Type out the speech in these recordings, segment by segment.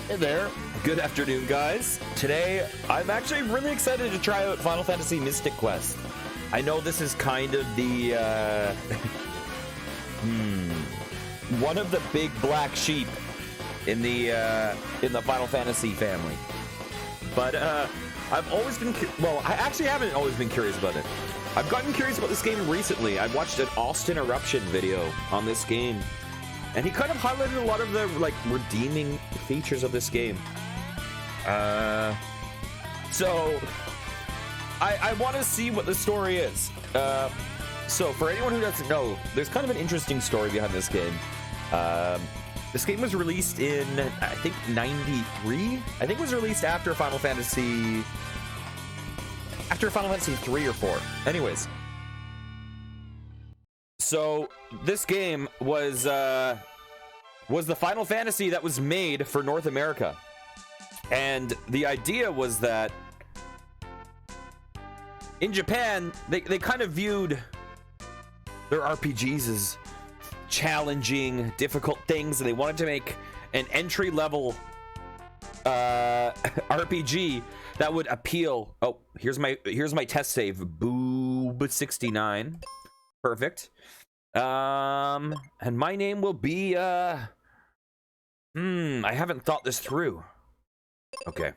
Hey there. Good afternoon, guys. Today, I'm actually really excited to try out Final Fantasy Mystic Quest. I know this is kind of the, one of the big black sheep in the Final Fantasy family. But, I've always been, well, I actually haven't always been curious about it. I've gotten curious about this game recently. I watched an Austin Eruption video on this game, and he kind of highlighted a lot of the, like, redeeming features of this game. So, I want to see what the story is. So, for anyone who doesn't know, there's kind of an interesting story behind this game. This game was released in, I think, 93? I think it was released after Final Fantasy 3 or 4. Anyways. So, this game was the Final Fantasy that was made for North America. And the idea was that in Japan, they kind of viewed their RPGs as challenging, difficult things, and they wanted to make an entry-level RPG that would appeal. Oh, here's my test save. Boob 69. Perfect. And my name will be I haven't thought this through. Okay.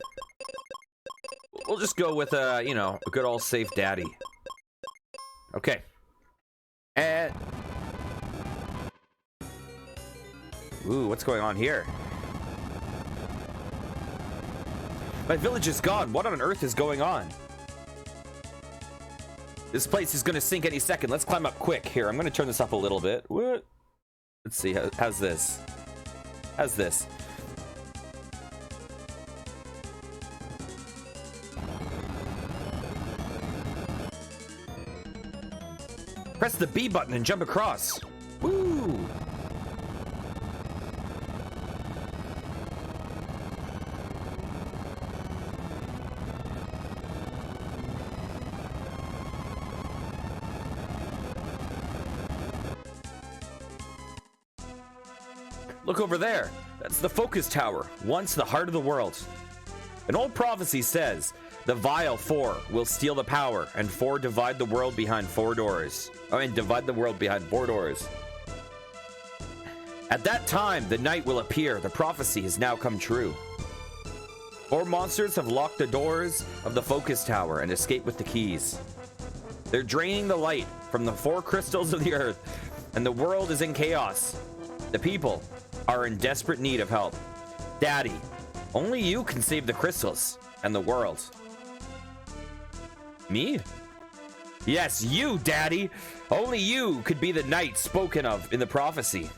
We'll just go with you know, a good old safe daddy. Okay. And ooh, what's going on here? My village is gone. What on earth is going on? This place is gonna sink any second. Let's climb up quick. Here, I'm gonna turn this up a little bit. What? Let's see. How's this? How's this? Press the B button and jump across. Woo! Look over there. That's the focus tower, once the heart of the world. An old prophecy says, the vile four will steal the power, and four divide the world behind four doors. Divide the world behind four doors. At that time, the night will appear. The prophecy has now come true. Four monsters have locked the doors of the focus tower and escaped with the keys. They're draining the light from the four crystals of the earth, and the world is in chaos. The people are in desperate need of help. Daddy, only you can save the crystals and the world. Me? Yes, you, Daddy. Only you could be the knight spoken of in the prophecy.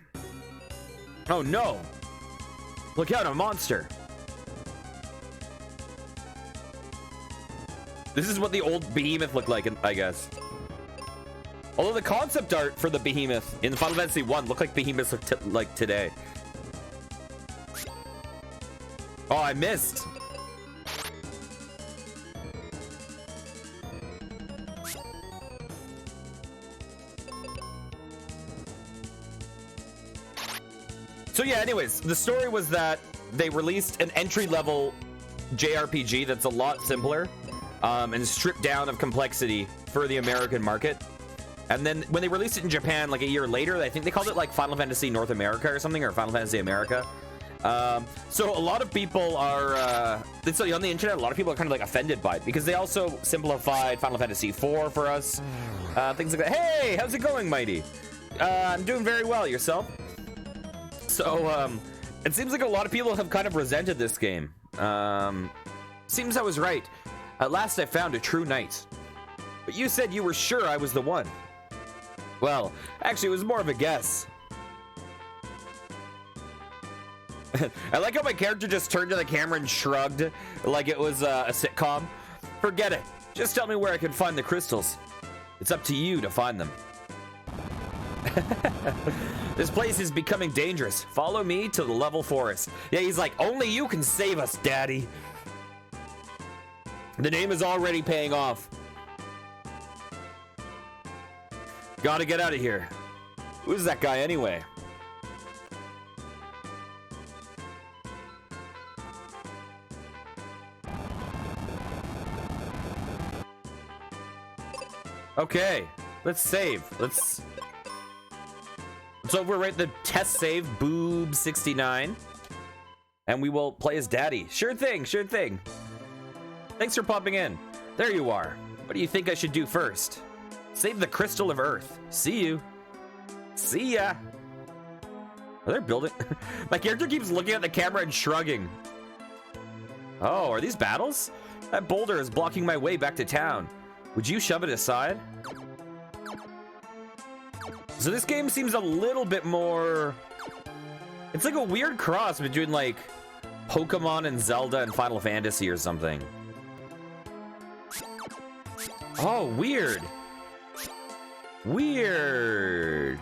Oh no. Look out, a monster. This is what the old behemoth looked like, I guess. Although the concept art for the behemoth in Final Fantasy 1 looked like behemoths look like today. Oh, I missed. So yeah, anyways, the story was that they released an entry-level JRPG that's a lot simpler and stripped down of complexity for the American market. And then when they released it in Japan like a year later, I think they called it like Final Fantasy North America or something, or Final Fantasy America. So a lot of people are, so on the internet, a lot of people are kind of like offended by it because they also simplified Final Fantasy IV for us. Things like that. Hey, how's it going, Mighty? I'm doing very well. Yourself? So, it seems like a lot of people have kind of resented this game. Seems I was right. At last I found a true knight. But you said you were sure I was the one. Well, actually, it was more of a guess. I like how my character just turned to the camera and shrugged like it was a sitcom. Forget it. Just tell me where I can find the crystals. It's up to you to find them. This place is becoming dangerous. Follow me to the level forest. Yeah, he's like, only you can save us, Daddy. The name is already paying off. Gotta get out of here. Who's that guy anyway? Okay, let's save. Let's overwrite the test save, Boob69. And we will play as Daddy. Sure thing, sure thing. Thanks for popping in. There you are. What do you think I should do first? Save the Crystal of Earth. See you. See ya. Are they building? My character keeps looking at the camera and shrugging. Oh, are these battles? That boulder is blocking my way back to town. Would you shove it aside? So this game seems a little bit more... It's like a weird cross between like Pokemon and Zelda and Final Fantasy or something. Oh, weird. Weird.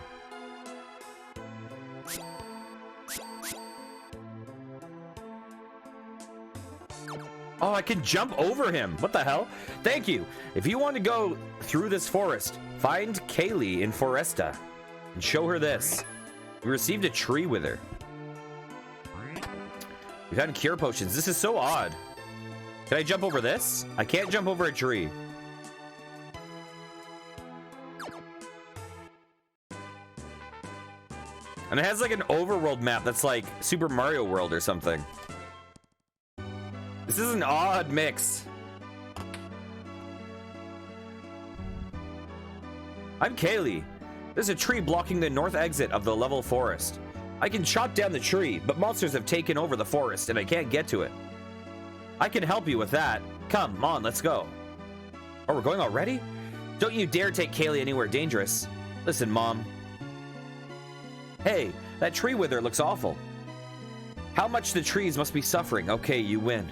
Oh, I can jump over him. What the hell? Thank you. If you want to go through this forest, find Kaylee in Foresta and show her this. We received a tree with her. We found cure potions. This is so odd. Can I jump over this? I can't jump over a tree. And it has like an overworld map that's like Super Mario World or something. This is an odd mix. I'm Kaylee. There's a tree blocking the north exit of the level forest. I can chop down the tree, but monsters have taken over the forest and I can't get to it. I can help you with that. Come on, let's go. Oh, we're going already? Don't you dare take Kaylee anywhere dangerous. Listen, Mom. Hey, that tree wither looks awful. How much the trees must be suffering. Okay, you win.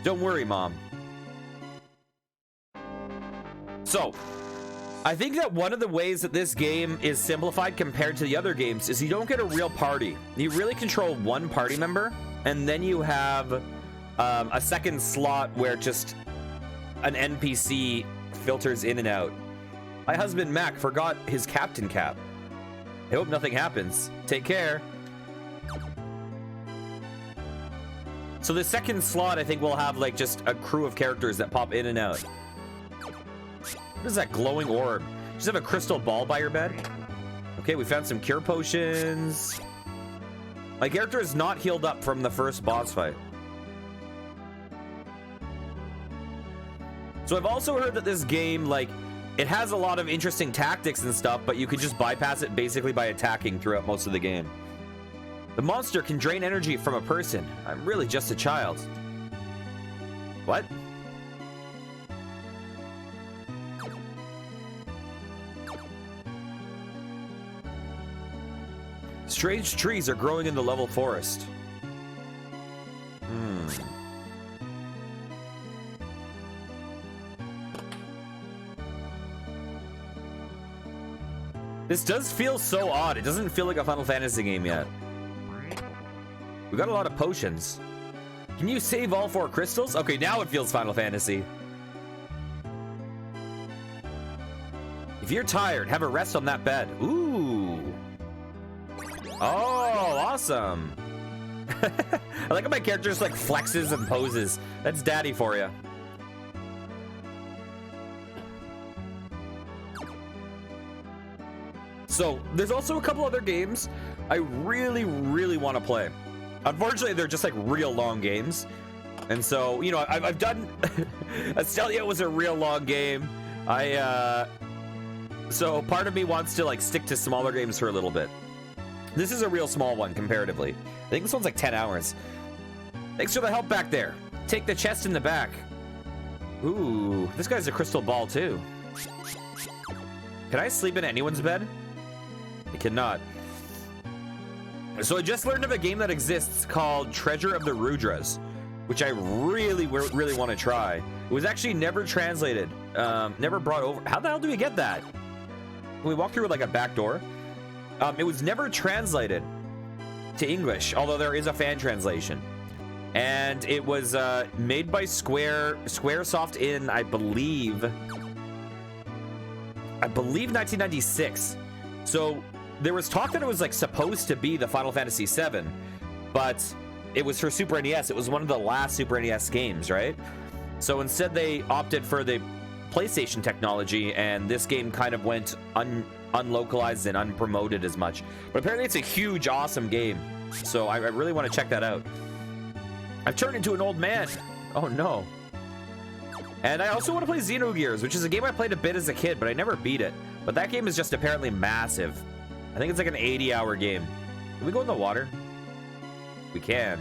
Don't worry, Mom. So, I think that one of the ways that this game is simplified compared to the other games is you don't get a real party. You really control one party member, and then you have a second slot where just an NPC filters in and out. My husband, Mac, forgot his captain cap. I hope nothing happens. Take care. So the second slot, I think, will have like just a crew of characters that pop in and out. What is that glowing orb? Just have a crystal ball by your bed? Okay, we found some cure potions. My character is not healed up from the first boss fight. So I've also heard that this game, like, it has a lot of interesting tactics and stuff, but you could just bypass it basically by attacking throughout most of the game. The monster can drain energy from a person. I'm really just a child. What? Strange trees are growing in the level forest. This does feel so odd. It doesn't feel like a Final Fantasy game yet. We got a lot of potions. Can you save all 4 crystals? Okay, now it feels Final Fantasy. If you're tired, have a rest on that bed. Ooh. Oh, awesome. I like how my character just like flexes and poses. That's daddy for you. So there's also a couple other games I really, really want to play. Unfortunately, they're just like real long games. And so, you know, I've done Estelia was a real long game. So part of me wants to like stick to smaller games for a little bit. This is a real small one comparatively. I think this one's like 10 hours. Thanks for the help back there. Take the chest in the back. Ooh, this guy's a crystal ball too. Can I sleep in anyone's bed? I cannot. So I just learned of a game that exists called Treasure of the Rudras, which I really want to try. It was actually never translated, never brought over. How the hell do we get that? Can we walk through like a back door? It was never translated to English, although there is a fan translation. And it was made by Squaresoft in, I believe 1996. So there was talk that it was like supposed to be the Final Fantasy VII, but it was for Super NES. It was one of the last Super NES games, right? So instead they opted for the PlayStation technology, and this game kind of went unlocalized and unpromoted as much. But apparently it's a huge, awesome game. So I really want to check that out. I've turned into an old man. Oh no. And I also want to play Xenogears, which is a game I played a bit as a kid, but I never beat it. But that game is just apparently massive. I think it's like an 80-hour game. Can we go in the water? We can.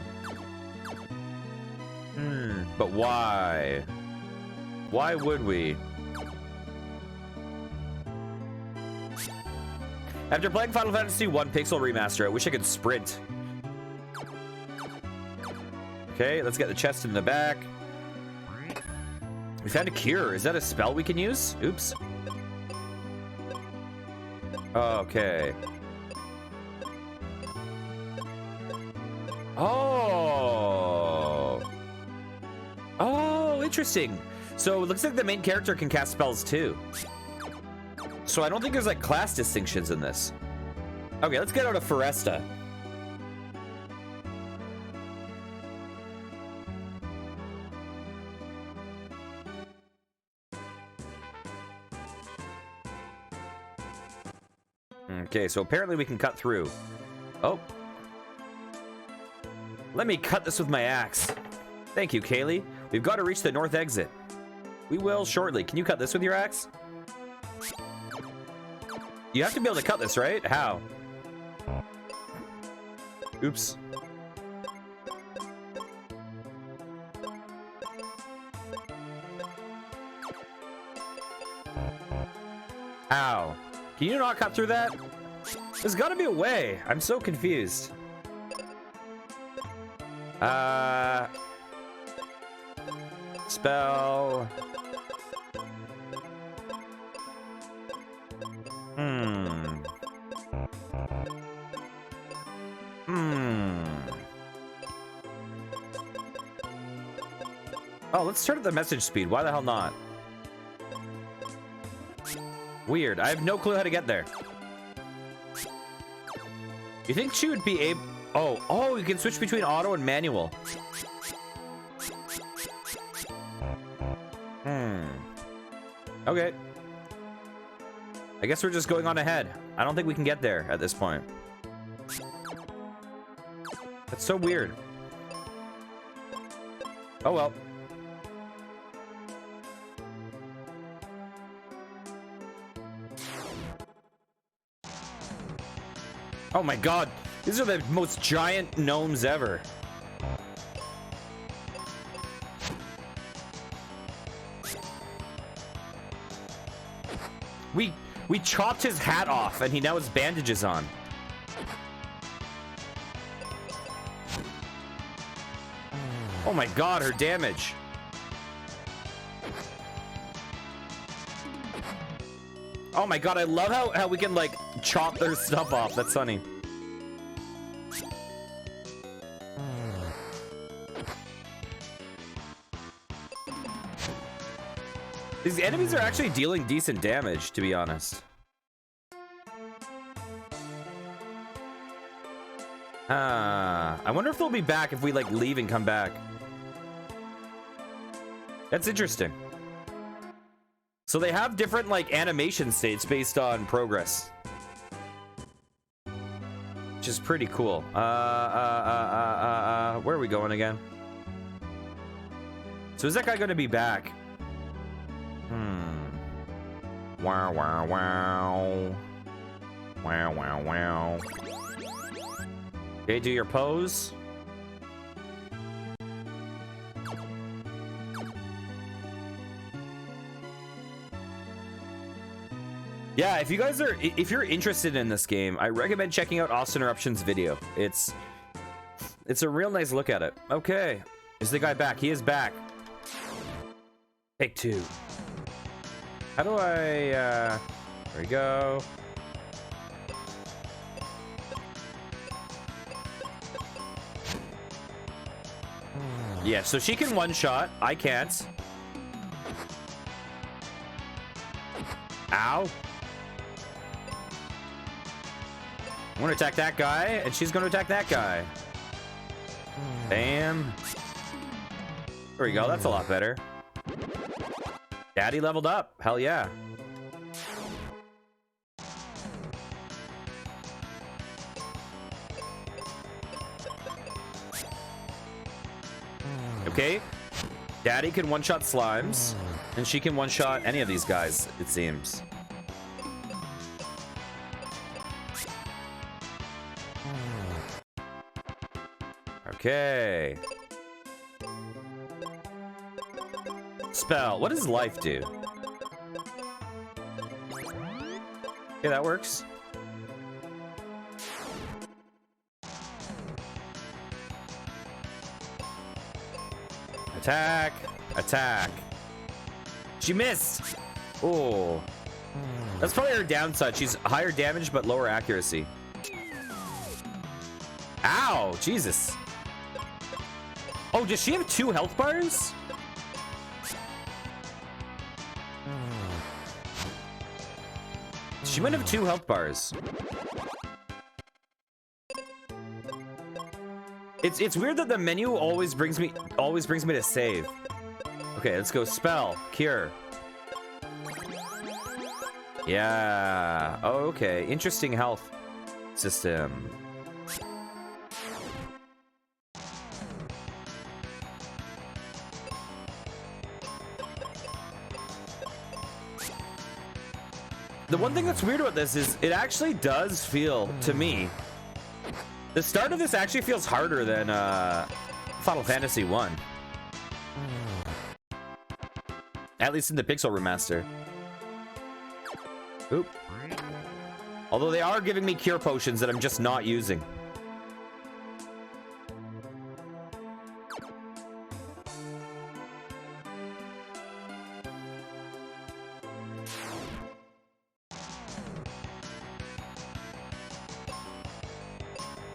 But why? Why would we? After playing Final Fantasy 1 Pixel Remaster, I wish I could sprint. Okay, let's get the chest in the back. We found a cure. Is that a spell we can use? Oops. Okay. Oh. Oh, interesting. So it looks like the main character can cast spells too. So I don't think there's like class distinctions in this. Okay, let's get out of Foresta. Okay, so apparently we can cut through. Oh. Let me cut this with my axe. Thank you, Kaylee. We've got to reach the north exit. We will shortly. Can you cut this with your axe? You have to be able to cut this, right? How? Oops. Ow. Can you not cut through that? There's gotta be a way. I'm so confused. Spell. Oh, let's turn up the message speed. Why the hell not? Weird. I have no clue how to get there. You think she would be able... Oh, you can switch between auto and manual. Okay. I guess we're just going on ahead. I don't think we can get there at this point. That's so weird. Oh well. Oh my god, these are the most giant gnomes ever. We chopped his hat off and he now has bandages on. Oh my god, her damage. Oh my god, I love how we can like chop their stuff off. That's funny. These enemies are actually dealing decent damage, to be honest. I wonder if they'll be back if we like leave and come back. That's interesting. So they have different like animation states based on progress, which is pretty cool. Where are we going again? So is that guy going to be back? Wow, wow, wow. Wow, wow, wow. Okay, do your pose. Yeah, if you guys are, if you're interested in this game, I recommend checking out Austin Eruption's video. It's a real nice look at it. Okay, is the guy back? He is back. Take two. How do I, there we go. Yeah, so she can one-shot. I can't. Ow. I'm gonna attack that guy, and she's gonna attack that guy. Bam. There we go, that's a lot better. Daddy leveled up. Hell yeah. Okay. Daddy can one-shot slimes, and she can one-shot any of these guys, it seems. Okay. Spell. What does life do? Okay, that works. Attack. Attack. She missed. Oh. That's probably her downside. She's higher damage, but lower accuracy. Ow. Jesus. Oh, does she have 2 health bars? She might have 2 health bars. It's weird that the menu always brings me to save. Okay, let's go spell, cure. Yeah. Oh, okay. Interesting health system. The one thing that's weird about this is it actually does feel, to me, the start of this actually feels harder than Final Fantasy 1. At least in the Pixel Remaster. Oop. Although they are giving me cure potions that I'm just not using.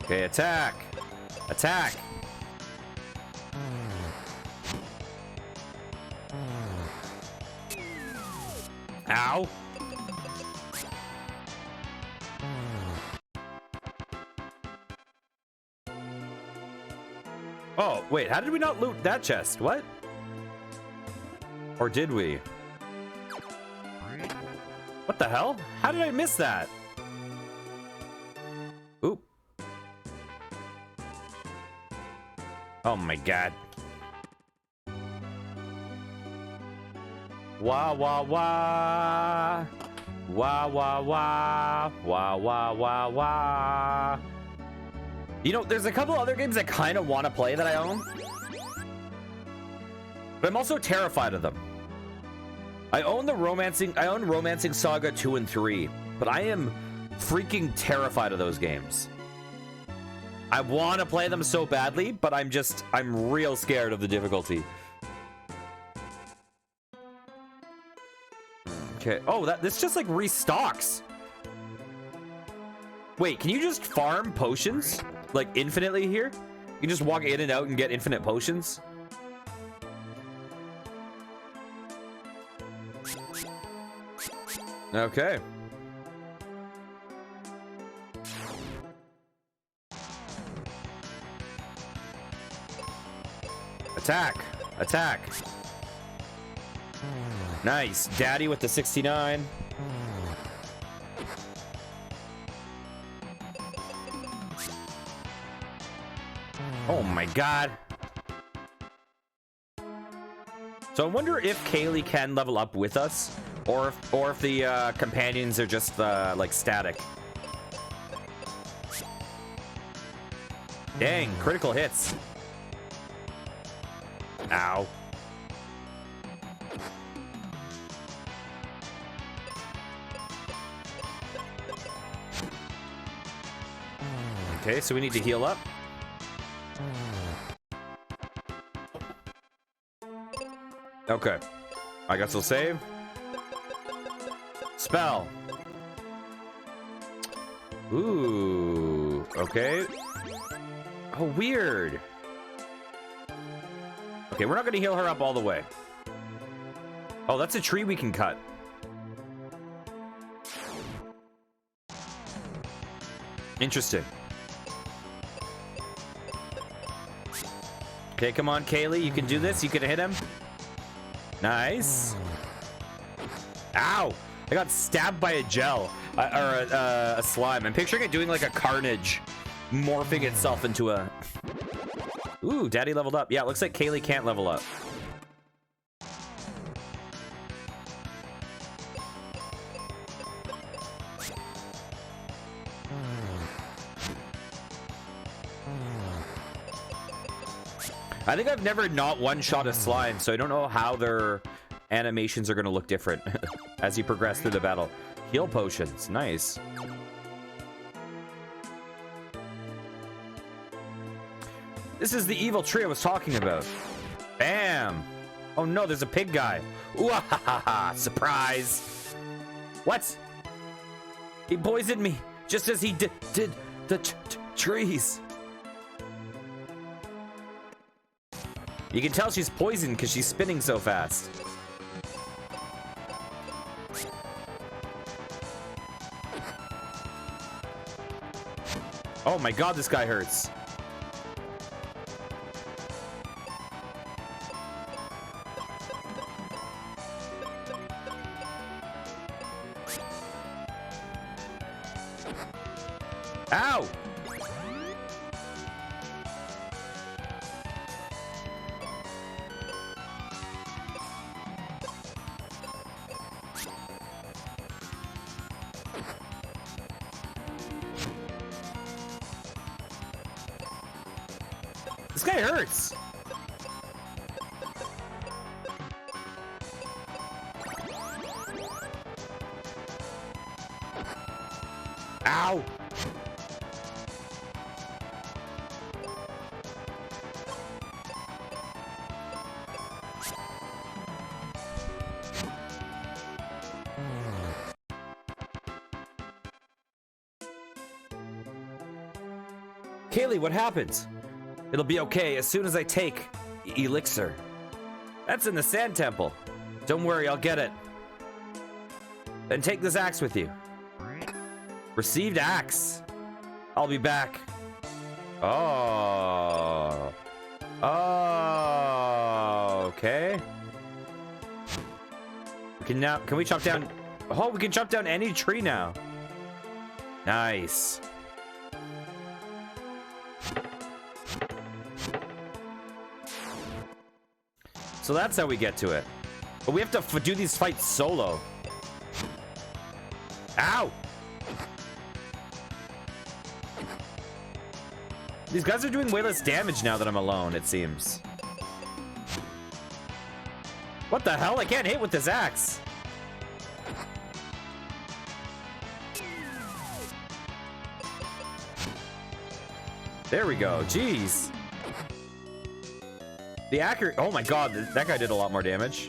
Okay, attack! Attack! Ow! Oh, wait, how did we not loot that chest? What? Or did we? What the hell? How did I miss that? Oop. Oh my god. Wah wah wah. Wah wah wah. Wah wah wah wah. You know, there's a couple other games I kind of want to play that I own. But I'm also terrified of them. I own Romancing Saga 2 and 3, but I am freaking terrified of those games. I want to play them so badly, but I'm real scared of the difficulty. Okay. Oh, this just like restocks. Wait, can you just farm potions like infinitely here? You can just walk in and out and get infinite potions? Okay. Attack! Attack! Nice. Daddy with the 69. Oh my god. So I wonder if Kaylee can level up with us, or if the companions are just like static. Dang, critical hits. Ow. Okay, so we need to heal up. Okay. I guess we'll save. Spell. Ooh. Okay. Oh, weird. Okay, we're not going to heal her up all the way. Oh, that's a tree we can cut. Interesting. Okay, come on, Kaylee. You can do this. You can hit him. Nice. Ow! I got stabbed by a gel or a slime. I'm picturing it doing like a carnage, morphing itself into a. Ooh, Daddy leveled up. Yeah, it looks like Kaylee can't level up. I think I've never not one-shot a slime, so I don't know how their animations are going to look different as you progress through the battle. Heal potions. Nice. This is the evil tree I was talking about. Bam. Oh no, there's a pig guy. Ooh, ha, ha, ha. Surprise. What? He poisoned me just as he did the trees. You can tell she's poisoned because she's spinning so fast. Oh my god, this guy hurts. Ow! This guy hurts. Ow. Kaylee, what happens? It'll be okay as soon as I take elixir. That's in the sand temple. Don't worry, I'll get it. Then take this axe with you. Received axe. I'll be back. Oh. Oh. Okay. Can we chop down? Oh, we can chop down any tree now. Nice. So that's how we get to it. But we have to do these fights solo. Ow! These guys are doing way less damage now that I'm alone, it seems. What the hell? I can't hit with this axe. There we go. Jeez. The accurate. Oh my god, that guy did a lot more damage.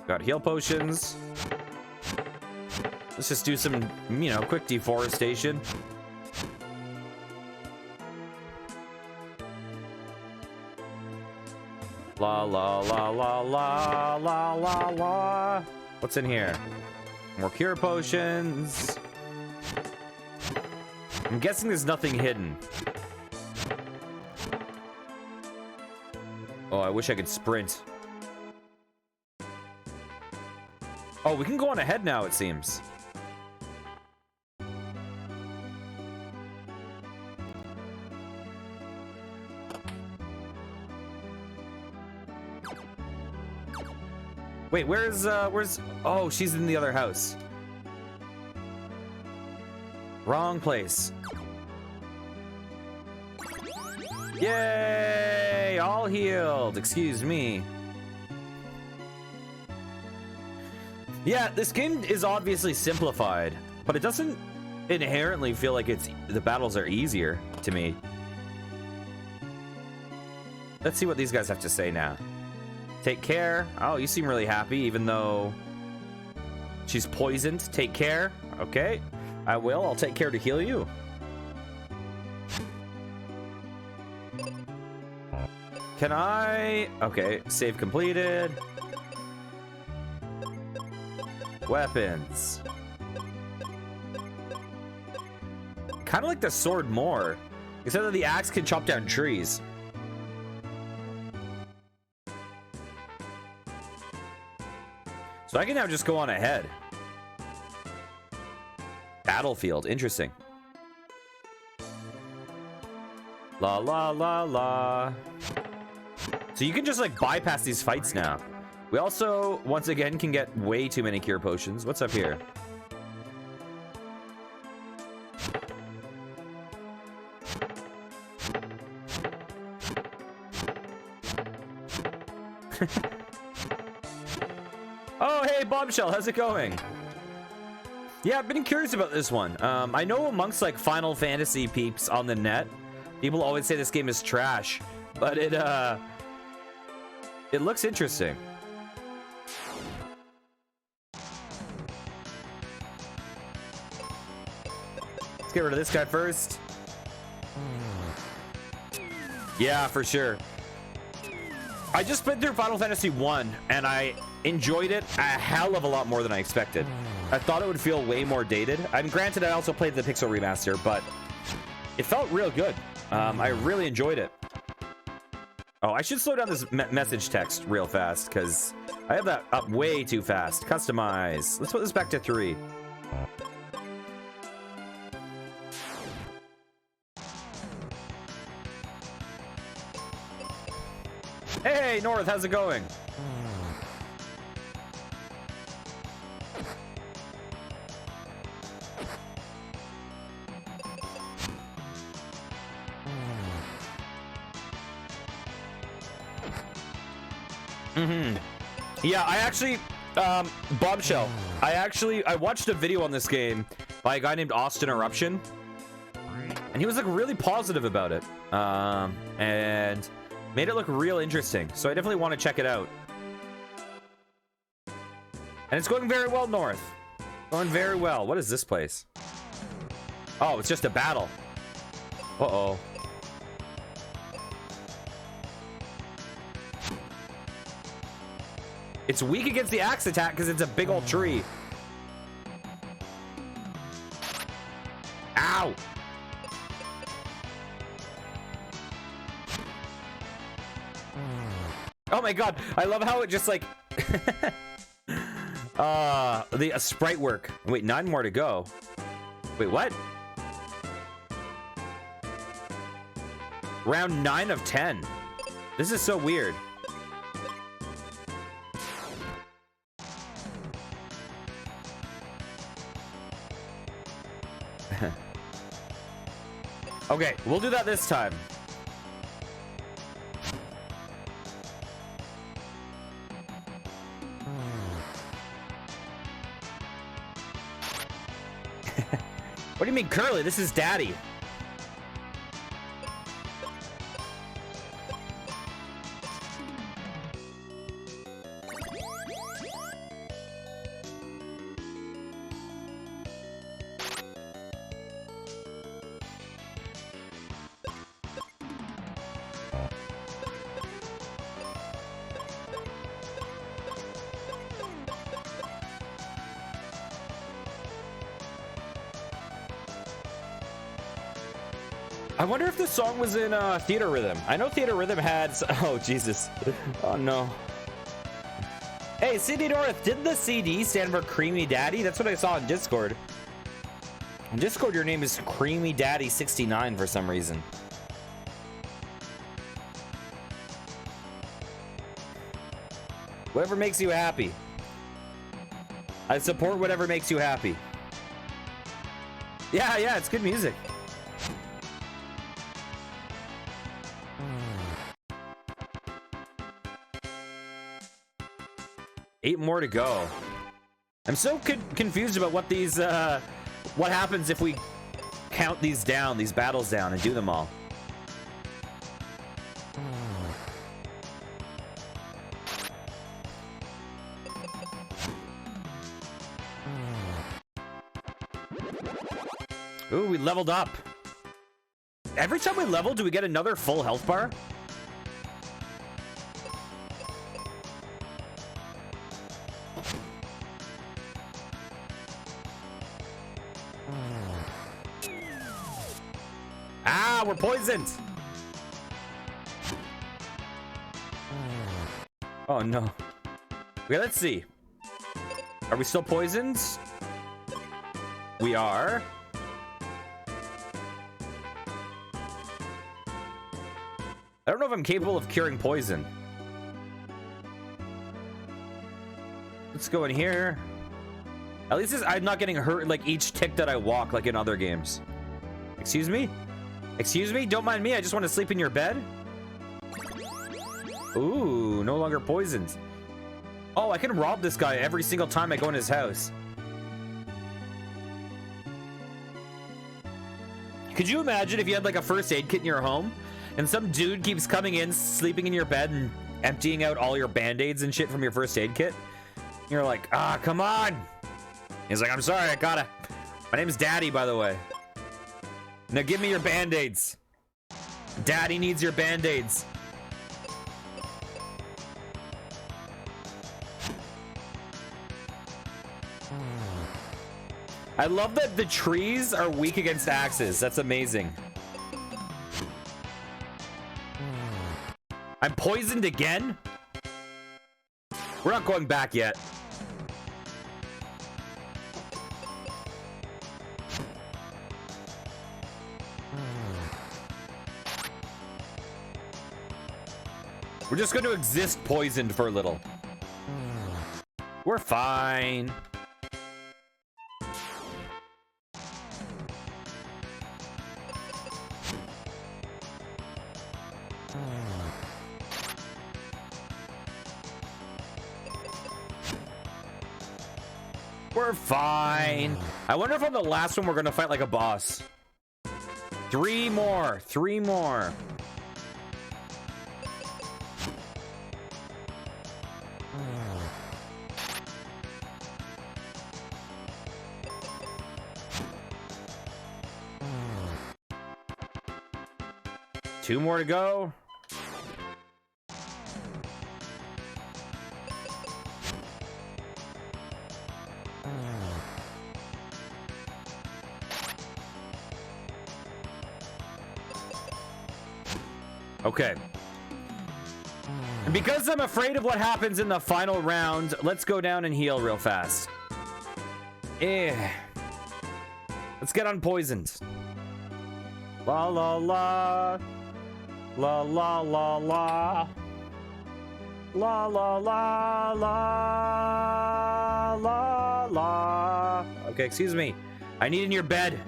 Got heal potions. Let's just do some, you know, quick deforestation. La la la la la la la la. What's in here? More cure potions. I'm guessing there's nothing hidden. Oh, I wish I could sprint. Oh, we can go on ahead now, it seems. Wait, where's, oh, she's in the other house. Wrong place. Yay! All healed. Excuse me. Yeah, this game is obviously simplified, but it doesn't inherently feel like the battles are easier to me. Let's see what these guys have to say now. Take care. Oh, you seem really happy, even though she's poisoned. Take care. Okay, I will. I'll take care to heal you. Can I? Okay, save completed. Weapons. Kind of like the sword more, except that the axe can chop down trees. So I can now just go on ahead. Battlefield, interesting. La la la la. So you can just like bypass these fights now. We also, once again, can get way too many cure potions. What's up here? Oh, hey, Bombshell, how's it going? Yeah, I've been curious about this one. I know amongst like Final Fantasy peeps on the net, people always say this game is trash, but it looks interesting. Let's get rid of this guy first. Yeah, for sure. I just played through Final Fantasy 1 and I enjoyed it a hell of a lot more than I expected. I thought it would feel way more dated. I mean, granted, I also played the Pixel remaster, but it felt real good. I really enjoyed it. Oh, I should slow down this message text real fast because I have that up way too fast. Customize. Let's put this back to 3. Hey, North, how's it going? Yeah, I actually, Bombshell, I watched a video on this game by a guy named Austin Eruption, and he was like really positive about it, and made it look real interesting. So I definitely want to check it out. And it's going very well, North. Going very well. What is this place? Oh, it's just a battle. Uh-oh. It's weak against the axe attack because it's a big old tree. Ow! Oh my god, I love how it just like the sprite work. Wait, 9 more to go. Wait, what? Round 9 of 10. This is so weird. Okay, we'll do that this time. What do you mean, Curly? This is Daddy. I wonder if this song was in Theater Rhythm. I know Theater Rhythm had... Oh, Jesus. Oh, no. Hey, CD North, did the CD stand for Creamy Daddy? That's what I saw in Discord. In Discord, your name is Creamy Daddy 69 for some reason. Whatever makes you happy. I support whatever makes you happy. Yeah, yeah, it's good music. Eight more to go. I'm so confused about what these, what happens if we count these down, these battles down, and do them all. Ooh, we leveled up. Every time we level, do we get another full health bar? Ah, we're poisoned. Oh no. Okay, let's see. Are we still poisoned? We are. I don't know if I'm capable of curing poison. Let's go in here. At least I'm not getting hurt like each tick that I walk like in other games. Excuse me? Excuse me? Don't mind me. I just want to sleep in your bed. Ooh, no longer poisoned. Oh, I can rob this guy every single time I go in his house. Could you imagine if you had like a first aid kit in your home and some dude keeps coming in, sleeping in your bed and emptying out all your band-aids and shit from your first aid kit? You're like, ah, come on. He's like, I'm sorry, I gotta. My name's Daddy, by the way. Now give me your band-aids. Daddy needs your band-aids. I love that the trees are weak against axes. That's amazing. I'm poisoned again? We're not going back yet. We're just going to exist poisoned for a little. We're fine. We're fine. I wonder if on the last one we're gonna fight like a boss. Three more. Two more to go. Okay. And because I'm afraid of what happens in the final round, let's go down and heal real fast. Let's get unpoisoned. La la la. La la la la. La la la la la la. Okay, excuse me. I need in your bed.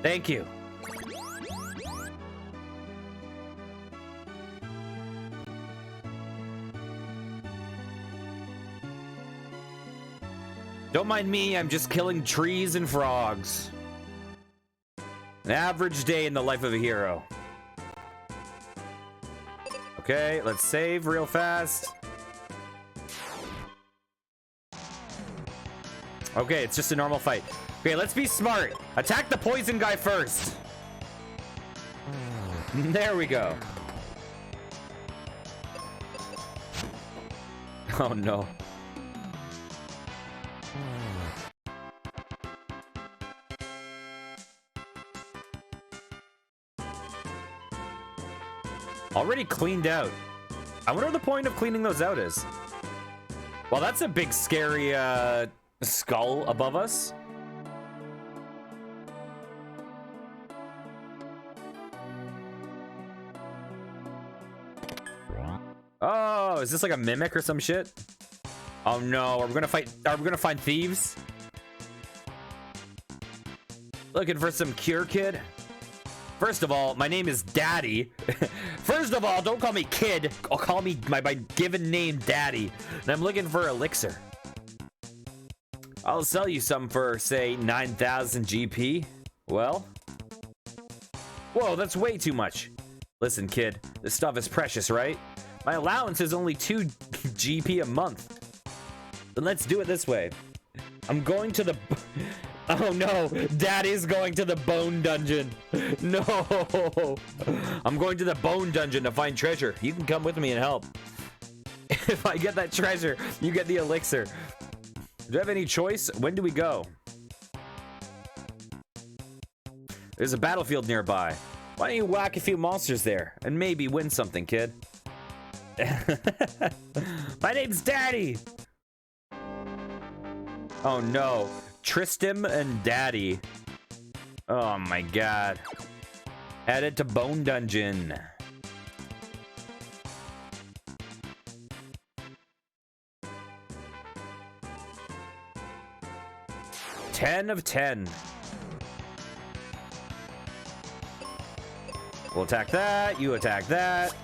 Thank you. Don't mind me, I'm just killing trees and frogs. An average day in the life of a hero. Okay, let's save real fast. Okay, it's just a normal fight. Okay, let's be smart. Attack the poison guy first. There we go. Oh no. Already cleaned out. I wonder what the point of cleaning those out is. Well, that's a big scary skull above us. Oh, is this like a mimic or some shit? Oh no, are we gonna fight? Are we gonna find thieves? Looking for some cure, kid? First of all, my name is Daddy. First of all, don't call me kid. I'll call me my given name, Daddy. And I'm looking for elixir. I'll sell you some for, say, 9,000 GP. Well? Whoa, that's way too much. Listen, kid, this stuff is precious, right? My allowance is only 2 GP a month. Then let's do it this way. I'm going to the... Oh no, Daddy's going to the bone dungeon. No. I'm going to the bone dungeon to find treasure. You can come with me and help. If I get that treasure, you get the elixir. Do you have any choice? When do we go? There's a battlefield nearby. Why don't you whack a few monsters there and maybe win something, kid? My name's Daddy. Oh no, Tristam and Daddy. Oh my god. Headed to Bone Dungeon. Ten of 10. We'll attack that. You attack that.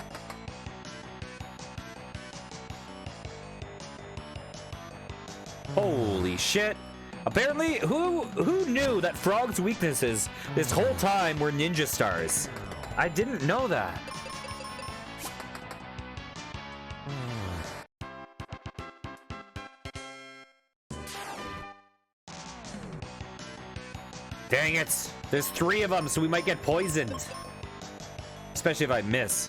Holy shit. Apparently, who knew that Frog's weaknesses this whole time were ninja stars? I didn't know that. Dang it. There's 3 of them, so we might get poisoned. Especially if I miss.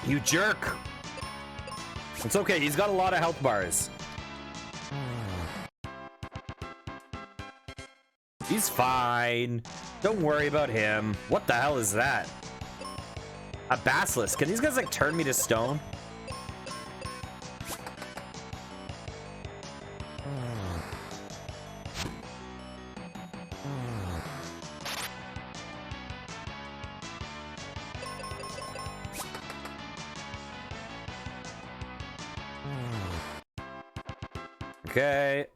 You jerk. It's okay, he's got a lot of health bars. He's fine. Don't worry about him. What the hell is that? A basilisk. Can these guys like turn me to stone? Okay,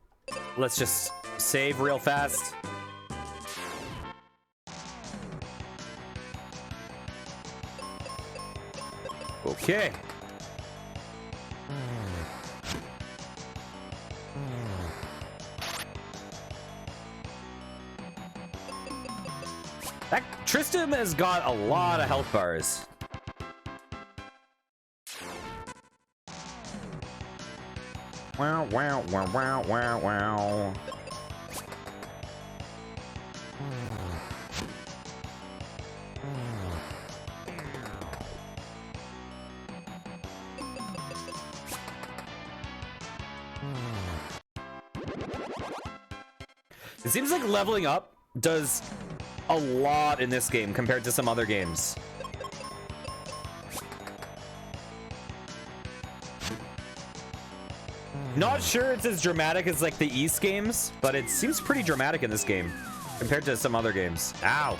let's just save real fast. Okay. That Tristam has got a lot of health bars. Wow, wow, wow, wow, wow, wow. It seems like leveling up does a lot in this game compared to some other games. Not sure it's as dramatic as like the East games, but it seems pretty dramatic in this game compared to some other games. Ow.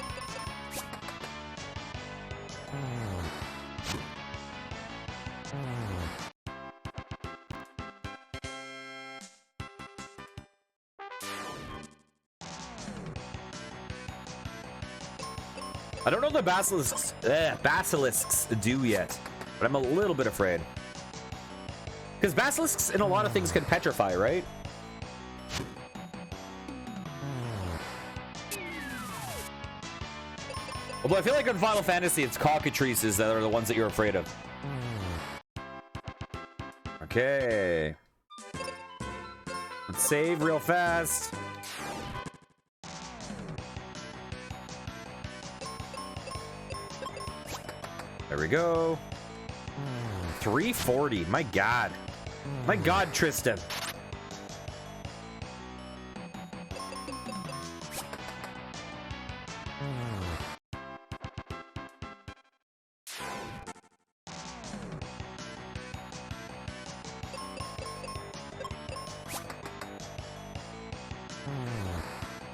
I don't know what the basilisks do yet, but I'm a little bit afraid. Because basilisks in a lot of things can petrify, right? Although I feel like in Final Fantasy, it's cockatrices that are the ones that you're afraid of. Okay. Let's save real fast. There we go. 340. My God. My God, Tristan.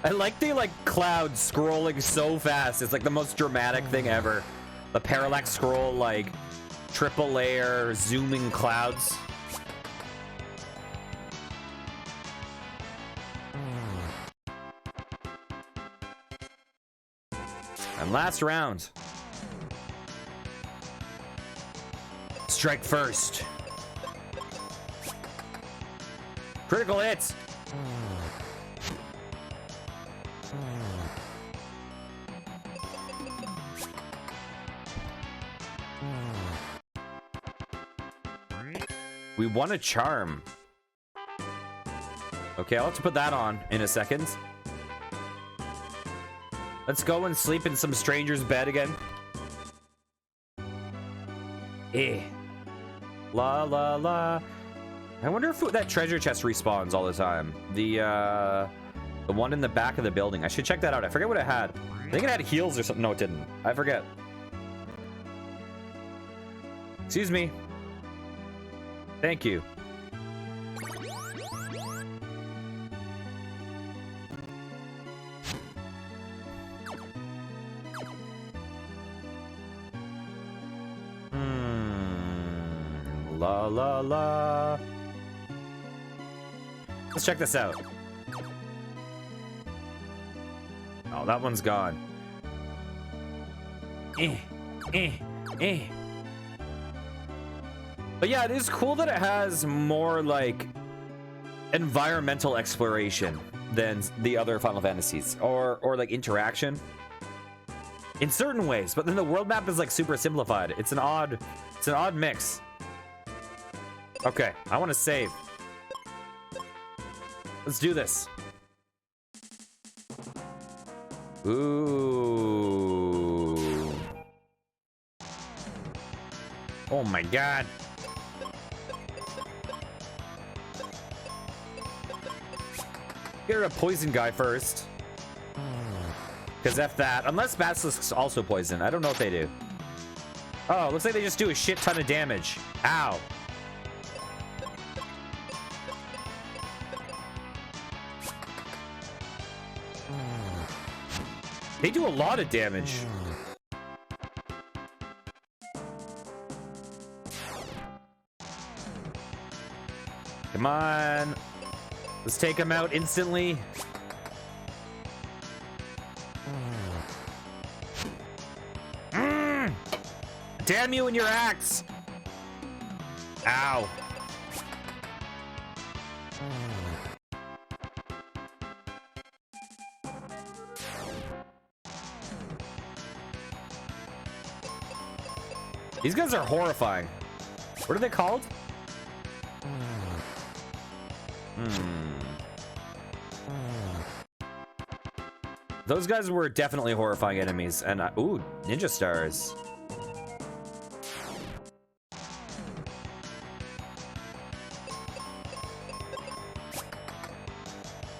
I like the clouds scrolling so fast. It's like the most dramatic thing ever. The parallax scroll, like triple layer zooming clouds. And last round. Strike first. Critical hits. We won a charm. Okay, I'll have to put that on in a second. Let's go and sleep in some stranger's bed again. Eh. La la la. I wonder if that treasure chest respawns all the time. The one in the back of the building. I should check that out. I forget what it had. I think it had heals or something. No, it didn't. I forget. Excuse me. Thank you. La la la. Let's check this out. Oh, that one's gone. But yeah, it is cool that it has more like environmental exploration than the other Final Fantasies, or like interaction in certain ways. But then the world map is like super simplified. It's an odd mix. Okay, I want to save. Let's do this. Ooh. Oh my god. Get a poison guy first. Because F that. Unless Basilisk's also poison. I don't know what they do. Oh, looks like they just do a shit ton of damage. Ow. They do a lot of damage. Come on. Let's take him out instantly. Damn you and your axe. Ow. These guys are horrifying. What are they called? Those guys were definitely horrifying enemies. And ooh, ninja stars.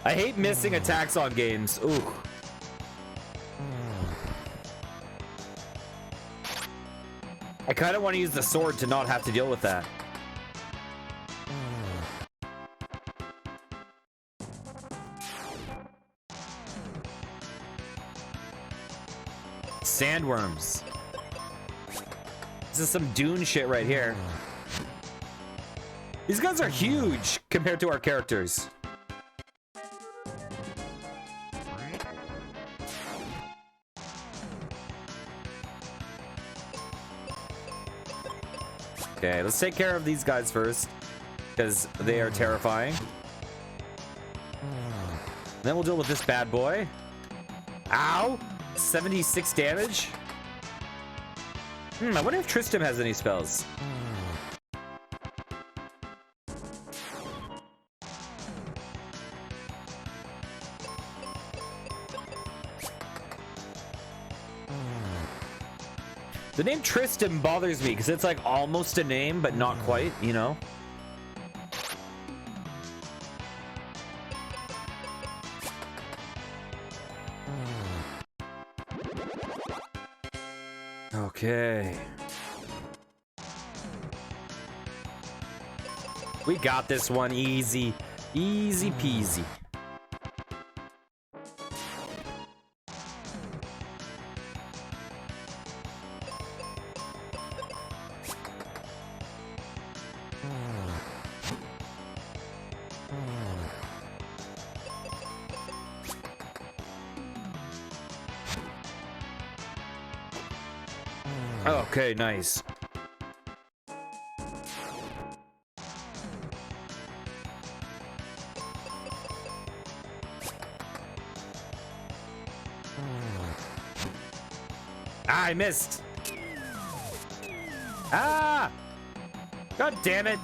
I hate missing attacks on games. Ooh. I kind of want to use the sword to not have to deal with that. Sandworms. This is some Dune shit right here. These guys are huge compared to our characters. Okay, let's take care of these guys first, because they are terrifying. Then we'll deal with this bad boy. Ow! 76 damage. I wonder if Tristram has any spells. The name Tristram bothers me because it's like almost a name, but not quite, you know? Okay. We got this one easy. Easy peasy. Okay, nice. Ah, I missed. Ah! God damn it.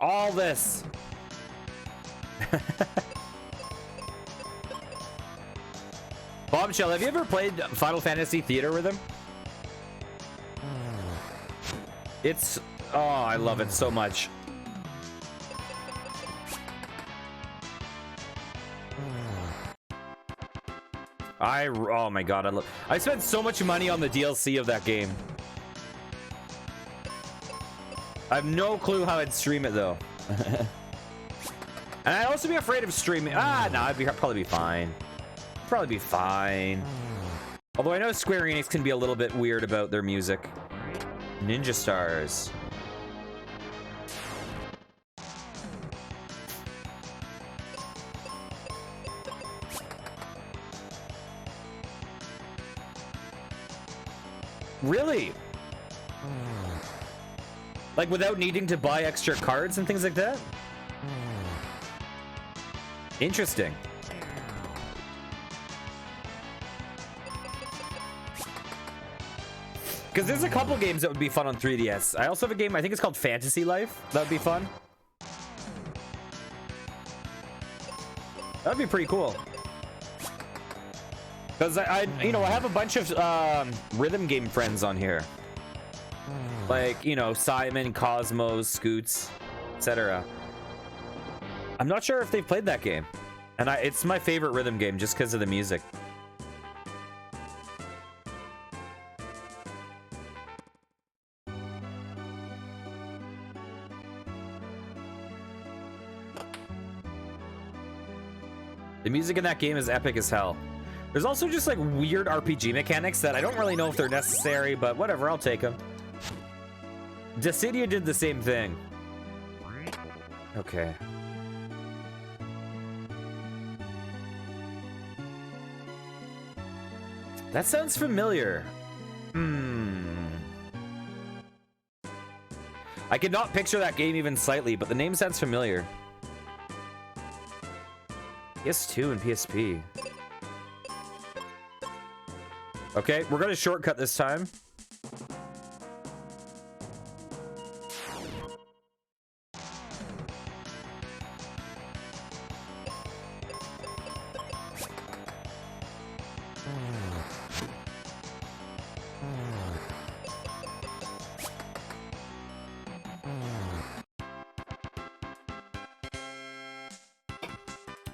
All this. Bombshell, have you ever played Final Fantasy Theater with him? It's... Oh, I love it so much. Oh my god, I spent so much money on the DLC of that game. I have no clue how I'd stream it though. And I'd also be afraid of streaming. No, I'd probably be fine. Probably be fine. Although I know Square Enix can be a little bit weird about their music. Ninja Stars. Really? Like without needing to buy extra cards and things like that? Interesting. Because there's a couple games that would be fun on 3DS. I also have a game, I think it's called Fantasy Life. That would be fun. That'd be pretty cool. Because I have a bunch of rhythm game friends on here. Like, you know, Simon, Cosmos, Scoots, etc. I'm not sure if they've played that game. And it's my favorite rhythm game just because of the music. The music in that game is epic as hell. There's also just like weird RPG mechanics that I don't really know if they're necessary, but whatever, I'll take them. Dissidia did the same thing. Okay. That sounds familiar. I could not picture that game even slightly, but the name sounds familiar. PS2 and PSP. Okay, we're gonna shortcut this time.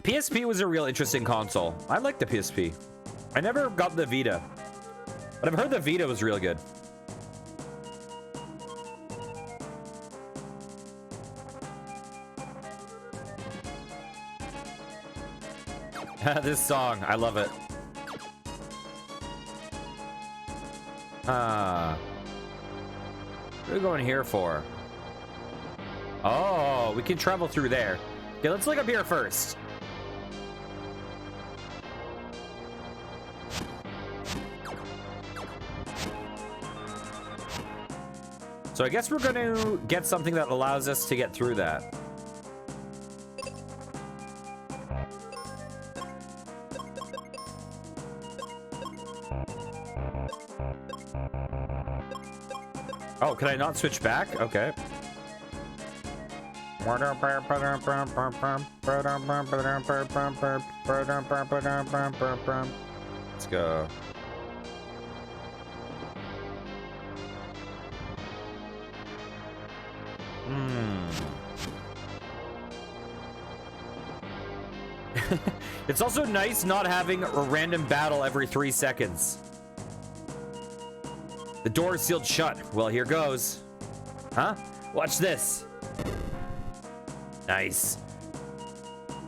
PSP was a real interesting console. I liked the PSP. I never got the Vita, but I've heard the Vita was real good. This song, I love it. What are we going here for? Oh, we can travel through there. Okay, let's look up here first. So I guess we're going to get something that allows us to get through that. Oh, can I not switch back? Okay. Let's go. It's also nice not having a random battle every 3 seconds. The door is sealed shut. Well, here goes. Huh? Watch this. Nice.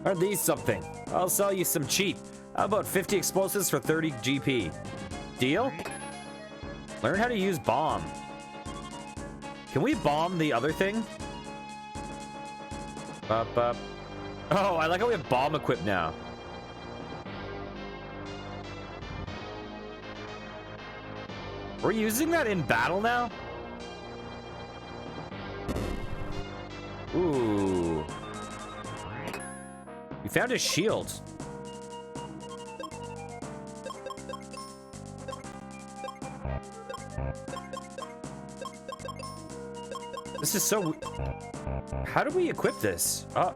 Are these something? I'll sell you some cheap. How about 50 explosives for 30 GP? Deal? Learn how to use bomb. Can we bomb the other thing? Up. Oh, I like how we have bomb equipped now. We're using that in battle now? Ooh. We found a shield. This is so... How do we equip this? Oh.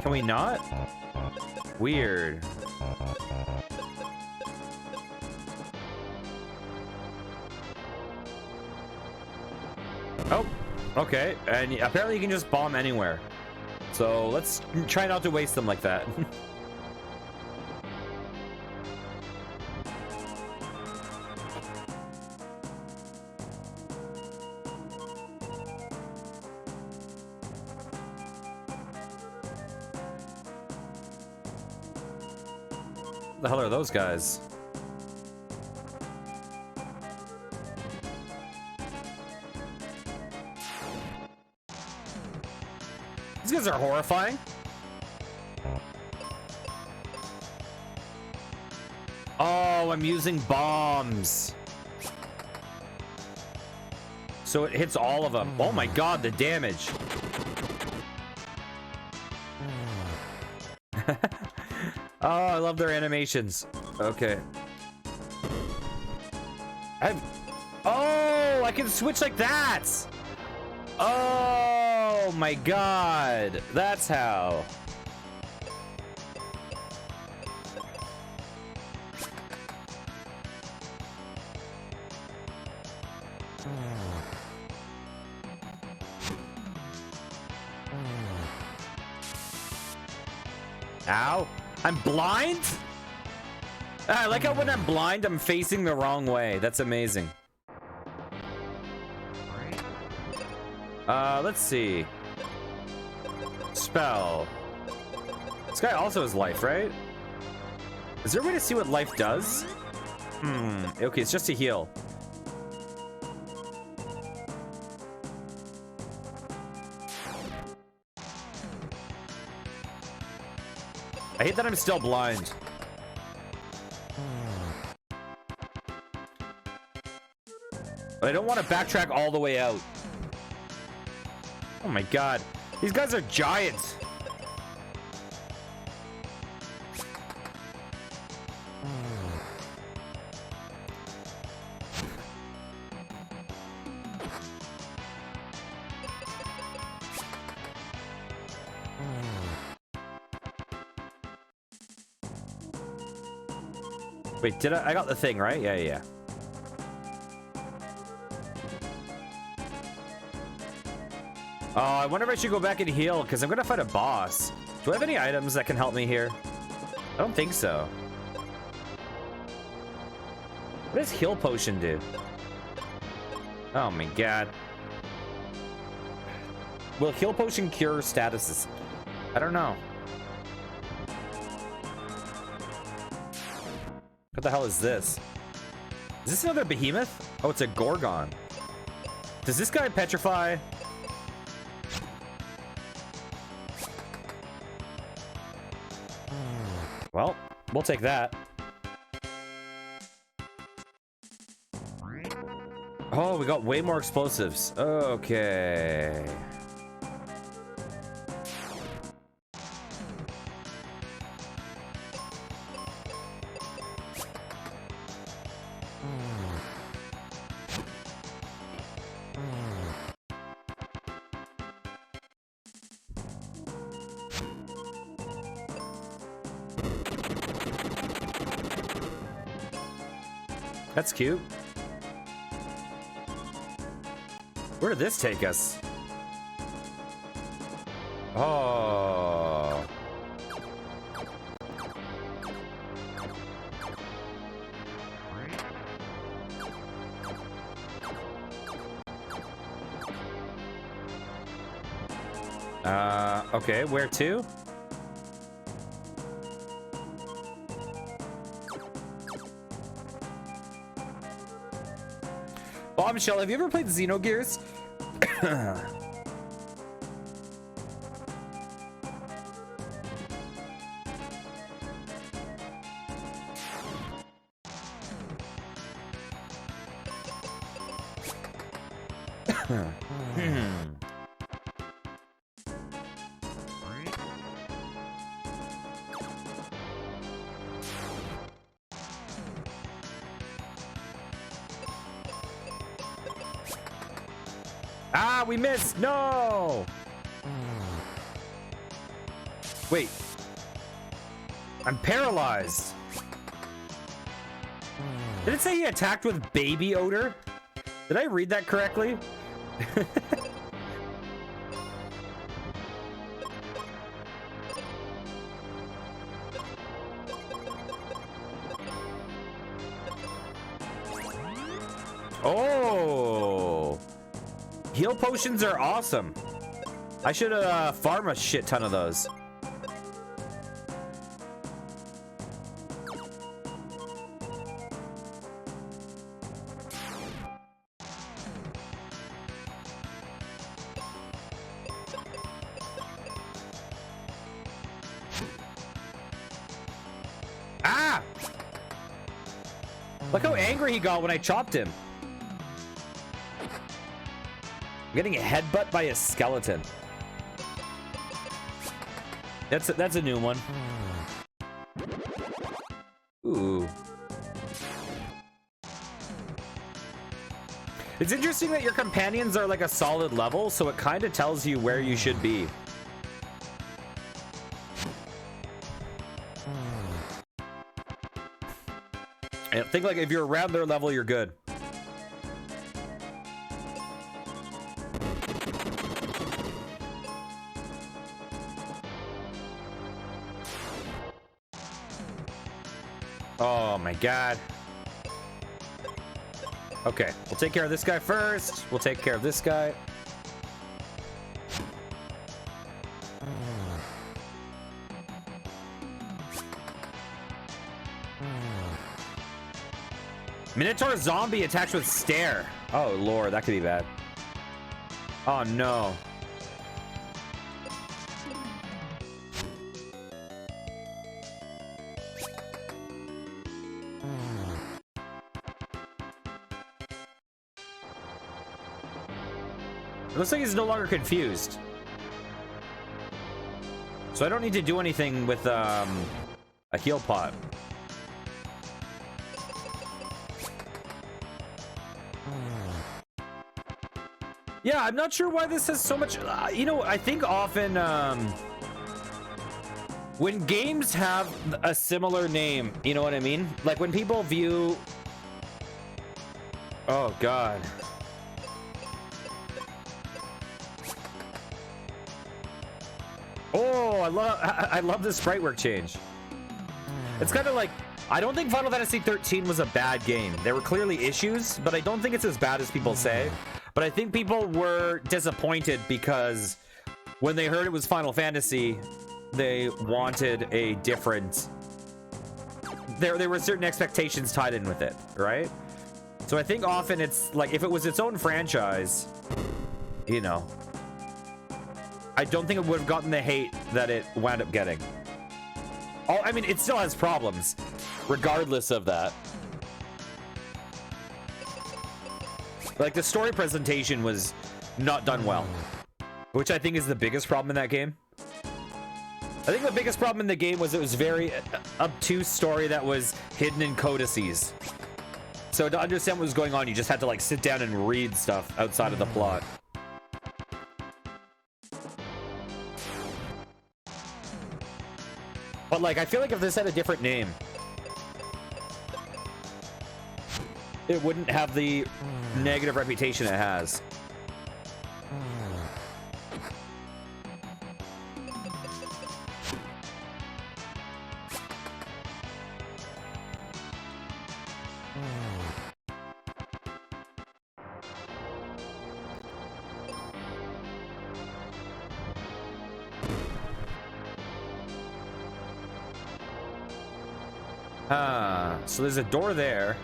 Can we not? Weird. Oh, okay. And apparently you can just bomb anywhere. So let's try not to waste them like that. What the hell are those guys? These guys are horrifying. Oh, I'm using bombs. So it hits all of them. Oh my god, the damage. Oh, I love their animations. Okay. Oh, I can switch like that. Oh my god. That's how. Ow. I'm blind? I like how when I'm blind, I'm facing the wrong way. That's amazing. Let's see. Spell. This guy also has life, right? Is there a way to see what life does? Okay, it's just to heal. I hate that I'm still blind. But I don't want to backtrack all the way out. Oh my god. These guys are giants. Wait, did I got the thing, right? Yeah. Oh, I wonder if I should go back and heal, because I'm going to fight a boss. Do I have any items that can help me here? I don't think so. What does heal potion do? Oh my god. Will heal potion cure statuses? I don't know. What the hell is this? Is this another behemoth? Oh, it's a Gorgon. Does this guy petrify? Well, we'll take that. Oh, we got way more explosives. Okay. That's cute. Where did this take us? Oh. Okay, where to? Michelle, have you ever played Xenogears? Ah, we missed. No. Wait. I'm paralyzed. Did it say he attacked with baby odor? Did I read that correctly? Oh, heal potions are awesome. I should farm a shit ton of those. Ah! Look how angry he got when I chopped him. I'm getting a headbutt by a skeleton. That's a new one. Ooh. It's interesting that your companions are like a solid level, so it kind of tells you where you should be. I think like if you're around their level, you're good. Oh my god. Okay, we'll take care of this guy first. We'll take care of this guy. Minotaur zombie attached with stare. Oh lord, that could be bad. Oh no. It looks like he's no longer confused. So I don't need to do anything with a heal pot. Yeah, I'm not sure why this has so much. You know, I think often when games have a similar name, you know what I mean? Like when people view. Oh God. Oh, I love the sprite work change. It's kind of like, I don't think Final Fantasy 13 was a bad game. There were clearly issues, but I don't think it's as bad as people say. But I think people were disappointed because when they heard it was Final Fantasy, they wanted a different. There were certain expectations tied in with it, right? So I think often it's like if it was its own franchise, you know, I don't think it would have gotten the hate that it wound up getting. Oh, I mean, it still has problems, regardless of that. Like, the story presentation was not done well, which I think is the biggest problem in that game. I think the biggest problem in the game was it was very obtuse story that was hidden in codices. So to understand what was going on, you just had to, like, sit down and read stuff outside of the plot. But like, I feel like if this had a different name, it wouldn't have the negative reputation it has. So there's a door there.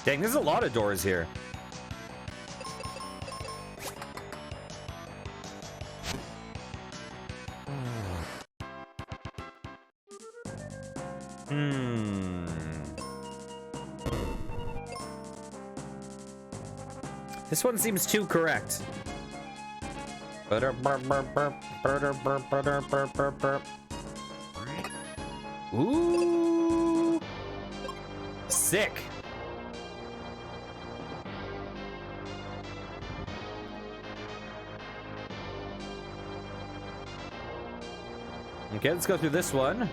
Dang, there's a lot of doors here. This one seems too correct. Ooh. Sick. Okay, let's go through this one.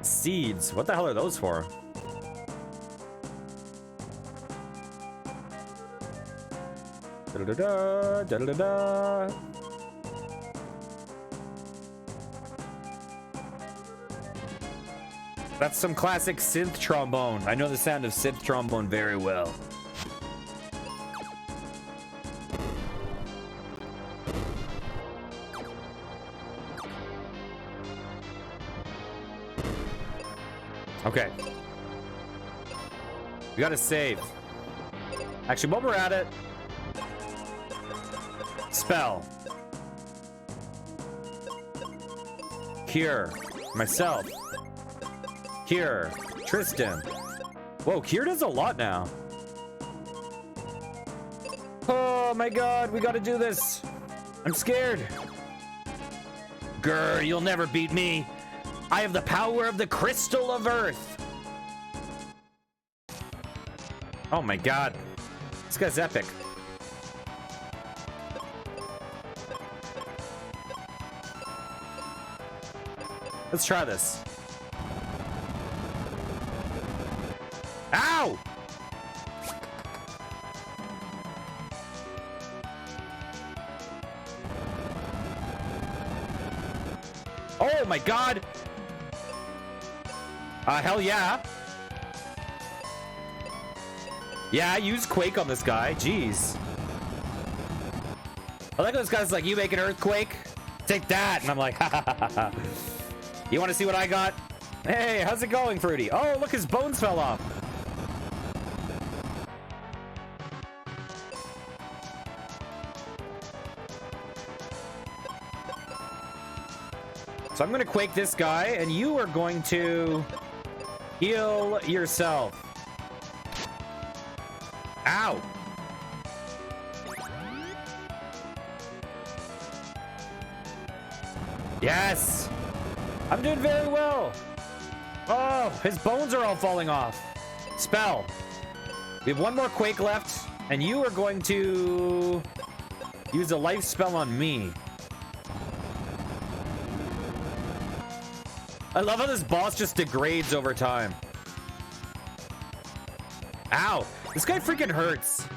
Seeds. What the hell are those for? Da-da-da-da, da-da-da-da. That's some classic synth trombone. I know the sound of synth trombone very well. Okay. We gotta save. Actually, while we're at it, spell. Cure. Myself. Cure. Tristan. Whoa, Cure does a lot now. Oh my god, we gotta do this. I'm scared. Grr, you'll never beat me. I have the power of the crystal of earth. Oh my god. This guy's epic. Let's try this. Ow! Oh my god! Hell yeah. Yeah, use Quake on this guy. Jeez. I like those guys like, you make an earthquake? Take that! And I'm like, ha ha ha ha. You want to see what I got? Hey, how's it going, Fruity? Oh, look, his bones fell off. So I'm going to Quake this guy, and you are going to heal yourself. Ow. Yes. I'm doing very well. Oh, his bones are all falling off. Spell. We have one more Quake left, and you are going to use a life spell on me. I love how this boss just degrades over time. Ow. This guy freaking hurts.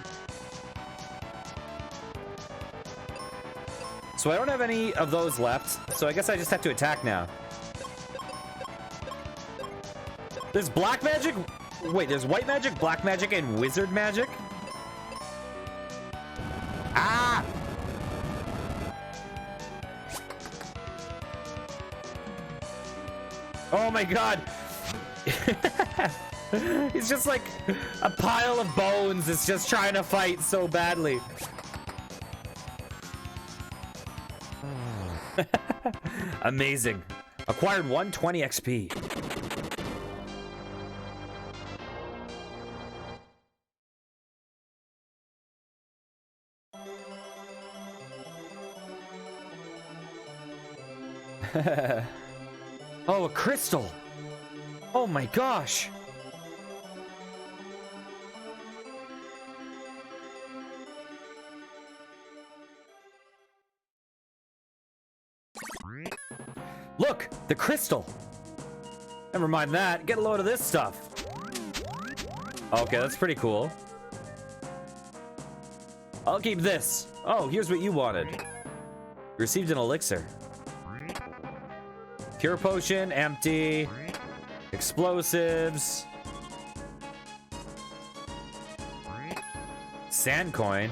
So I don't have any of those left, so I guess I just have to attack now. There's black magic? Wait, there's white magic, black magic, and wizard magic? Ah! Oh my god! He's just like a pile of bones. It's just trying to fight so badly. Amazing. Acquired 120 XP. Oh, a crystal. Oh my gosh. Look, the crystal. Never mind that. Get a load of this stuff. Okay, that's pretty cool. I'll keep this. Oh, here's what you wanted. You received an elixir. Cure potion, empty. Explosives. Sand coin.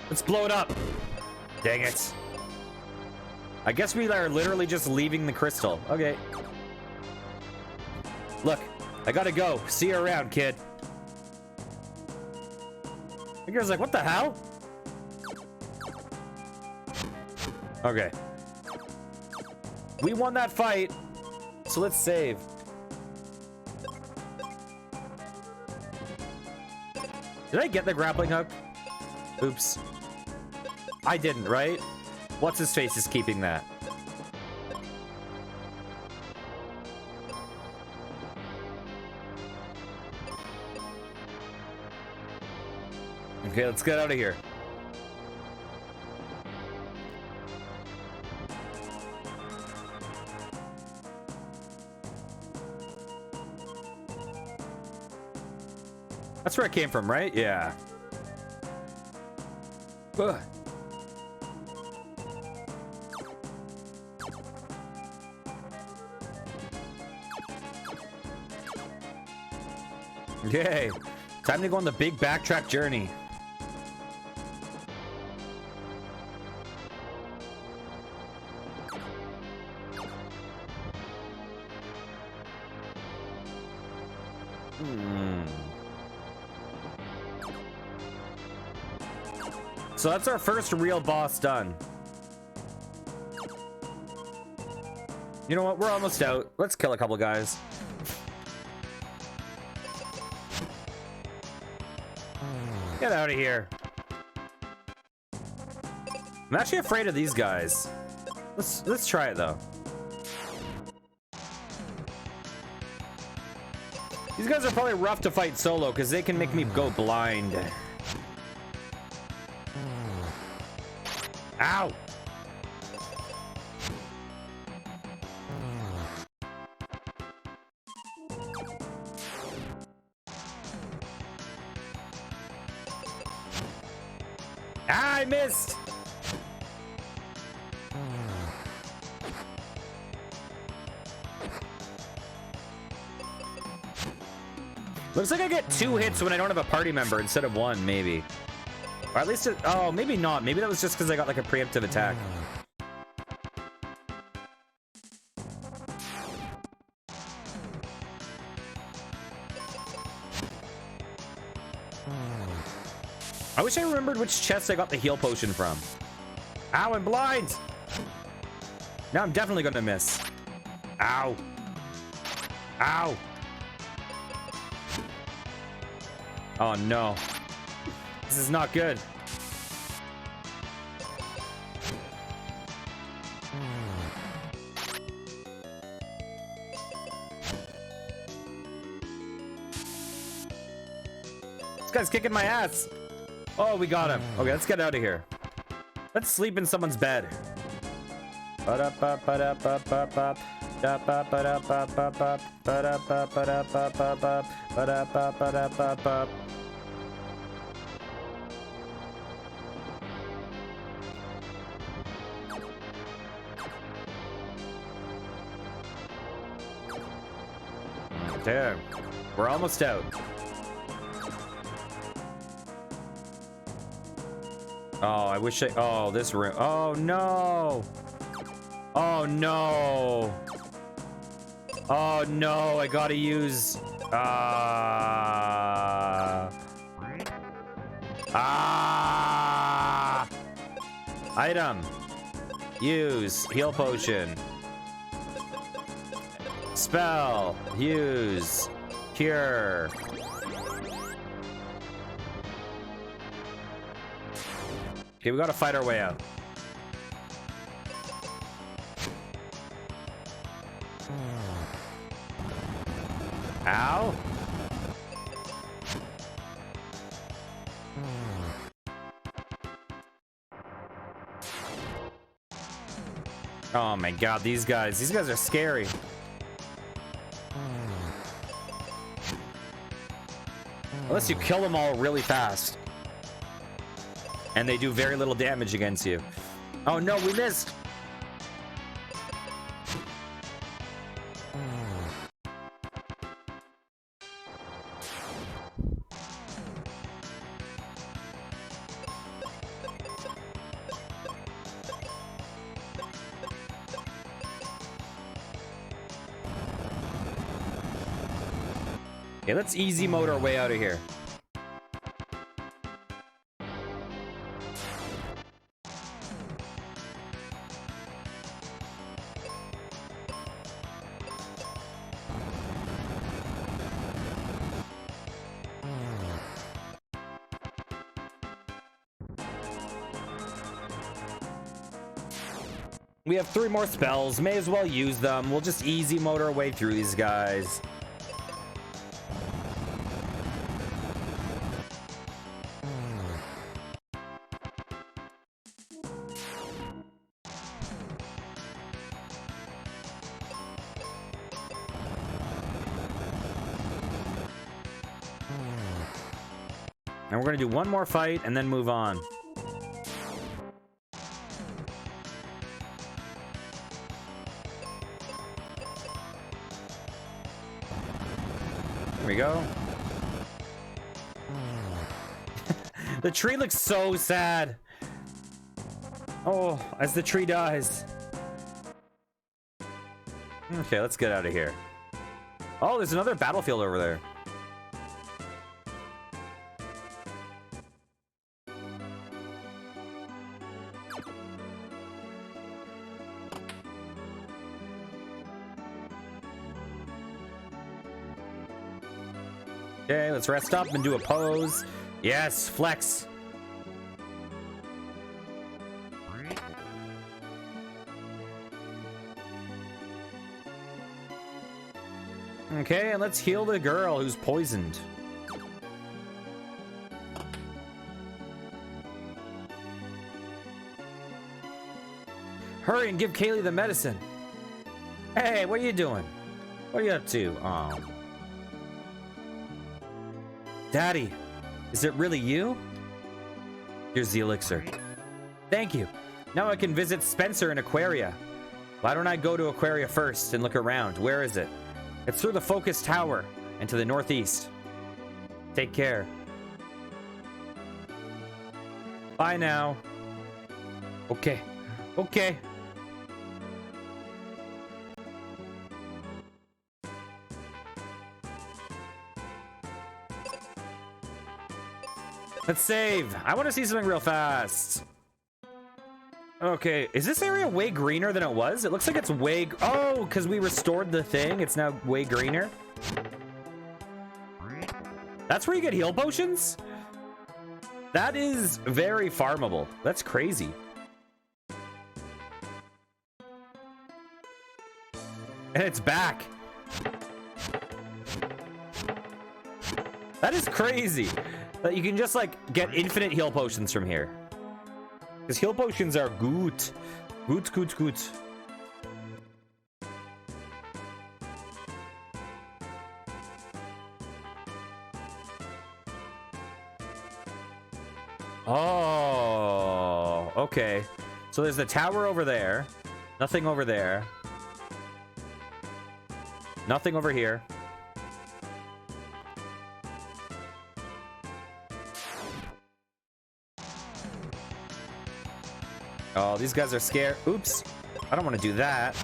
Let's blow it up. Dang it. I guess we are literally just leaving the crystal. Okay. Look, I gotta go. See you around, kid. The girl's like, what the hell? Okay. We won that fight, so let's save. Did I get the grappling hook? Oops. I didn't, right? What's his face is keeping that. Okay, let's get out of here. That's where I came from, right? Yeah. Ugh. Yay. Time to go on the big backtrack journey. So that's our first real boss done. You know what? We're almost out. Let's kill a couple guys. Get out of here. I'm actually afraid of these guys. Let's try it though. These guys are probably rough to fight solo because they can make me go blind. Ow! Ah, I missed! Looks like I get 2 hits when I don't have a party member instead of 1, maybe. Or at least, oh, maybe not. Maybe that was just because I got like a preemptive attack. I wish I remembered which chest I got the heal potion from. Ow, I'm blind! Now I'm definitely gonna miss. Ow. Ow. Oh no. This is not good. This guy's kicking my ass. Oh, we got him. Okay, let's get out of here. Let's sleep in someone's bed. There. We're almost out. Oh, I wish I... Oh, this room. Oh, no. Oh, no. Oh, no. I gotta use... Item. Use. Heal potion. Spell. Use. Cure. Okay, we gotta fight our way out. Ow. Oh my god, these guys are scary. Unless you kill them all really fast. And they do very little damage against you. Oh no, we missed. Okay, let's easy mode our way out of here. We have 3 more spells. May as well use them. We'll just easy mode our way through these guys. And we're gonna do one more fight and then move on. There we go. The tree looks so sad. Oh, as the tree dies. Okay, let's get out of here. Oh, there's another battlefield over there. Okay, let's rest up and do a pose. Yes, flex. Okay, and let's heal the girl who's poisoned. Hurry and give Kaylee the medicine. Hey, what are you doing? What are you up to? Oh. Daddy, is it really you? Here's the elixir. Thank you. Now I can visit Spencer in Aquaria. Why don't I go to Aquaria first and look around? Where is it? It's through the Focus Tower and to the northeast. Take care. Bye now. Okay. Okay. Let's save. I want to see something real fast. Okay, is this area way greener than it was? It looks like it's way... Oh, because we restored the thing. It's now way greener. That's where you get heal potions? That is very farmable. That's crazy. And it's back. That is crazy. That you can just like get infinite heal potions from here. Because heal potions are good. Good, good, good. Oh, okay. So there's the tower over there. Nothing over there. Nothing over here. Oh, these guys are scared. Oops. I don't want to do that.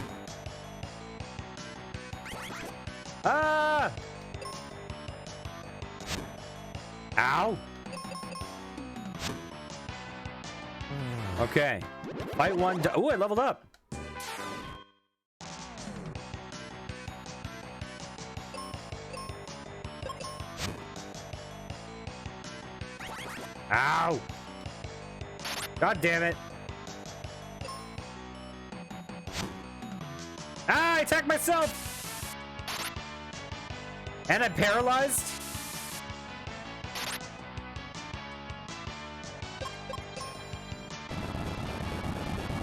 Ah! Ow! Okay. Fight one. Oh, I leveled up. Ow! God damn it. Ah, I attacked myself! And I'm paralyzed?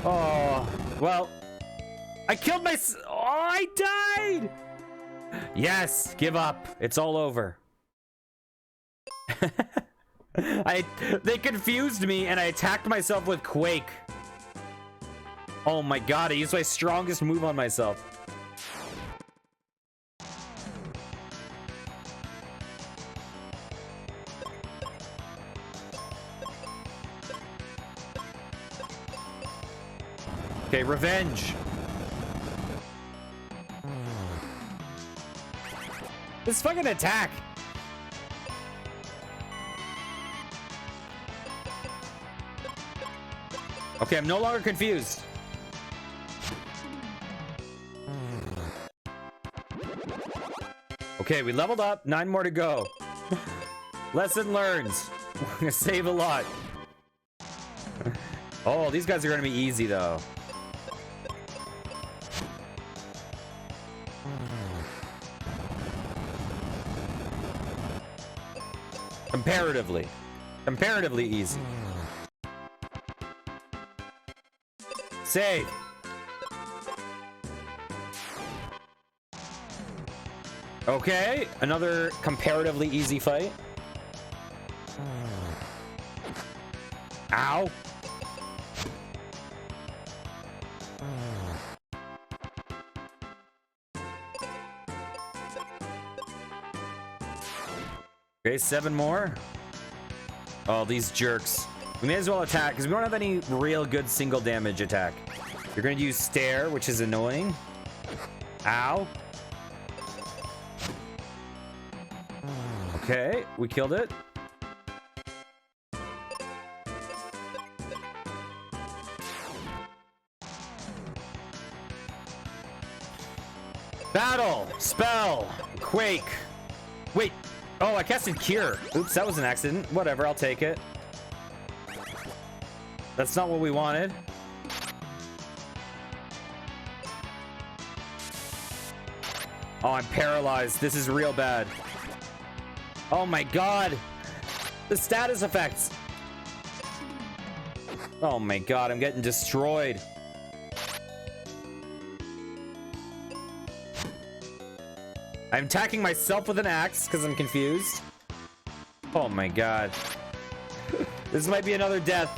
Oh, well, I killed myself. Oh, I died! Yes, give up. It's all over. They confused me and I attacked myself with Quake. Oh my god, I used my strongest move on myself. Okay, revenge. This fucking attack. Okay, I'm no longer confused. Okay, we leveled up. 9 more to go. Lesson learned. We're gonna save a lot. Oh, these guys are gonna be easy though. Comparatively easy. Save. Okay, another comparatively easy fight. Ow. Okay, 7 more. Oh, these jerks. We may as well attack because we don't have any real good single damage attack. You're going to use stare, which is annoying. Ow. Okay, we killed it. Battle, spell, quake. Wait. Oh, I casted cure. Oops, that was an accident. Whatever, I'll take it. That's not what we wanted. Oh, I'm paralyzed. This is real bad. Oh my god. The status effects. Oh my god, I'm getting destroyed. I'm attacking myself with an axe because I'm confused. Oh my god. This might be another death.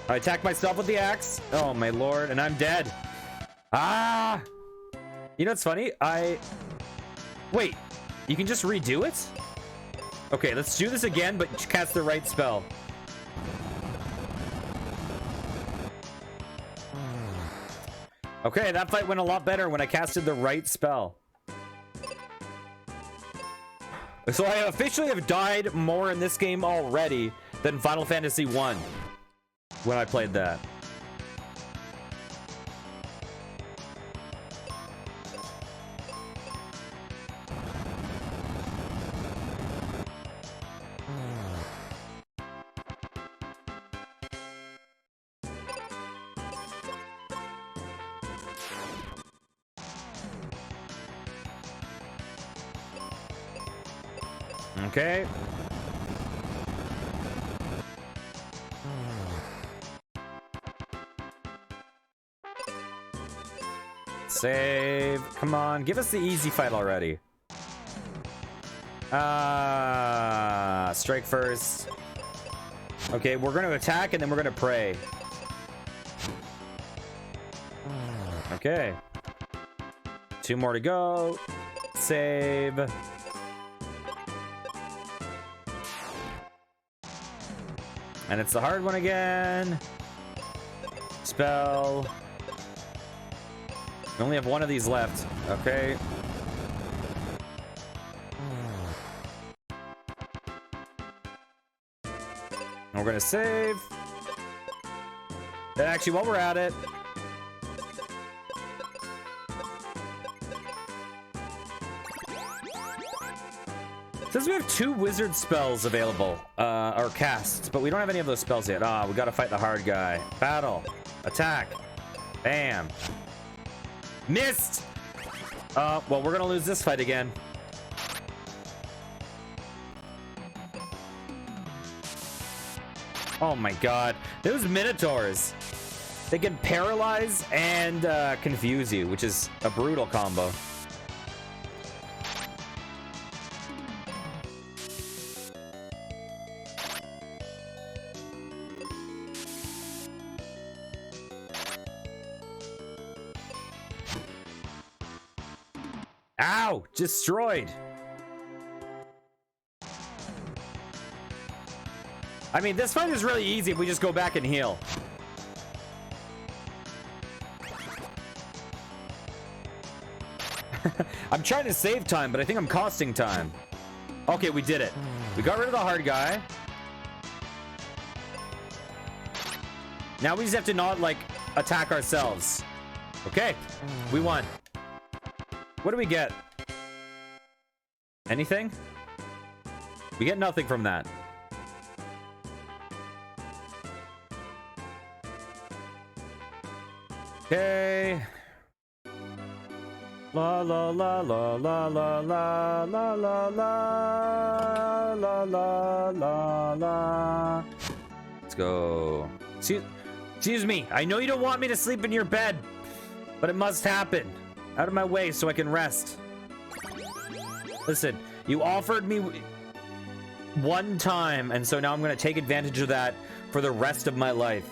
I attack myself with the axe. Oh my lord, and I'm dead. Ah! You know what's funny? Wait, you can just redo it? Okay, let's do this again, but cast the right spell. Okay, that fight went a lot better when I casted the right spell. So I officially have died more in this game already than Final Fantasy 1 when I played that. Okay. Save. Come on, give us the easy fight already. Strike first. Okay, we're going to attack and then we're going to pray. Okay. 2 more to go. Save. And it's the hard one again. Spell. We only have 1 of these left. Okay. And we're gonna save. And actually, while we're at it, says we have 2 wizard spells available, or casts, but we don't have any of those spells yet. Ah, we gotta fight the hard guy. Battle. Attack. Bam. Missed! Well, we're gonna lose this fight again. Oh my god. Those Minotaurs. They can paralyze and confuse you, which is a brutal combo. Ow! Destroyed. I mean, this fight is really easy if we just go back and heal. I'm trying to save time, but I think I'm costing time. Okay, we did it. We got rid of the hard guy. Now we just have to not, like, attack ourselves. Okay, we won. What do we get? Anything? We get nothing from that. Okay. La la la la la la la la la la la la la la. Let's go. Excuse me. I know you don't want me to sleep in your bed, but it must happen. Out of my way so I can rest. Listen, you offered me 1 time, and so now I'm going to take advantage of that for the rest of my life.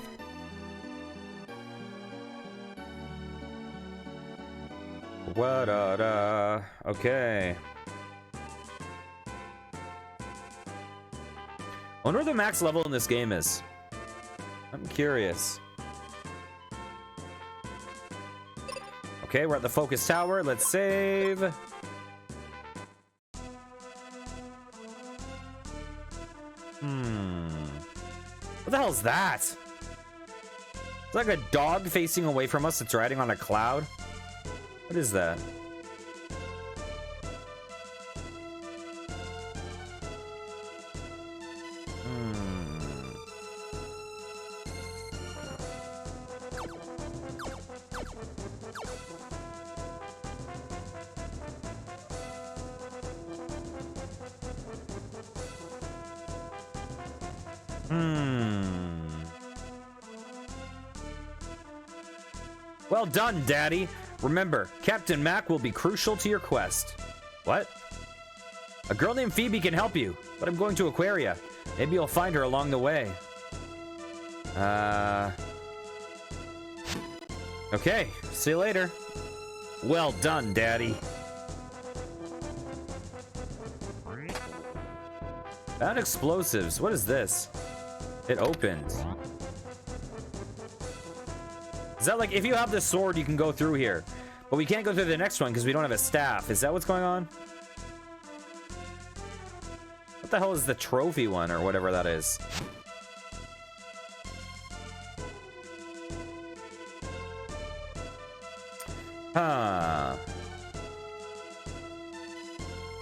What okay. I wonder what the max level in this game is. I'm curious. Okay, we're at the focus tower. Let's save. What the hell is that? It's like a dog facing away from us. It's riding on a cloud. What is that? Well done, Daddy. Remember, Captain Mac will be crucial to your quest. What? A girl named Phoebe can help you, but I'm going to Aquaria. Maybe you'll find her along the way. Okay, see you later. Well done, Daddy. Found explosives. What is this? It opens. Is that like, if you have the sword, you can go through here, but we can't go through the next one because we don't have a staff. Is that what's going on? What the hell is the trophy one or whatever that is? Huh.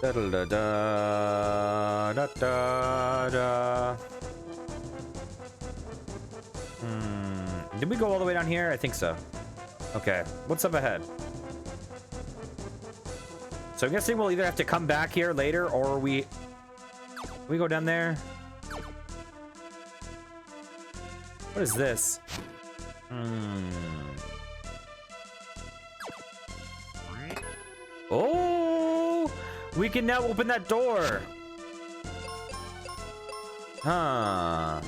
Da da da da da da da. Did we go all the way down here? I think so. Okay, what's up ahead? So I'm guessing we'll either have to come back here later, or we go down there. What is this? Oh, we can now open that door. Huh.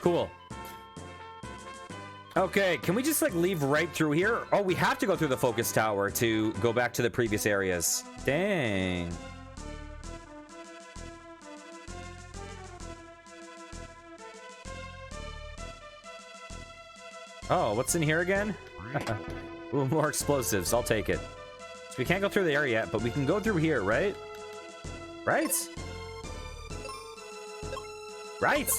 Cool. Okay, can we just like leave right through here? Oh, we have to go through the focus tower to go back to the previous areas. Dang. Oh, what's in here again? Ooh, more explosives. I'll take it. So we can't go through the area yet, but we can go through here, right? Right? Right?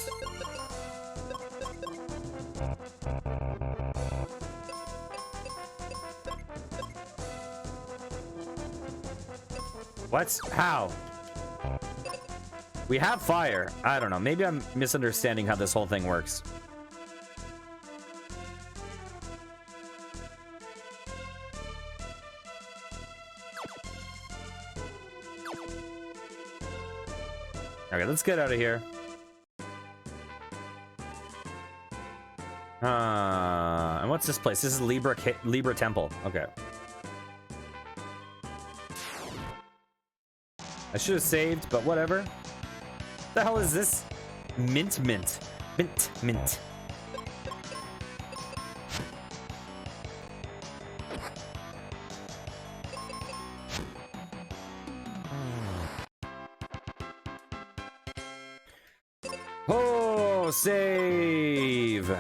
What? How? We have fire. I don't know. Maybe I'm misunderstanding how this whole thing works. Okay, let's get out of here. And what's this place? This is Libra Temple. Okay. I should have saved, but whatever. What the hell is this? Mint. Oh, save.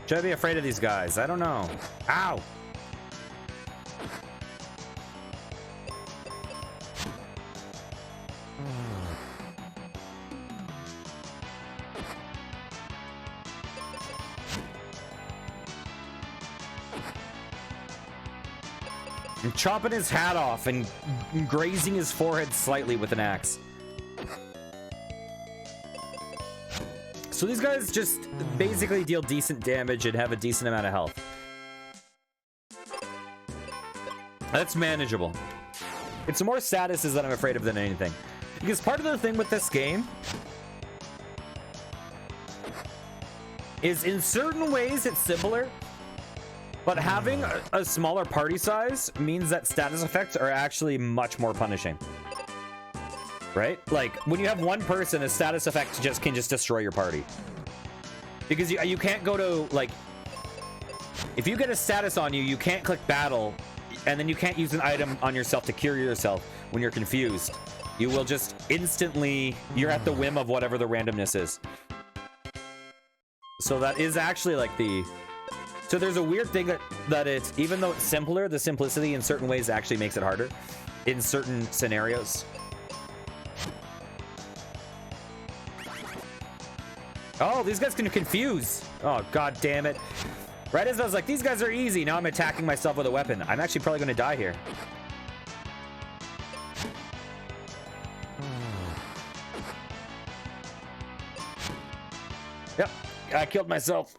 Should I be afraid of these guys? I don't know. Ow. I'm chopping his hat off and grazing his forehead slightly with an axe. So these guys just basically deal decent damage and have a decent amount of health. That's manageable. It's more statuses that I'm afraid of than anything. Because part of the thing with this game is in certain ways it's simpler, but having a smaller party size means that status effects are actually much more punishing. Right? Like, when you have one person, a status effect can just destroy your party. Because you can't go to, like... If you get a status on you, you can't click battle, and then you can't use an item on yourself to cure yourself when you're confused. You will just instantly... You're at the whim of whatever the randomness is. So that is actually, like, the... So there's a weird thing that it's... Even though it's simpler, the simplicity in certain ways actually makes it harder. In certain scenarios. Oh, these guys can confuse. Oh, god damn it. Right as I was like, these guys are easy. Now I'm attacking myself with a weapon. I'm actually probably going to die here. Yep, I killed myself.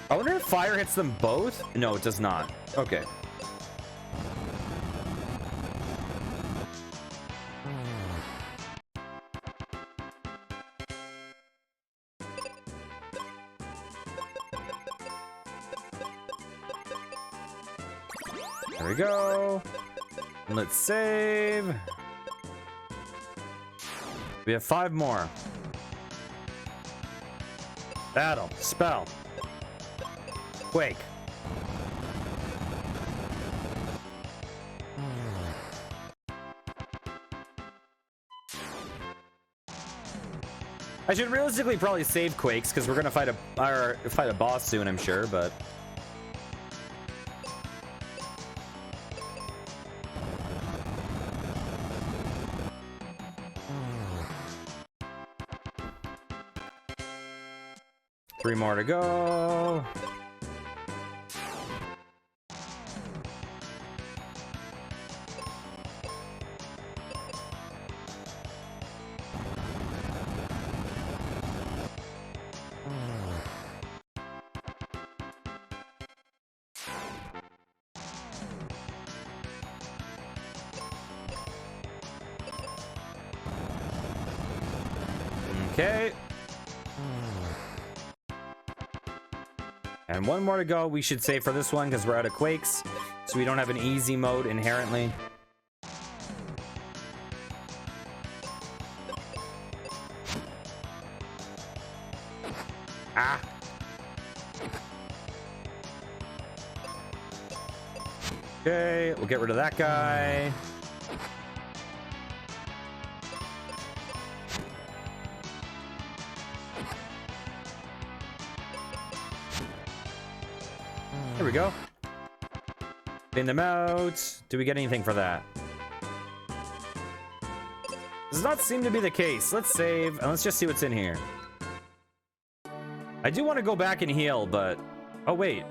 I wonder if fire hits them both? No, it does not. Okay. There we go. Let's save. We have 5 more. Battle. Spell. Quake. I should realistically probably save Quakes because we're gonna fight a boss soon, I'm sure, but three more to go. Okay. And one more to go. We should save for this one because we're out of Quakes. So we don't have an easy mode inherently. Ah. Okay, we'll get rid of that guy. There we go. Clean them out. Do we get anything for that? Does not seem to be the case. Let's save and let's just see what's in here. I do want to go back and heal, but... Oh, wait.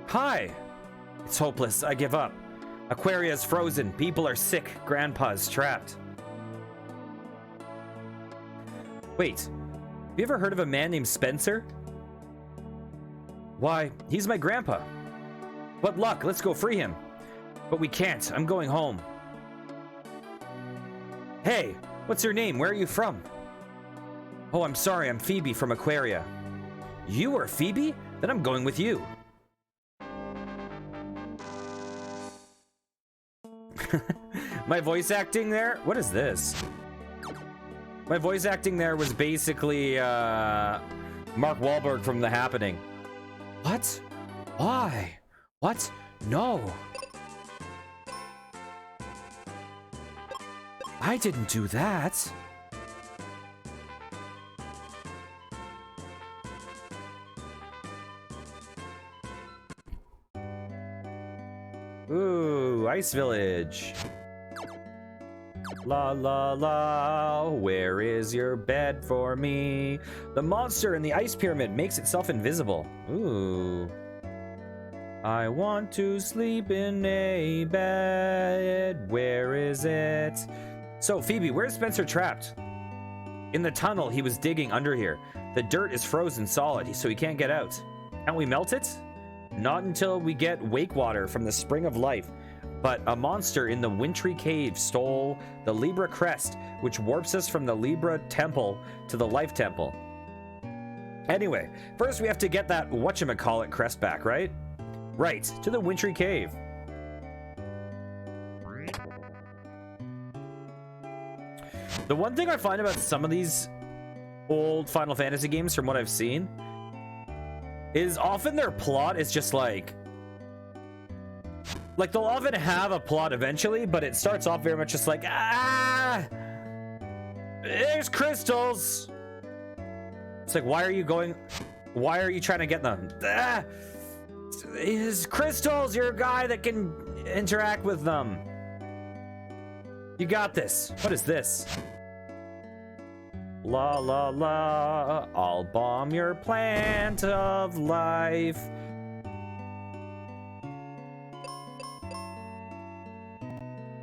Hi! It's hopeless. I give up. Aquaria's frozen. People are sick. Grandpa's trapped. Wait. Have you ever heard of a man named Spencer? Why, he's my grandpa. What luck. Let's go free him. But we can't. I'm going home. Hey! What's your name? Where are you from? Oh, I'm sorry. I'm Phoebe from Aquaria. You are Phoebe? Then I'm going with you. My voice acting there? What is this? My voice acting there was basically Mark Wahlberg from The Happening. What? Why? What? No. I didn't do that. Ooh, Ice Village. La la la, where is your bed for me? The monster in the ice pyramid makes itself invisible. Ooh. I want to sleep in a bed. Where is it? So, Phoebe, where's Spencer trapped? In the tunnel he was digging under here. The dirt is frozen solid, so he can't get out. Can't we melt it? Not until we get wake water from the spring of life. But a monster in the wintry cave stole the Libra crest, which warps us from the Libra temple to the life temple. Anyway, first we have to get that whatchamacallit crest back, right? Right, to the wintry cave. The one thing I find about some of these old Final Fantasy games, from what I've seen, is often their plot is just like they'll often have a plot eventually, but it starts off very much just like, there's crystals. It's like, why are you trying to get them? These crystals, you're a guy that can interact with them. You got this. What is this? La la la, I'll bomb your plant of life.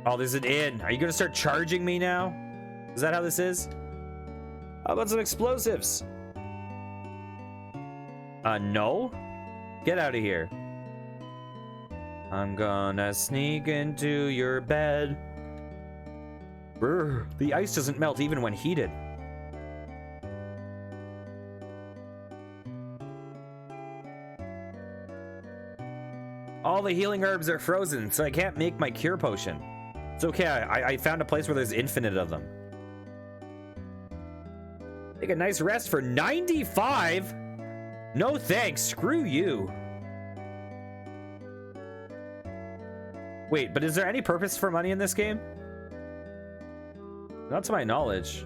Oh, there's an inn. Are you gonna start charging me now? Is that how this is? How about some explosives? No? Get out of here. I'm gonna sneak into your bed. Brr, the ice doesn't melt even when heated. All the healing herbs are frozen, so I can't make my cure potion. It's okay, I found a place where there's infinite of them. Take a nice rest for 95? No thanks, screw you. Wait, but is there any purpose for money in this game? Not to my knowledge.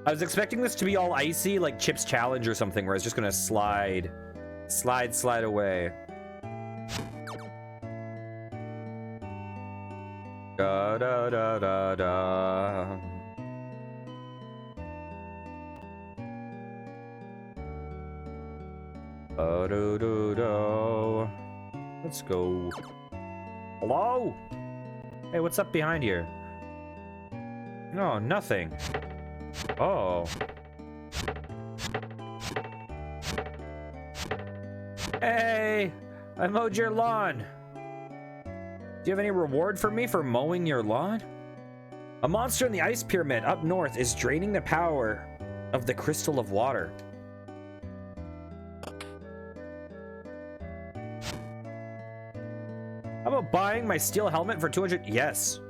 I was expecting this to be all icy, like Chip's Challenge or something, where it's just gonna slide away. Da da da da da. Do do do. Let's go. Hello? Hey, what's up behind here? No, nothing. Oh. Hey, I mowed your lawn. Do you have any reward for me for mowing your lawn? A monster in the ice pyramid up north is draining the power of the crystal of water. How about buying my steel helmet for 200? Yes.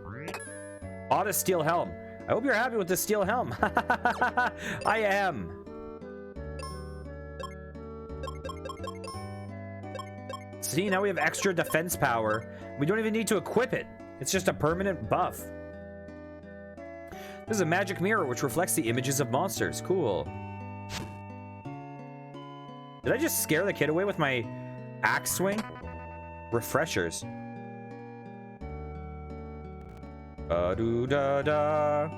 Bought a steel helm. I hope you're happy with the steel helm. I am. See, now we have extra defense power. We don't even need to equip it. It's just a permanent buff. There's a magic mirror which reflects the images of monsters. Cool. Did I just scare the kid away with my axe swing? Refreshers. Da-do-da-da.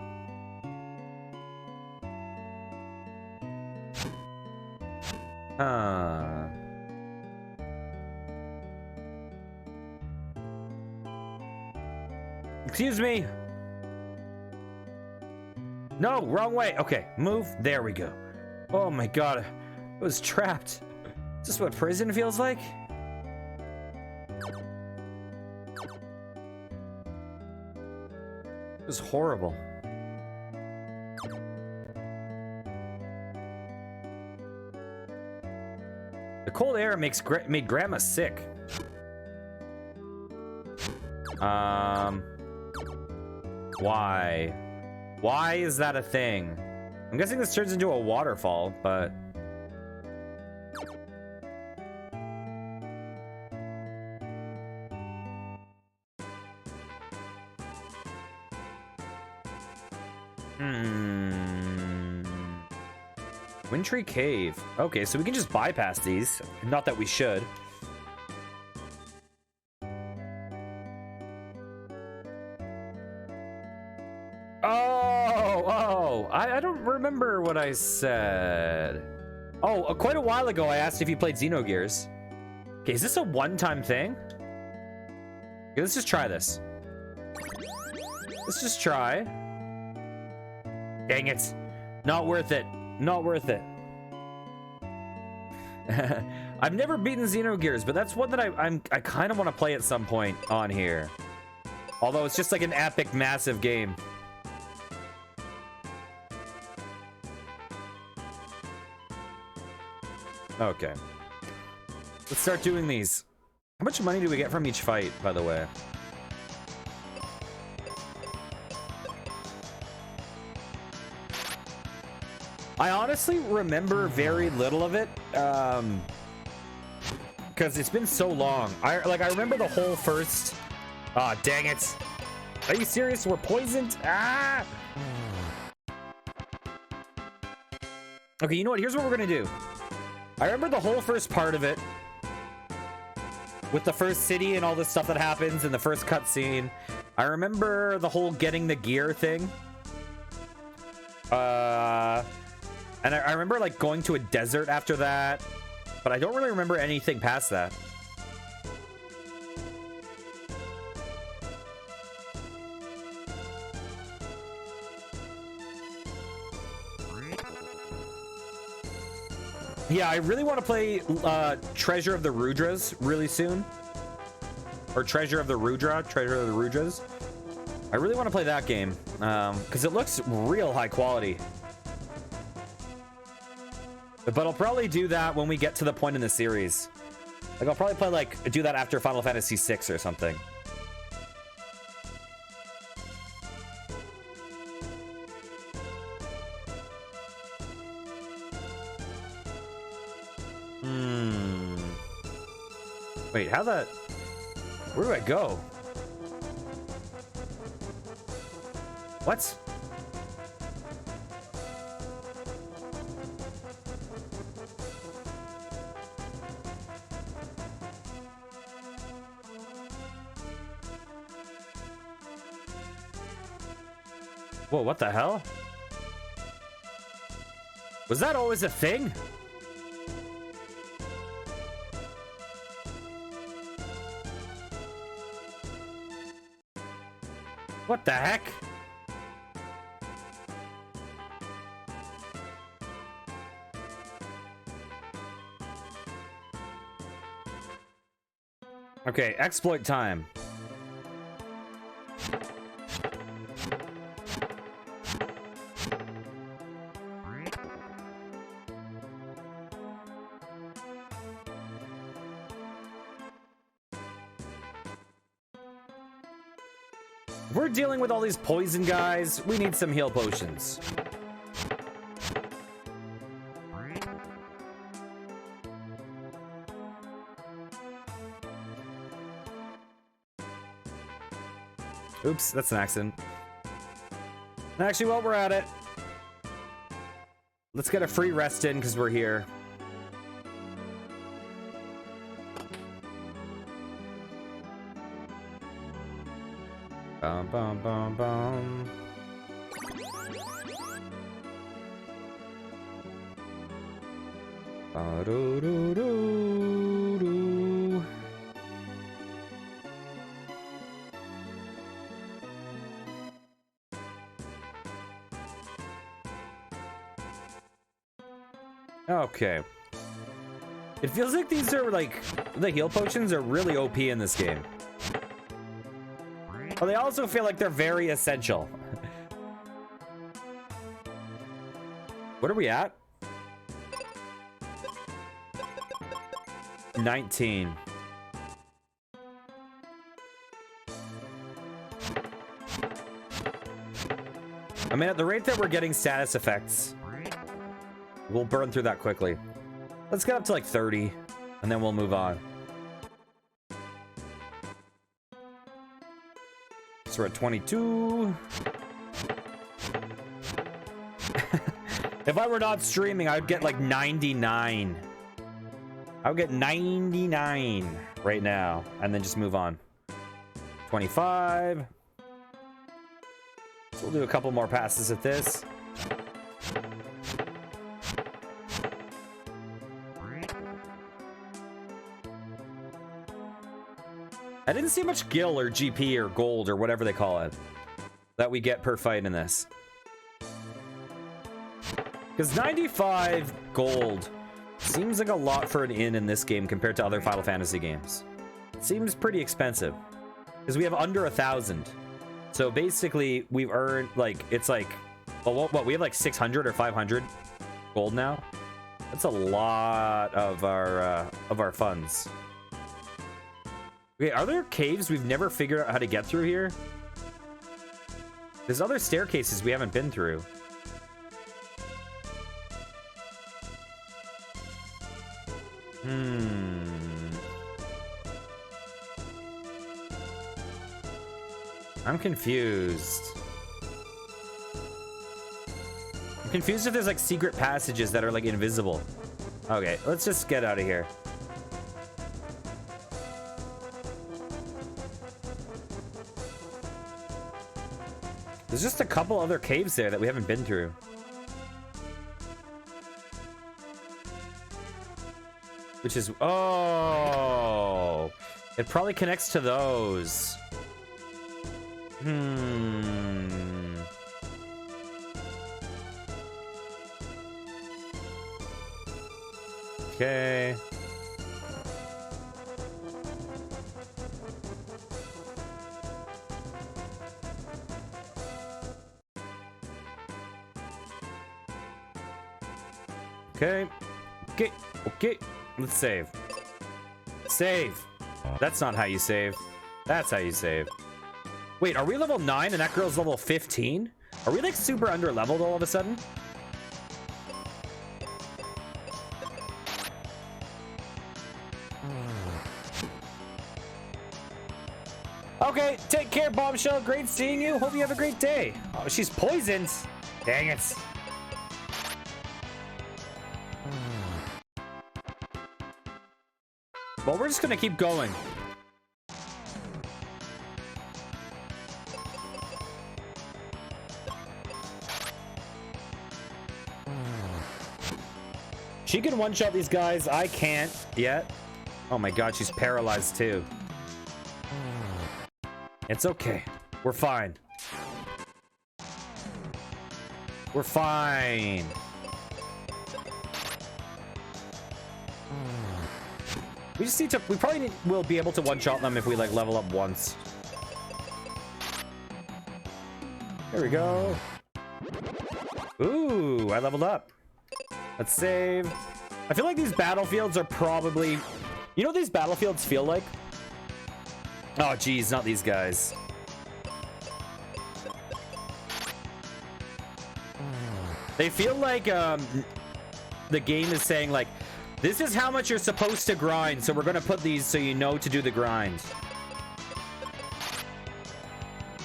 Excuse me. No, wrong way. Okay, move. There we go. Oh my god. I was trapped. Is this what prison feels like? It was horrible. The cold air made Grandma sick. Why? Why is that a thing? I'm guessing this turns into a waterfall, but... Wintry Cave. Okay, so we can just bypass these. Not that we should. I don't remember what I said. Oh, quite a while ago I asked if you played Xenogears. Okay, is this a one-time thing? Okay, let's just try this. Let's just try. Dang it. Not worth it. Not worth it. I've never beaten Xenogears, but that's one that I kind of want to play at some point on here. Although it's just like an epic, massive game. Okay. Let's start doing these. How much money do we get from each fight, by the way? I honestly remember very little of it, because it's been so long. I remember the whole first. Ah, oh, dang it! Are you serious? We're poisoned. Ah! Okay, you know what? Here's what we're gonna do. I remember the whole first part of it, with the first city and all this stuff that happens in the first cutscene. I remember the whole getting the gear thing. And I remember like going to a desert after that, but I don't really remember anything past that. Yeah, I really want to play Treasure of the Rudras really soon. Or Treasure of the Rudras. I really want to play that game because it looks real high quality. But I'll probably do that when we get to the point in the series. Like, I'll probably do that after Final Fantasy VI or something. Wait, where do I go? What? Whoa, what the hell? Was that always a thing? What the heck? Okay, exploit time. We're dealing with all these poison guys. We need some heal potions. Oops, that's an accident. Actually, while we're at it, let's get a free rest in because we're here. Bum, bum, bum, bum. Ba-do-do-do-do. Okay. It feels like these are like the heal potions are really OP in this game. But they also feel like they're very essential. What are we at? 19. I mean, at the rate that we're getting status effects, we'll burn through that quickly. Let's get up to like 30, and then we'll move on. So we're at 22. If I were not streaming, I would get like 99. I would get 99 right now, and then just move on. 25. So we'll do a couple more passes at this. I didn't see much gil or GP or gold or whatever they call it. that we get per fight in this. Because 95 gold seems like a lot for an inn in this game compared to other Final Fantasy games. It seems pretty expensive. Because we have under 1,000. So basically, we've earned, like, it's like, well, what, we have like 600 or 500 gold now? That's a lot of our funds. Okay, are there caves we've never figured out how to get through here? There's other staircases we haven't been through. I'm confused. I'm confused if there's like secret passages that are like invisible. Okay, let's just get out of here. There's just a couple other caves there that we haven't been through. Which is... Oh! It probably connects to those. Okay. Okay. Okay. Okay. Let's save. Save. That's not how you save. That's how you save. Wait, are we level 9 and that girl's level 15? Are we like super under leveled all of a sudden? Okay, take care, Bombshell. Great seeing you. Hope you have a great day. Oh, she's poisoned. Dang it. Well, we're just gonna keep going. She can one-shot these guys. I can't yet. Oh my god, she's paralyzed too. It's okay. We're fine. We're fine. We just need to... We probably will be able to one-shot them if we, like, level up once. There we go. Ooh, I leveled up. Let's save. I feel like these battlefields are probably... You know what these battlefields feel like? Oh, geez, not these guys. They feel like the game is saying, like, this is how much you're supposed to grind, so we're going to put these so you know to do the grind.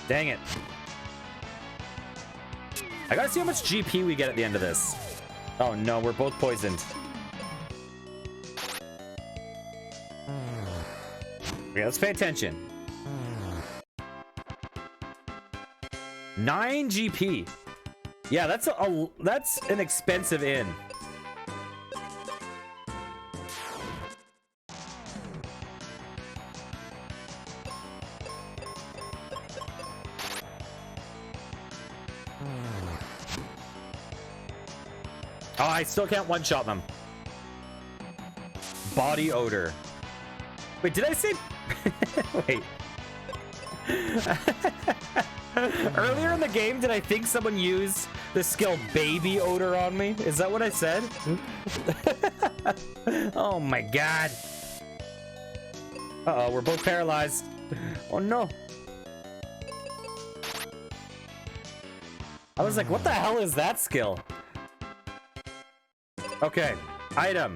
Dang it. I gotta see how much GP we get at the end of this. Oh, no, we're both poisoned. Okay, let's pay attention. 9 GP. Yeah, that's an expensive inn. Oh, I still can't one-shot them. Body odor. Wait, did I say... Wait. Earlier in the game, did I think someone used the skill baby odor on me? Is that what I said? Oh my god. Uh-oh, we're both paralyzed. Oh no. I was like, what the hell is that skill? Okay, item.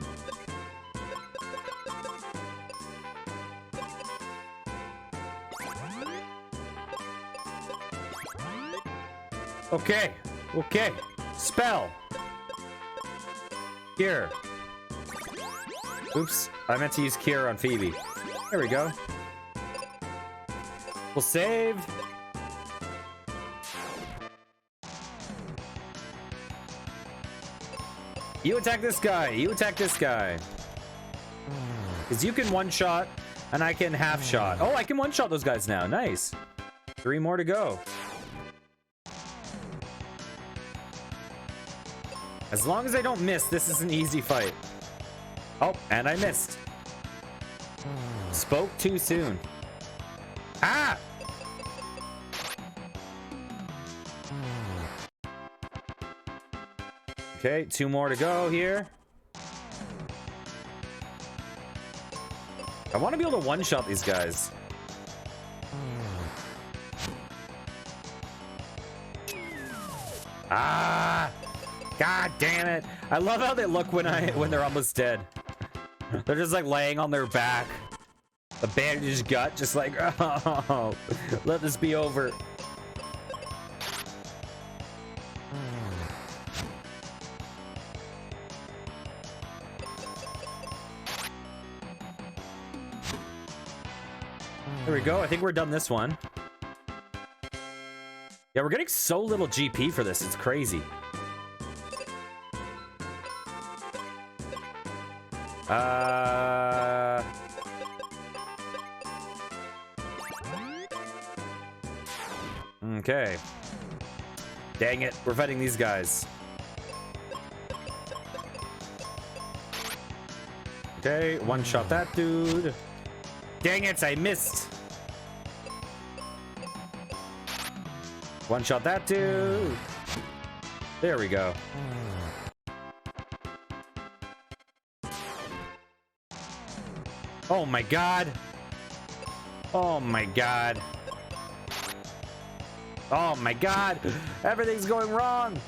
Okay, okay. Spell. Cure. Oops, I meant to use Cure on Phoebe. There we go. We'll save. You attack this guy. You attack this guy. Because you can one-shot, and I can half-shot. Oh, I can one-shot those guys now. Nice. 3 more to go. As long as I don't miss, this is an easy fight. Oh, and I missed. Spoke too soon. Ah! Okay, 2 more to go here. I want to be able to one-shot these guys. Ah! God damn it! I love how they look when they're almost dead. They're just like laying on their back, a bandaged gut, just like, oh, let this be over. There we go. I think we're done this one. Yeah, we're getting so little GP for this. It's crazy. Okay. Dang it. We're fighting these guys. Okay, one-shot that dude. Dang it, I missed. One-shot that dude. There we go. Oh my god. Oh my god. Oh my god. Everything's going wrong.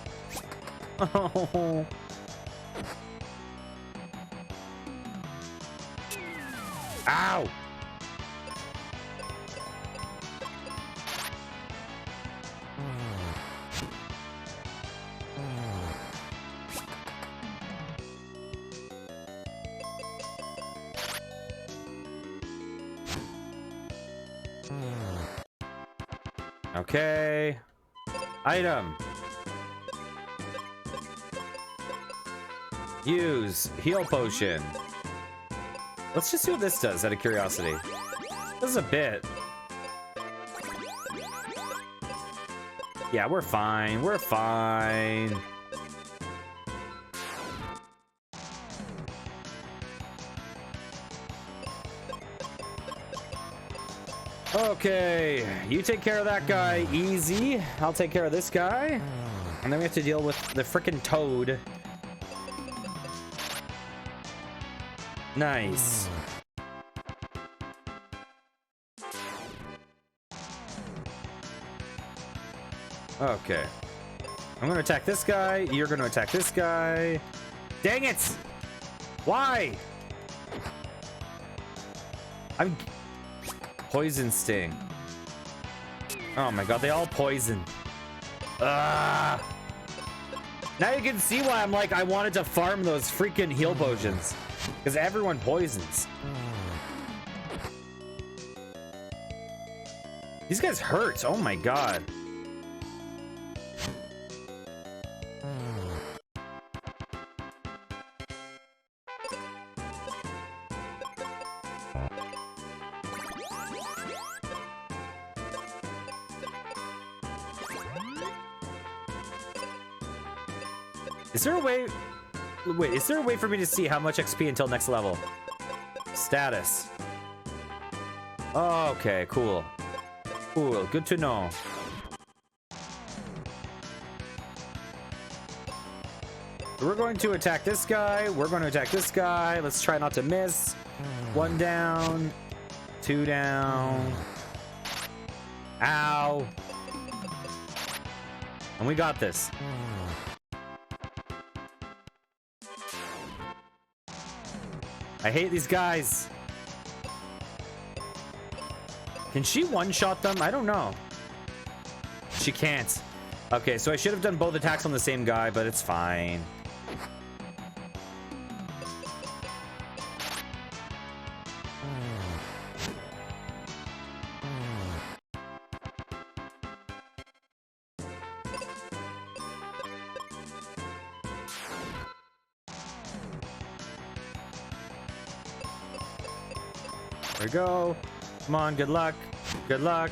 Oh. Ow. Okay. Item. Use heal potion. Let's just see what this does out of curiosity. This is a bit. Yeah, we're fine. We're fine. Okay, you take care of that guy. Easy. I'll take care of this guy. And then we have to deal with the frickin' toad. Nice. Okay. I'm gonna attack this guy. You're gonna attack this guy. Dang it! Why? I'm... Poison sting. Oh my god, they all poison. Ah! Now you can see why I'm like, I wanted to farm those freaking heal potions. Because everyone poisons. These guys hurt. Oh my god. Is there a way... Wait, is there a way for me to see how much XP until next level? Status. Oh, okay, cool. Cool, good to know. We're going to attack this guy. We're going to attack this guy. Let's try not to miss. 1 down. 2 down. Ow. And we got this. I hate these guys. Can she one-shot them? I don't know. She can't. Okay, so I should have done both attacks on the same guy, but it's fine. There we go. Come on, good luck. Good luck.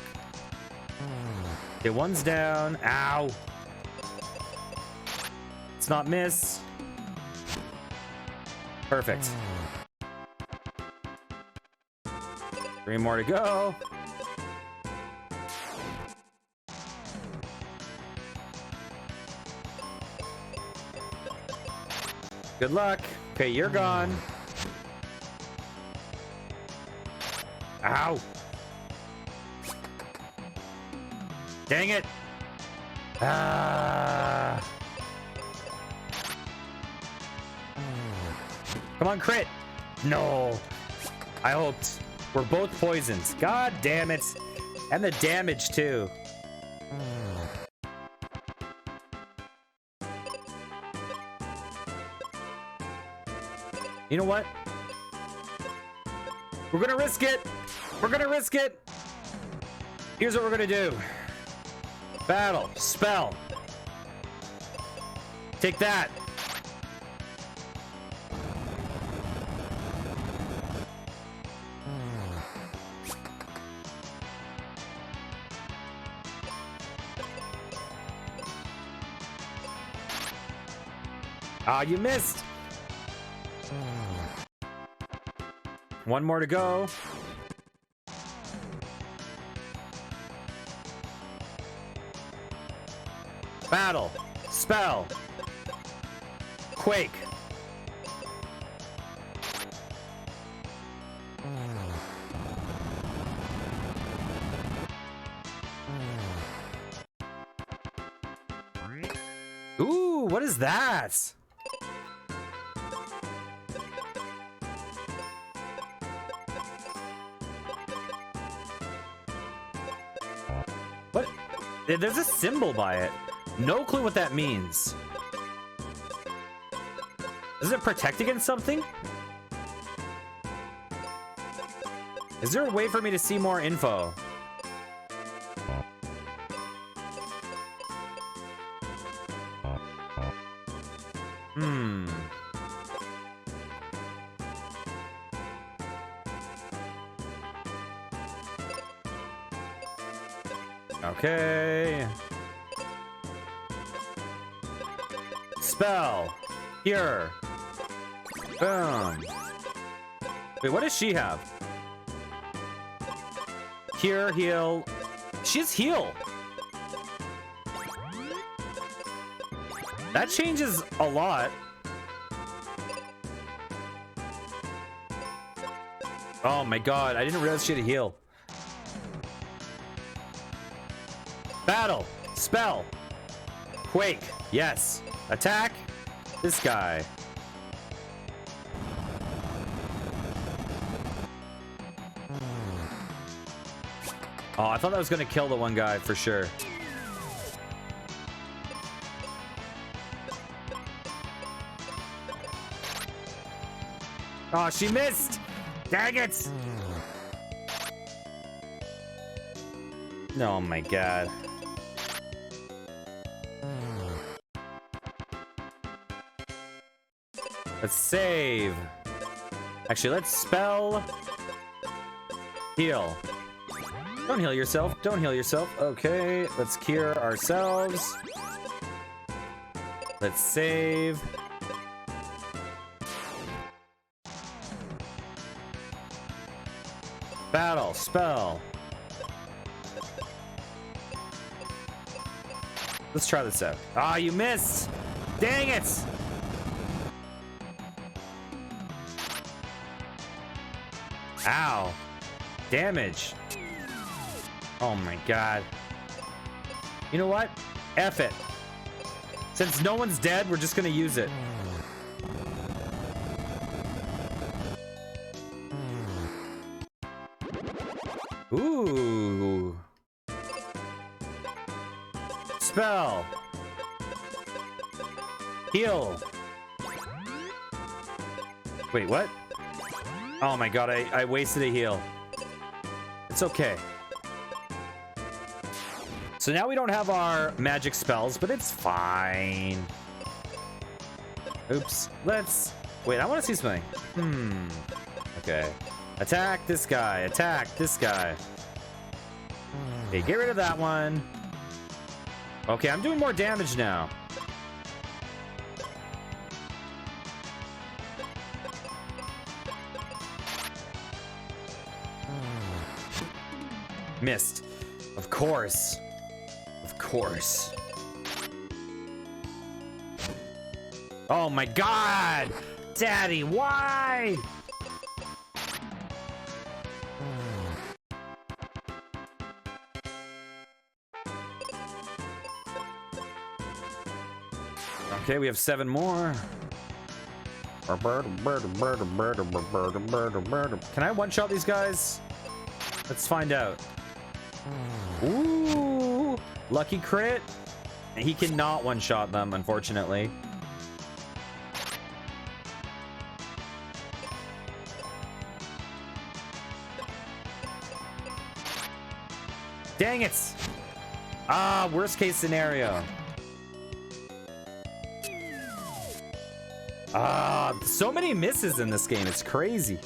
Okay, 1's down. Ow. Let's not miss. Perfect. 3 more to go. Good luck. Okay, you're gone. Ow. Dang it. Ah. Come on, crit. No. I hoped. We're both poisons. God damn it. And the damage, too. You know what? We're gonna risk it. We're gonna risk it. Here's what we're gonna do. Battle. Spell. Take that. Ah, you missed. 1 more to go. Battle. Spell. Quake. Ooh, what is that? What? There's a symbol by it. No clue what that means. Does it protect against something? Is there a way for me to see more info? Okay. Spell. Cure. Boom. Wait, what does she have? Cure, heal. She has heal. That changes a lot. Oh my god, I didn't realize she had a heal. Battle. Spell. Quake. Yes. Attack. This guy. Oh, I thought that was gonna kill the one guy for sure. Oh, she missed. Dang it. Oh my god. Let's save. Actually, let's spell. Heal. Don't heal yourself. Don't heal yourself. Okay, let's cure ourselves. Let's save. Battle. Spell. Let's try this out. Ah, you missed. Dang it. Ow. Damage. Oh my god. You know what? F it. Since no one's dead, we're just gonna use it. Ooh. Spell. Heal. Wait, what? Oh my god, I wasted a heal. It's okay. So now we don't have our magic spells, but it's fine. Oops. Let's... Wait, I want to see something. Okay. Attack this guy. Attack this guy. Okay, get rid of that one. Okay, I'm doing more damage now. Missed. Of course. Of course. Oh my god! Daddy, why? Okay, we have 7 more. Can I one-shot these guys? Let's find out. Ooh, lucky crit. He cannot one-shot them, unfortunately. Dang it! Ah, worst case scenario. Ah, so many misses in this game. It's crazy.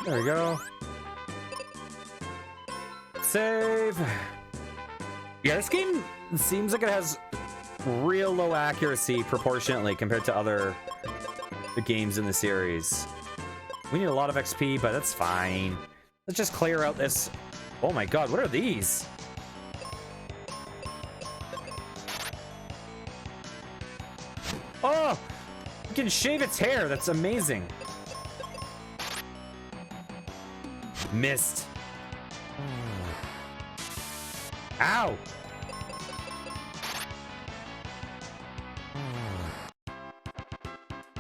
There we go. Save. Yeah, this game seems like it has real low accuracy proportionately compared to other games in the series. We need a lot of XP, but that's fine. Let's just clear out this. Oh my god, what are these? Oh! You can shave its hair. That's amazing. Missed. Ow!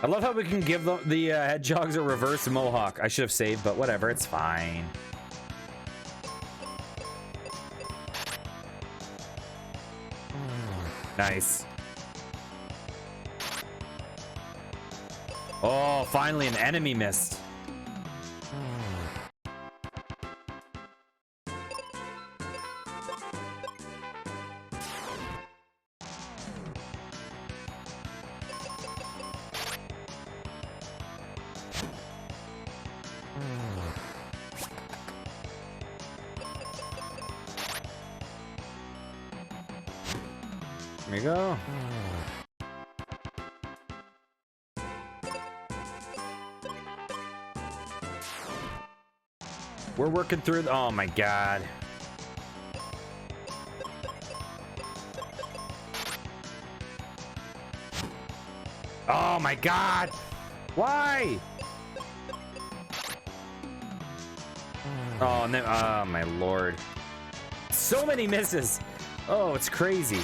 I love how we can give the hedgehogs a reverse mohawk. I should have saved, but whatever, it's fine. Nice. Oh, finally an enemy missed. There we go. We're working through the, oh my god. Oh my god. Why? Oh, and then, oh my lord. So many misses. Oh, it's crazy.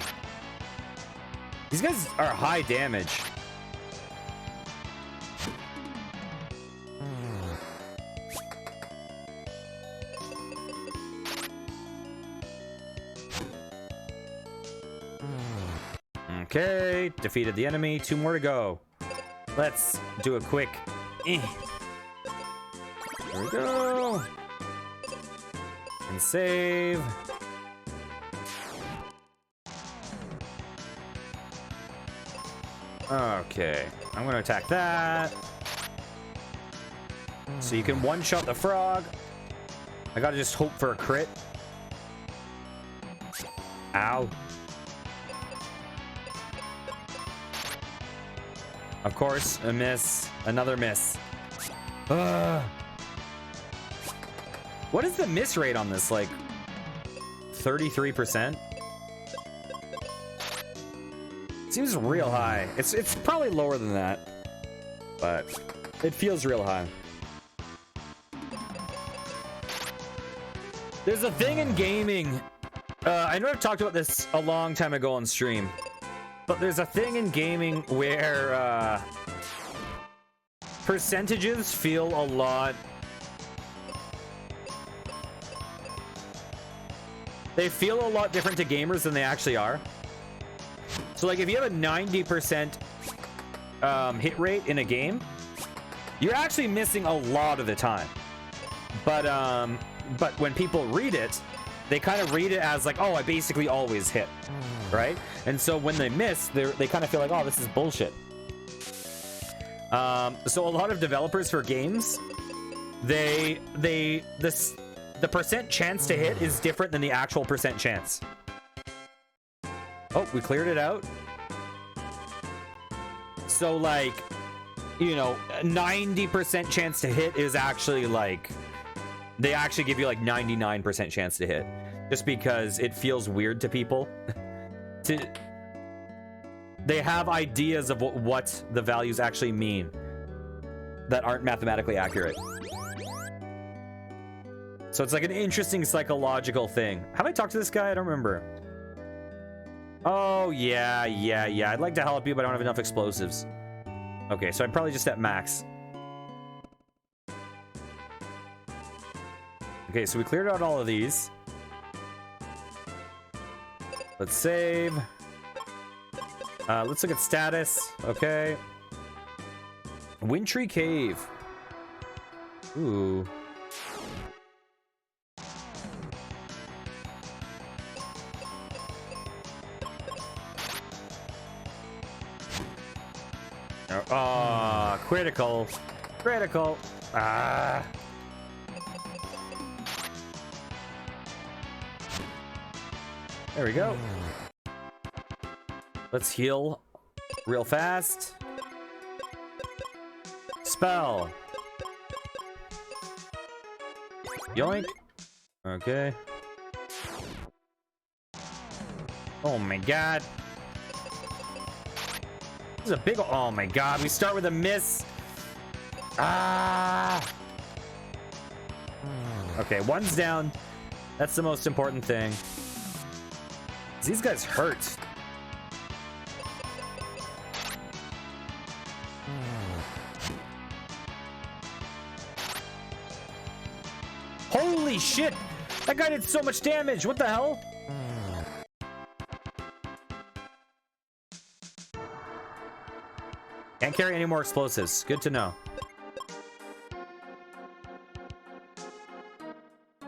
These guys are high damage. Okay, defeated the enemy. 2 more to go. Let's do a quick. There we go. And save. Okay, I'm gonna attack that. So you can one-shot the frog. I gotta just hope for a crit. Ow. Of course, a miss. Another miss. What is the miss rate on this? Like 33%? Seems real high. It's probably lower than that, but it feels real high. There's a thing in gaming. I know I've talked about this a long time ago on stream, but there's a thing in gaming where percentages feel a lot. They feel a lot different to gamers than they actually are. So like if you have a 90% hit rate in a game, you're actually missing a lot of the time. But when people read it, they kind of read it as like, oh, I basically always hit, right? And so when they miss, they kind of feel like, oh, this is bullshit. So a lot of developers for games the percent chance to hit is different than the actual percent chance. Oh, we cleared it out. So like, you know, 90% chance to hit is actually like, they actually give you like 99% chance to hit, just because it feels weird to people. They have ideas of what the values actually mean that aren't mathematically accurate. So it's like an interesting psychological thing. Have I talked to this guy? I don't remember. Oh, yeah. I'd like to help you, but I don't have enough explosives. Okay, so I'm probably just at max. Okay, so we cleared out all of these. Let's save. Let's look at status. Okay. Wintry Cave. Ooh. Oh, critical. Critical. Ah. There we go. Let's heal real fast. Spell. Yoink. Okay. Oh my god. This is a big... Oh my god, we start with a miss. Ah. Okay, one's down. That's the most important thing. These guys hurt. Holy shit! That guy did so much damage. What the hell? Can't carry any more explosives. Good to know. I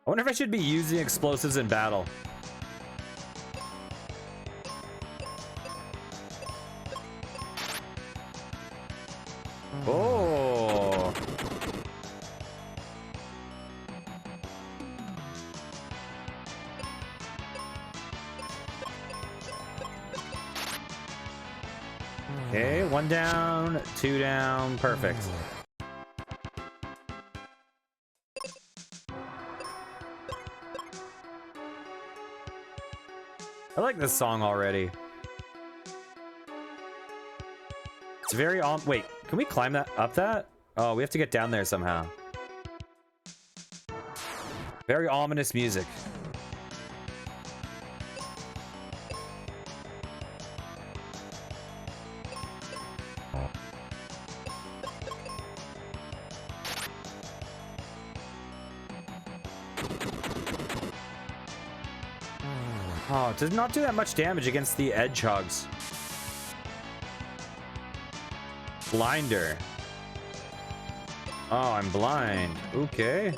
wonder if I should be using explosives in battle. Oh. Okay, one down, two down, perfect. I like this song already. It's very wait, can we climb that up that? Oh, we have to get down there somehow. Very ominous music. Oh, it does not do that much damage against the hedgehogs. Blinder. Oh, I'm blind. Okay.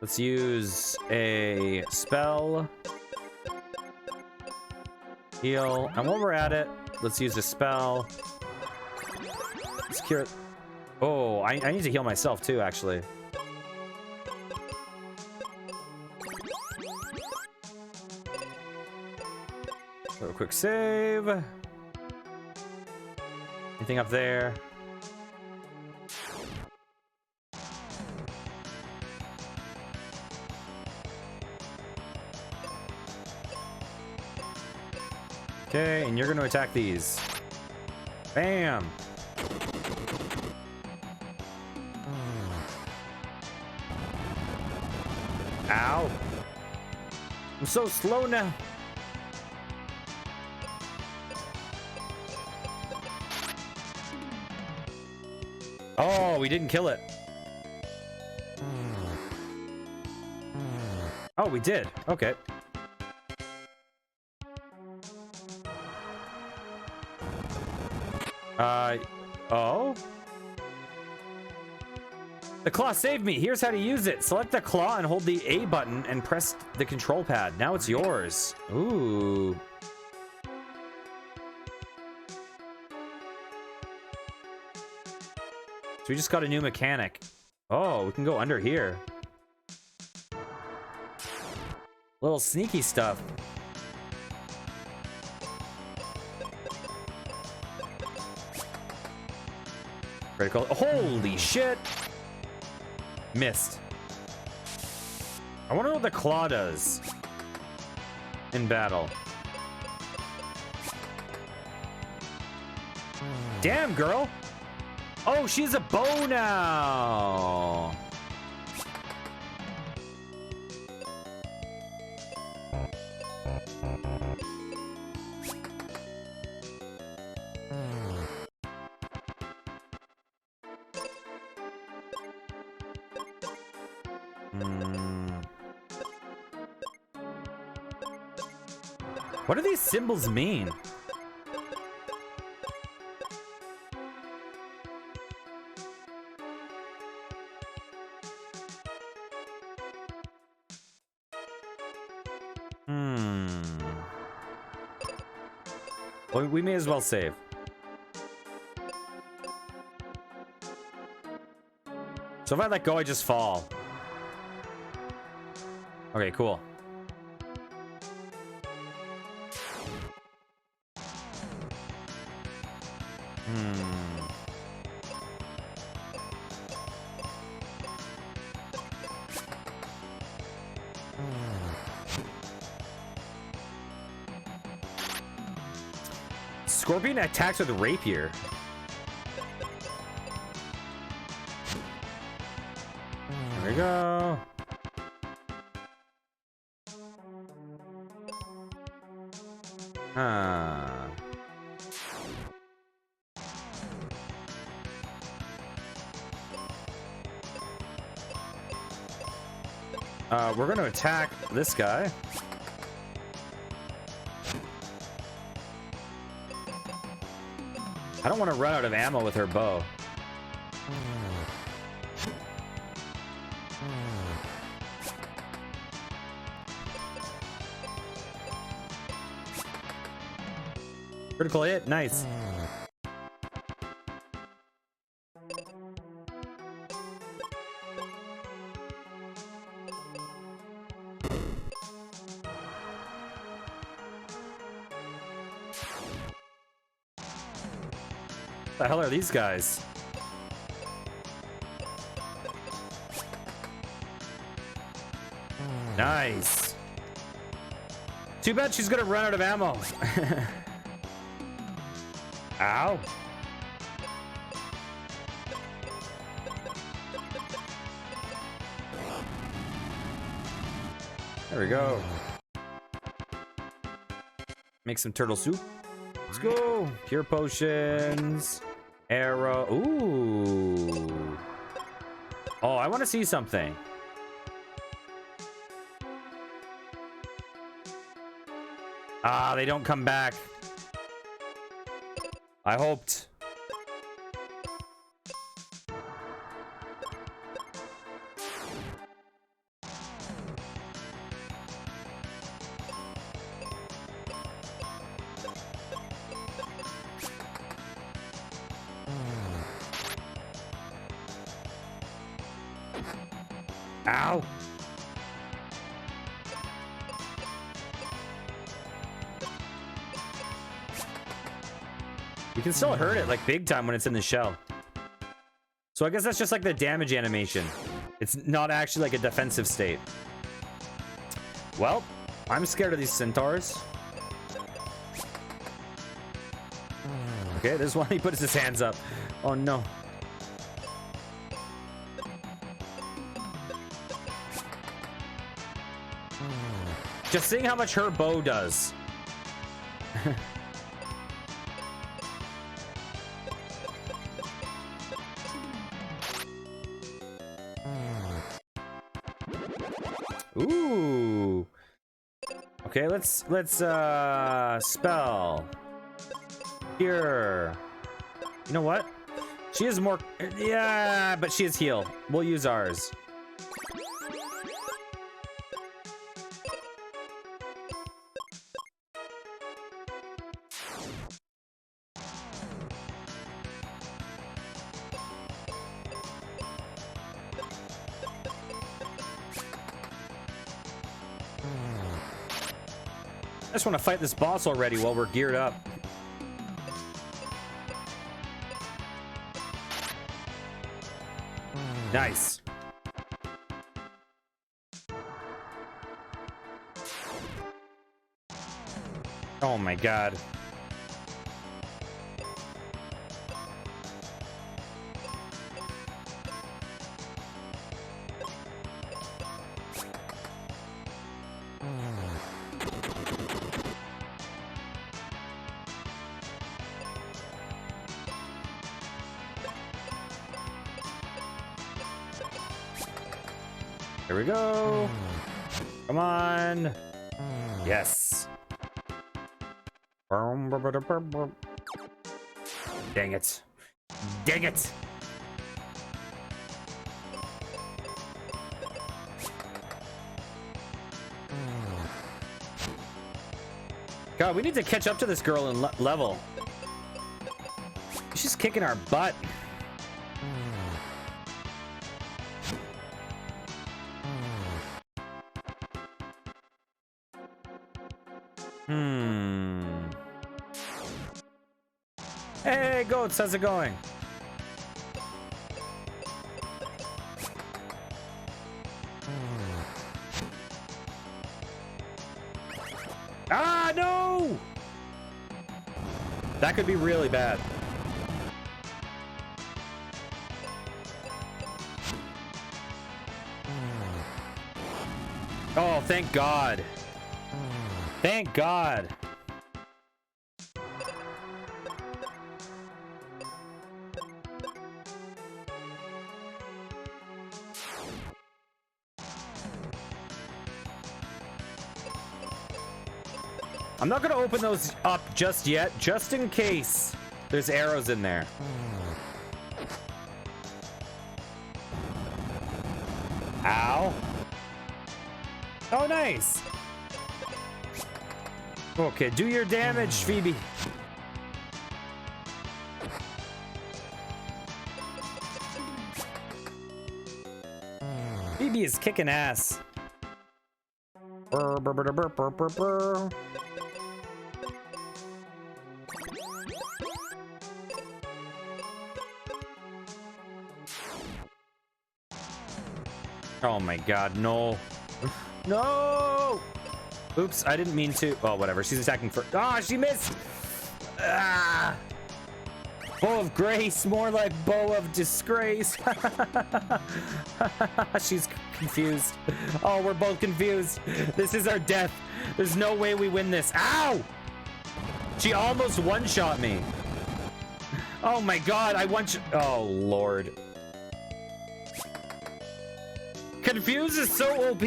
Let's use a spell. Heal. And while we're at it, let's use a spell. Let's cure. Oh, I need to heal myself too, actually. So a quick save. Anything up there? Okay, and you're going to attack these. Bam! Ow! I'm so slow now. Oh, we didn't kill it. Oh, we did. Okay. Oh? The claw saved me. Here's how to use it. Select the claw and hold the A button and press the control pad. Now it's yours. Ooh. So we just got a new mechanic. Oh, we can go under here. Little sneaky stuff. Critical. Holy shit! Missed. I wonder what the claw does in battle. Damn, girl! Oh, she's a bow now! What do these symbols mean? Well, we may as well save. So if I let go, I just fall. Okay, cool. Scorpion attacks with a rapier. There we go. We're going to attack this guy. I don't want to run out of ammo with her bow. Critical hit, nice. What the hell are these guys? Nice. Too bad she's gonna run out of ammo. Ow. There we go. Make some turtle soup. Let's go. Cure potions. Arrow. Ooh. Oh, I want to see something. Ah, they don't come back. I hoped. Ow. You can still hurt it like big time when it's in the shell. So I guess that's just like the damage animation. It's not actually like a defensive state. Well, I'm scared of these centaurs. Okay, this one he puts his hands up. Oh no. Just seeing how much her bow does. Ooh. Okay, let's spell. Here. You know what? She is more... Yeah, but she is heal. We'll use ours. I just want to fight this boss already while we're geared up. Nice. Oh my god. Here we go. Come on. Yes. Dang it. Dang it. God, we need to catch up to this girl in level. She's kicking our butt. Hey, goats, how's it going? Ah, no! That could be really bad. Oh, thank God. Thank God. I'm not gonna open those up just yet, just in case there's arrows in there. Ow. Oh, nice. Okay, do your damage, Phoebe. Phoebe is kicking ass. Burr, burr, burr, burr, burr, burr, burr. Oh my god, no. No! Oops, I didn't mean to. Oh, whatever. She's attacking first. Ah, she missed! Ah! Bow of grace, more like bow of disgrace. She's confused. Oh, we're both confused. This is our death. There's no way we win this. Ow! She almost one-shot me. Oh my god, I one-shot. Oh, Lord. Confuse is so OP.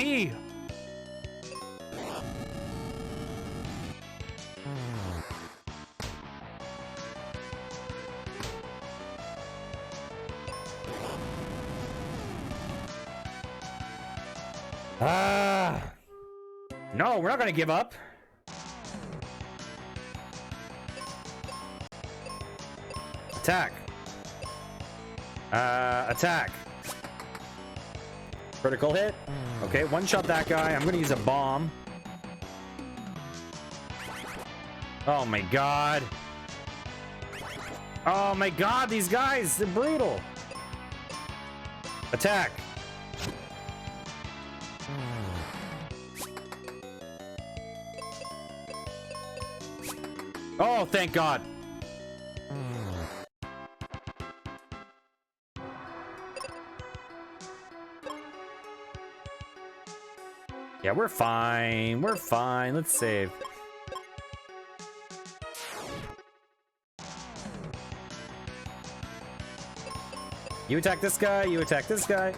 No, we're not gonna give up. Attack. Attack. Critical hit. Okay, one shot that guy. I'm gonna use a bomb. Oh my god. Oh my god, these guys, they're brutal. Attack. Oh, thank God. Yeah, we're fine. We're fine. Let's save. You attack this guy. You attack this guy.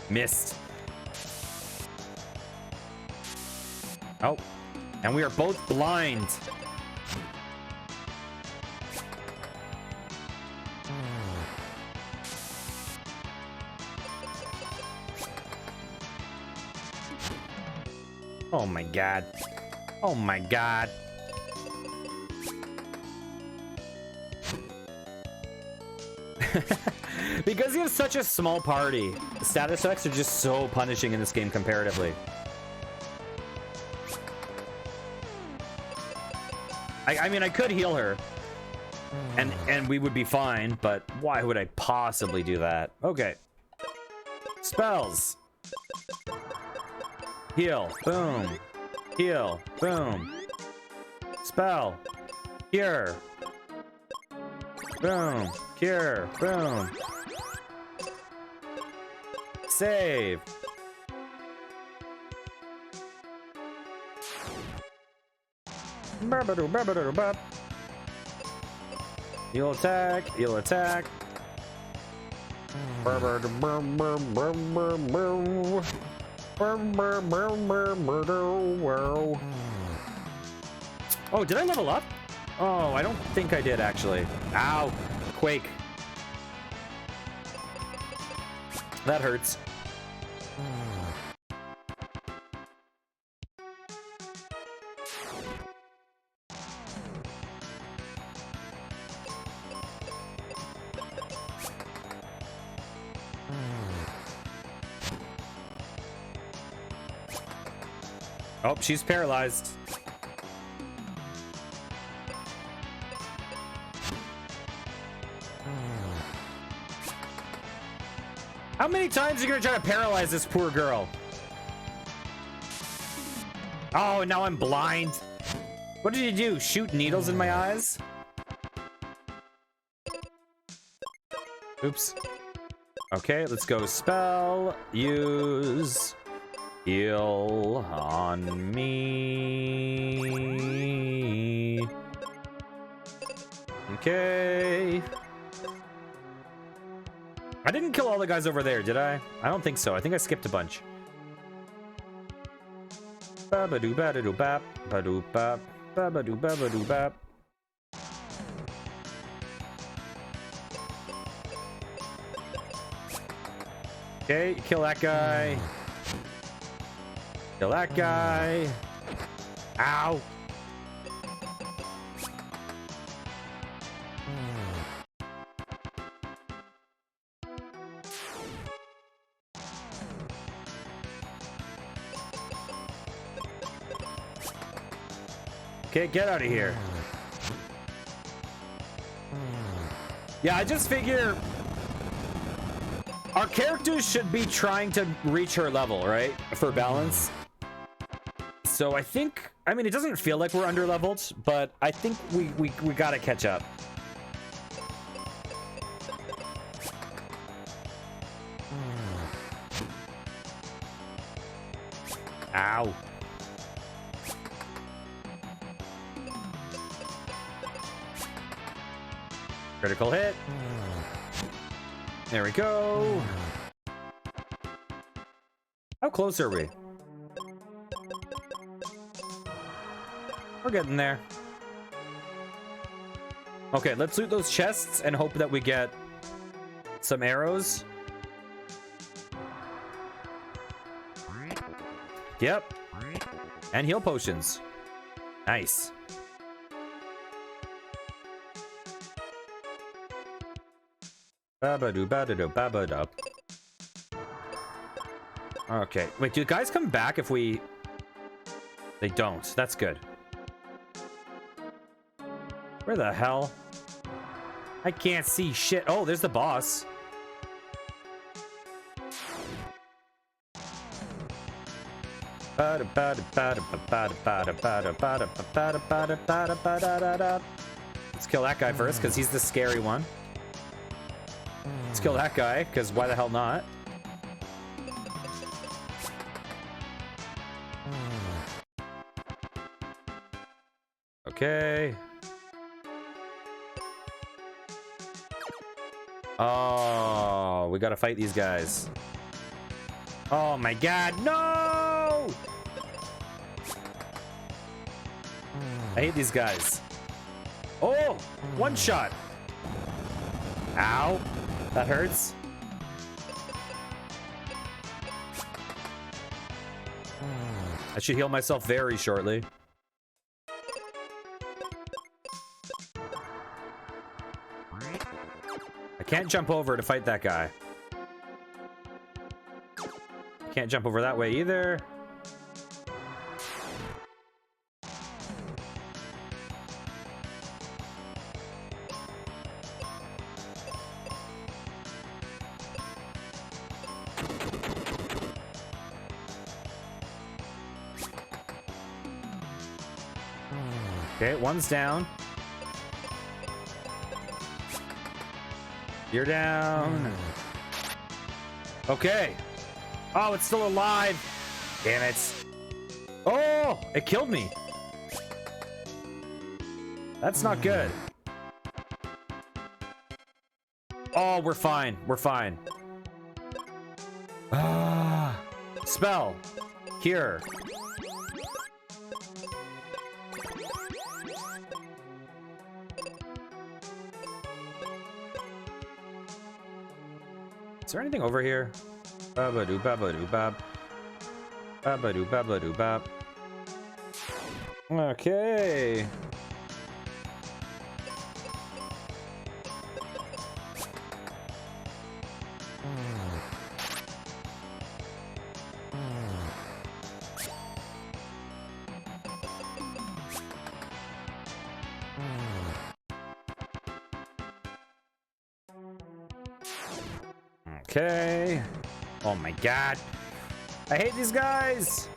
Missed. Oh, and we are both blind. Oh my god. Oh my god. Because you have such a small party, status effects are just so punishing in this game comparatively. I mean, I could heal her, and we would be fine, but why would I possibly do that? Okay. Spells. Heal. Boom. Heal. Boom. Spell. Cure. Boom. Cure. Boom. Save. You'll attack. You'll attack. Oh, did I level up? Oh, I don't think I did actually. Ow. Quake. That hurts. Oh, she's paralyzed. How many times are you gonna try to paralyze this poor girl? Oh, and now I'm blind. What did you do? Shoot needles in my eyes? Oops. Okay, let's go spell. Use. Heal on me. Okay. I didn't kill all the guys over there, did I? I don't think so. I think I skipped a bunch. Babadoo badadoo bap, badoo bap, babadoo babadoo bap. Okay, kill that guy. Kill that guy. Ow. Okay, get out of here. Yeah, I just figure our characters should be trying to reach her level, right? For balance. So I think, I mean, it doesn't feel like we're under-leveled, but I think we gotta catch up. Ow. Critical hit. There we go. How close are we? We're getting there. Okay, let's loot those chests and hope that we get some arrows. Yep. And heal potions. Nice. Babadoo badadoo babadoo. Okay. Wait, do guys come back if we... They don't. That's good. Where the hell? I can't see shit. Oh, there's the boss. Let's kill that guy first, because he's the scary one. Let's kill that guy, because why the hell not? Okay. Oh, we gotta fight these guys. Oh my god, no! I hate these guys. Oh, one shot. Ow, that hurts. I should heal myself very shortly. I can't jump over to fight that guy. Can't jump over that way either. Okay, one's down. You're down. Okay. Oh, it's still alive. Damn it. Oh, it killed me. That's not good. Oh, we're fine. We're fine. Ah. Spell. Cure. Is there anything over here? Babadoo, babadoo, bab. Babadoo, babadoo, bab. Okay. Okay. Oh my god. I hate these guys.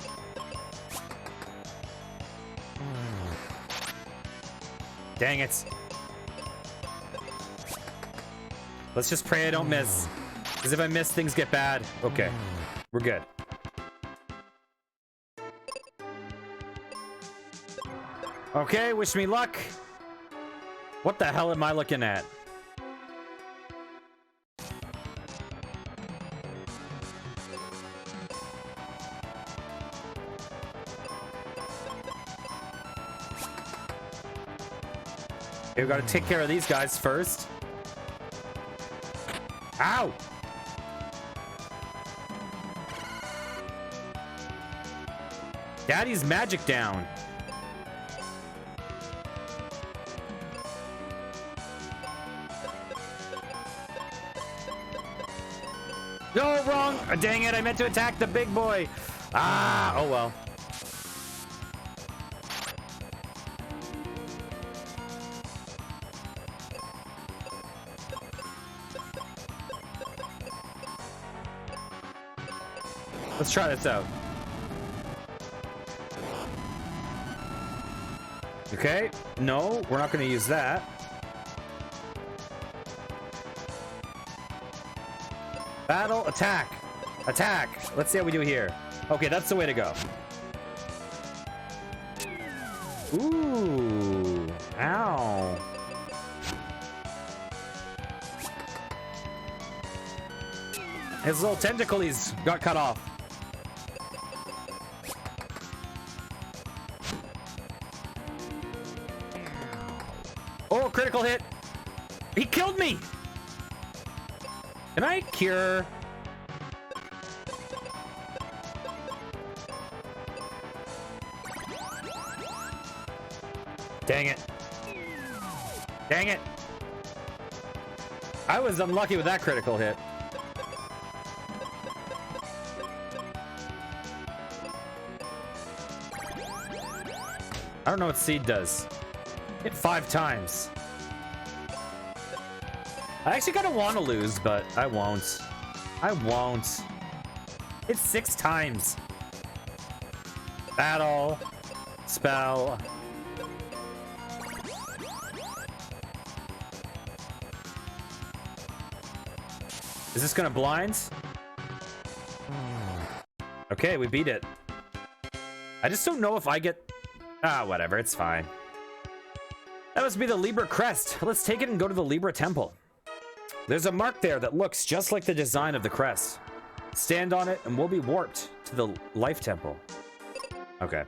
Dang it. Let's just pray I don't miss. Because if I miss, things get bad. Okay. We're good. Okay, wish me luck. What the hell am I looking at? Okay, we gotta take care of these guys first. Ow! Daddy's magic down. No, wrong! Dang it, I meant to attack the big boy. Ah, oh well. Let's try this out. Okay. No, we're not going to use that. Battle, attack. Attack. Let's see how we do here. Okay, that's the way to go. Ooh. Ow. His little tentacles got cut off. Oh, critical hit. He killed me. Can I cure? Dang it. Dang it. I was unlucky with that critical hit. I don't know what seed does. Hit 5 times. I actually kind of want to lose, but I won't. I won't. Hit 6 times. Battle. Spell. Is this gonna blind? Okay, we beat it. I just don't know if I get... Ah, whatever, it's fine. That must be the Libra crest. Let's take it and go to the Libra temple. There's a mark there that looks just like the design of the crest. Stand on it and we'll be warped to the life temple. Okay.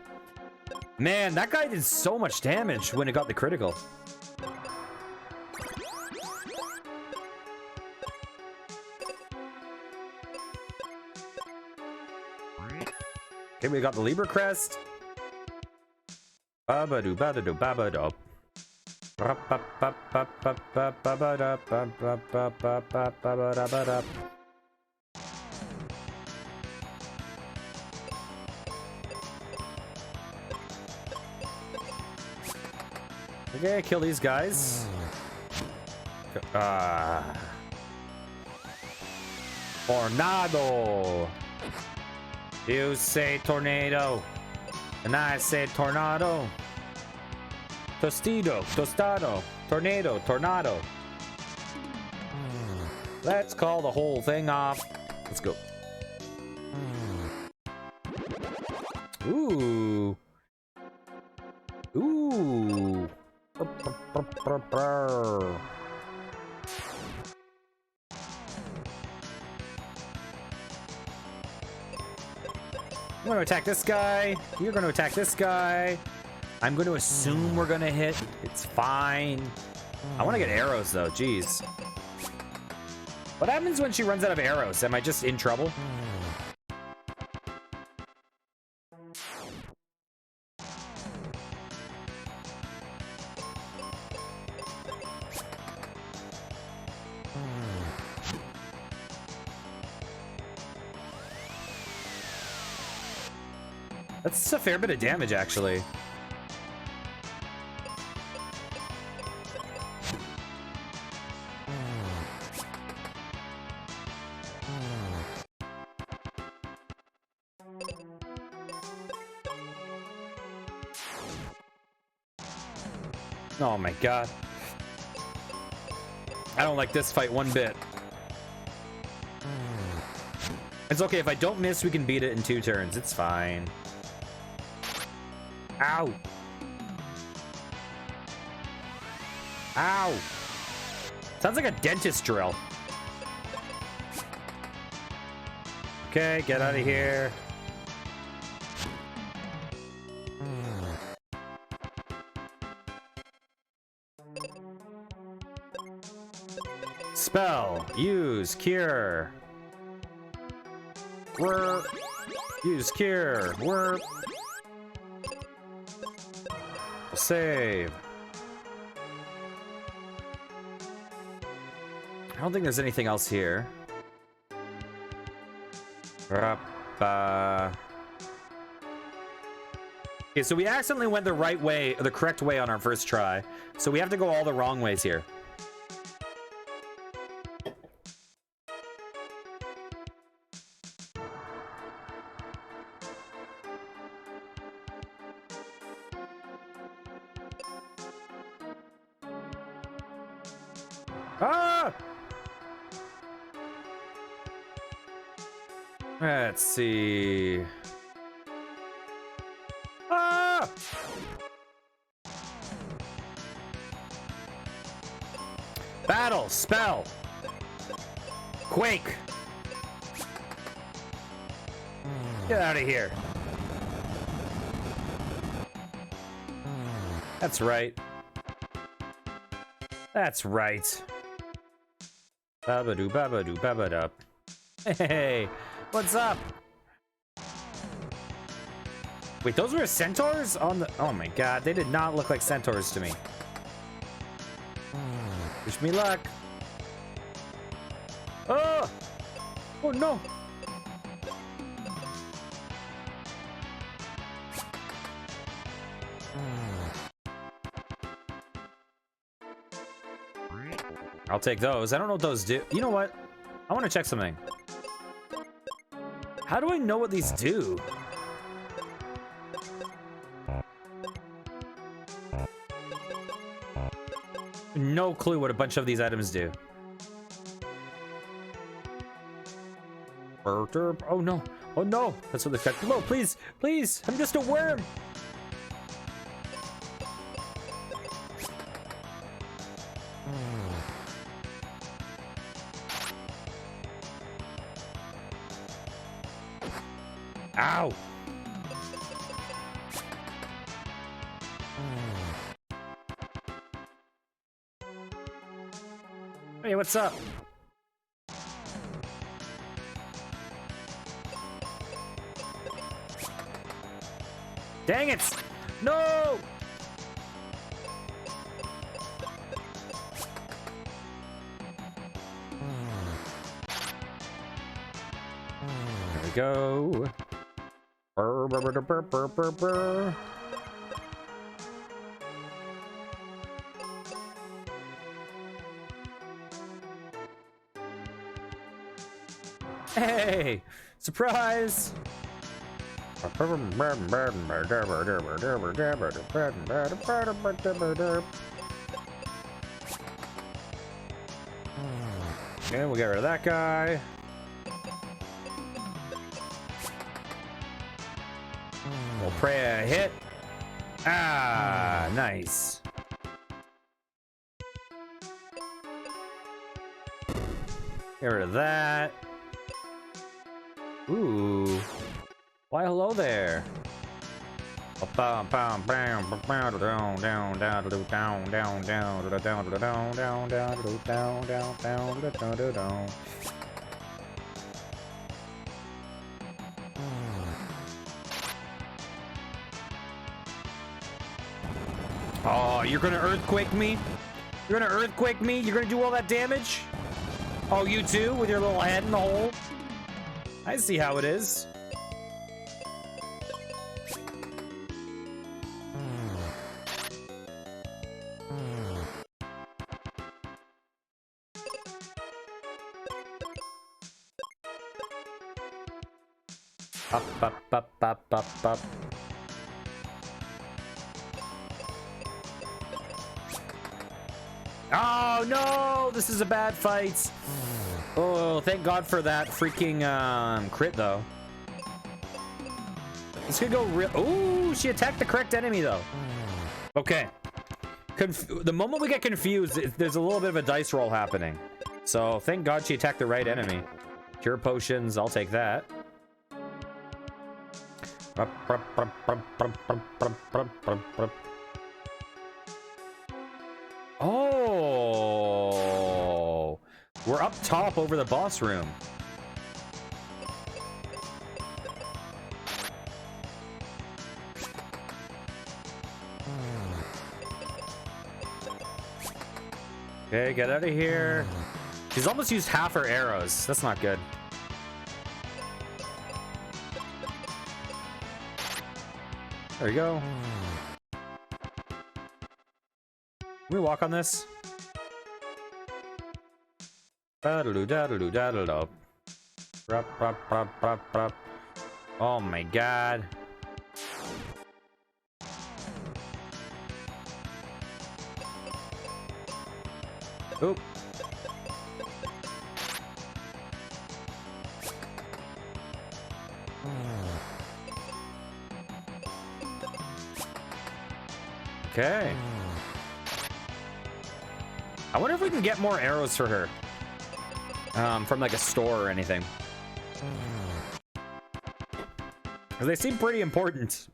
Man, that guy did so much damage when it got the critical. Okay, we got the Libra crest. Babadoo, babadoo, babadoo. Okay, kill these guys. Tornado. You say tornado, and I say tornado. Tostido, tostado, tornado, tornado. Let's call the whole thing off. Let's go. Ooh. Ooh. I'm gonna attack this guy. You're gonna attack this guy. I'm gonna assume we're gonna hit. It's fine. I wanna get arrows though, jeez. What happens when she runs out of arrows? Am I just in trouble? That's a fair bit of damage, actually. Oh my god. I don't like this fight one bit. It's okay, if I don't miss, we can beat it in 2 turns. It's fine. Ow. Ow. Sounds like a dentist drill. Okay, get out of here. Spell. Use cure. Whirp. Use cure. Whirp. Save. I don't think there's anything else here. Okay, so we accidentally went the right way, the correct way on our first try. So we have to go all the wrong ways here. Ah! Let's see. Ah! Battle, spell. Quake. Get out of here. That's right. That's right. Babadoo, babadoo, babadoo. Hey, what's up? Wait, those were centaurs on the... Oh my god, they did not look like centaurs to me. Wish me luck. Oh! Oh no! I'll take those. I don't know what those do. You know what? I want to check something. How do I know what these do? No clue what a bunch of these items do. Oh no. Oh no. That's what they've got below. Please. Please. I'm just a worm. Ow. Hey, what's up? Dang it! No! There we go. Burr, burr, burr, burr, burr, burr, burr. Hey! Surprise! Okay, we'll get rid of that guy. We'll pray a hit. Ah, nice. Get rid of that. Ooh. Why, hello there. Oh, you're gonna earthquake me? You're gonna earthquake me? You're gonna do all that damage? Oh, you too? With your little head in the hole? I see how it is. Up, up, up, up, up, up. Oh no! This is a bad fight. Oh, thank God for that freaking crit though. This could go real. Ooh, she attacked the correct enemy though. Okay. The moment we get confused, there's a little bit of a dice roll happening. So thank God she attacked the right enemy. Cure potions, I'll take that. Oh, we're up top over the boss room. Okay, get out of here. She's almost used half her arrows. That's not good. There we go. Can we walk on this? Oh my God. Oop. Okay. I wonder if we can get more arrows for her. From like a store or anything. Because they seem pretty important.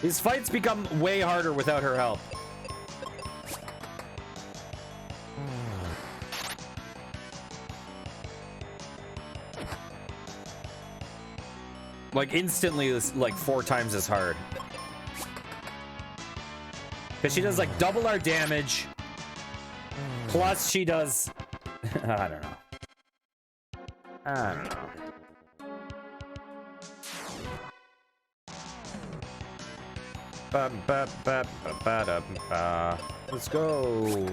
These fights become way harder without her help. Like instantly, like 4 times as hard. Because she does like double our damage. Plus she does... I don't know. I don't know. Let's go.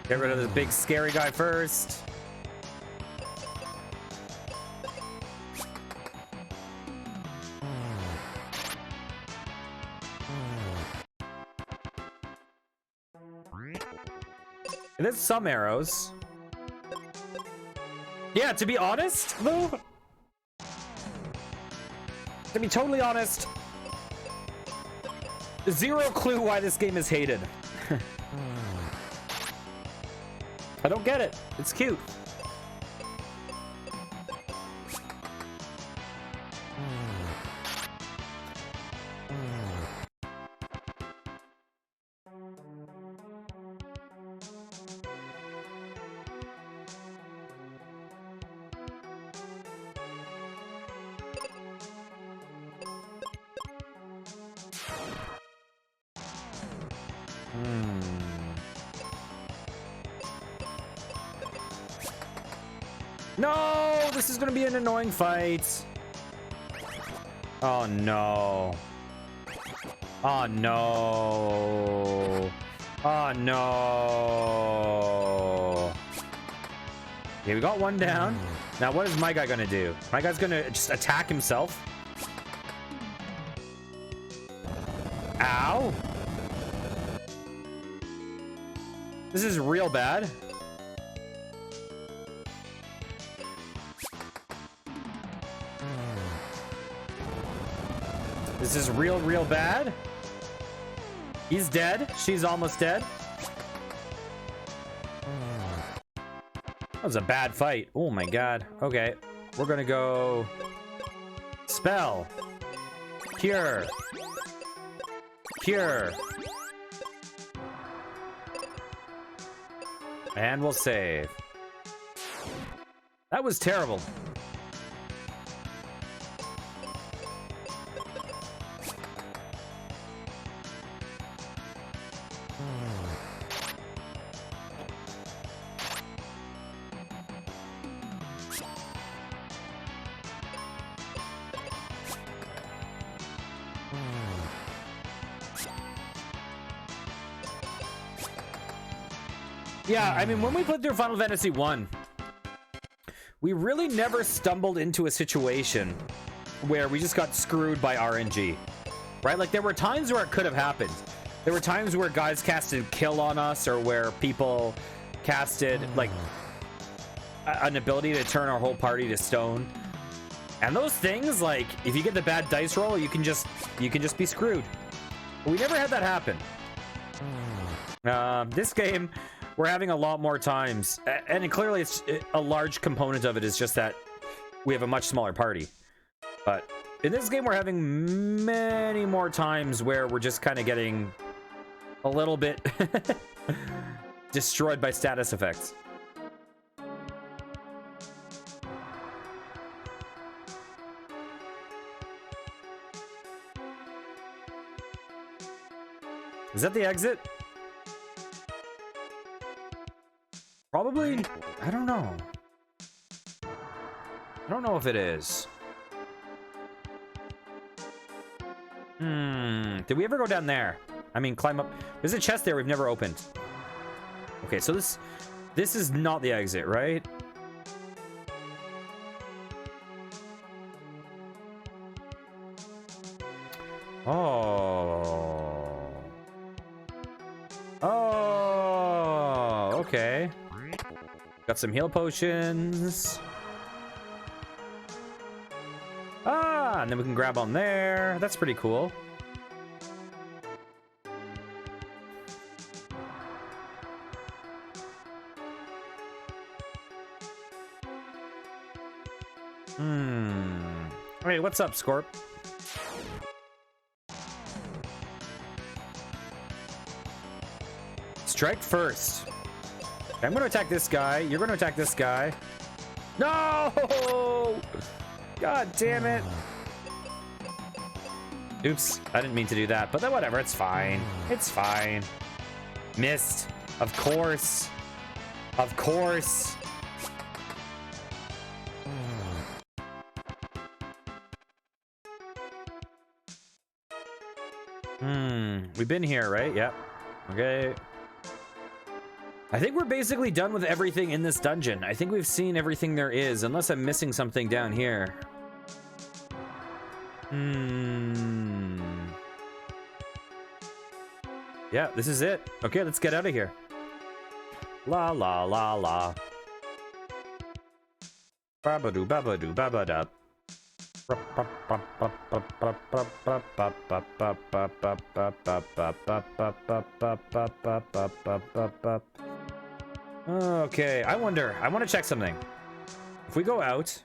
Get rid of this big scary guy first. There's some arrows. Yeah, to be honest, though. To be totally honest, zero clue why this game is hated. I don't get it. It's cute. No, this is gonna be an annoying fight. Oh no. Oh no. Oh no. Okay, we got one down. Now what is my guy gonna do? My guy's gonna just attack himself. Ow. This is real bad. This is real bad. He's dead. She's almost dead. That was a bad fight. Oh my god. Okay. We're gonna go... Spell. Cure. Cure. And we'll save. That was terrible. Yeah, I mean, when we played through Final Fantasy 1, we really never stumbled into a situation where we just got screwed by RNG, right? Like, there were times where it could have happened. There were times where guys casted kill on us, or where people casted, like, an ability to turn our whole party to stone. And those things, like, if you get the bad dice roll, you can just be screwed. But we never had that happen. This game... We're having a lot more times, and clearly it's a large component of it is just that we have a much smaller party. But in this game, we're having many more times where we're just kind of getting a little bit destroyed by status effects. Is that the exit? Probably, I don't know. I don't know if it is. Did we ever go down there? I mean, climb up. There's a chest there we've never opened. Okay, so this is not the exit, right? Oh. Oh, okay. Got some heal potions. Ah, and then we can grab on there. That's pretty cool. Hey, what's up, Scorp? Strike first. I'm going to attack this guy. You're going to attack this guy. No! God damn it. Oops. I didn't mean to do that, but then whatever. It's fine. It's fine. Missed. Of course. Of course. We've been here, right? Yep. Okay. I think we're basically done with everything in this dungeon. I think we've seen everything there is, unless I'm missing something down here. Yeah, this is it. Okay, let's get out of here. La la la la. Babadoo babadoo babadab. Okay, I want to check something. If we go out,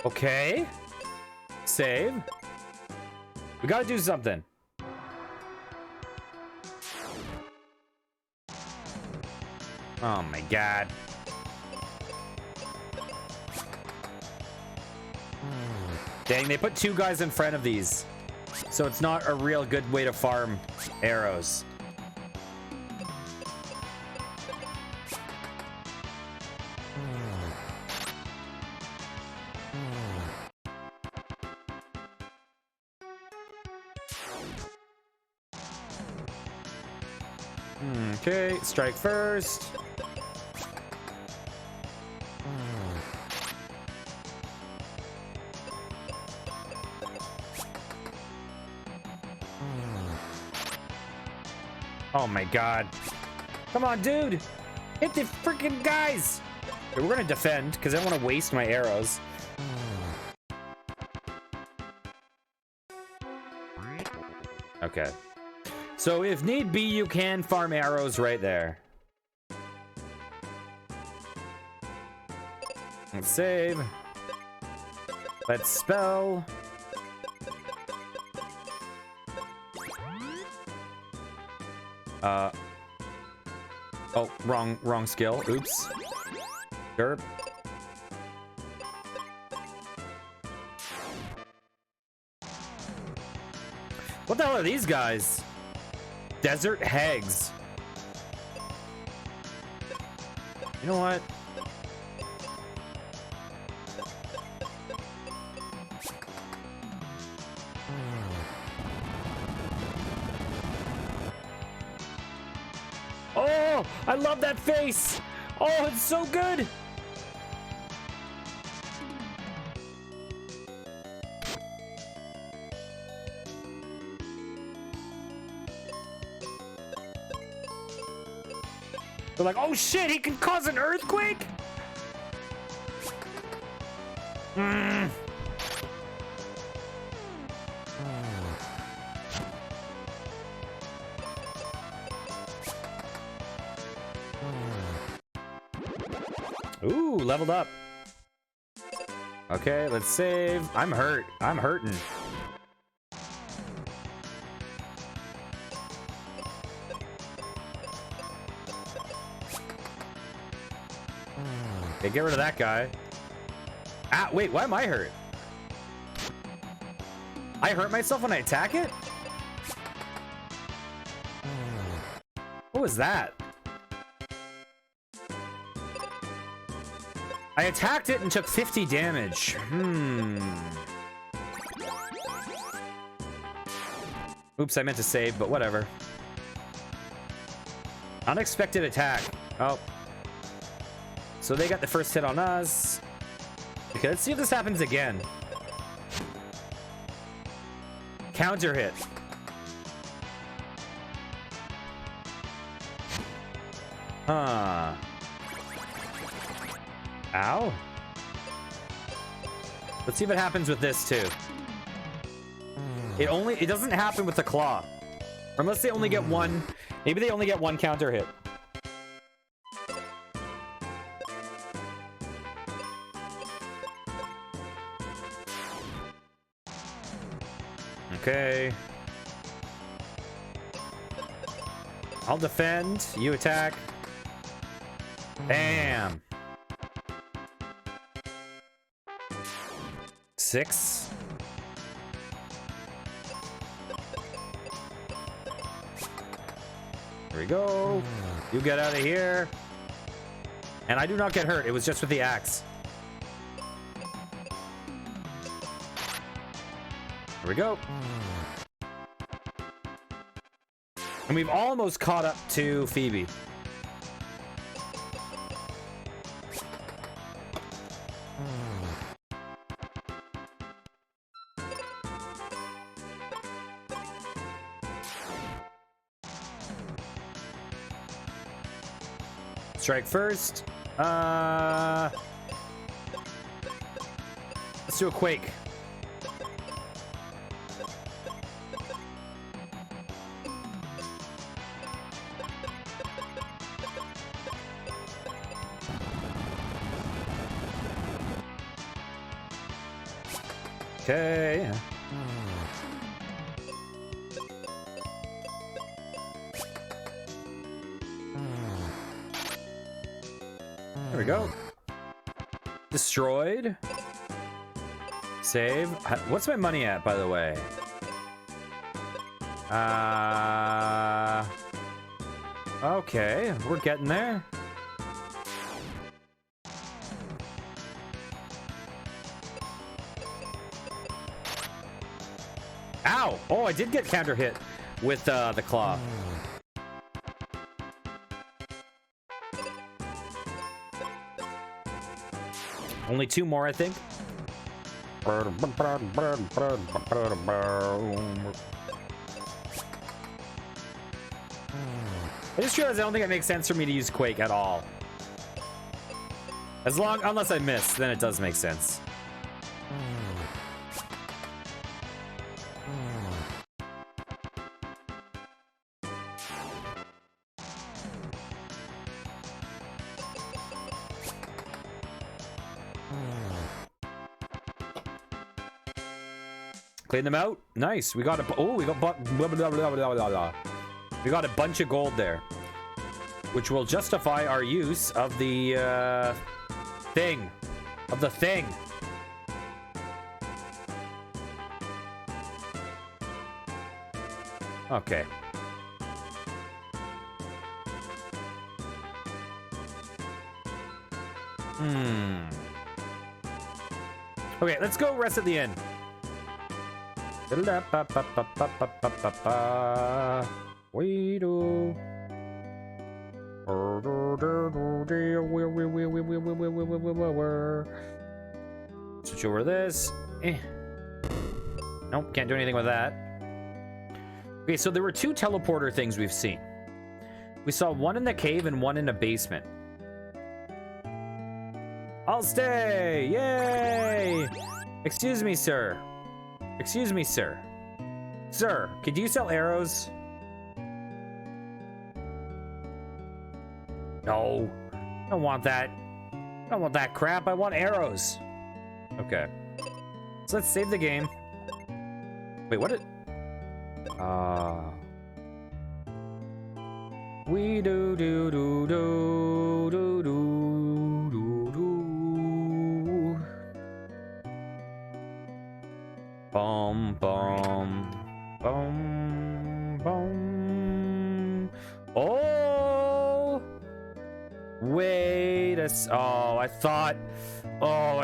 okay, save, we gotta do something. Oh my god. Dang, they put two guys in front of these, so it's not a real good way to farm arrows. Okay, strike first. Oh my god. Come on, dude. Hit the freaking guys. Okay, we're gonna defend because I don't want to waste my arrows. Okay. So if need be, you can farm arrows right there. Let's save. Let's spell. Oh, wrong skill. Oops. Derp. What the hell are these guys? Desert hags. You know what? Oh, I love that face. Oh, it's so good. They're like, oh shit, he can cause an earthquake? Ooh, leveled up. Okay, let's save. I'm hurt. I'm hurting. Okay, get rid of that guy. Ah, wait, why am I hurt? I hurt myself when I attack it? What was that? I attacked it and took 50 damage. Oops, I meant to save, but whatever. Unexpected attack. Oh. So they got the first hit on us. Okay, let's see if this happens again. Counter hit. Huh. Ow. Let's see if it happens with this too. It doesn't happen with the claw. Unless they only get one. Maybe they only get one counter hit. Okay. I'll defend. You attack. Bam. 6. Here we go. You get out of here. And I do not get hurt. It was just with the axe. Here we go. And we've almost caught up to Phoebe. Strike first. Let's do a quake. Okay. There we go. Destroyed. Save. What's my money at, by the way? Okay, we're getting there. Ow! Oh, I did get counter hit with the claw. Only 2 more, I think. I just realized I don't think it makes sense for me to use Quake at all. Unless I miss, then it does make sense. Clean them out. Nice. We got a we got a bunch of gold there, which will justify our use of the thing. Okay. Okay, let's go rest at the inn. We do. Switch over this. Nope, can't do anything with that. Okay, so there were 2 teleporter things we've seen. We saw one in the cave and one in a basement. I'll stay! Yay! Excuse me, sir. Excuse me, sir. Sir, could you sell arrows? No. I don't want that. I don't want that crap. I want arrows. Okay. So let's save the game. Wait, what did... We do do do do do do do do. Bum bum bum bum. Oh! Wait a I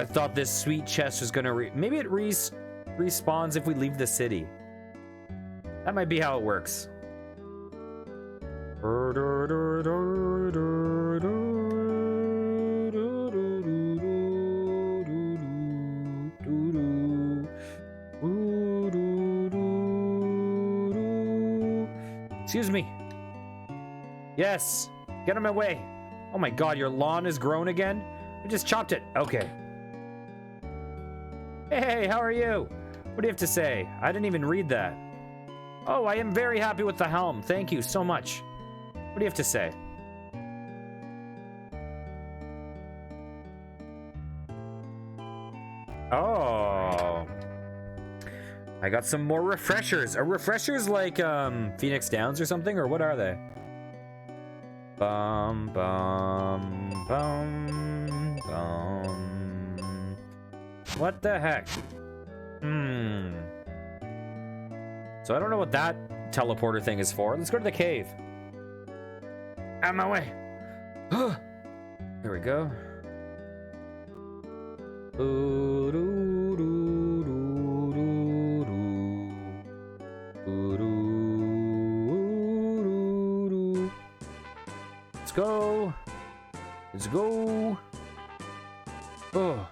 thought this sweet chest was gonna maybe it respawns if we leave the city. That might be how it works. Excuse me. Yes. Get on my way. Oh my god, your lawn is grown again? I just chopped it. Okay. Hey, how are you? What do you have to say? I didn't even read that. Oh, I am very happy with the helm. Thank you so much. What do you have to say? Oh. I got some more refreshers. Are refreshers like Phoenix Downs or something? Or what are they? Bum, bum, bum, bum. What the heck? So I don't know what that teleporter thing is for. Let's go to the cave. Out of my way. There we go. Let's go. Let's go. Oh.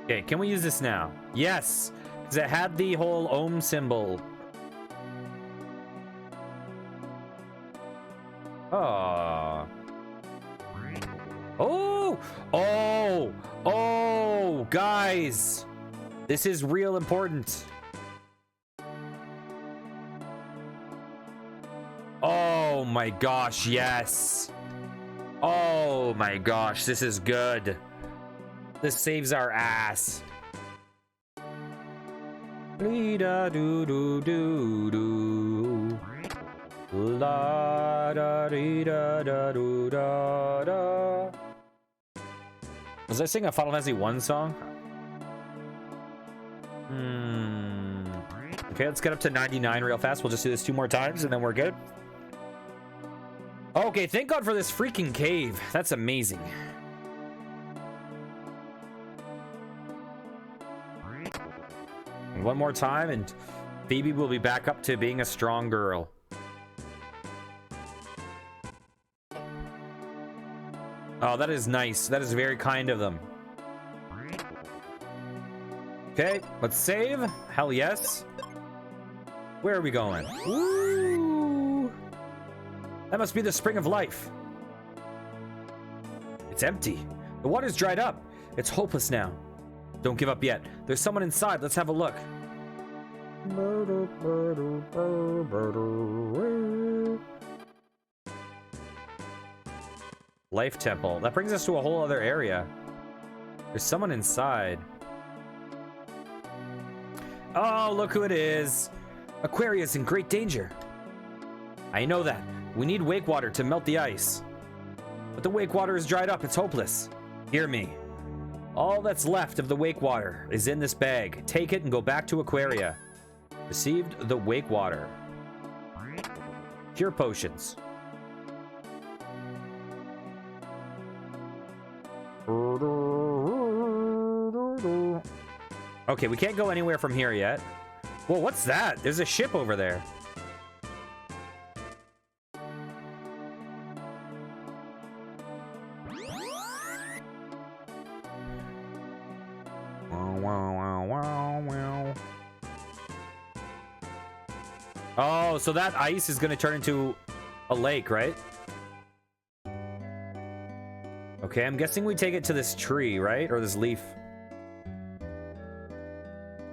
Okay, can we use this now? Yes, because it had the whole ohm symbol. Oh. Oh. Oh. Oh, guys. This is real important. Oh my gosh, yes. Oh my gosh, this is good. This saves our ass. Da do do do do. La da dee da da do da da. Was I singing a Final Fantasy 1 song? Okay, let's get up to 99 real fast. We'll just do this 2 more times and then we're good. Okay, thank God for this freaking cave. That's amazing. One more time, and Phoebe will be back up to being a strong girl. Oh, that is nice. That is very kind of them. Okay, let's save. Hell yes. Where are we going? Woo! That must be the spring of life. It's empty. The water's dried up. It's hopeless now. Don't give up yet. There's someone inside. Let's have a look. Life Temple. That brings us to a whole other area. There's someone inside. Oh, look who it is. Aquaria's in great danger. I know that. We need wake water to melt the ice. But the wake water is dried up. It's hopeless. Hear me. All that's left of the wake water is in this bag. Take it and go back to Aquaria. Received the wake water. Cure potions. Okay, we can't go anywhere from here yet. Whoa, what's that? There's a ship over there. Oh, so that ice is going to turn into a lake, right? Okay, I'm guessing we take it to this tree, right? Or this leaf.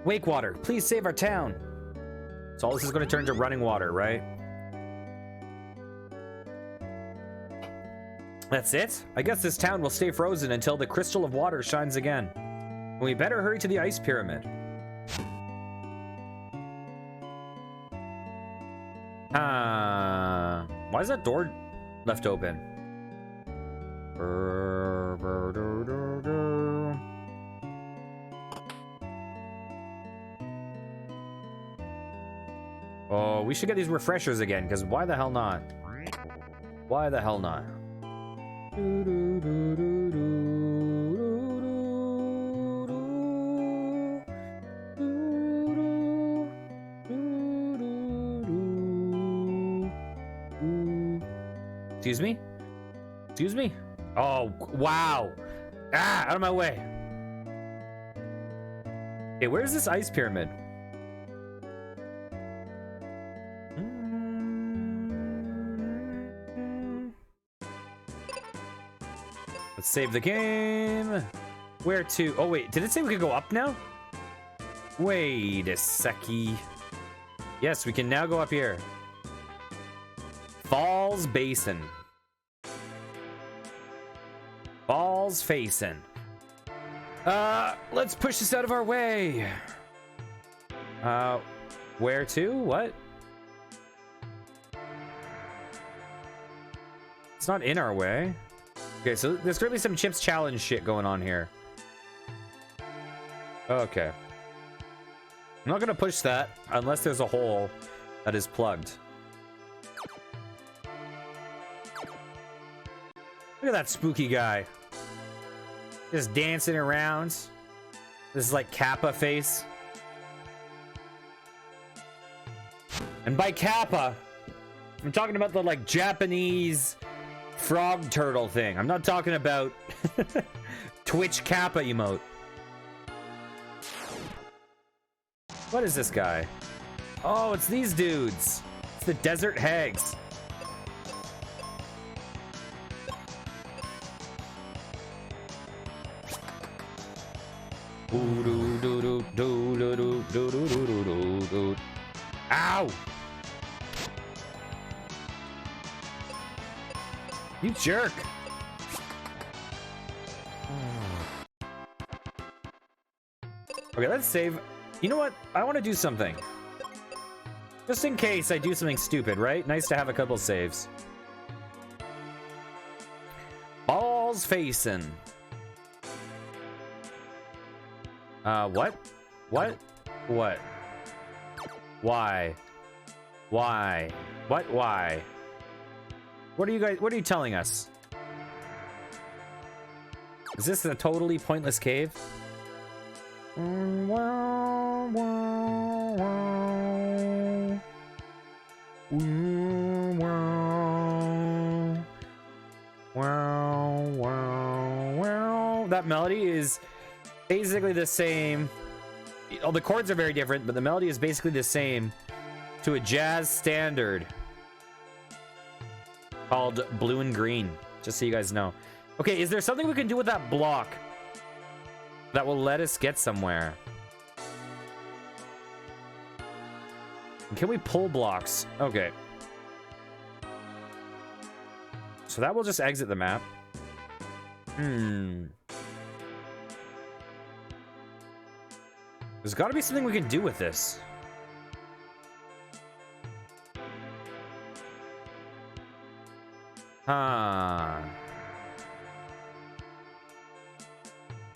Wake water, please save our town. So all this is going to turn into running water, right? That's it? I guess this town will stay frozen until the crystal of water shines again. We better hurry to the ice pyramid. Why is that door left open? Oh, we should get these refreshers again, because why the hell not? Why the hell not? Excuse me? Excuse me? Oh, wow. Ah, out of my way. Okay, where's this ice pyramid? Let's save the game. Where to? Oh, wait. Did it say we could go up now? Wait a seckie. Yes, we can now go up here. Falls Basin. Balls facing. Let's push this out of our way. Where to? What? It's not in our way. Okay, so there's gonna be some Chips Challenge shit going on here. Okay. I'm not gonna push that unless there's a hole that is plugged. Look at that spooky guy. Just dancing around. This is like Kappa face. And by Kappa, I'm talking about the like Japanese frog turtle thing. I'm not talking about Twitch Kappa emote. What is this guy? Oh, it's these dudes. It's the Desert Hags. Ow! You jerk! Okay, let's save. You know what? I want to do something. Just in case I do something stupid, right? Nice to have a couple saves. Balls facing. What? What? What? Why? Why? What? Why? What are you guys, what are you telling us? Is this a totally pointless cave? That melody is basically the same. Oh, the chords are very different, but the melody is basically the same to a jazz standard called Blue and Green, just so you guys know. Okay, is there something we can do with that block that will let us get somewhere? Can we pull blocks? Okay. So that will just exit the map. There's got to be something we can do with this.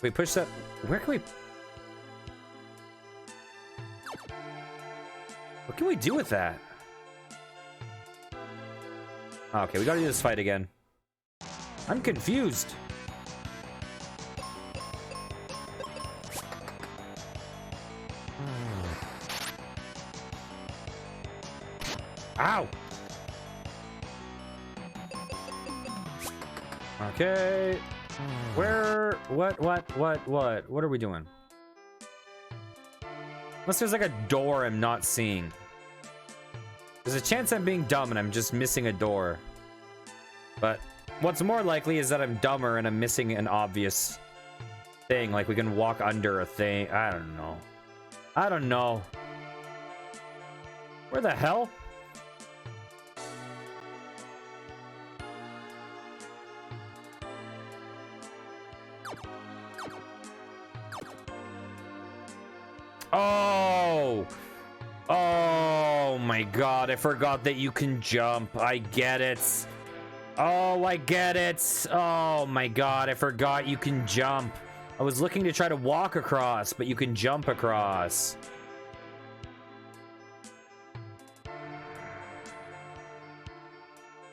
We push that. Where can we? What can we do with that? Okay, we gotta do this fight again. I'm confused. Ow! Okay. Where? What are we doing? Unless there's like a door I'm not seeing. There's a chance I'm being dumb and I'm just missing a door. But what's more likely is that I'm dumber and I'm missing an obvious thing. Like we can walk under a thing. I don't know. I don't know. Where the hell? Oh! Oh my god, I forgot that you can jump. I get it. Oh, I get it. Oh my god, I forgot you can jump. I was looking to try to walk across, but you can jump across.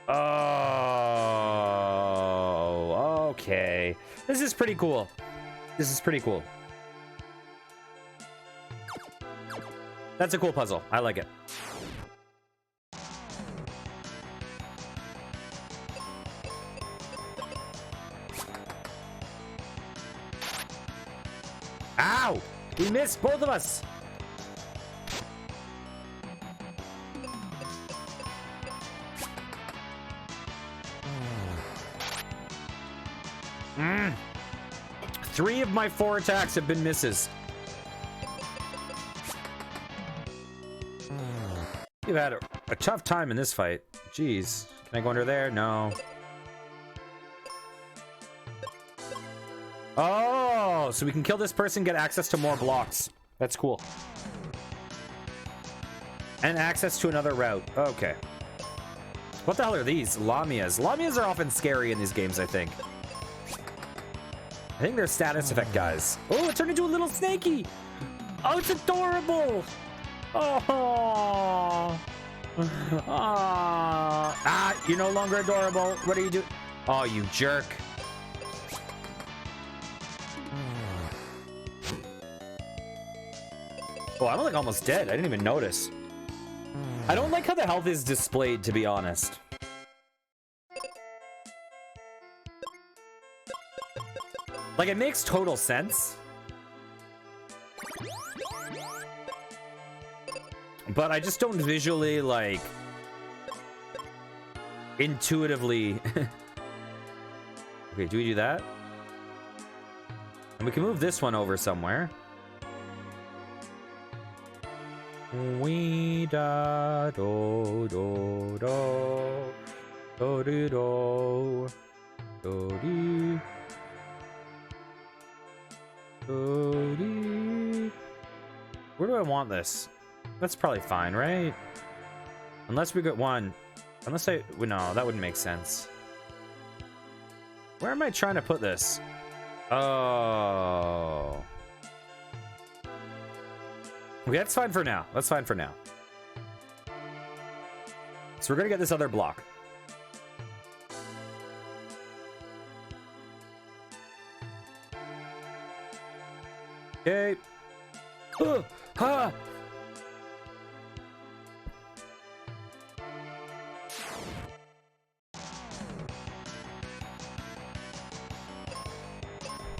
Oh, okay. This is pretty cool. This is pretty cool. That's a cool puzzle. I like it. Ow! We missed, both of us. Three of my 4 attacks have been misses. You've had a tough time in this fight. Jeez. Can I go under there? No. Oh, so we can kill this person, get access to more blocks. That's cool. And access to another route. Okay. What the hell are these? Lamias. Lamias are often scary in these games, I think. I think they're status effect guys. Oh, it turned into a little snaky. Oh, it's adorable. Oh. Ah, you're no longer adorable. What are you doing? Oh, you jerk. Oh, I'm like almost dead. I didn't even notice. I don't like how the health is displayed, to be honest. Like, it makes total sense. But I just don't visually, like, intuitively. Okay, do we do that? And we can move this one over somewhere. We da do do do do do do do do do. Where do I want this? That's probably fine, right? Unless we get one. Unless I... No, that wouldn't make sense. Where am I trying to put this? Oh. Okay, that's fine for now. That's fine for now. So we're gonna get this other block. Okay. Ha!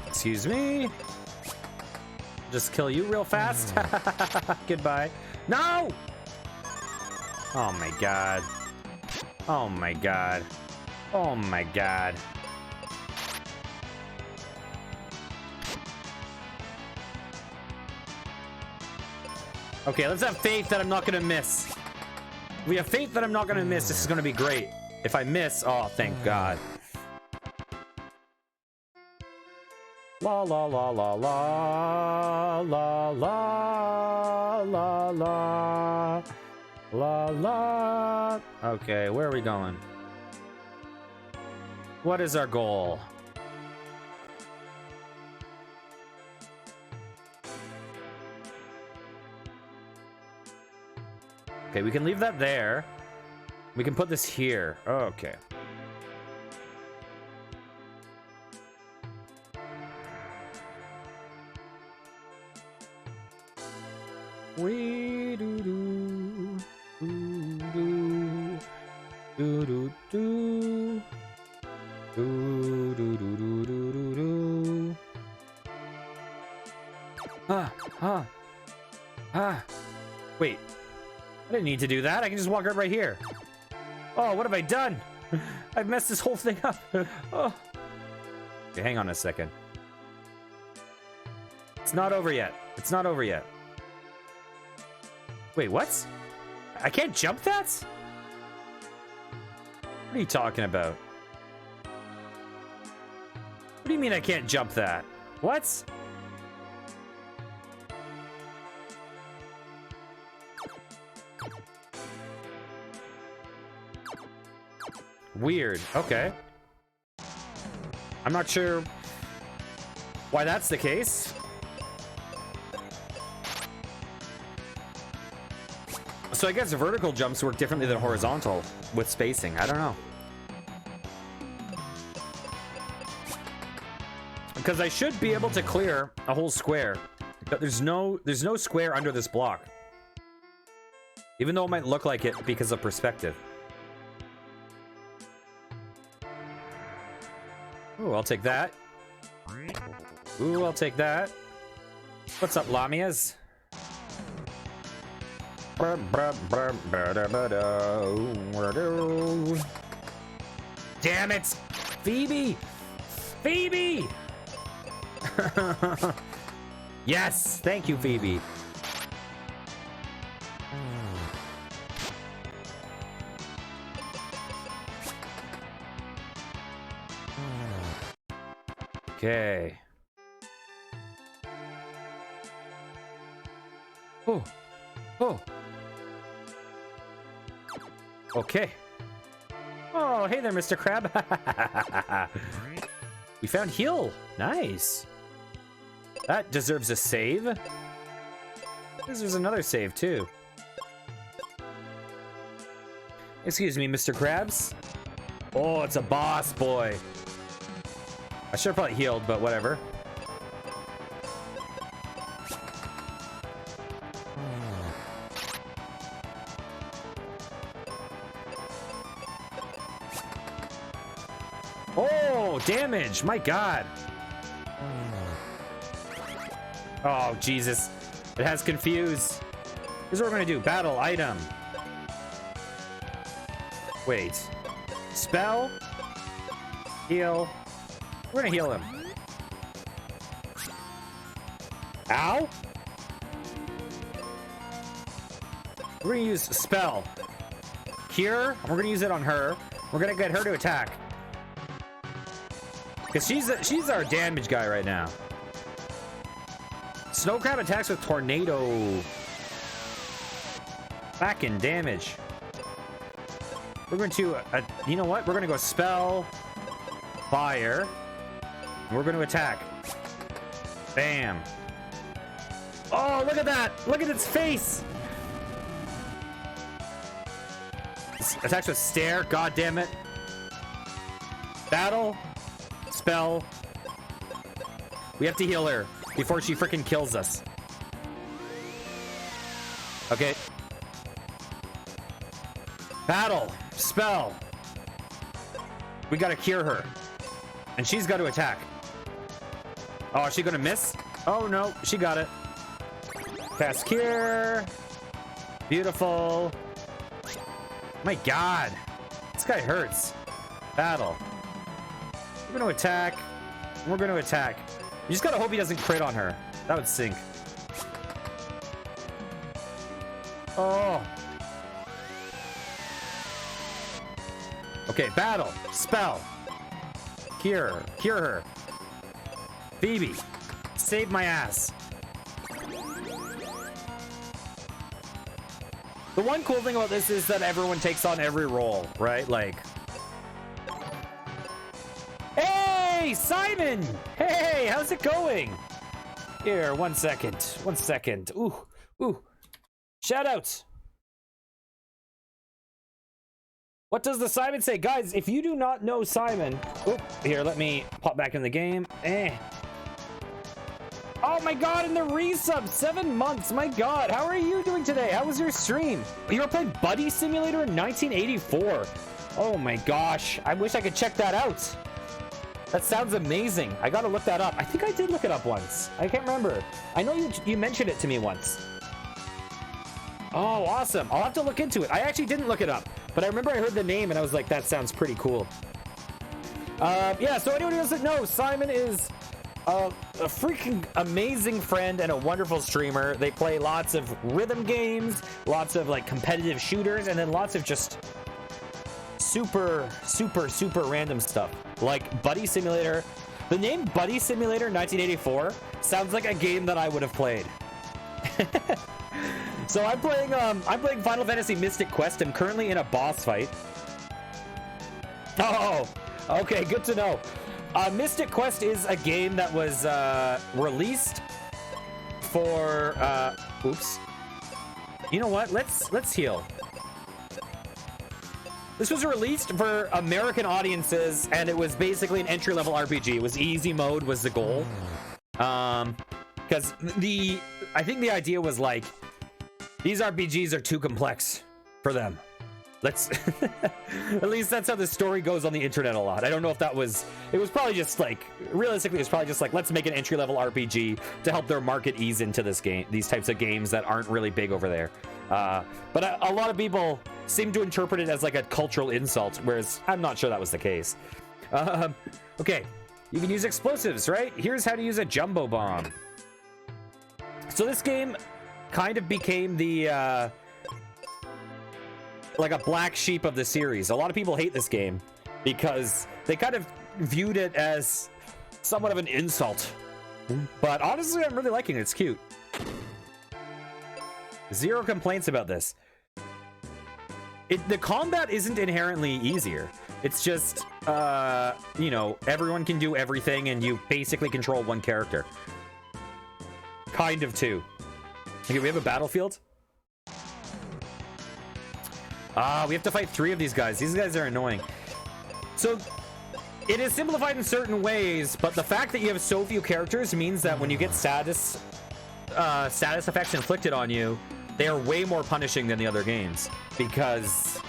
Excuse me. Just kill you real fast. Goodbye. No! Oh my god. Oh my god. Oh my god. Okay, let's have faith that I'm not gonna miss. We have faith that I'm not gonna miss. This is gonna be great. If I miss, oh, thank God. La la la la la la la la la la la. Okay, where are we going? What is our goal? Okay, we can leave that there. We can put this here. Okay. We do do do do do do do do do do do do. Wait. I didn't need to do that. I can just walk right here. Oh, what have I done? I've messed this whole thing up. Oh. Okay, hang on a second. It's not over yet. It's not over yet. Wait, what? I can't jump that? What are you talking about? What do you mean I can't jump that? What? Weird. Okay. I'm not sure why that's the case. So I guess vertical jumps work differently than horizontal with spacing. I don't know. Because I should be able to clear a whole square. But there's no square under this block. Even though it might look like it because of perspective. Ooh, I'll take that. Ooh, I'll take that. What's up, Lamias? Damn it! Phoebe! Phoebe! Yes! Thank you, Phoebe. Okay. Oh. Oh. Okay. Oh, hey there, Mr. Crab. We found heal. Nice. That deserves a save. There's another save, too. Excuse me, Mr. Krabs. Oh, it's a boss, boy. I should have probably healed, but whatever. Oh, damage! My God. Oh, Jesus. It has confused. Here's what we're gonna do. Battle item. Wait. Spell. Heal. We're gonna heal him. Ow! We're gonna use spell. Cure. We're gonna use it on her. We're gonna get her to attack. Because she's our damage guy right now. Snow Crab attacks with tornado. Back in damage. We're going to, you know what? We're gonna go spell, fire. We're going to attack. Bam. Oh, look at that! Look at its face! Attacks with stare. God damn it. Battle. Spell. We have to heal her before she freaking kills us. Okay. Battle. Spell. We gotta cure her. And she's got to attack. Oh, is she gonna miss? Oh, no. She got it. Fast cure. Beautiful. My God. This guy hurts. Battle. We're gonna attack. We're gonna attack. You just gotta hope he doesn't crit on her. That would sink. Oh. Okay, battle. Spell. Cure. Cure her. Phoebe. Save my ass. The one cool thing about this is that everyone takes on every role, right? Like... Hey, Simon! Hey, how's it going? Here, 1 second. 1 second. Ooh, ooh. Shout outs. What does the Simon say? Guys, if you do not know Simon... Oop, here, let me pop back in the game. Oh my God, in the resub, 7 months. My God, how are you doing today? How was your stream? You were playing Buddy Simulator in 1984. Oh my gosh, I wish I could check that out. That sounds amazing. I gotta look that up. I think I did look it up once. I can't remember. I know you mentioned it to me once. Oh, awesome. I'll have to look into it. I actually didn't look it up, but I remember I heard the name and I was like, that sounds pretty cool. Yeah, so anyone who doesn't know, Simon is a freaking amazing friend and a wonderful streamer. They play lots of rhythm games, lots of like competitive shooters, and then lots of just super random stuff like Buddy Simulator. The name Buddy Simulator 1984 sounds like a game that I would have played. So I'm playing Final Fantasy Mystic Quest. I'm currently in a boss fight. Oh, okay, good to know. Mystic Quest is a game that was released for oops. You know what? Let's heal. This was released for American audiences, and it was basically an entry-level RPG. It was easy mode was the goal. Because I think the idea was like, these RPGs are too complex for them. Let's at least that's how the story goes on the internet a lot. I don't know if it was probably just like, realistically it's probably just like, let's make an entry-level RPG to help their market ease into these types of games that aren't really big over there. But a lot of people seem to interpret it as like a cultural insult, whereas I'm not sure that was the case. Okay, you can use explosives, right? Here's how to use a jumbo bomb. So this game kind of became the like a black sheep of the series. A lot of people hate this game because they kind of viewed it as somewhat of an insult. But honestly, I'm really liking it. It's cute. Zero complaints about this. The combat isn't inherently easier. It's just, you know, everyone can do everything and you basically control one character. Kind of two. Okay, we have a battlefield. We have to fight 3 of these guys. These guys are annoying. So it is simplified in certain ways, but the fact that you have so few characters means that when you get status effects inflicted on you, they are way more punishing than the other games because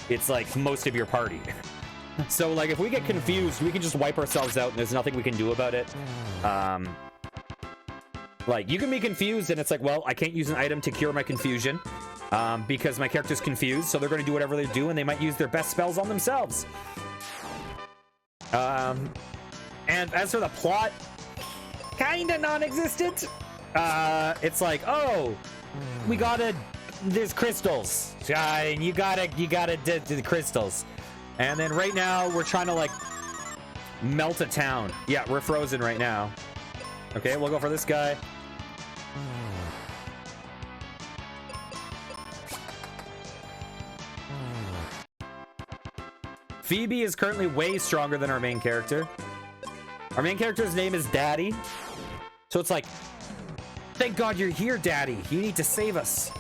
it's like most of your party. So like if we get confused, we can just wipe ourselves out and there's nothing we can do about it. Like you can be confused and it's like, well, I can't use an item to cure my confusion because my character's confused, so they're going to do whatever they do and they might use their best spells on themselves. And as for the plot, kind of non-existent. It's like, oh, there's crystals. You gotta do the crystals. And then right now we're trying to like melt a town. Yeah, we're frozen right now. Okay, we'll go for this guy. Phoebe is currently way stronger than our main character. Our main character's name is Daddy. So it's like, thank God you're here, Daddy. You need to save us.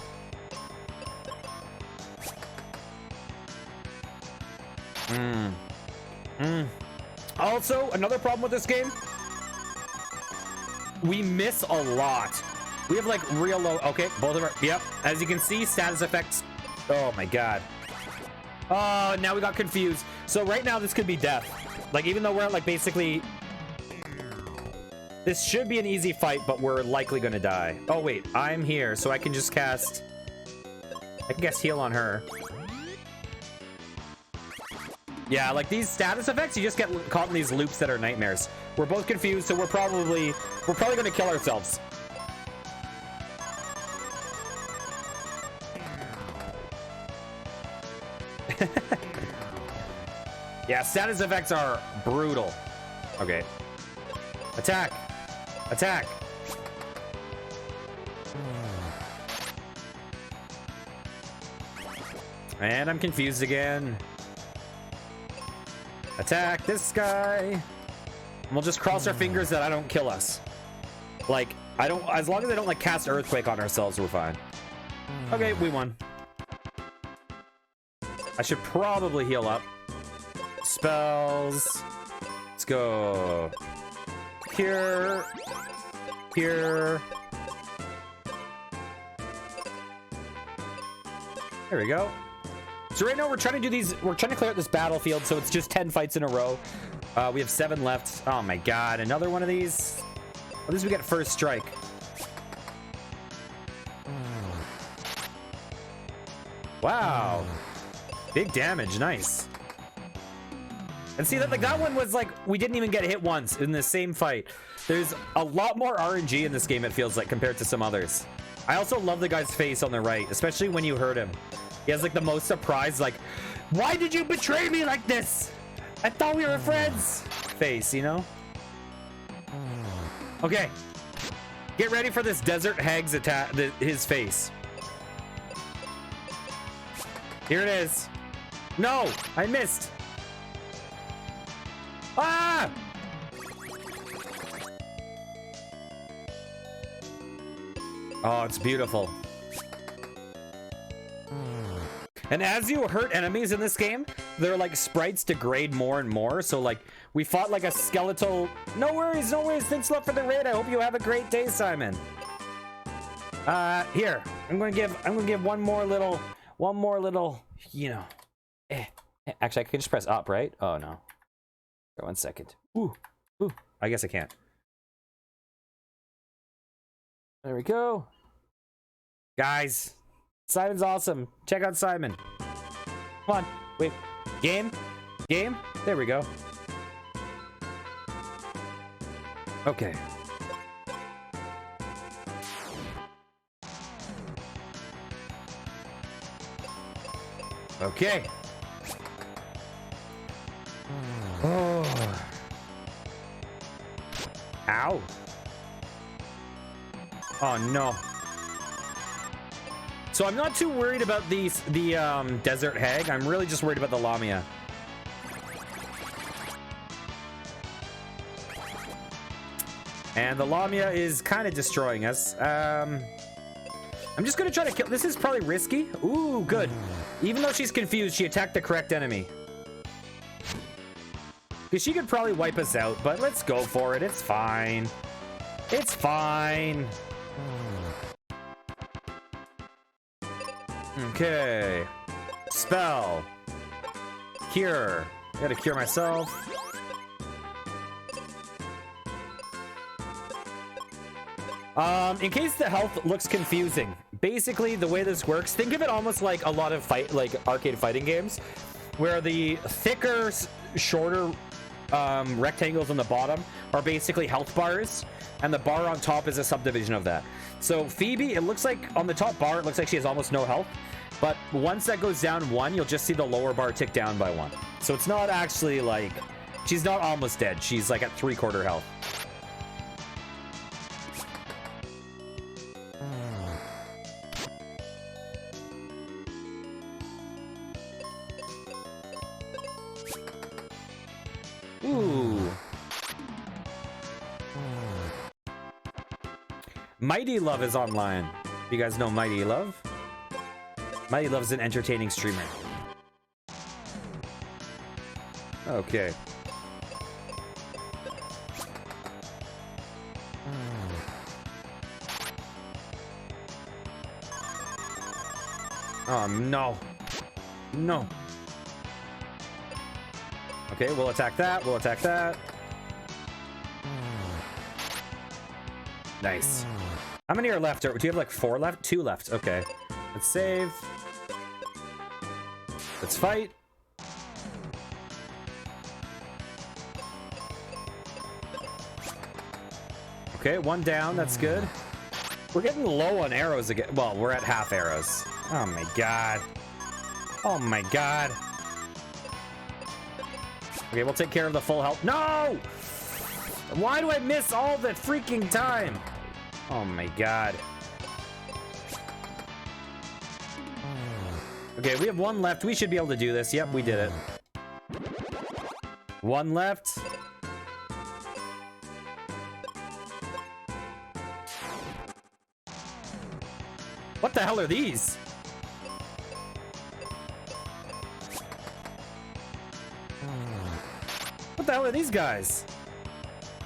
Also, another problem with this game, we miss a lot. We have like real low. Okay, both of our. Yep. As you can see, status effects. Oh my god. Oh, now we got confused. So right now this could be death. Like even though we're like basically. This should be an easy fight, but we're likely gonna die. Oh wait, I'm here, so I can just cast. I can cast heal on her. Yeah, like these status effects, you just get caught in these loops that are nightmares. We're both confused, so we're probably gonna kill ourselves. Yeah, status effects are brutal. Okay. Attack! Attack! And I'm confused again. Attack this guy. And we'll just cross our fingers that I don't kill us. Like, as long as I don't like cast Earthquake on ourselves, we're fine. Okay, we won. I should probably heal up. Spells. Let's go. Here. Here. There we go. So right now we're trying to do these. We're trying to clear out this battlefield, so it's just 10 fights in a row. We have 7 left. Oh my god, another one of these. At least we get first strike. Wow. Big damage, nice. And see that like that one was like we didn't even get hit once in the same fight. There's a lot more RNG in this game, it feels like, compared to some others. I also love the guy's face on the right, especially when you hurt him. He has like the most surprised, like, why did you betray me like this? I thought we were friends. Face, you know? Okay. Get ready for this Desert Hag's attack, his face. Here it is. No, I missed. Ah! Oh, it's beautiful. And as you hurt enemies in this game, their like sprites degrade more and more. So like we fought like a skeletal. No worries, no worries. Thanks a lot for the raid. I hope you have a great day, Simon. Here. I'm gonna give one more little, you know. Actually, I can just press up, right? Oh no. Wait 1 second. Ooh. I guess I can't. There we go. Guys, Simon's awesome. Check out Simon. Come on. Wait. Game? There we go. Okay. Okay. Oh. Ow. Oh no. So I'm not too worried about the Desert Hag. I'm really just worried about the Lamia. And the Lamia is kind of destroying us. I'm just gonna try to kill. This is probably risky. Ooh, good. Even though she's confused, she attacked the correct enemy. Because she could probably wipe us out, but let's go for it. It's fine. It's fine. Okay. Spell. Cure. I gotta cure myself. In case the health looks confusing, basically the way this works, think of it almost like a lot of arcade fighting games, where the thicker, shorter rectangles on the bottom are basically health bars, and the bar on top is a subdivision of that. So Phoebe, it looks like on the top bar, it looks like she has almost no health, but once that goes down 1, you'll just see the lower bar tick down by 1. So it's not actually like, she's not almost dead. She's like at 3/4 health. Ooh. Mighty Love is online. You guys know Mighty Love? Mighty Love's an entertaining streamer. Okay. Oh, no. No. Okay, we'll attack that. We'll attack that. Nice. How many are left? Do you have like 4 left? 2 left. Okay. Let's save. Let's fight. Okay, 1 down. That's good. We're getting low on arrows again. Well, we're at half arrows. Oh my god. Oh my god. Okay, we'll take care of the full health. No! Why do I miss all the freaking time? Oh my god. Okay, we have 1 left. We should be able to do this. Yep, we did it. 1 left. What the hell are these? What the hell are these guys?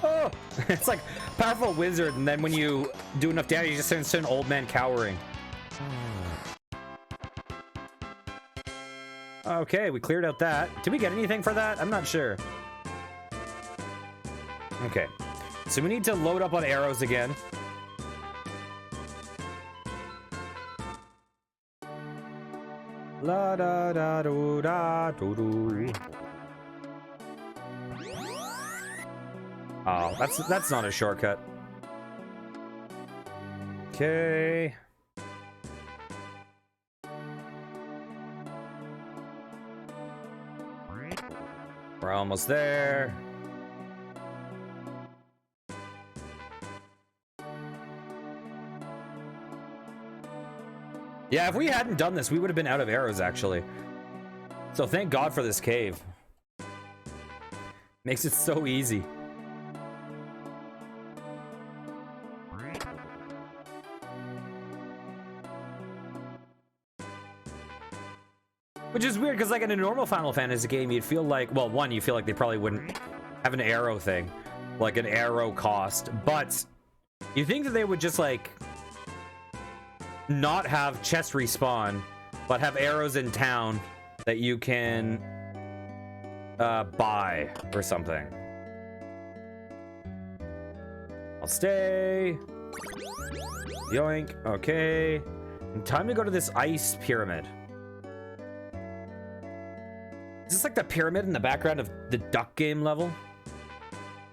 Oh, it's like powerful wizard, and then when you do enough damage, you just turn into an old man cowering. Okay, we cleared out that. Did we get anything for that? I'm not sure. Okay, so we need to load up on arrows again. La da da do da do do. Oh, that's not a shortcut. Okay. We're almost there. Yeah, if we hadn't done this, we would have been out of arrows, actually. So thank God for this cave. Makes it so easy. Which is weird, because like in a normal Final Fantasy game, you'd feel like, well, one, you feel like they probably wouldn't have an arrow thing, like an arrow cost, but you think that they would just like not have chest respawn, but have arrows in town that you can buy or something. I'll stay. Yoink. Okay. Time to go to this ice pyramid. Is this like the pyramid in the background of the duck game level?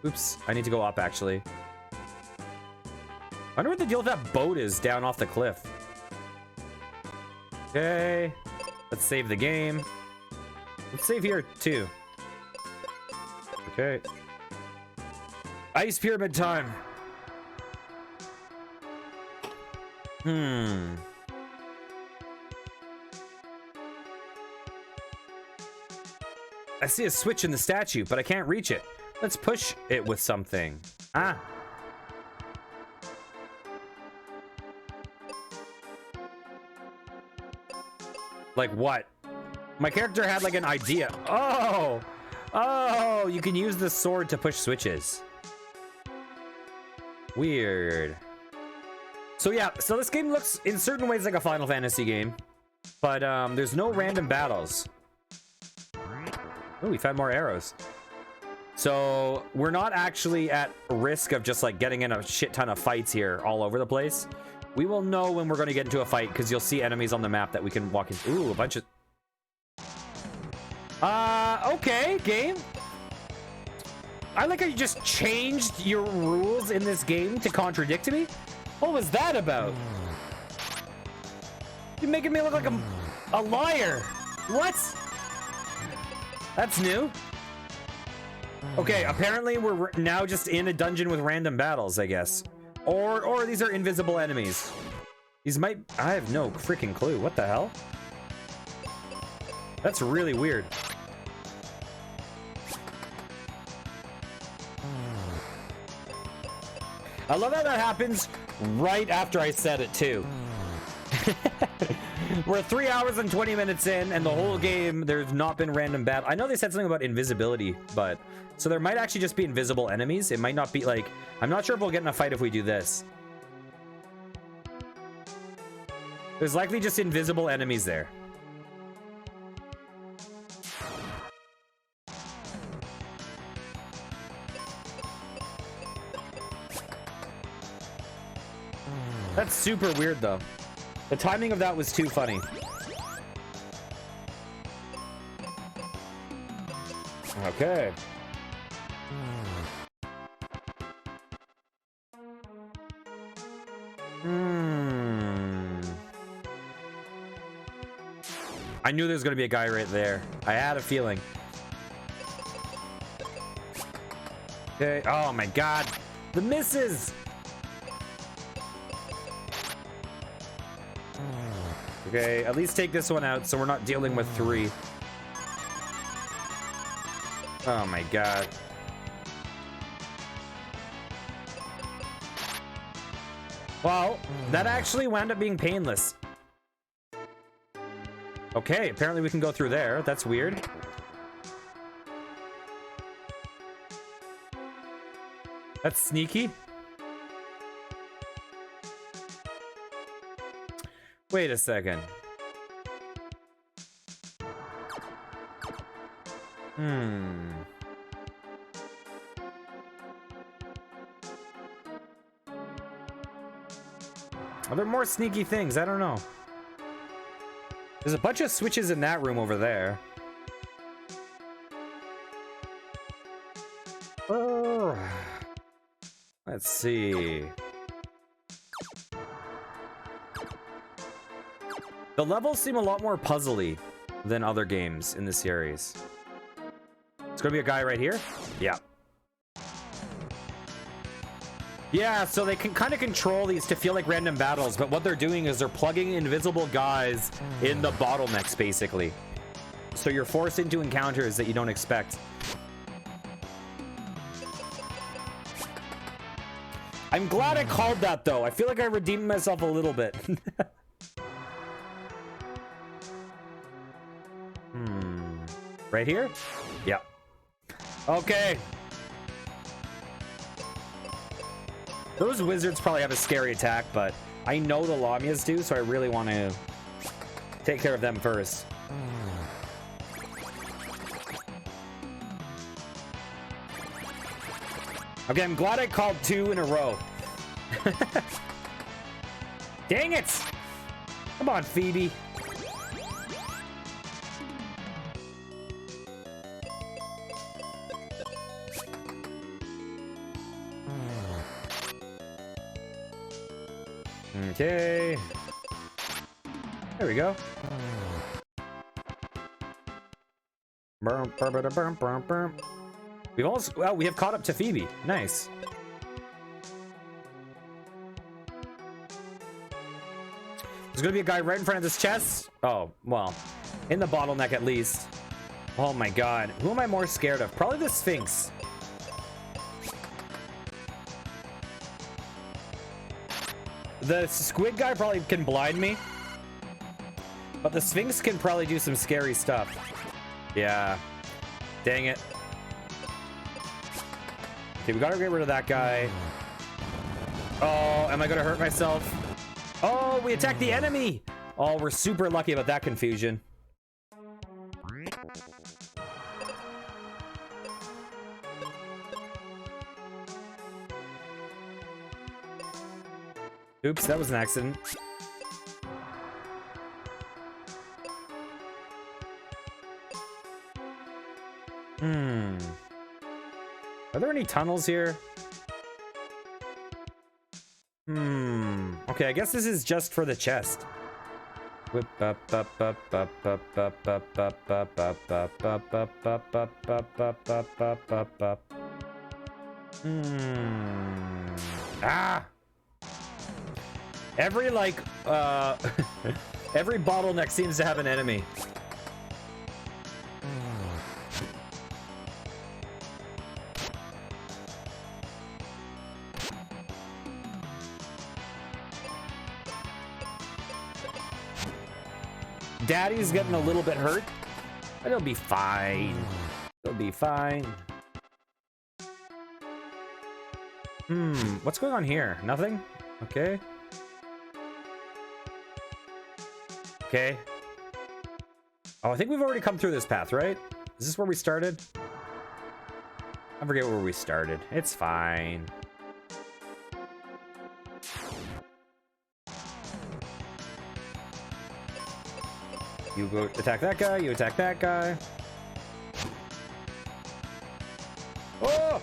Oops, I need to go up actually. I wonder what the deal with that boat is down off the cliff. Okay, let's save the game. Let's save here too. Okay. Ice pyramid time. I see a switch in the statue, but I can't reach it. Let's push it with something. Ah. Like what? My character had like an idea. Oh! Oh, you can use the sword to push switches. Weird. So yeah, so this game looks in certain ways like a Final Fantasy game, but there's no random battles. Oh, we found more arrows. So we're not actually at risk of just like getting in a shit ton of fights here all over the place. We will know when we're going to get into a fight because you'll see enemies on the map that we can walk into. Ooh, a bunch of... okay, game. I like how you just changed your rules in this game to contradict me. What was that about? You're making me look like a liar. What? That's new. Okay, apparently we're now just in a dungeon with random battles, I guess. Or these are invisible enemies. These might... I have no freaking clue. What the hell? That's really weird. I love how that happens right after I said it, too. We're 3 hours and 20 minutes in, and the whole game, there's not been random battle. I know they said something about invisibility, but... So there might actually just be invisible enemies. It might not be, like... I'm not sure if we'll get in a fight if we do this. There's likely just invisible enemies there. That's super weird, though. The timing of that was too funny. Okay. I knew there was going to be a guy right there. I had a feeling. Okay. Oh my god. The misses. Okay, at least take this one out so we're not dealing with 3. Oh my god. Well, that actually wound up being painless. Okay, apparently we can go through there. That's weird. That's sneaky. Wait a second. Are there more sneaky things? I don't know. There's a bunch of switches in that room over there. Oh. Let's see. The levels seem a lot more puzzly than other games in the series. It's gonna be a guy right here? Yeah. Yeah, so they can kind of control these to feel like random battles, but what they're doing is they're plugging invisible guys in the bottlenecks, basically. So you're forced into encounters that you don't expect. I'm glad I called that, though. I feel like I redeemed myself a little bit. Right here? Yeah. Okay. Those wizards probably have a scary attack, but I know the Lamias do, so I really want to take care of them first. Okay, I'm glad I called 2 in a row. Dang it! Come on, Phoebe. Okay. There we go. We've also, well, we have caught up to Phoebe. Nice. There's gonna be a guy right in front of this chest. Oh, well, in the bottleneck at least. Oh my god. Who am I more scared of? Probably the Sphinx. The squid guy probably can blind me, but the Sphinx can probably do some scary stuff. Yeah. Dang it. Okay, we gotta get rid of that guy. Oh, am I gonna hurt myself? Oh, we attacked the enemy! Oh, we're super lucky about that confusion. Oops, that was an accident. Are there any tunnels here? Okay, I guess this is just for the chest. Ah! Every, like, every bottleneck seems to have an enemy. Daddy's getting a little bit hurt, but he'll be fine. He'll be fine. What's going on here? Nothing? Okay. Okay. Oh, I think we've already come through this path, right? Is this where we started? I forget where we started. It's fine. You go attack that guy, you attack that guy. Oh!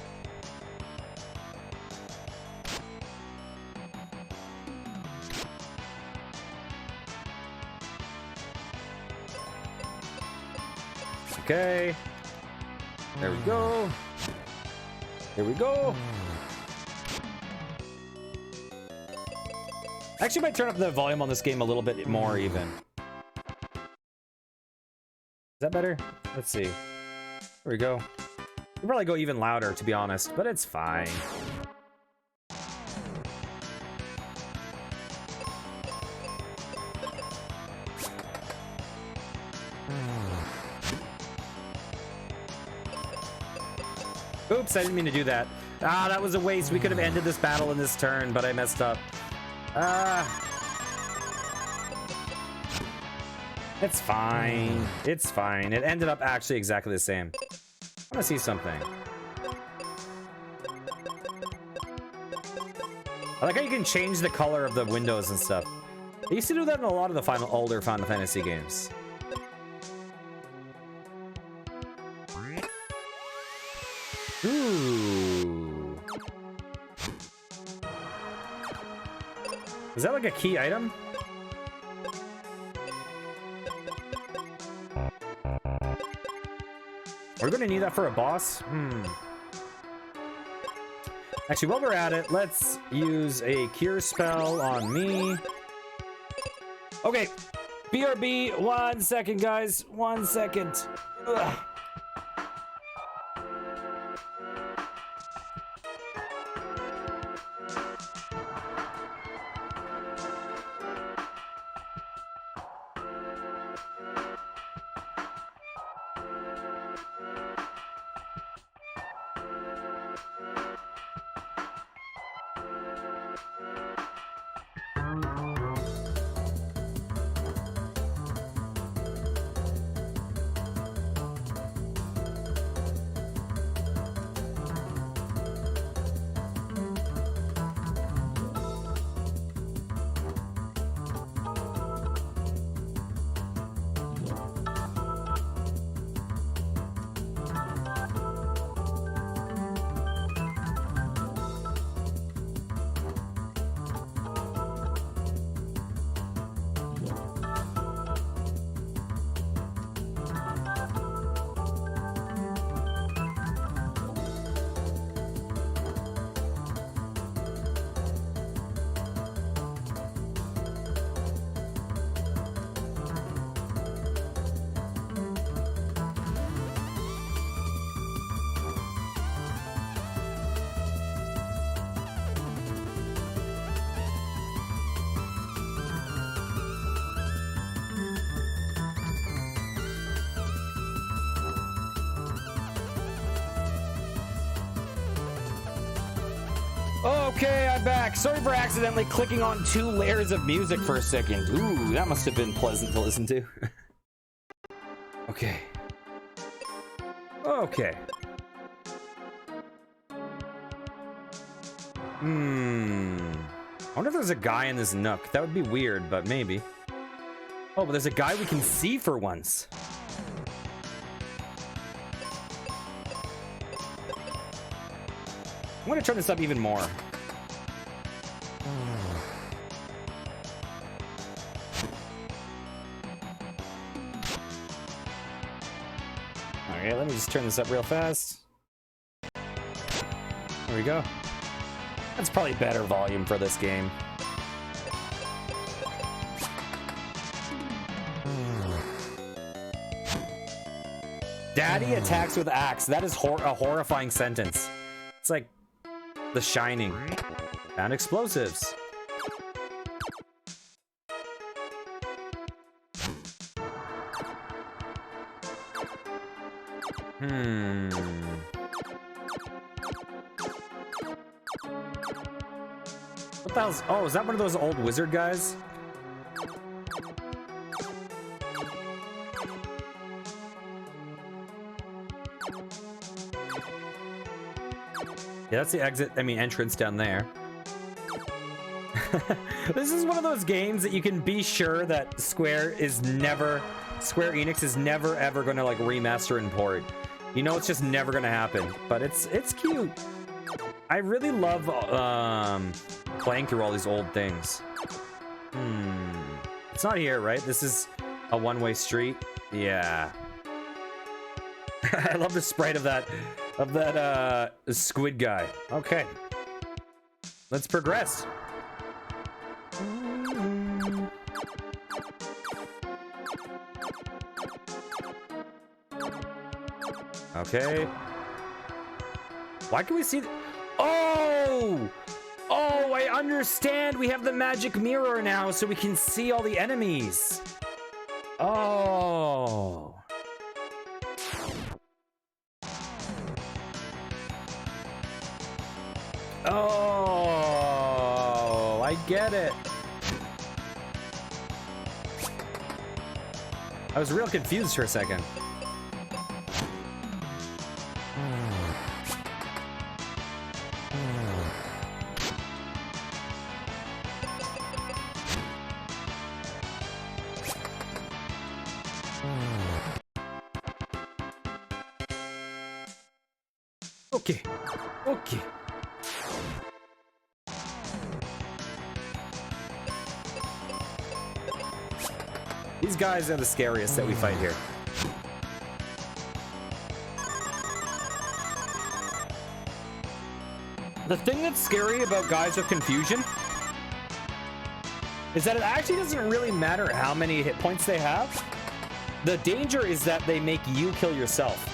Okay. There we go. Here we go. I actually might turn up the volume on this game a little bit more even. Is that better? Let's see. There we go. We'll probably go even louder, to be honest, but it's fine. Oops, I didn't mean to do that. Ah, that was a waste. We could have ended this battle in this turn, but I messed up. It's fine. It's fine. It ended up actually exactly the same. I want to see something. I like how you can change the color of the windows and stuff. They used to do that in a lot of the older Final Fantasy games. Ooh. Is that like a key item? We're gonna need that for a boss? Actually, while we're at it, let's use a cure spell on me. Okay, BRB, 1 second, guys. 1 second. Ugh. Okay, I'm back. Sorry for accidentally clicking on 2 layers of music for a second. Ooh, that must have been pleasant to listen to. Okay. Okay. I wonder if there's a guy in this nook. That would be weird, but maybe. Oh, but there's a guy we can see for once. I'm gonna turn this up even more. Okay, let me just turn this up real fast. There we go. That's probably better volume for this game. Daddy attacks with axe. That is a horrifying sentence. It's like The Shining. Found explosives. What the hell's... Oh, is that one of those old wizard guys? Yeah, that's the exit, I mean entrance down there. This is one of those games that you can be sure that Square Enix is never ever gonna like remaster and port. You know it's just never gonna happen, but it's cute. I really love playing through all these old things. It's not here, right? This is a one-way street. Yeah. I love the sprite of that squid guy. Okay. Let's progress. Okay. Why can we see Oh! Oh, I understand. We have the magic mirror now, so we can see all the enemies. Oh. Oh, I get it. I was real confused for a second. Okay. Okay. These guys are the scariest that we fight here. The thing that's scary about Guys with Confusion is that it actually doesn't really matter how many hit points they have. The danger is that they make you kill yourself.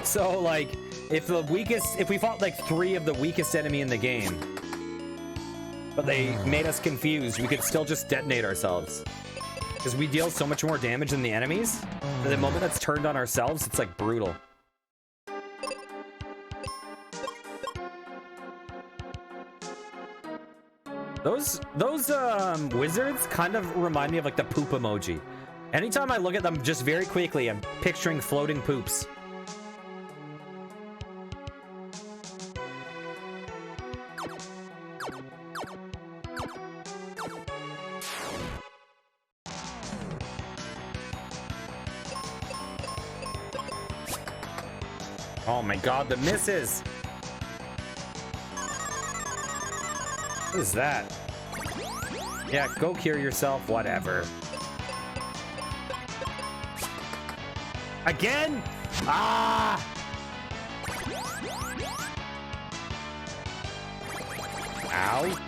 So, like, if we fought like 3 of the weakest enemy in the game, but they made us confused, we could still just detonate ourselves. Because we deal so much more damage than the enemies, that the moment that's turned on ourselves, it's like brutal. Those wizards kind of remind me of like the poop emoji. Anytime I look at them just very quickly, I'm picturing floating poops. Oh my god, the misses! What is that? Yeah, go cure yourself, whatever. Again? Ah! Ow.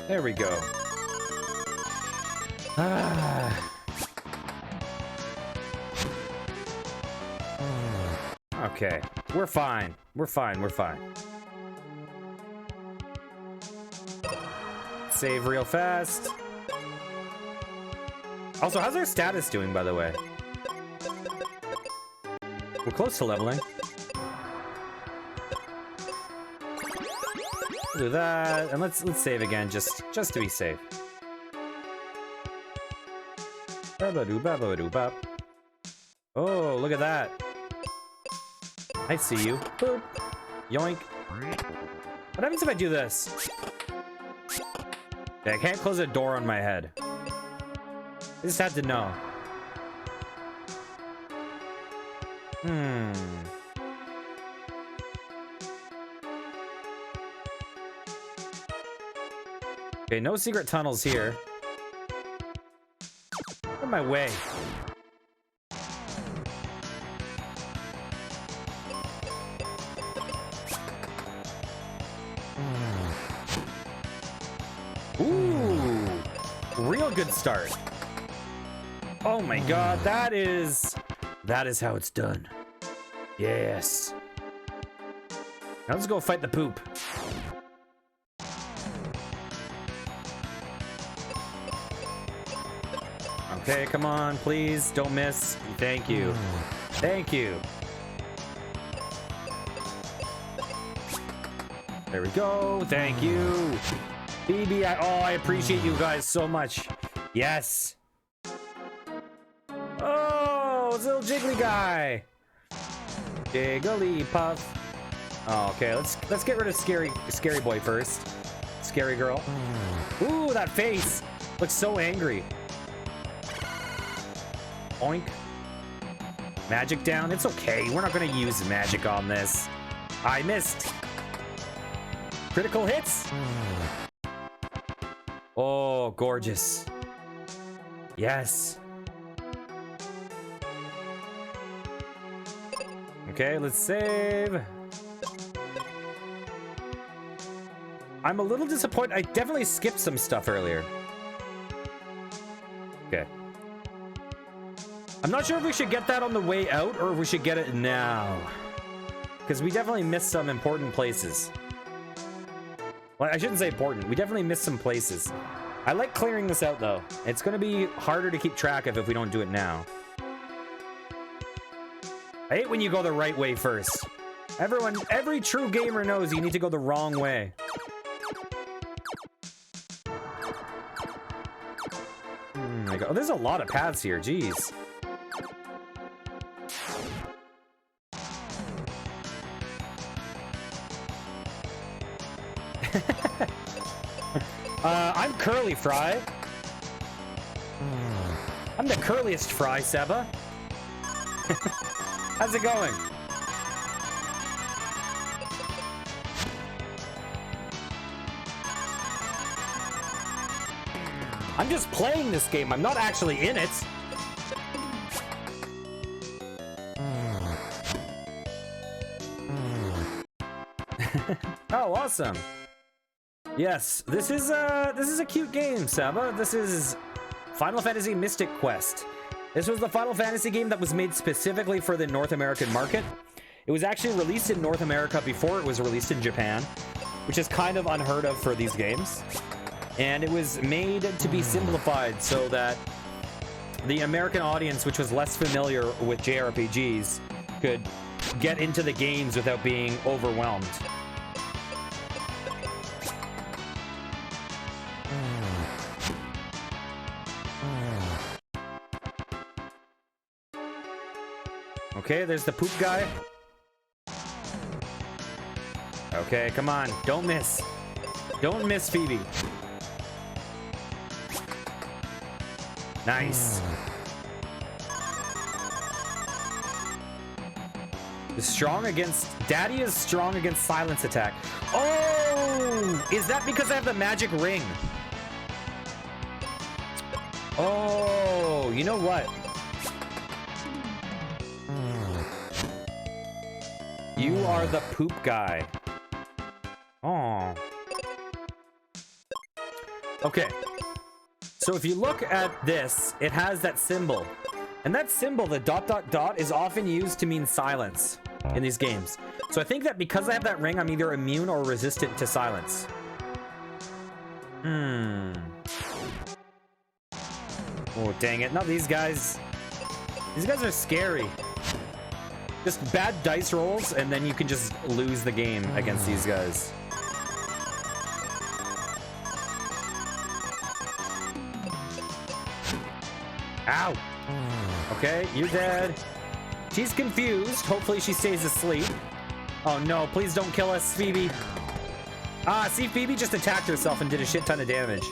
There we go. Okay, we're fine. We're fine. We're fine. Save real fast. Also, how's our status doing, by the way? We're close to leveling. We'll do that, and let's save again, just to be safe. Oh, look at that. I see you. Boop. Yoink. What happens if I do this? Okay, I can't close a door on my head. I just had to know. Okay, no secret tunnels here. Out of my way. Ooh, real good start. Oh my god, that is how it's done. Yes. Now let's go fight the poop. Okay, come on, please, don't miss. Thank you. Thank you. There we go. Thank you. BB, I appreciate you guys so much. Yes. Oh, it's a little jiggly guy. Jigglypuff. Oh, okay, let's get rid of scary boy first. Scary girl. Ooh, that face looks so angry. Oink. Magic down. It's okay. We're not going to use magic on this. I missed. Critical hits. Oh, gorgeous. Yes. Okay, let's save. I'm a little disappointed. I definitely skipped some stuff earlier. Okay. I'm not sure if we should get that on the way out or if we should get it now. Because we definitely missed some important places. Well, I shouldn't say important. We definitely missed some places. I like clearing this out, though. It's going to be harder to keep track of if we don't do it now. I hate when you go the right way first. Every true gamer knows you need to go the wrong way. Oh, there's a lot of paths here. Jeez. I'm Curly Fry. I'm the curliest fry, Seba. How's it going? I'm just playing this game. I'm not actually in it. Oh, awesome. Yes, this is a cute game, Saba. This is Final Fantasy Mystic Quest. This was the Final Fantasy game that was made specifically for the North American market. It was actually released in North America before it was released in Japan, which is kind of unheard of for these games. And it was made to be simplified so that the American audience, which was less familiar with JRPGs, could get into the games without being overwhelmed. Okay, there's the poop guy. Okay, come on. Don't miss. Don't miss, Phoebe. Nice. Strong against... Daddy is strong against silence attack. Oh! Is that because I have the magic ring? Oh, you know what? You are the poop guy. Oh. Okay. So if you look at this, it has that symbol. And that symbol, the ... is often used to mean silence in these games. So I think that because I have that ring, I'm either immune or resistant to silence. Oh, dang it. No, these guys... These guys are scary. Just bad dice rolls, and then you can just lose the game against these guys. Ow! Okay, you're dead. She's confused. Hopefully she stays asleep. Oh no, please don't kill us, Phoebe. Ah, see, Phoebe just attacked herself and did a shit ton of damage.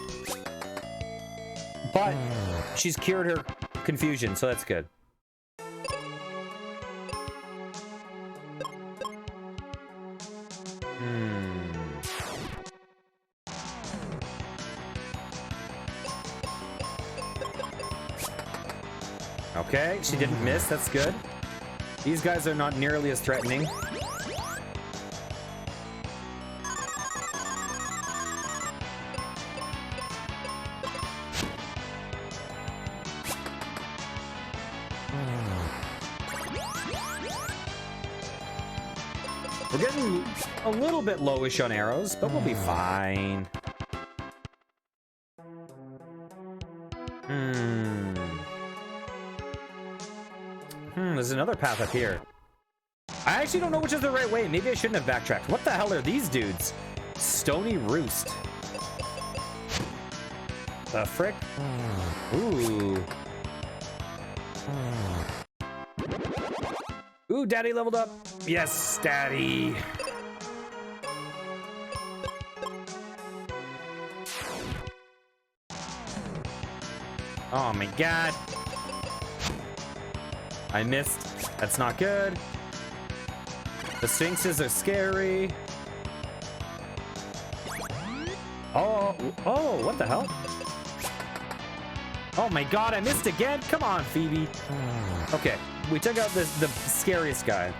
But she's cured her confusion, so that's good. Okay, she didn't miss. That's good. These guys are not nearly as threatening. We're getting a little bit lowish on arrows, but we'll be fine. There's another path up here. I actually don't know which is the right way. Maybe I shouldn't have backtracked. What the hell are these dudes? Stony Roost. The frick? Ooh. Ooh, daddy leveled up. Yes, daddy. Oh my god. I missed. That's not good. The Sphinxes are scary. Oh, what the hell? Oh my god, I missed again. Come on, Phoebe. Okay, we took out the scariest guy.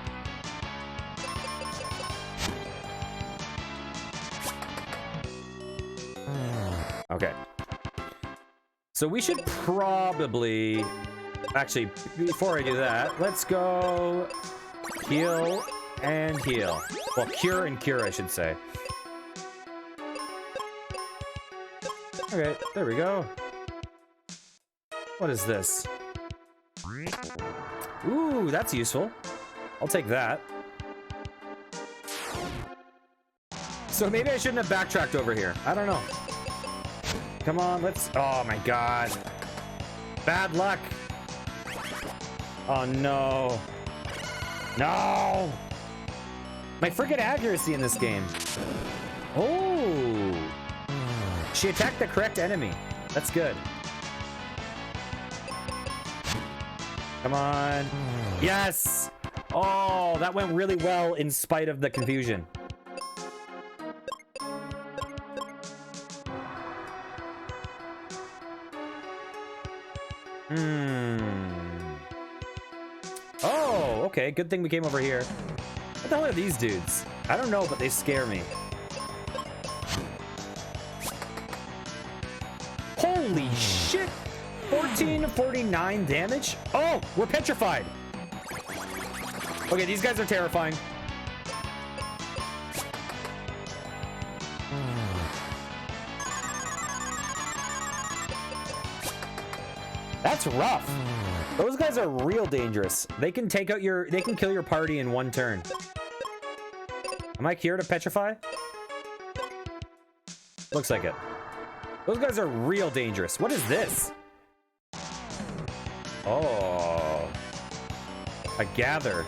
Okay. So we should probably... Actually, before I do that, let's go heal and heal. Well, cure and cure, I should say. Okay, there we go. What is this? Ooh, that's useful. I'll take that. So maybe I shouldn't have backtracked over here. I don't know. Come on, let's... Oh my god. Bad luck. Oh no. No! My freaking accuracy in this game. Oh! She attacked the correct enemy. That's good. Come on. Yes! Oh, that went really well in spite of the confusion. Oh, okay. Good thing we came over here. What the hell are these dudes? I don't know, but they scare me. Holy shit! 1449 damage? Oh, we're petrified. Okay, these guys are terrifying. That's rough. Those guys are real dangerous. They can take out your... They can kill your party in one turn. Am I here to petrify? Looks like it. Those guys are real dangerous. What is this? Oh. A gather.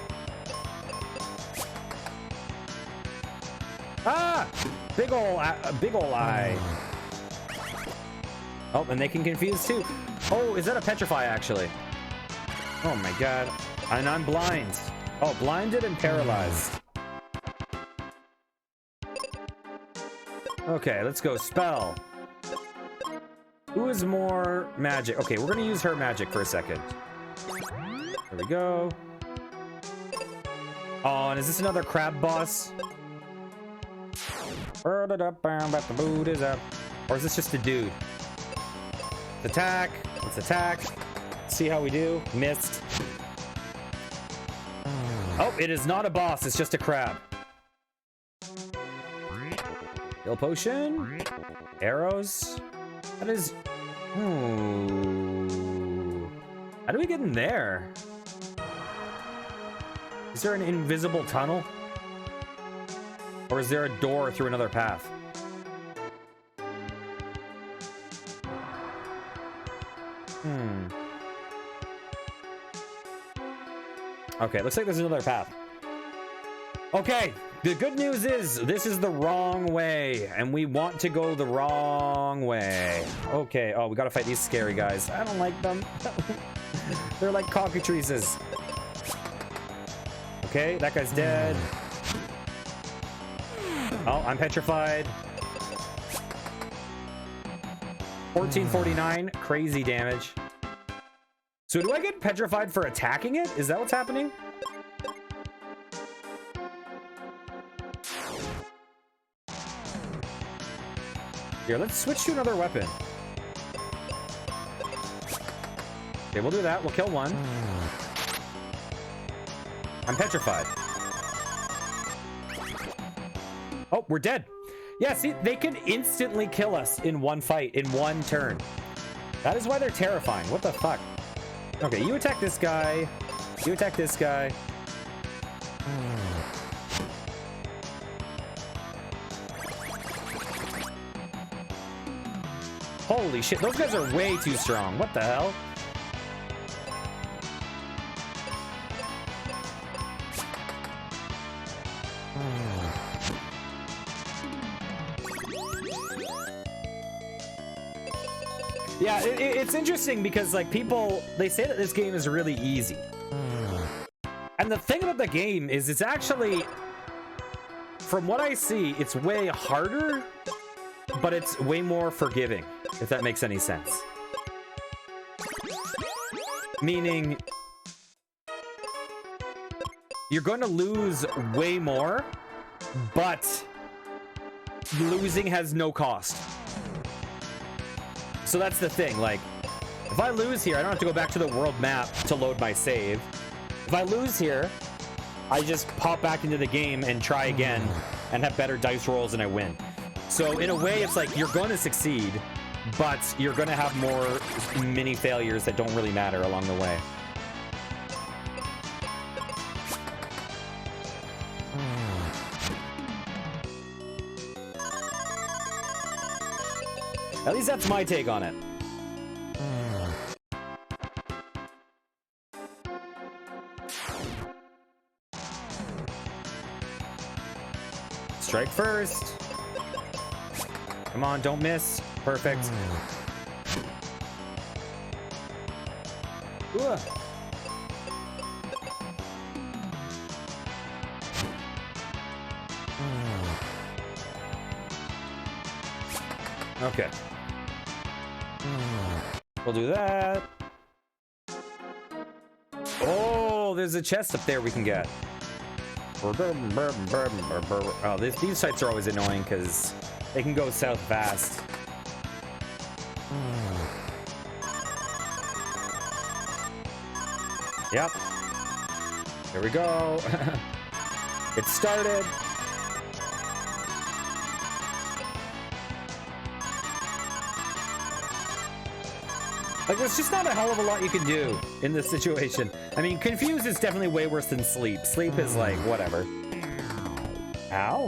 Ah! Big ol' eye. Oh, and they can confuse too. Oh, is that a petrify actually? Oh my god. And I'm blind. Oh, blinded and paralyzed. Okay, let's go spell. Who is more magic? Okay, we're gonna use her magic for a second. There we go. Oh, and is this another crab boss? Or is this just a dude? Attack. Let's attack. See how we do. Missed. Oh, it is not a boss. It's just a crab. Heal potion. Arrows. That is... Ooh. How do we get in there? Is there an invisible tunnel? Or is there a door through another path? Okay, looks like there's another path. Okay, the good news is this is the wrong way, and we want to go the wrong way. Okay, oh, we gotta fight these scary guys. I don't like them. They're like cockatrices. Okay, that guy's dead. Oh, I'm petrified. 1449, crazy damage. So do I get petrified for attacking it? Is that what's happening? Here, let's switch to another weapon. Okay, we'll do that. We'll kill one. I'm petrified. Oh, we're dead. Yeah, see, they can instantly kill us in one fight, in one turn. That is why they're terrifying. What the fuck? Okay, you attack this guy. You attack this guy. Holy shit, those guys are way too strong. What the hell? Yeah, it's interesting because, like, people, they say that this game is really easy. And the thing about the game is it's actually, from what I see, it's way harder, but it's way more forgiving, if that makes any sense. Meaning, you're going to lose way more, but losing has no cost. So that's the thing, like, if I lose here, I don't have to go back to the world map to load my save. If I lose here, I just pop back into the game and try again and have better dice rolls and I win. So in a way, it's like you're going to succeed, but you're going to have more mini failures that don't really matter along the way. At least that's my take on it. Strike first. Come on, don't miss. Perfect. Ooh. Okay. We'll do that. Oh, there's a chest up there we can get. Oh, these sites are always annoying because they can go south fast. Yep. Here we go. It started. Like, there's just not a hell of a lot you can do in this situation. I mean, confuse is definitely way worse than sleep. Sleep is like, whatever. Ow.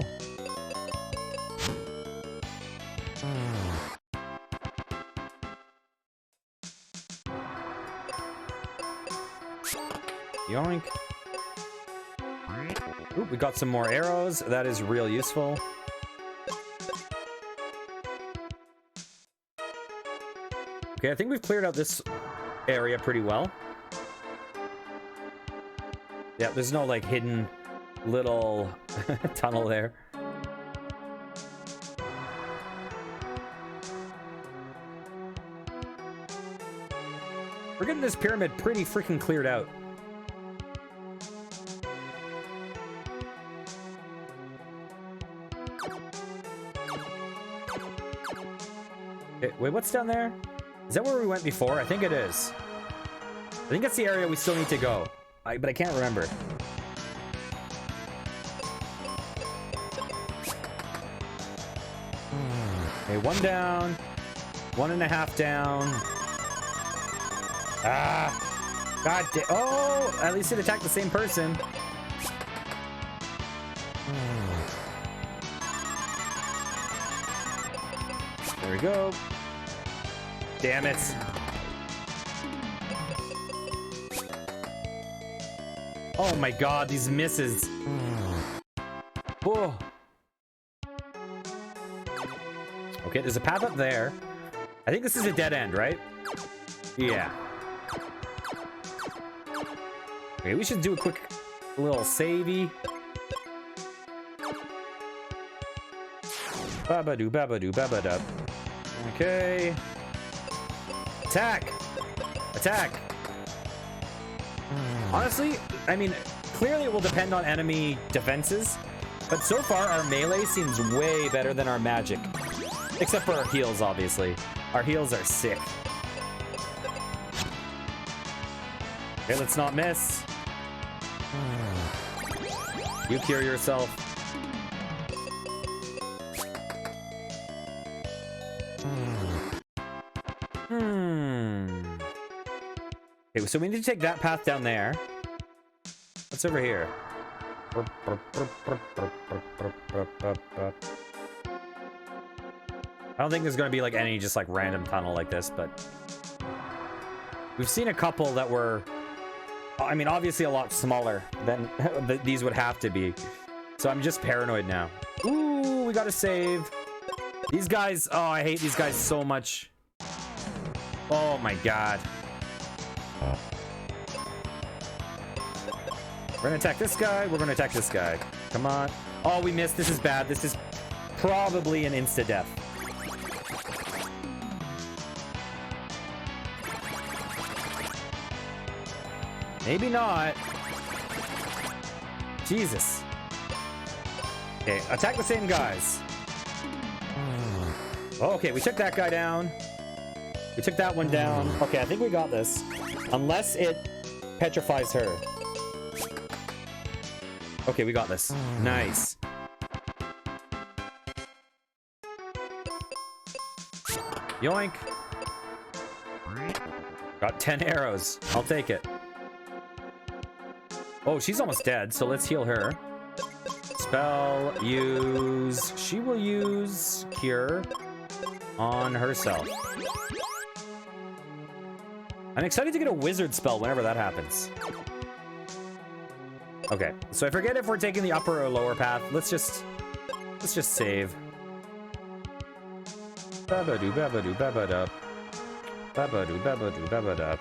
Yoink. Ooh, we got some more arrows. That is real useful. Okay, I think we've cleared out this area pretty well. Yeah, there's no, like, hidden little tunnel there. We're getting this pyramid pretty freaking cleared out. Okay, wait, what's down there? Is that where we went before? I think it is. I think that's the area we still need to go. But I can't remember. Okay, one down. 1.5 down. Ah! God damn. Oh! At least it attacked the same person. There we go. Damn it. Oh my god, these misses. Whoa. Okay, there's a path up there. I think this is a dead end, right? Yeah. Okay, we should do a quick little savey. Babadoo, babadoo, babadub. Okay. Attack! Attack! Honestly, I mean, clearly it will depend on enemy defenses, but so far our melee seems way better than our magic. Except for our heals, obviously. Our heals are sick. Okay, let's not miss. You cure yourself. Okay, so we need to take that path down there. What's over here? I don't think there's going to be like any just like random tunnel like this, but we've seen a couple that were, I mean, obviously a lot smaller than these would have to be. So I'm just paranoid now. Ooh, we got to save. These guys, oh, I hate these guys so much. Oh my God. We're gonna attack this guy. We're gonna attack this guy. Come on. Oh, we missed. This is bad. This is probably an insta-death. Maybe not. Jesus. Okay, attack the same guys. Oh, okay, we took that guy down. We took that one down. Okay, I think we got this. Unless it petrifies her. Okay, we got this. Nice. Yoink. Got 10 arrows. I'll take it. Oh, she's almost dead, so let's heal her. Spell, use... She will use Cure on herself. I'm excited to get a wizard spell whenever that happens. Okay, so I forget if we're taking the upper or lower path. Let's just save. Babadoo babadoo babada. Babadoo babadoo babada.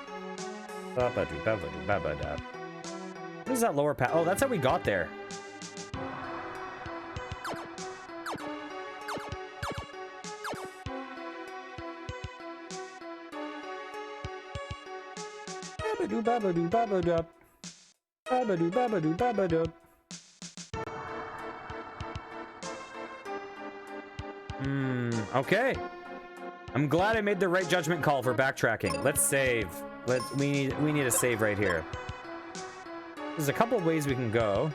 Babadoo babadoo babada. What is that lower path? Oh, that's how we got there. Babadoo babadoo babada. Babadoo babadoo babada. Okay. I'm glad I made the right judgment call for backtracking. Let's save. We need a save right here. There's a couple of ways we can go.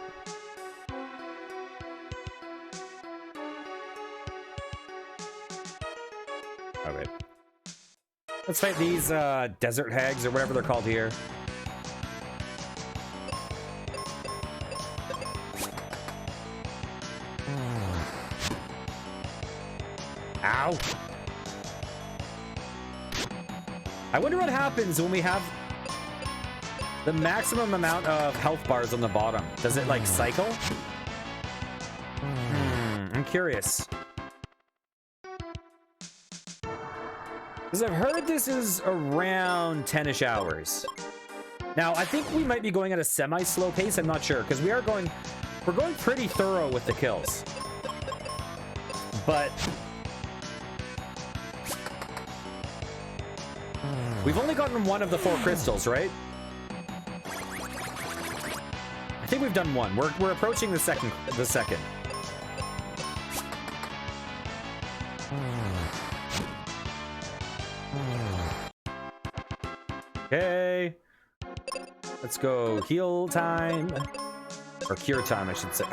Okay. Let's fight these desert hags or whatever they're called here. Ow. I wonder what happens when we have the maximum amount of health bars on the bottom. Does it like cycle? I'm curious. Because I've heard this is around 10-ish hours. Now, I think we might be going at a semi-slow pace. I'm not sure, because we're going pretty thorough with the kills. But we've only gotten one of the 4 crystals, right? I think we've done one. We're approaching the second. Okay. Let's go heal time. Or cure time, I should say.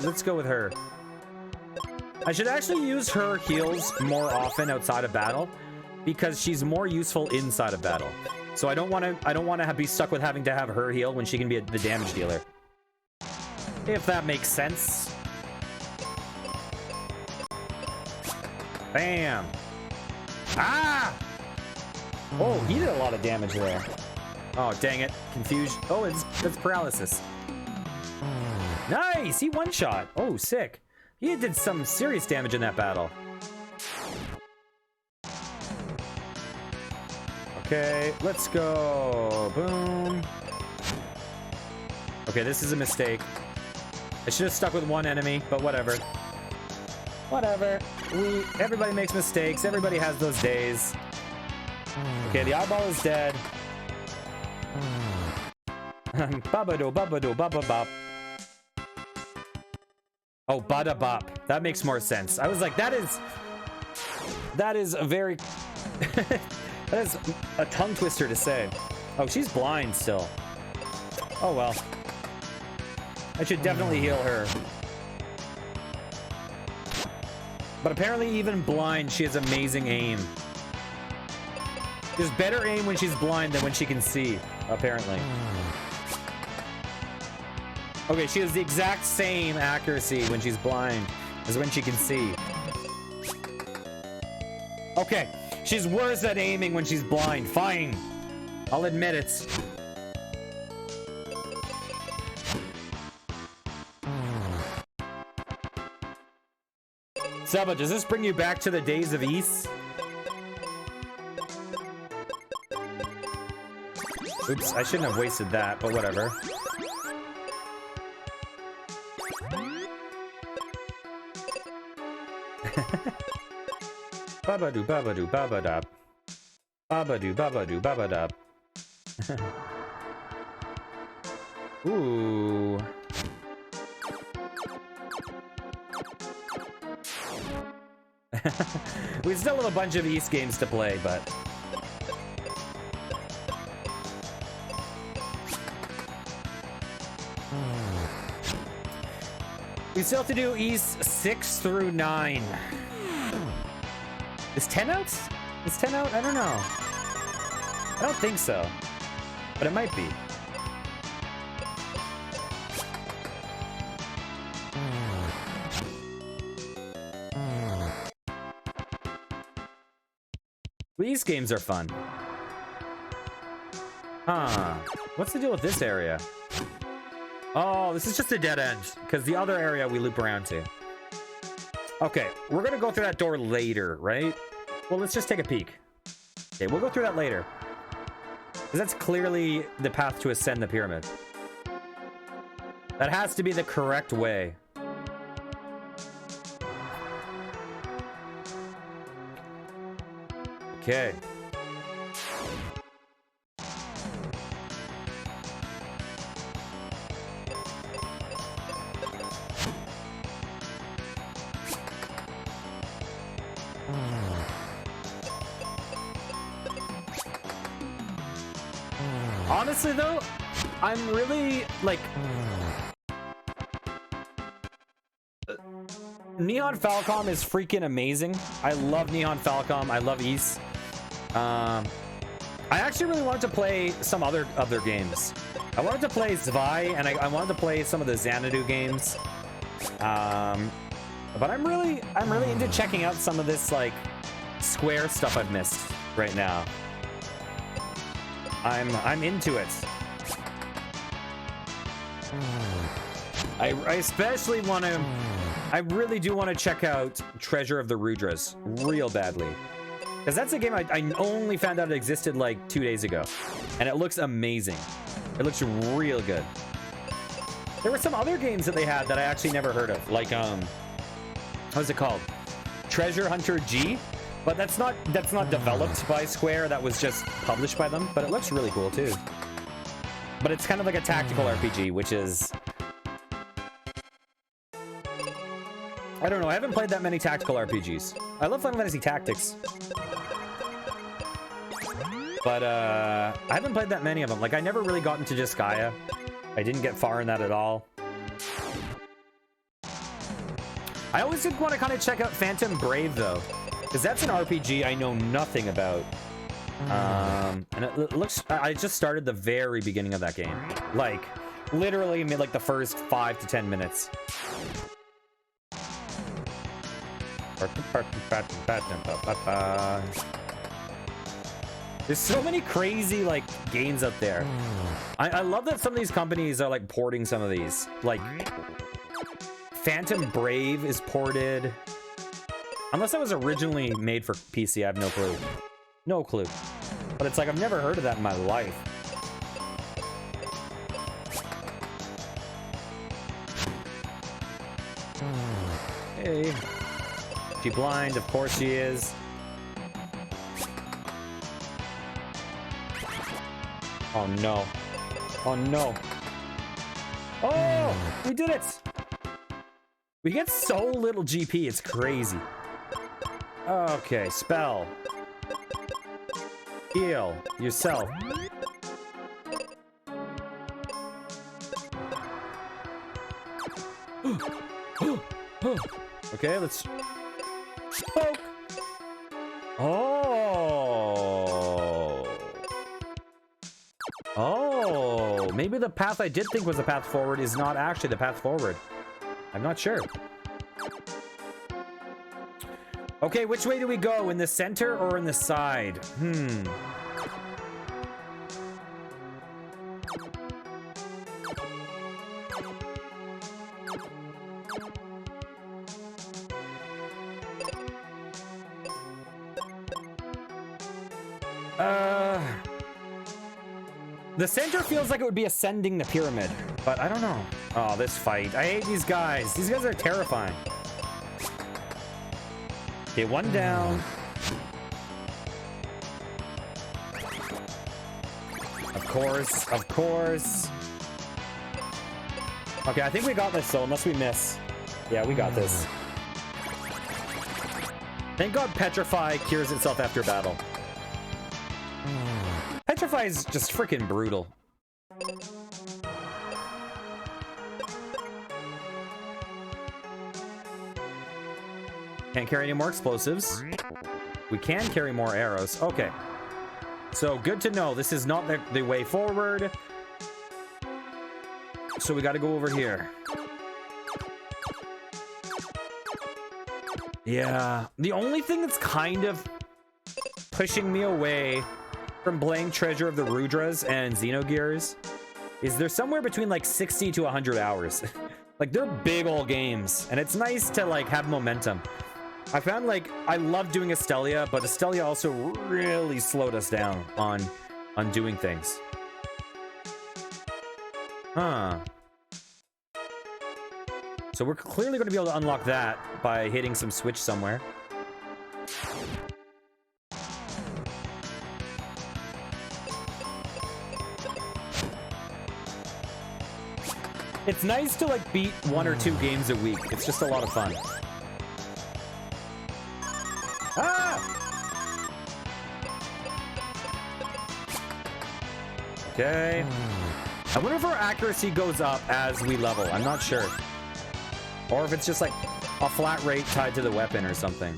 Let's go with her. I should actually use her heals more often outside of battle, because she's more useful inside of battle. So I don't want to be stuck with having to have her heal when she can be the damage dealer. If that makes sense. Bam. Ah! Oh, he did a lot of damage there. Oh, dang it. Confusion. Oh, it's paralysis. Nice! He one-shot. Oh, sick. He did some serious damage in that battle. Okay, let's go. Boom. Okay, this is a mistake. I should have stuck with one enemy, but whatever. Whatever. Everybody makes mistakes. Everybody has those days. Okay, the eyeball is dead. Babado, babado, bababop. Oh, badabop. That makes more sense. I was like, that is a very... that is a tongue twister to say. Oh, she's blind still. Oh, well. I should definitely heal her. But apparently even blind, she has amazing aim. There's better aim when she's blind than when she can see, apparently. Okay, she has the exact same accuracy when she's blind as when she can see. Okay, she's worse at aiming when she's blind. Fine. I'll admit it. Saba, does this bring you back to the days of East? Oops, I shouldn't have wasted that, but whatever. Babadoo, babadoo, babadab. Babadoo, babadoo, babadab. Ooh. We still have a bunch of East games to play, but... we still have to do East 6 through 9. Is 10 out? Is 10 out? I don't know. I don't think so. But it might be. These games are fun. Huh. What's the deal with this area? Oh, this is just a dead end. Because the other area we loop around to. Okay, we're gonna go through that door later, right? Well, let's just take a peek. Okay, we'll go through that later. Because that's clearly the path to ascend the pyramid. That has to be the correct way. Okay. Honestly, though, I'm really, like... Neon Falcom is freaking amazing. I love Neon Falcom. I love Ys. I actually really wanted to play some other games. I wanted to play Zwei, and I wanted to play some of the Xanadu games. But I'm really into checking out some of this, like, Square stuff I've missed right now. I'm into it. I especially want to... I really do want to check out Treasure of the Rudras real badly. Because that's a game I only found out it existed like 2 days ago. And it looks amazing. It looks real good. There were some other games that they had that I actually never heard of. Like, what's it called? Treasure Hunter G? But that's not developed by Square. That was just published by them. But it looks really cool, too. But it's kind of like a tactical RPG, which is... I don't know. I haven't played that many tactical RPGs. I love Final Fantasy Tactics. But, I haven't played that many of them. Like, I never really got into Disgaea. I didn't get far in that at all. I always did want to kind of check out Phantom Brave, though. Because that's an RPG I know nothing about. And it looks... I just started the very beginning of that game. Like, literally made, like, the first 5 to 10 minutes. There's so many crazy, like, games up there. I love that some of these companies are, like, porting some of these. Like, Phantom Brave is ported. Unless that was originally made for PC, I have no clue. No clue. But it's like, I've never heard of that in my life. Hey. She blind? Of course she is. Oh no. Oh no. Oh! We did it! We get so little GP, it's crazy. Okay, spell. Heal yourself. Okay, let's... Poke! Oh! Oh! Maybe the path I did think was the path forward is not actually the path forward. I'm not sure. Okay, which way do we go? In the center or in the side? The center feels like it would be ascending the pyramid, but I don't know. Oh, this fight. I hate these guys. These guys are terrifying. Okay, one down. Of course, of course. Okay, I think we got this, so unless we miss. Yeah, we got this. Thank God Petrify cures itself after battle. Petrify is just freaking brutal. Can't carry any more explosives. We can carry more arrows. Okay. So good to know. This is not the way forward. So we got to go over here. Yeah. The only thing that's kind of pushing me away from playing Treasure of the Rudras and Xenogears is they're somewhere between like 60 to 100 hours. Like they're big old games, and it's nice to like have momentum. I found like I love doing Estelia, but Estelia also really slowed us down on doing things. Huh. So we're clearly going to be able to unlock that by hitting some switch somewhere. It's nice to like beat 1 or 2 games a week. It's just a lot of fun. Ah! Okay. I wonder if our accuracy goes up as we level. I'm not sure. Or if it's just like a flat rate tied to the weapon or something.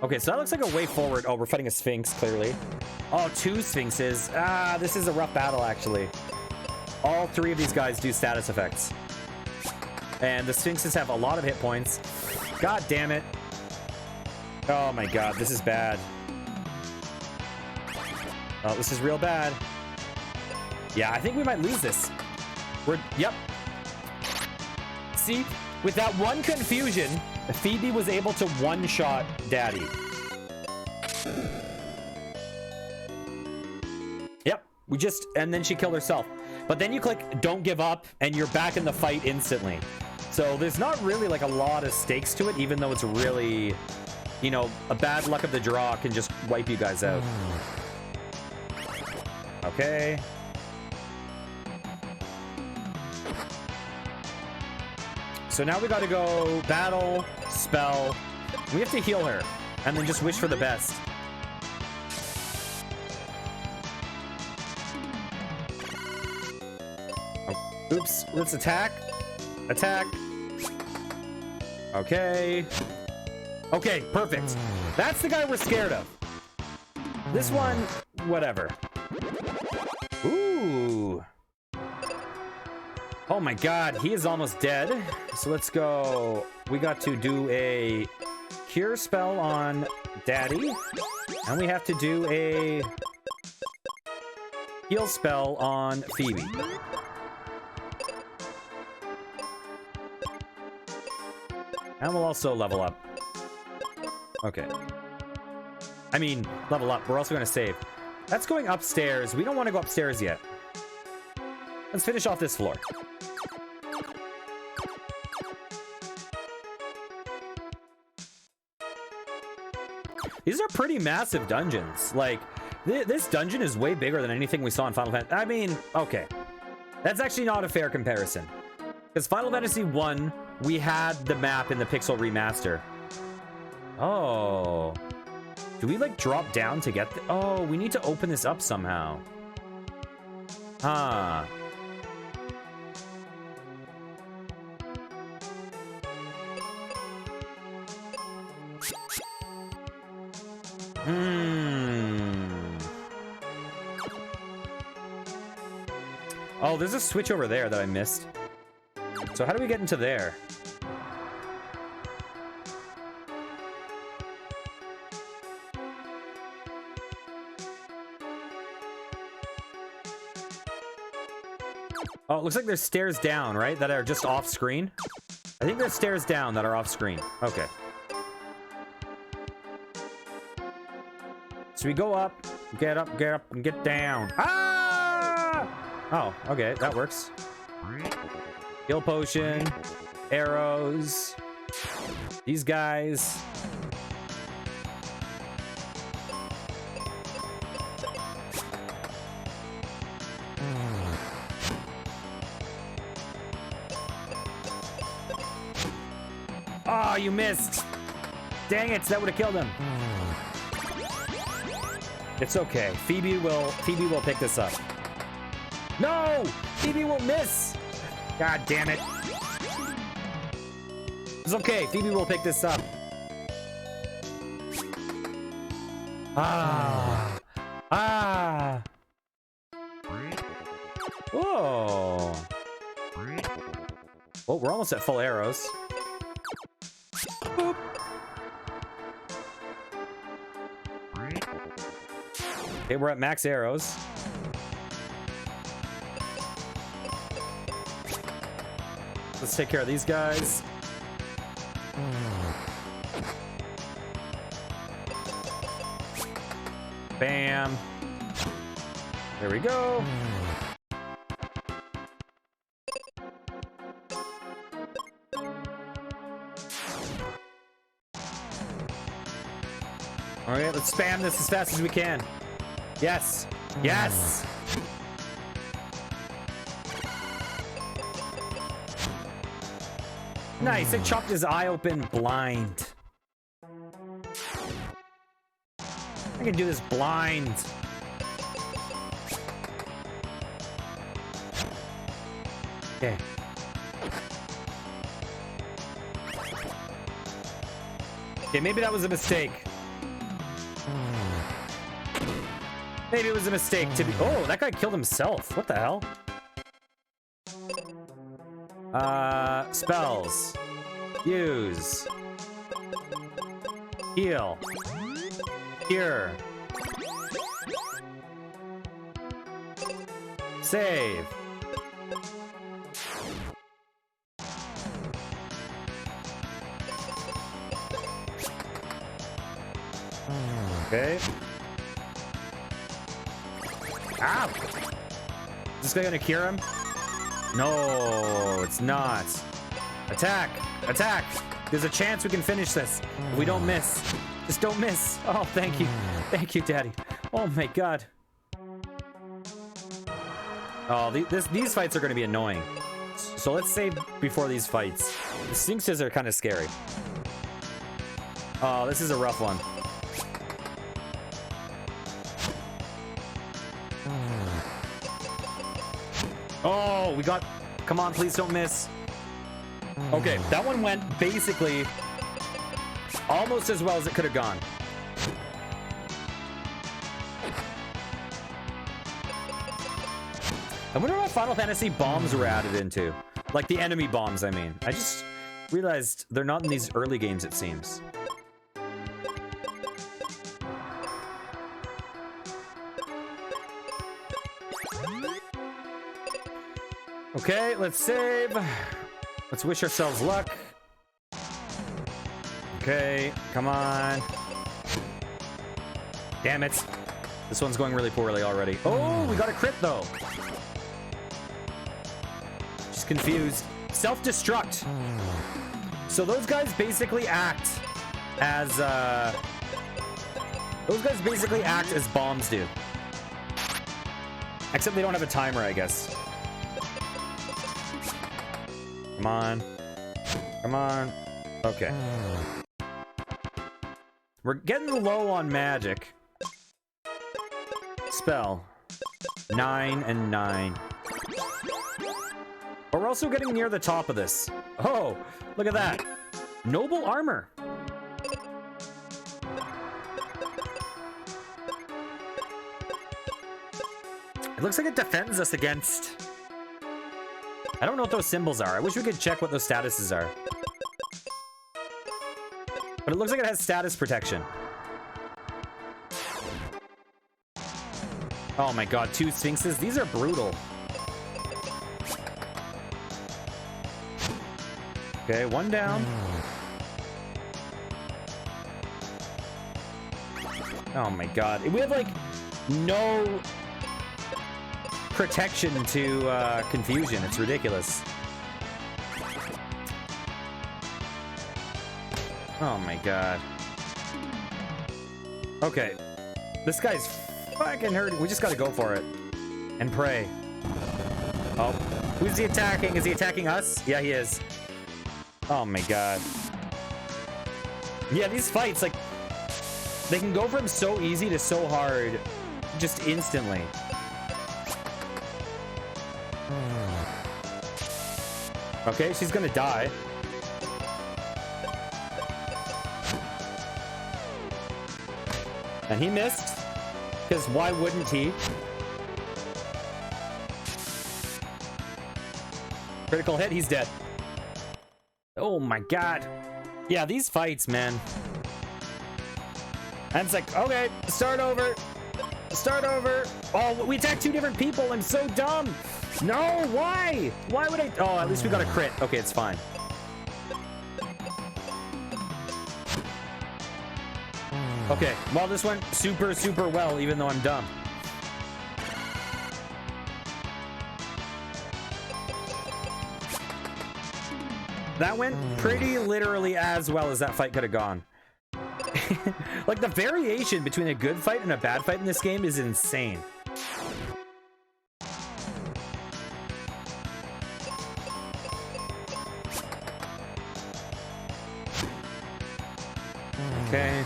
Okay, so that looks like a way forward. Oh, we're fighting a Sphinx, clearly. Oh, 2 Sphinxes. Ah, this is a rough battle, actually. All 3 of these guys do status effects. And the Sphinxes have a lot of hit points. God damn it. Oh my god, this is bad. Oh, this is real bad. Yeah, I think we might lose this. Yep. See, with that one confusion, Phoebe was able to one-shot Daddy. Yep, and then she killed herself. But then you click don't give up and you're back in the fight instantly. So there's not really like a lot of stakes to it, even though it's really, you know, a bad luck of the draw can just wipe you guys out. Okay. So now we got to go battle, spell. We have to heal her and then just wish for the best. Oh, oops, let's attack. Attack. Okay. Okay, perfect. That's the guy we're scared of. This one, whatever. Ooh. Oh my god, he is almost dead. So let's go. We got to do a cure spell on Daddy. And we have to do a heal spell on Phoebe. And we'll also level up. Okay. I mean, level up. We're also going to save. That's going upstairs. We don't want to go upstairs yet. Let's finish off this floor. These are pretty massive dungeons. Like, this dungeon is way bigger than anything we saw in Final Fantasy. I mean, okay. That's actually not a fair comparison. Because Final Fantasy 1, we had the map in the Pixel Remaster. Oh. Do we, like, drop down to get the... Oh, we need to open this up somehow. Huh. Oh, there's a switch over there that I missed. So how do we get into there? Oh, it looks like there's stairs down, right? That are just off screen. I think there's stairs down that are off screen. Okay. So we go up, get up, and get down. Ah! Oh, okay, that works. Heal potion, arrows, these guys. Oh, you missed. Dang it, that would have killed him. It's okay. Phoebe will pick this up. No! Phoebe will miss. God damn it. It's okay. Phoebe will pick this up. Ah. Ah. Whoa. Well, we're almost at full arrows. Boop. Okay, we're at max arrows. Let's take care of these guys. Bam. There we go. All right, let's spam this as fast as we can. Yes. Yes. Nice. It chopped his eye open blind. I can do this blind. Okay. Okay, maybe that was a mistake. Maybe it was a mistake to be... Oh, that guy killed himself. What the hell? Spells. Use. Heal. Cure. Save. Okay. Ow! Is this guy gonna cure him? No, it's not. Attack! Attack! There's a chance we can finish this. If we don't miss. Just don't miss. Oh, thank you. Thank you, Daddy. Oh my god. Oh, these fights are gonna be annoying. So let's save before these fights. The Sphinxes are kind of scary. Oh, this is a rough one. Oh, we got... Come on, please don't miss. Okay, that one went basically almost as well as it could have gone. I wonder what Final Fantasy bombs were added into. Like the enemy bombs, I mean. I just realized they're not in these early games, it seems. Okay, let's save. Let's wish ourselves luck. Okay, come on. Damn it. This one's going really poorly already. Oh, we got a crit though. Just confused. Self-destruct. So those guys basically act as bombs do. Except they don't have a timer, I guess. Come on. Come on. Okay. We're getting low on magic. Spell. 9 and 9. But we're also getting near the top of this. Oh, look at that. Noble armor. It looks like it defends us against... I don't know what those symbols are. I wish we could check what those statuses are. But it looks like it has status protection. Oh my god, 2 Sphinxes? These are brutal. Okay, 1 down. Oh my god. We have, like, no protection to confusion. It's ridiculous. Oh my god. Okay. This guy's fucking hurting. We just gotta go for it. And pray. Oh. Who's he attacking? Is he attacking us? Yeah, he is. Oh my god. Yeah, these fights, like, they can go from so easy to so hard just instantly. Okay, she's gonna die. And he missed, because why wouldn't he? Critical hit, he's dead. Oh my god. Yeah, these fights, man. And it's like, okay, start over. Start over. Oh, we attacked 2 different people. I'm so dumb. No, why? Why would I? Oh, at least we got a crit. Okay, it's fine. Okay, well, this went super, super well, even though I'm dumb. That went pretty literally as well as that fight could have gone. Like, the variation between a good fight and a bad fight in this game is insane. Okay.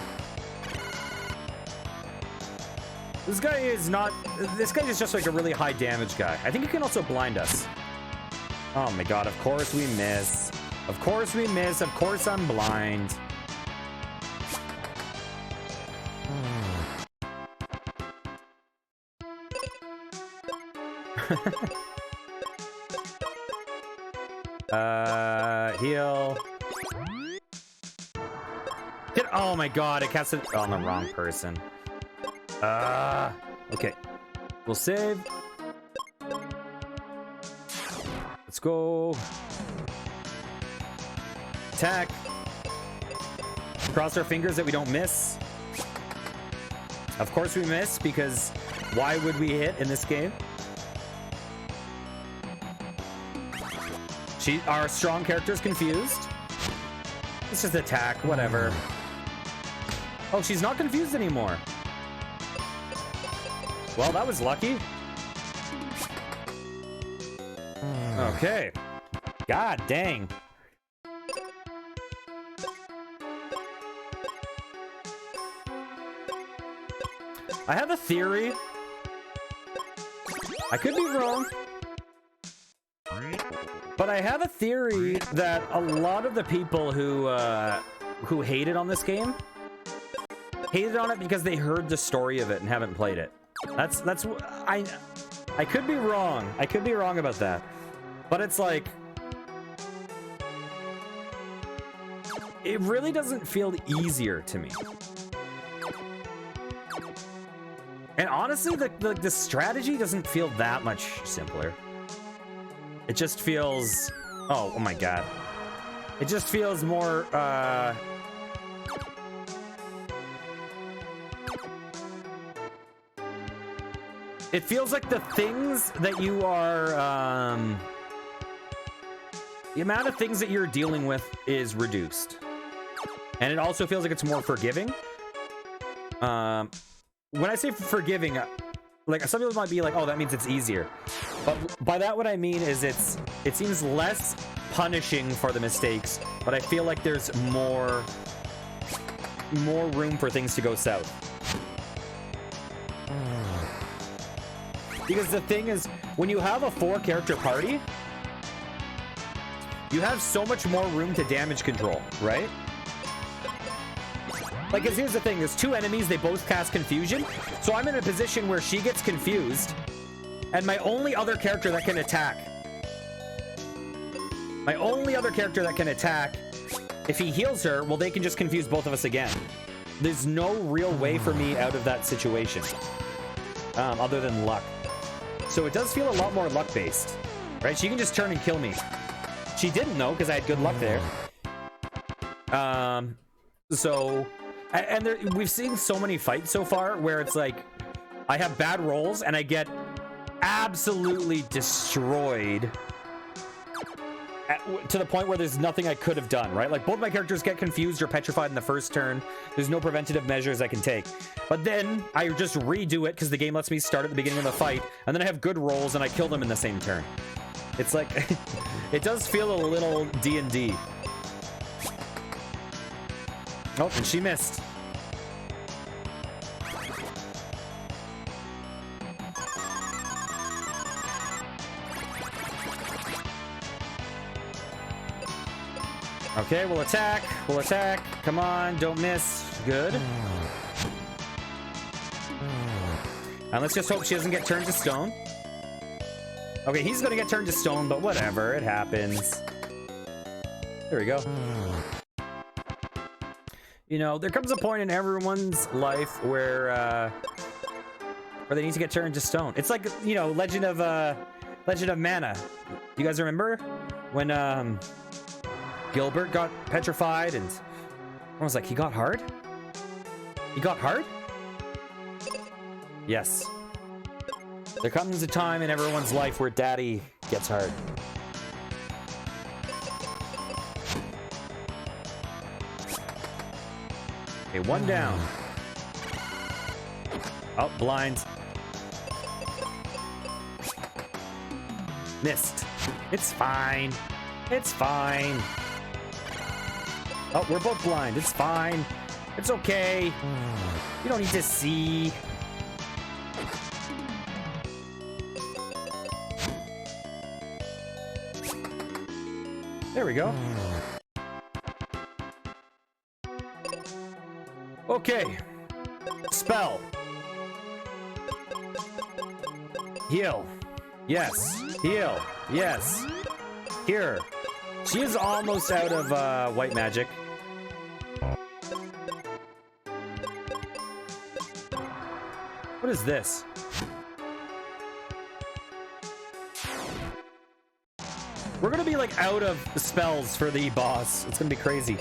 This guy is not... This guy is just like a really high damage guy. I think he can also blind us. Oh my god, of course we miss. Of course we miss. Of course I'm blind. Heal. Oh my god, I cast it on the wrong person. Okay. We'll save. Let's go. Attack. Cross our fingers that we don't miss. Of course we miss, because why would we hit in this game? Our strong character's confused. Let's just attack, whatever. Oh, she's not confused anymore. Well, that was lucky. Okay. God dang. I have a theory. I could be wrong. But I have a theory that a lot of the people who hated on this game hated on it because they heard the story of it and haven't played it. I could be wrong. I could be wrong about that. But it's like, it really doesn't feel easier to me. And honestly, the strategy doesn't feel that much simpler. It just feels... Oh my god. It just feels more, It feels like the things that you are, the amount of things that you're dealing with is reduced. And it also feels like it's more forgiving. When I say forgiving, like, some people might be like, oh, that means it's easier. But by that, what I mean is it seems less punishing for the mistakes, but I feel like there's more room for things to go south. Because the thing is, when you have a 4-character party, you have so much more room to damage control, right? Like, 'cause here's the thing, there's 2 enemies, they both cast confusion, so I'm in a position where she gets confused, And my only other character that can attack. My only other character that can attack, if he heals her, well, they can just confuse both of us again. There's no real way for me out of that situation, other than luck. So it does feel a lot more luck-based, right? She can just turn and kill me. She didn't, though, because I had good luck there. We've seen so many fights so far where it's like, I have bad rolls and I get absolutely destroyed to the point where there's nothing I could have done, right? Like both my characters get confused or petrified in the first turn. There's no preventative measures I can take. But then I just redo it because the game lets me start at the beginning of the fight, and then I have good rolls and I kill them in the same turn. It's like, it does feel a little D&D. Oh, and she missed. Okay, we'll attack. We'll attack. Come on, don't miss. Good. And let's just hope she doesn't get turned to stone. Okay, he's gonna get turned to stone, but whatever, it happens. There we go. You know, there comes a point in everyone's life where they need to get turned to stone. It's like, you know, Legend of Mana. You guys remember when Gilbert got petrified and I was like, he got hard? He got hard? Yes. There comes a time in everyone's life where daddy gets hard. Okay, one down. Oh, blind. Missed. It's fine. It's fine. Oh, we're both blind. It's fine. It's okay. You don't need to see. There we go. Okay. Spell. Heal. Yes. Heal. Yes. Here. She is almost out of white magic. What is this? We're gonna be like out of spells for the boss. It's gonna be crazy.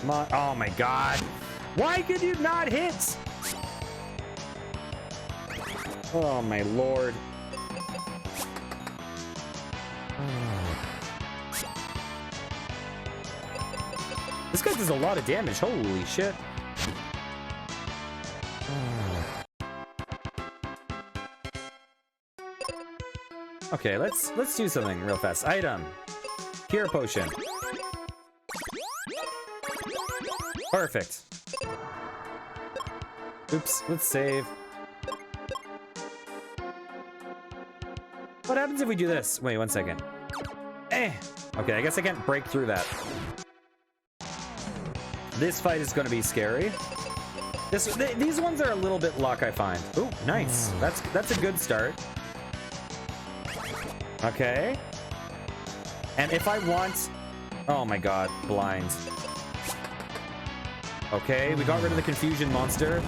Come on. Oh my god. Why could you not hit? Oh my lord. This guy does a lot of damage. Holy shit. Okay, let's do something real fast. Item. Cure potion. Perfect. Oops, let's save. What happens if we do this? Wait, 1 second. Okay, I guess I can't break through that. This fight is going to be scary. These ones are a little bit luck, I find. Ooh, nice. That's a good start. Okay. And if I want... Oh my god, blind. Okay, we got rid of the confusion monster.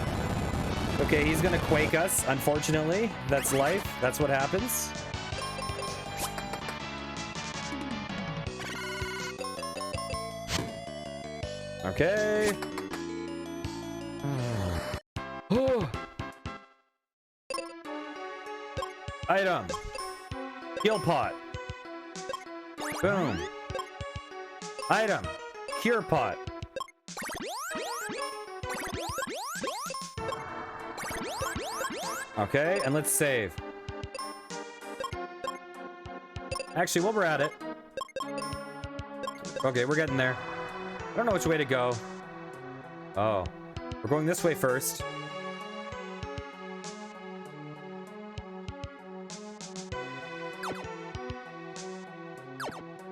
Okay, he's gonna quake us, unfortunately. That's life. That's what happens. Okay. Oh. Item. Heal pot. Boom. Item. Cure pot. Okay, and let's save. Actually, while we're at it. Okay, we're getting there. I don't know which way to go. Oh. We're going this way first.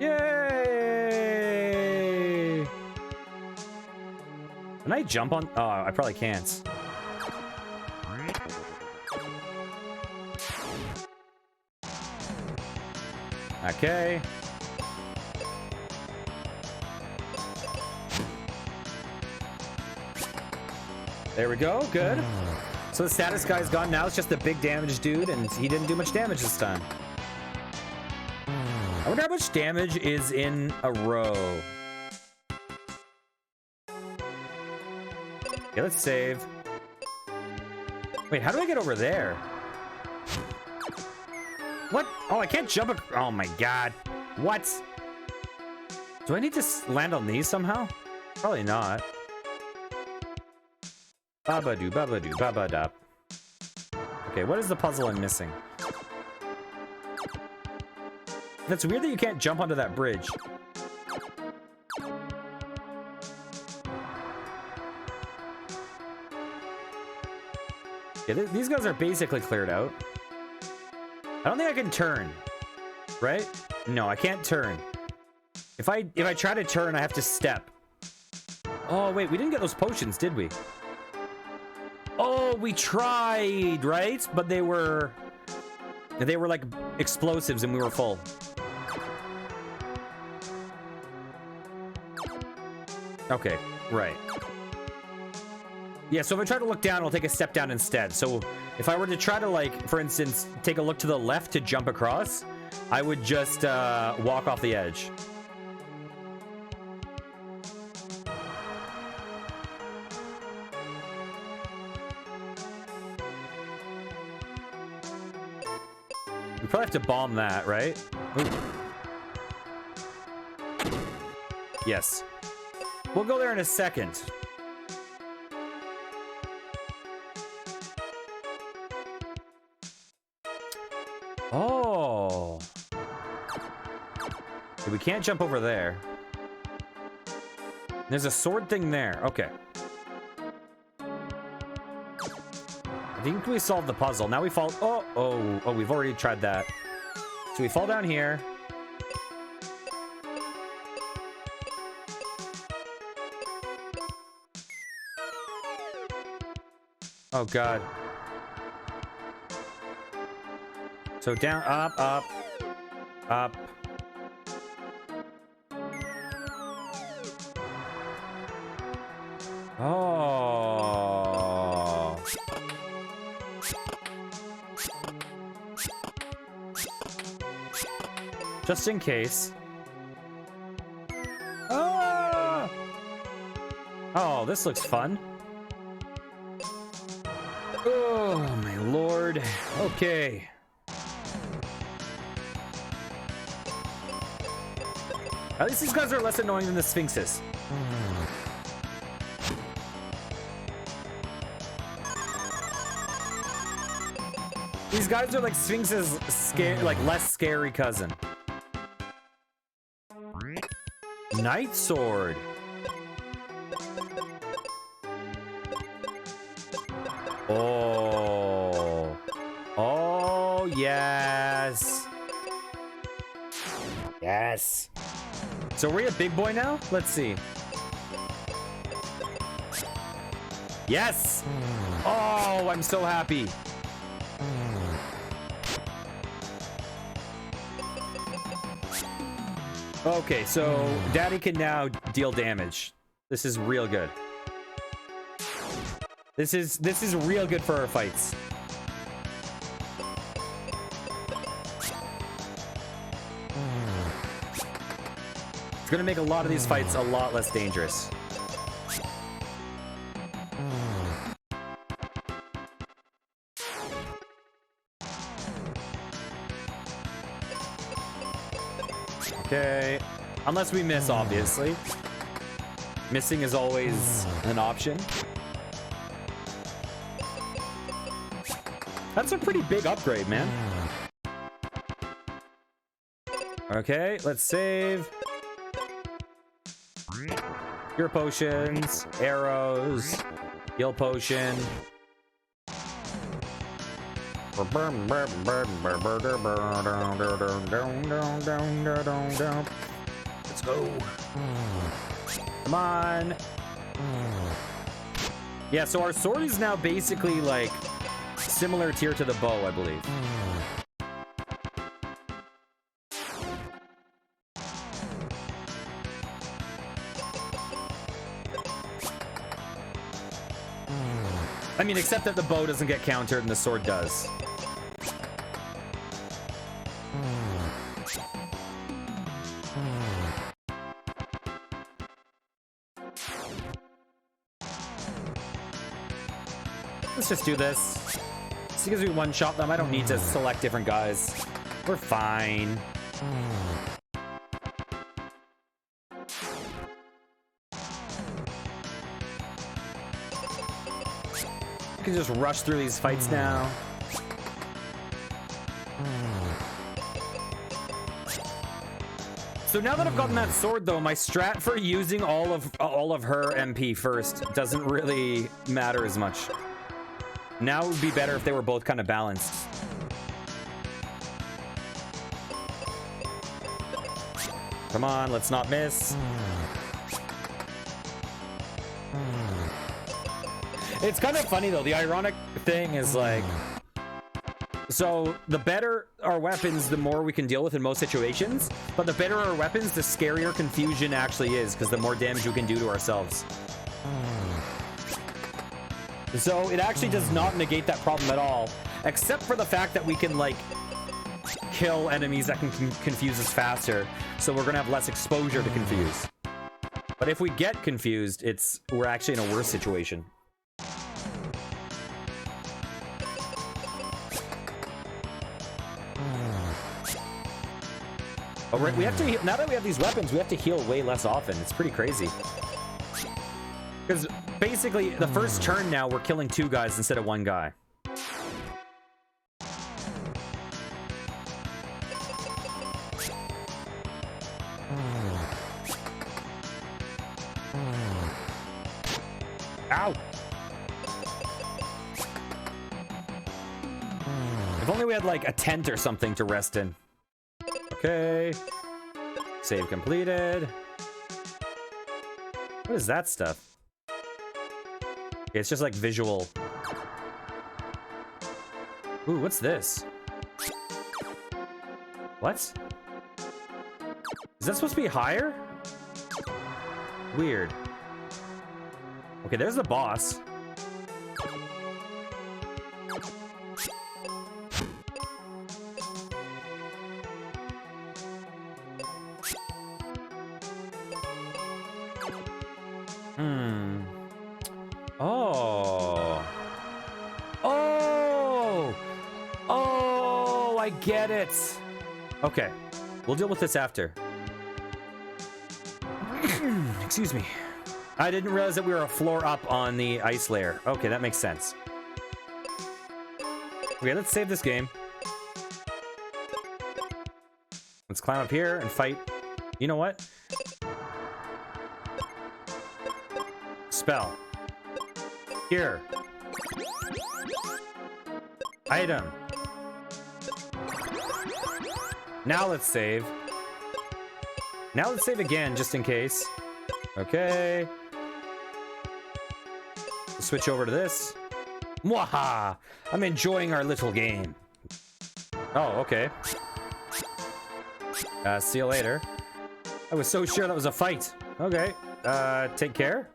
Yay! Can I jump on? Oh, I probably can't. Okay. There we go. Good. So the status guy's gone. Now it's just the big damage dude, and he didn't do much damage this time. I wonder how much damage is in a row. Okay, let's save. Wait, how do I get over there? What? Oh, I can't jump. Oh my god. What? Do I need to land on these somehow? Probably not. Babadoo, babadoo, babadap. Okay, what is the puzzle I'm missing? That's weird that you can't jump onto that bridge. Yeah, these guys are basically cleared out. I don't think I can turn, right? No, I can't turn. If I try to turn, I have to step. Oh, wait, we didn't get those potions, did we? Oh, we tried, right? But they were like explosives and we were full. Okay, right. Yeah, so if I try to look down, I'll take a step down instead. So if I were to try to, like, for instance, take a look to the left to jump across, I would just walk off the edge. We probably have to bomb that, right? Ooh. Yes. We'll go there in a second. Oh. We can't jump over there. There's a sword thing there. Okay. I think we solved the puzzle. Now we fall... Oh, we've already tried that. So we fall down here. Oh, God. So down, up, up, up. Oh. Just in case. Ah! Oh, this looks fun. Oh, my lord. Okay. At least these guys are less annoying than the Sphinxes. These guys are like Sphinx's less scary cousin. Knight sword. Oh. Oh, yes. Yes. So are we a big boy now? Let's see. Yes! Oh, I'm so happy. Okay, so Daddy can now deal damage. This is real good. This is real good for our fights. It's gonna make a lot of these fights a lot less dangerous. Okay, unless we miss, obviously. Missing is always an option. That's a pretty big upgrade, man. Okay, let's save. Cure potions, arrows, heal potion. Let's go. Come on. Yeah, so our sword is now basically like similar tier to the bow, I believe. I mean, except that the bow doesn't get countered and the sword does. Let's just do this. It's because we one-shot them. I don't need to select different guys. We're fine. We can just rush through these fights now. So now that I've gotten that sword, though, my strat for using all of her MP first doesn't really matter as much. Now it would be better if they were both kind of balanced. Come on, let's not miss. It's kind of funny, though. The ironic thing is, like... So, the better our weapons, the more we can deal with in most situations. But the better our weapons, the scarier confusion actually is, because the more damage we can do to ourselves. So, it actually does not negate that problem at all. Except for the fact that we can, like, kill enemies that can confuse us faster. So, we're going to have less exposure to confuse. But if we get confused, we're actually in a worse situation. Oh, right, we have to, now that we have these weapons, we have to heal way less often. It's pretty crazy. Because basically, the first turn now, we're killing 2 guys instead of 1 guy. Ow! If only we had, like, a tent or something to rest in. Okay. Save completed. What is that stuff? Okay, it's just like visual. Ooh, what's this? What? Is that supposed to be higher? Weird. Okay, there's the boss. Oh. Oh! Oh, I get it. Okay. We'll deal with this after. Excuse me. I didn't realize that we were a floor up on the ice layer. Okay, that makes sense. Okay, let's save this game. Let's climb up here and fight. You know what? Spell. Here. Item. Now let's save. Now let's save again, just in case. Okay. We'll switch over to this. Mwaha! I'm enjoying our little game. Oh, okay. See you later. I was so sure that was a fight. Okay. Take care.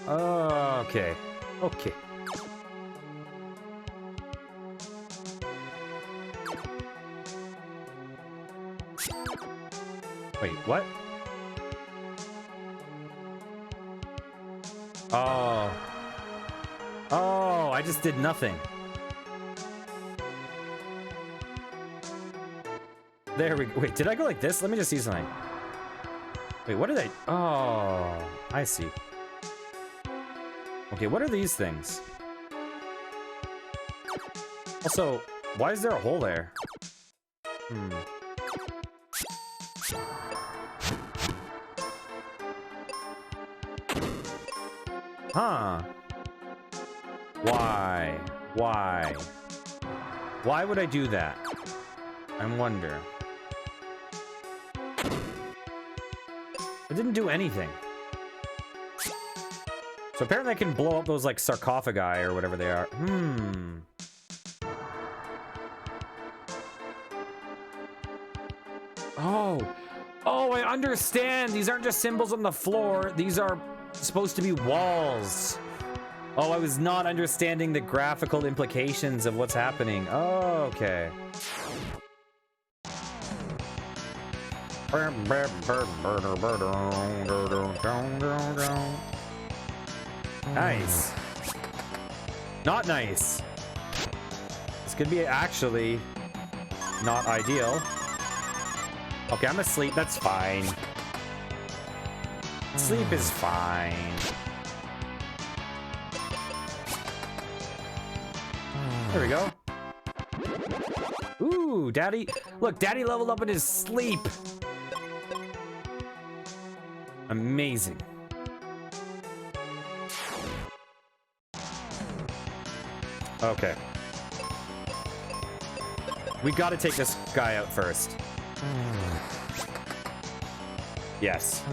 Okay. Okay. Wait, what? Oh. Oh, I just did nothing. There we go. Wait, did I go like this? Let me just see something. Wait, what did I... Oh, I see. Okay, what are these things? Also, why is there a hole there? Huh. Why? Why? Why would I do that? I wonder. I didn't do anything. So apparently I can blow up those like sarcophagi or whatever they are. Oh, I understand. These aren't just symbols on the floor. These are supposed to be walls. Oh, I was not understanding the graphical implications of what's happening. Oh, okay. Nice. Not nice. This could be actually not ideal. Okay, I'm asleep. That's fine. Sleep is fine. There we go. Ooh, Daddy. Look, Daddy leveled up in his sleep. Amazing. Okay. We gotta take this guy out first. Yes.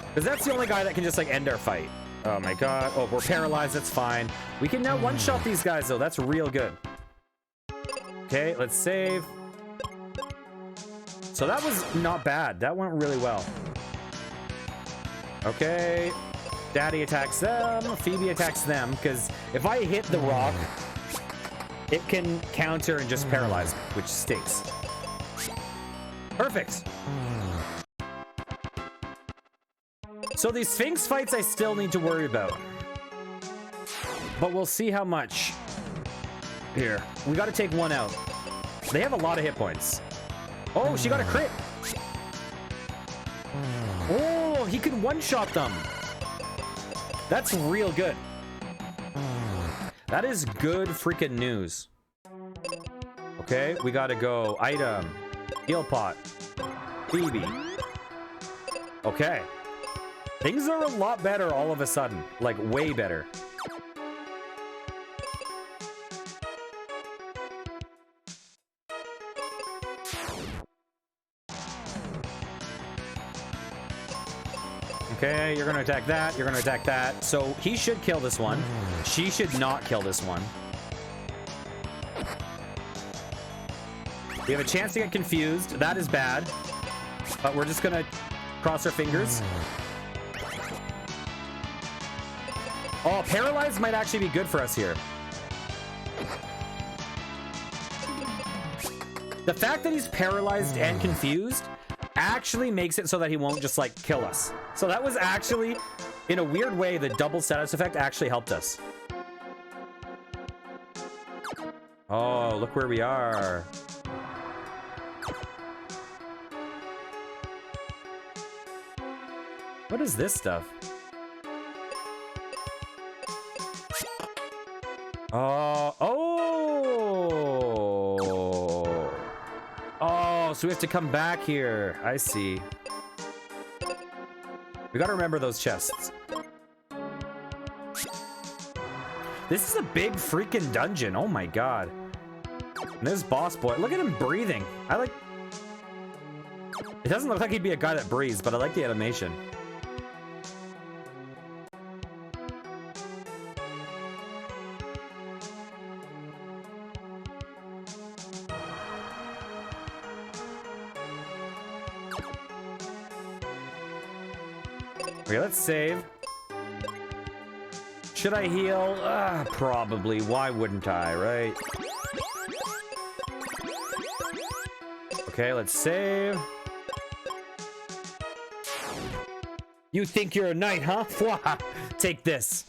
Because that's the only guy that can just like end our fight. Oh my god. Oh, we're paralyzed. That's fine. We can now one-shot these guys though. That's real good. Okay, let's save. So that was not bad. That went really well. Okay. Daddy attacks them. Phoebe attacks them. Because if I hit the rock, it can counter and just paralyze me, which stinks. Perfect. So these Sphinx fights I still need to worry about. But we'll see how much. Here. We got to take one out. They have a lot of hit points. Oh, she got a crit. Oh, he can one-shot them. That's real good. That is good freaking news. Okay, we got to go. Item. Heal pot. Phoebe. Okay. Things are a lot better all of a sudden. Like, way better. Okay, you're gonna attack that. You're gonna attack that. So he should kill this one. She should not kill this one. We have a chance to get confused. That is bad. But we're just gonna cross our fingers. Oh, paralyzed might actually be good for us here. The fact that he's paralyzed and confused actually makes it so that he won't just like kill us. So that was actually, in a weird way, the double status effect actually helped us. Oh, look where we are. What is this stuff? Oh, so we have to come back here. I see. We gotta remember those chests. This is a big freaking dungeon. Oh my god. And this boss boy, look at him breathing. I like... It doesn't look like he'd be a guy that breathes, but I like the animation. Okay, let's save. Should I heal? Probably. Why wouldn't I, right? Okay, let's save. You think you're a knight, huh? Take this.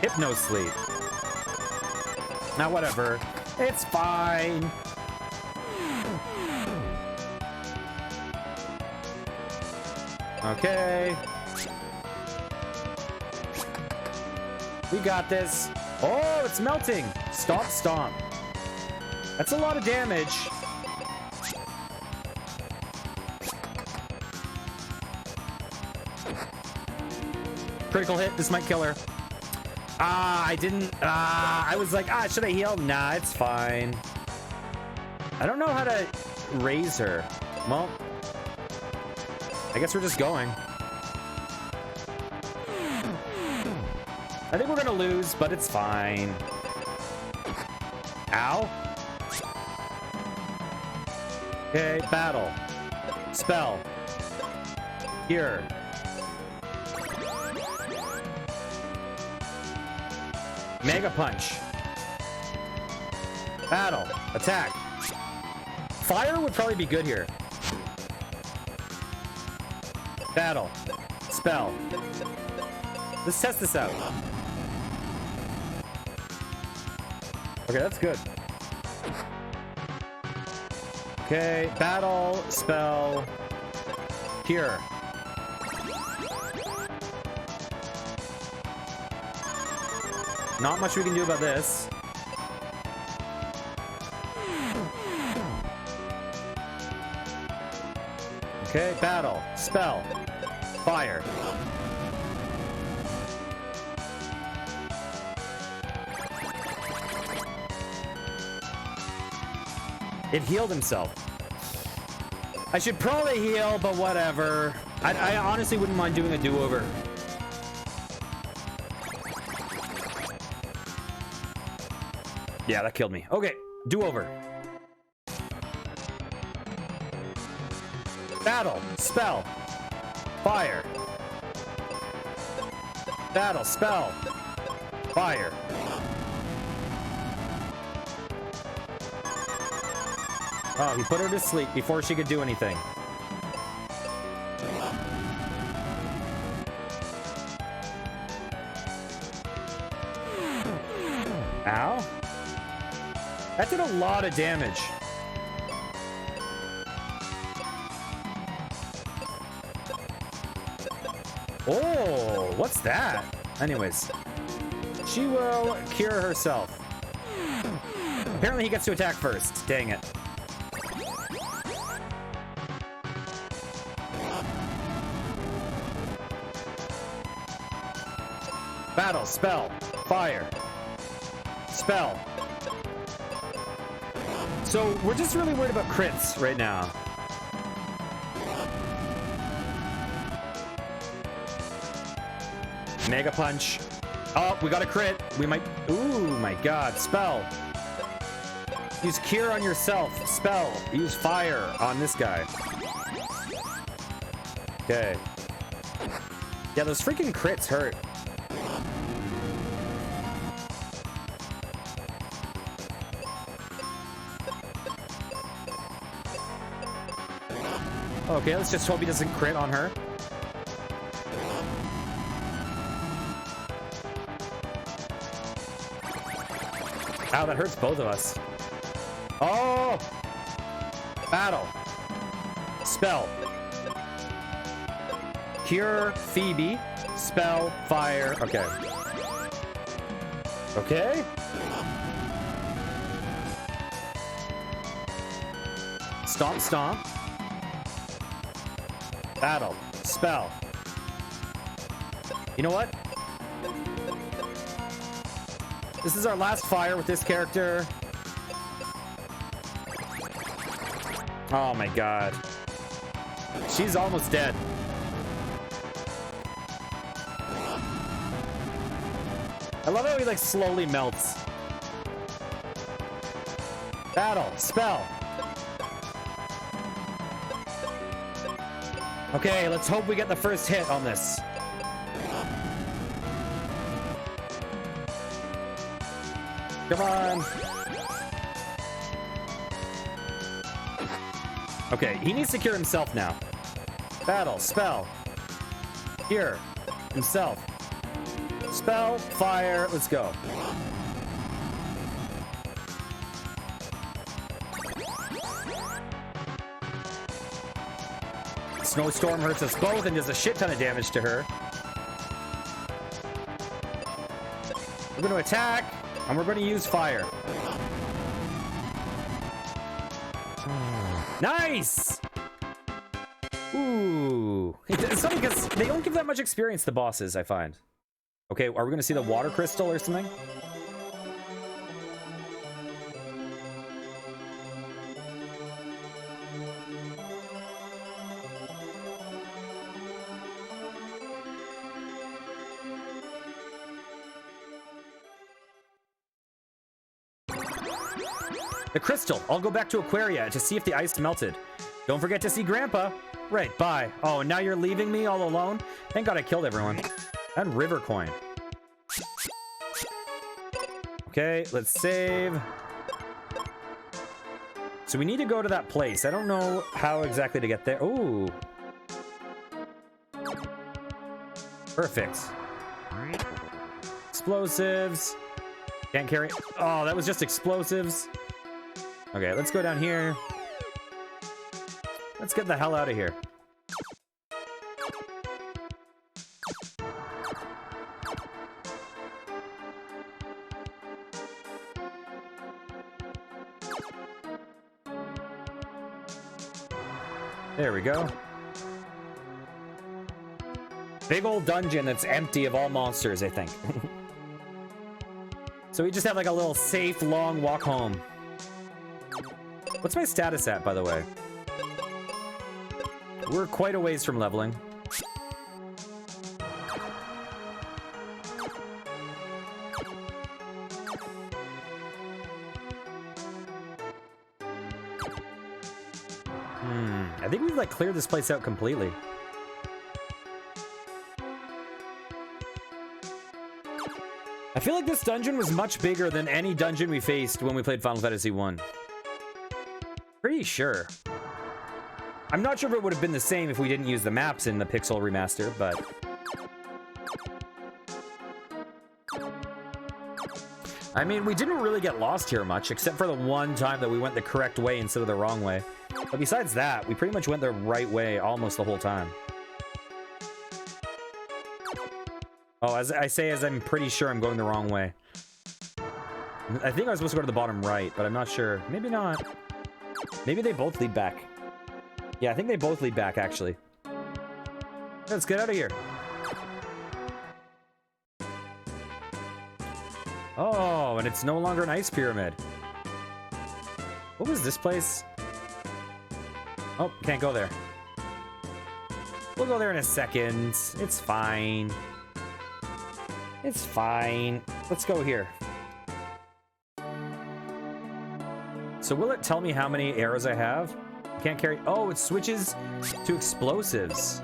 Hypno sleep. Now, whatever. It's fine. Okay. We got this. Oh, it's melting. Stop, stomp. That's a lot of damage. Critical hit. This might kill her. I didn't. I was like, should I heal? Nah, it's fine. I don't know how to raise her. Well, I guess we're just going. I think we're gonna lose, but it's fine. Ow. Okay, battle. Spell. Here. Mega punch. Battle. Attack. Fire would probably be good here. Battle. Spell. Let's test this out. Okay, that's good. Okay, battle, spell, cure. Not much we can do about this. Okay, battle, spell, fire. It healed himself. I should probably heal, but whatever. I honestly wouldn't mind doing a do-over. Yeah, that killed me. Okay, do-over. Battle, spell, fire. Battle, spell, fire. Oh, he put her to sleep before she could do anything. Ow. That did a lot of damage. Oh, what's that? Anyways, she will cure herself. Apparently he gets to attack first. Dang it. Battle, spell, fire, spell. So we're just really worried about crits right now. Mega punch. Oh, we got a crit. We might. Ooh, my God. Spell. Use cure on yourself. Spell. Use fire on this guy. Okay. Yeah, those freaking crits hurt. Okay, let's just hope he doesn't crit on her. Ow, that hurts both of us. Oh! Battle. Spell. Cure Phoebe. Spell. Fire. Okay. Okay. Stomp, stomp. Battle. Spell. You know what? This is our last fire with this character. Oh my God. She's almost dead. I love how he like slowly melts. Battle. Spell. Okay, let's hope we get the first hit on this. Come on. Okay, he needs to cure himself now. Battle, spell. Cure himself. Spell, fire, let's go. Snowstorm hurts us both and does a shit ton of damage to her. We're going to attack, and we're going to use fire. Nice! Ooh. It's funny because they don't give that much experience, the bosses, I find. Okay, are we gonna see the water crystal or something? The crystal. I'll go back to Aquaria to see if the ice melted. Don't forget to see Grandpa. Right, bye. Oh, now you're leaving me all alone? Thank God I killed everyone. And river coin. Okay, let's save. So we need to go to that place. I don't know how exactly to get there. Ooh. Perfect. Explosives. Can't carry. Oh, that was just explosives. Okay, let's go down here. Let's get the hell out of here. There we go. Big old dungeon that's empty of all monsters, I think. So we just have like a little safe, long walk home. What's my status at, by the way? We're quite a ways from leveling. I think we've like cleared this place out completely. I feel like this dungeon was much bigger than any dungeon we faced when we played Final Fantasy 1. Pretty sure. I'm not sure if it would have been the same if we didn't use the maps in the Pixel remaster, but... I mean, we didn't really get lost here much, except for the one time that we went the correct way instead of the wrong way. But besides that, we pretty much went the right way almost the whole time. Oh, as I say, as I'm pretty sure I'm going the wrong way. I think I was supposed to go to the bottom right, but I'm not sure. Maybe not. Maybe they both lead back. Yeah, I think they both lead back, actually. Let's get out of here. Oh, and it's no longer an ice pyramid. What was this place? Oh, can't go there. We'll go there in a second. It's fine. It's fine. Let's go here. So will it tell me how many arrows I have? Can't carry... Oh, it switches to explosives.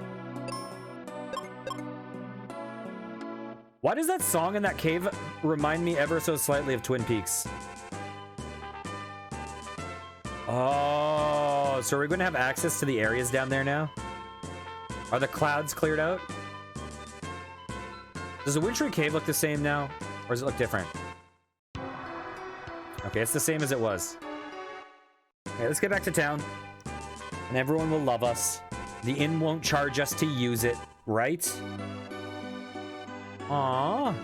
Why does that song in that cave remind me ever so slightly of Twin Peaks? Oh, so we're going to have access to the areas down there now? Are the clouds cleared out? Does the Wintry Cave look the same now? Or does it look different? Okay, it's the same as it was. Okay, let's get back to town. And everyone will love us. The inn won't charge us to use it, right? Aww.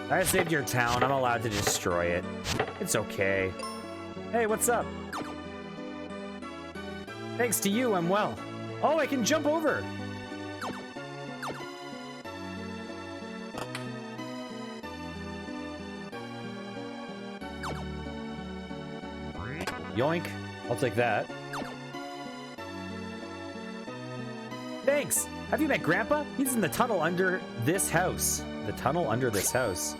I saved your town. I'm allowed to destroy it. It's okay. Hey, what's up? Thanks to you, I'm well. Oh, I can jump over. Yoink. I'll take that. Thanks. Have you met Grandpa? He's in the tunnel under this house. The tunnel under this house.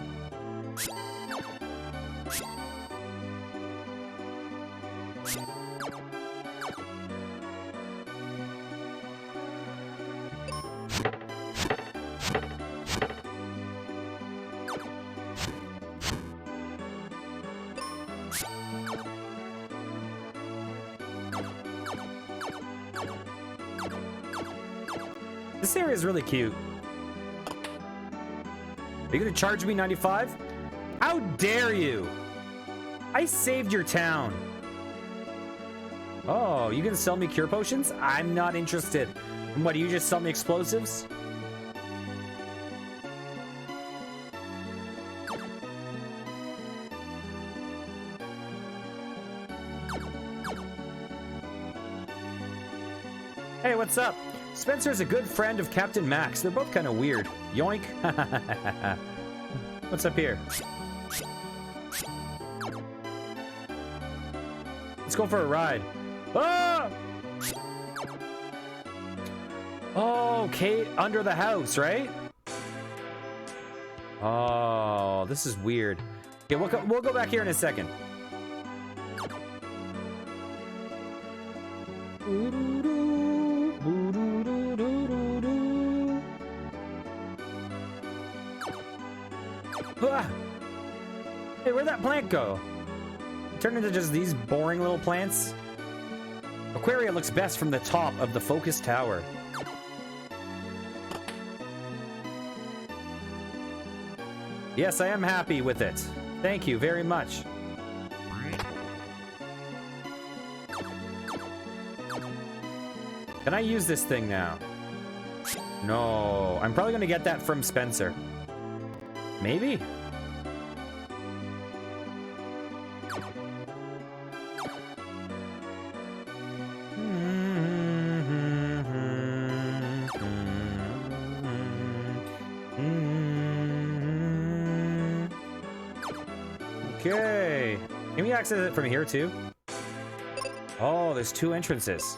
This area is really cute. Are you gonna charge me 95? How dare you? I saved your town. Oh, you gonna sell me cure potions? I'm not interested. And what, do you just sell me explosives? what's up? Spencer's a good friend of Captain Max. They're both kind of weird. Yoink. What's up here? Let's go for a ride. Ah! Oh, Kate under the house, right? Oh, this is weird. Okay, we'll go back here in a second. Ah! Hey, where'd that plant go? It turned into just these boring little plants. Aquaria looks best from the top of the focus tower. Yes, I am happy with it. Thank you very much. Can I use this thing now? No. I'm probably going to get that from Spencer. Maybe? Okay. Can we access it from here too? Oh, there's two entrances.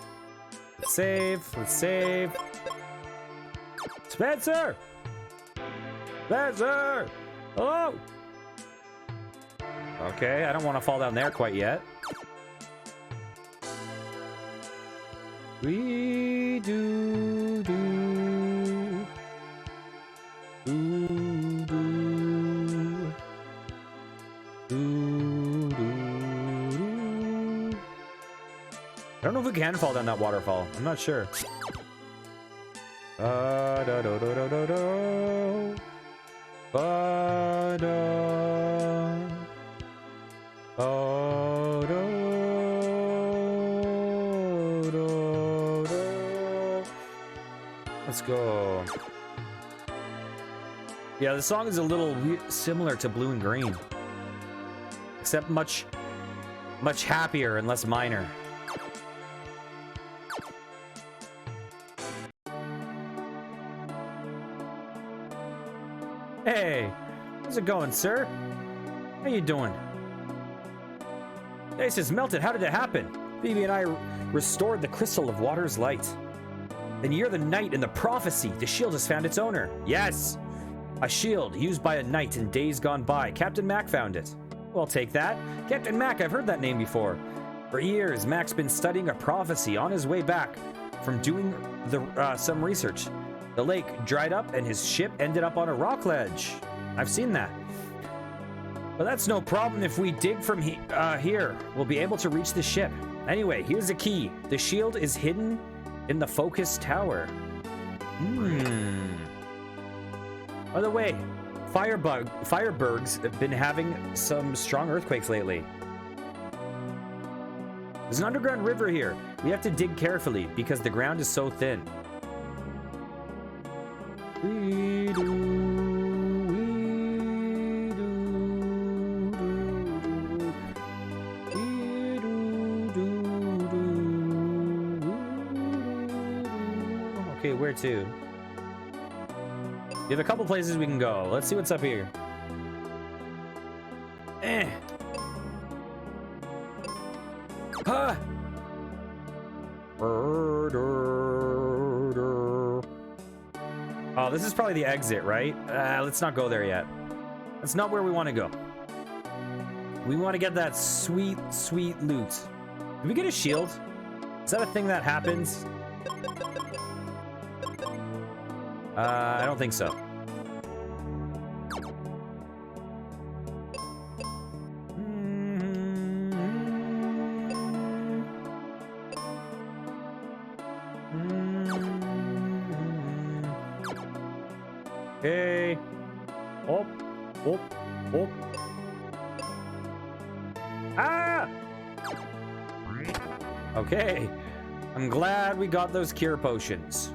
Let's save. Let's save. Spencer! Spencer! Hello! Okay, I don't want to fall down there quite yet. We do do do do do do. I don't know if we can fall down that waterfall. I'm not sure. Da da da da da da. Ba da. Oh, da. Let's go. Yeah, the song is a little similar to Blue and Green, except much happier and less minor. Hey, how's it going, sir? How you doing? The ice is melted. How did it happen? Phoebe and I restored the crystal of water's light. Then you're the knight in the prophecy. The shield has found its owner. Yes! A shield used by a knight in days gone by. Captain Mac found it. Well, take that. Captain Mac, I've heard that name before. For years, Mac's been studying a prophecy on his way back from doing some research. The lake dried up and his ship ended up on a rock ledge. I've seen that. But that's no problem if we dig from here. We'll be able to reach the ship. Anyway, here's the key. The shield is hidden in the focus tower. By the way, Firebergs have been having some strong earthquakes lately. There's an underground river here. We have to dig carefully because the ground is so thin. We Okay, where to? We have a couple places we can go. Let's see what's up here. Ah! Oh, this is probably the exit, right? Let's not go there yet. That's not where we want to go. We want to get that sweet, sweet loot. Did we get a shield? Is that a thing that happens? I don't think so. Okay. Oh, oh, oh. Ah! Okay. I'm glad we got those cure potions.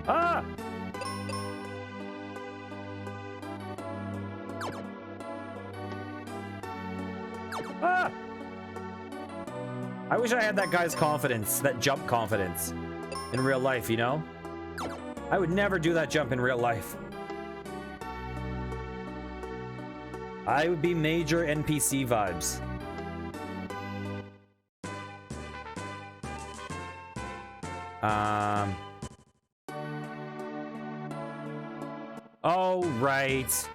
Ah! Ah! I wish I had that guy's confidence, that jump confidence. in real life, you know? I would never do that jump in real life. I would be major NPC vibes. Oh, right.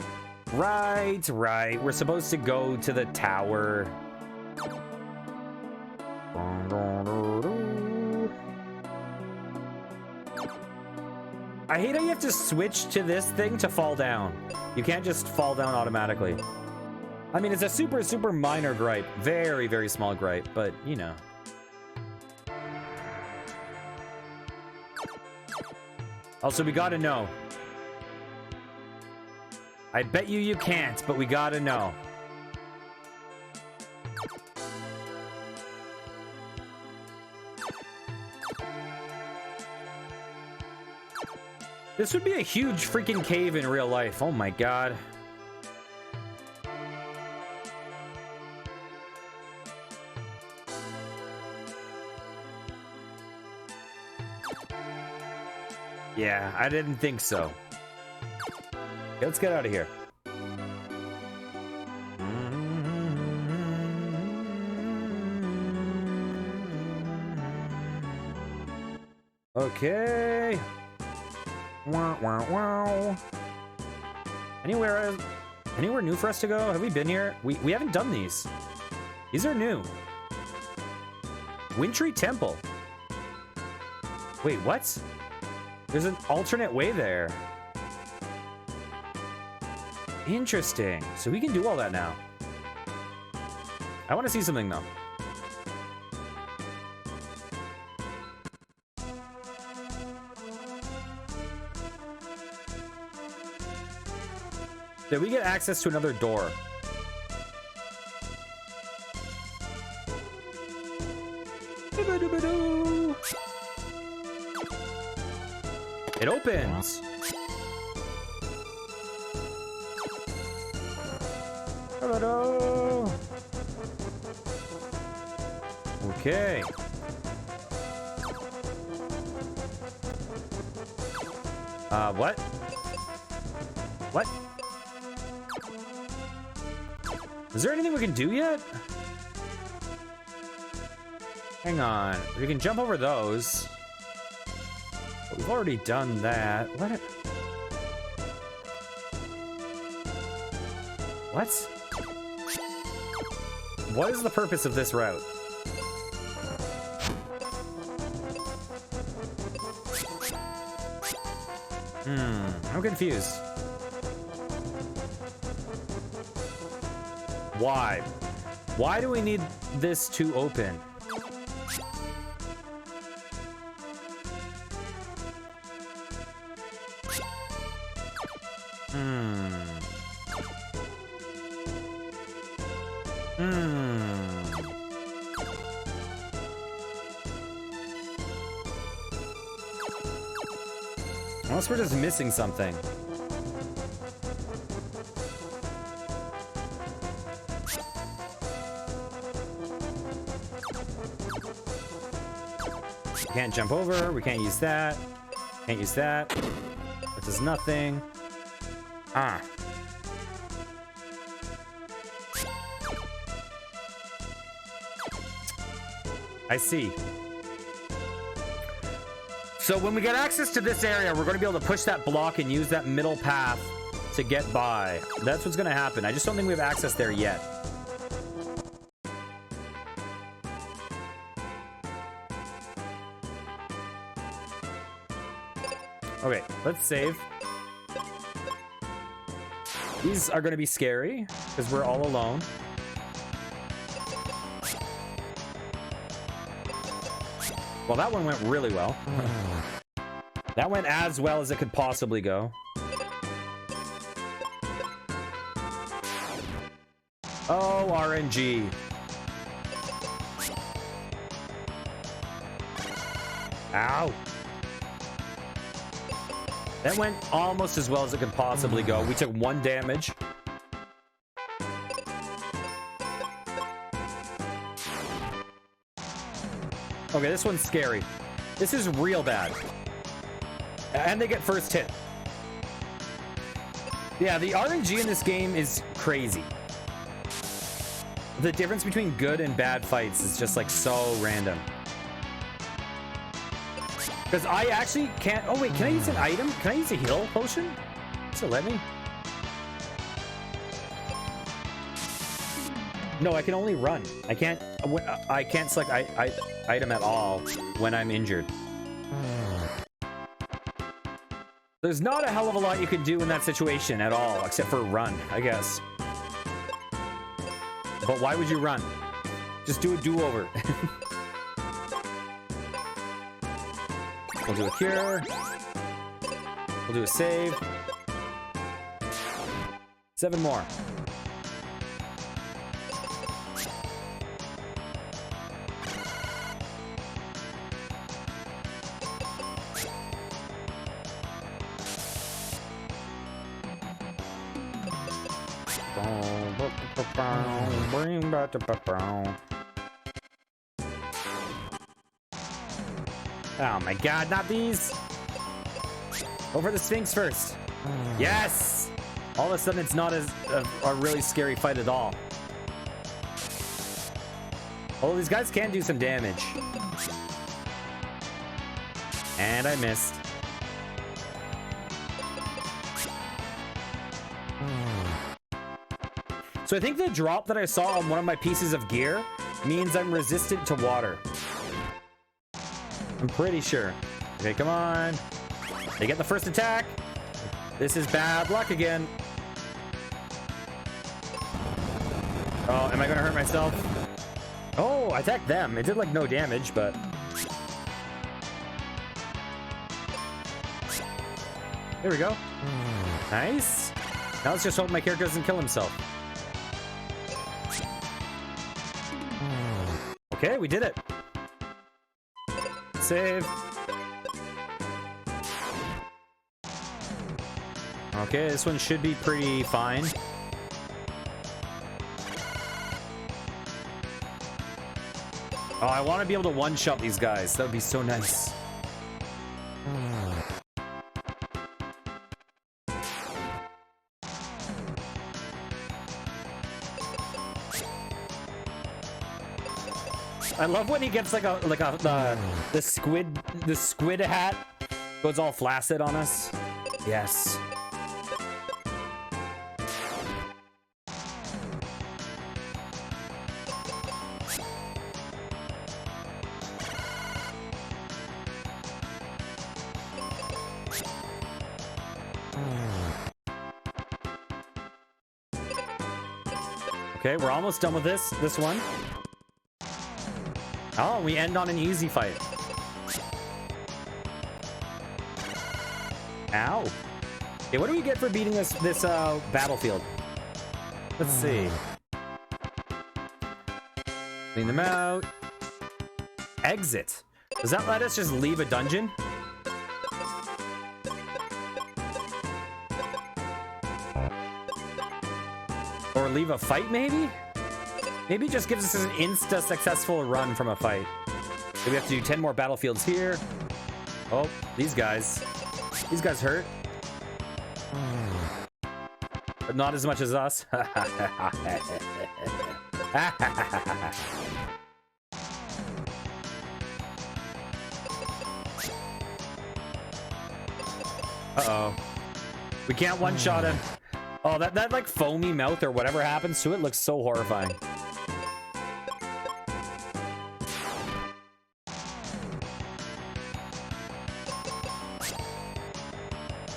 Right. We're supposed to go to the tower. I hate how you have to switch to this thing to fall down. You can't just fall down automatically. I mean, it's a super minor gripe. Very, very small gripe, but you know. Also, we gotta know. I bet you can't, but we gotta know. This would be a huge freaking cave in real life. Oh my god. Yeah, I didn't think so. Okay, let's get out of here. Okay. Wow. Anywhere new for us to go? Have we been here? We haven't done these. These are new. Wintry Temple. Wait, what? There's an alternate way there. Interesting. So we can do all that now. I want to see something though. Did we get access to another door? It opens. Hello. Okay. What? What? Is there anything we can do yet? Hang on. We can jump over those. But we've already done that. What? What? What is the purpose of this route? I'm confused. Why? Why do we need this to open? Unless we're just missing something. We can't jump over. We can't use that. Can't use that. That does nothing. Ah. I see. So when we get access to this area, we're going to be able to push that block and use that middle path to get by. That's what's going to happen. I just don't think we have access there yet. Okay, let's save. These are going to be scary because we're all alone. Well, that one went really well. That went as well as it could possibly go. Oh, RNG. Ow. That went almost as well as it could possibly go. We took 1 damage. Okay, this one's scary. This is real bad. And they get first hit. Yeah, the RNG in this game is crazy. The difference between good and bad fights is just like so random. Because I actually can't... Oh wait, can I use an item? Can I use a heal potion? Does it let me? No, I can only run. I can't select item at all when I'm injured. There's not a hell of a lot you can do in that situation at all, except for run, I guess. But why would you run? Just do a do-over. We'll do a cure. We'll do a save. 7 more. Oh my god, not these! Over the Sphinx first. Yes! All of a sudden it's not as a really scary fight at all. Oh, these guys can do some damage. And I missed. So I think the drop that I saw on one of my pieces of gear means I'm resistant to water. I'm pretty sure. Okay, come on. They get the first attack. This is bad luck again. Oh, am I gonna hurt myself? Oh, I attacked them. It did like no damage, but... There we go. Nice. Now let's just hope my character doesn't kill himself. Okay, we did it. Save. Okay, this one should be pretty fine. Oh, I want to be able to one-shot these guys. That would be so nice. I love when he gets like the squid hat goes all flaccid on us. Yes. Okay, we're almost done with this one. Oh, we end on an easy fight. Ow. Okay, what do we get for beating this battlefield? Let's see. Clean them out. Exit. Does that let us just leave a dungeon? Or leave a fight, maybe? Maybe it just gives us an insta-successful run from a fight. So we have to do 10 more battlefields here. Oh, these guys. These guys hurt. But not as much as us. Uh-oh. We can't one-shot him. Oh, that like foamy mouth or whatever happens to it looks so horrifying.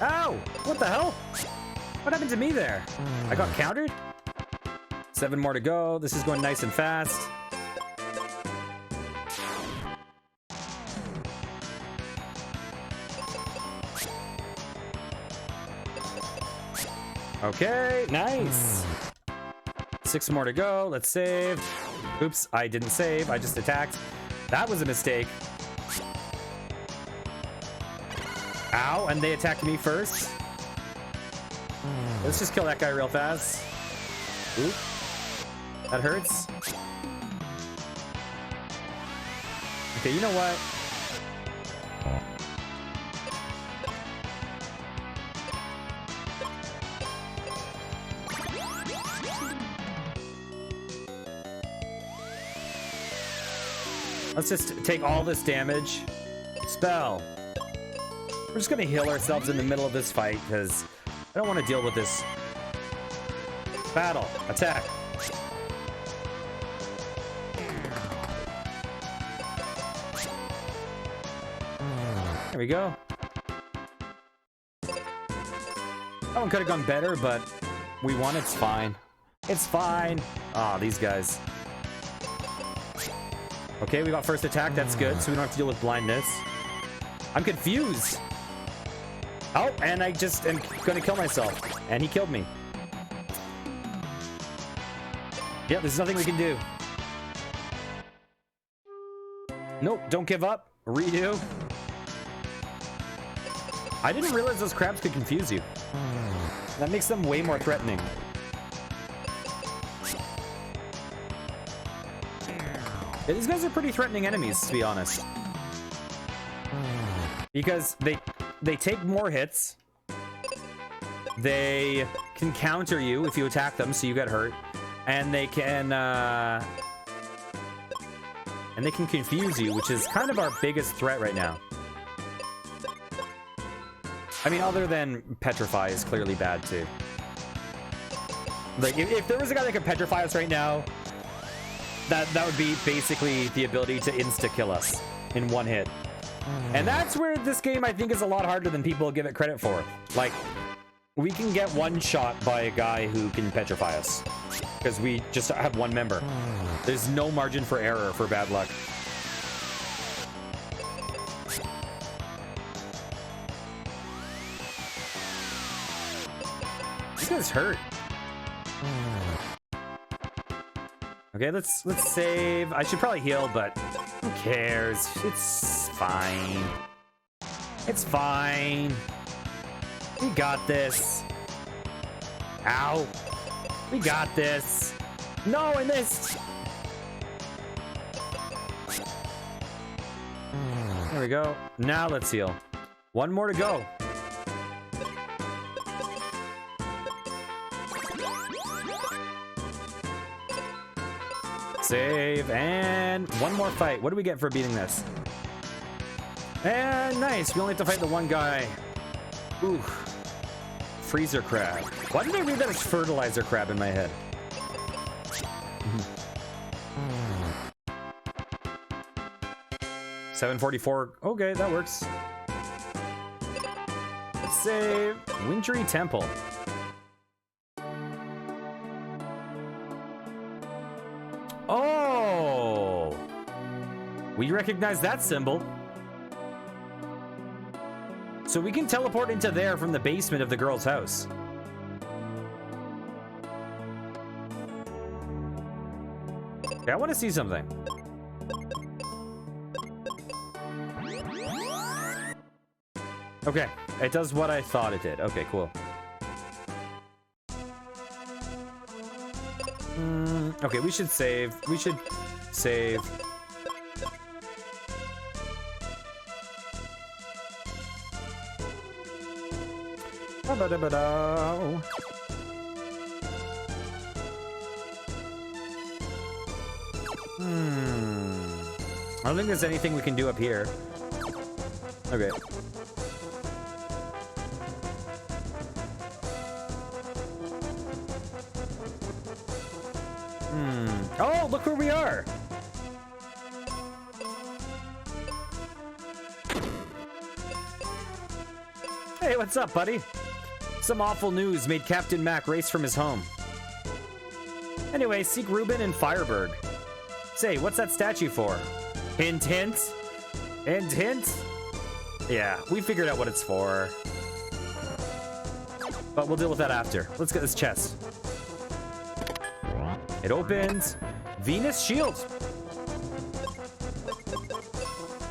Ow! What the hell? What happened to me there? I got countered? 7 more to go. This is going nice and fast. Okay, nice. 6 more to go. Let's save. Oops, I didn't save. I just attacked. That was a mistake. Ow, and they attacked me first. Let's just kill that guy real fast. Oop. That hurts. Okay, you know what? Let's just take all this damage. Spell. We're just gonna heal ourselves in the middle of this fight because I don't want to deal with this. Battle. Attack. There we go. That one could have gone better, but we won. It's fine. It's fine. Ah, these guys. Okay, we got first attack. That's good, so we don't have to deal with blindness. I'm confused. Oh, and I just am gonna kill myself. And he killed me. Yep, there's nothing we can do. Nope, don't give up. Redo. I didn't realize those crabs could confuse you. That makes them way more threatening. Yeah, these guys are pretty threatening enemies, to be honest. Because they take more hits. They can counter you if you attack them, so you get hurt. And they can confuse you, which is kind of our biggest threat right now. I mean, other than petrify is clearly bad too. Like, if there was a guy that could petrify us right now, that would be basically the ability to insta-kill us in one hit. And that's where this game, I think, is a lot harder than people give it credit for. Like, we can get one shot by a guy who can petrify us. Because we just have one member. There's no margin for error for bad luck. This guy's hurt. Okay, let's save. I should probably heal, but who cares? It's fine. It's fine. We got this. Ow. We got this. No, I missed. There we go. Now let's heal. One more to go. Save, and one more fight. What do we get for beating this? And nice, we only have to fight the one guy. Ooh. Freezer crab. Why did I read that as fertilizer crab in my head? $744. Okay, that works. Let's save. Wintry Temple. Oh! We recognize that symbol. So we can teleport into there from the basement of the girl's house. Okay, I want to see something. Okay, it does what I thought it did. Okay, cool. Okay, we should save. We should save. Ba-ba-da-ba-da. I don't think there's anything we can do up here. Okay. Oh, look where we are. Hey, what's up, buddy? Some awful news made Captain Mac race from his home. Anyway, seek Reuben and Fireberg. Say, what's that statue for? Hint, hint? Hint, hint? Yeah, we figured out what it's for. But we'll deal with that after. Let's get this chest. It opens. Venus Shield.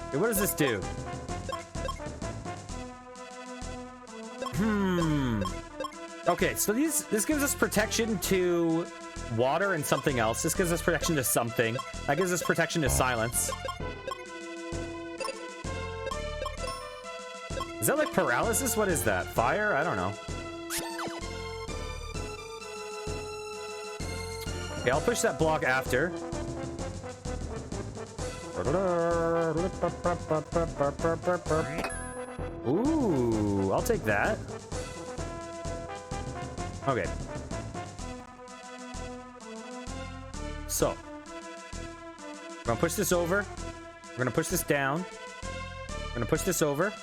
Okay, what does this do? Okay, so this gives us protection to water and something else. This gives us protection to something. That gives us protection to silence. Is that like paralysis? What is that? Fire? I don't know. Okay, I'll push that block after. Ooh, I'll take that. Okay. So, we're gonna push this over. We're gonna push this down. We're gonna push this over.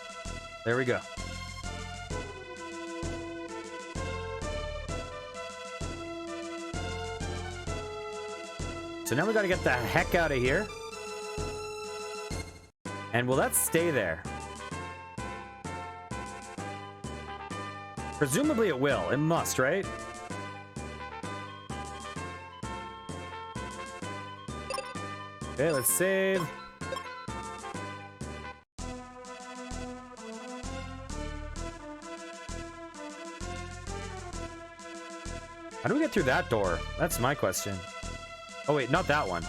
There we go. So now we gotta get the heck out of here. And will that stay there? Presumably it will. It must, right? Okay, let's save. How do we get through that door? That's my question. Oh wait, not that one.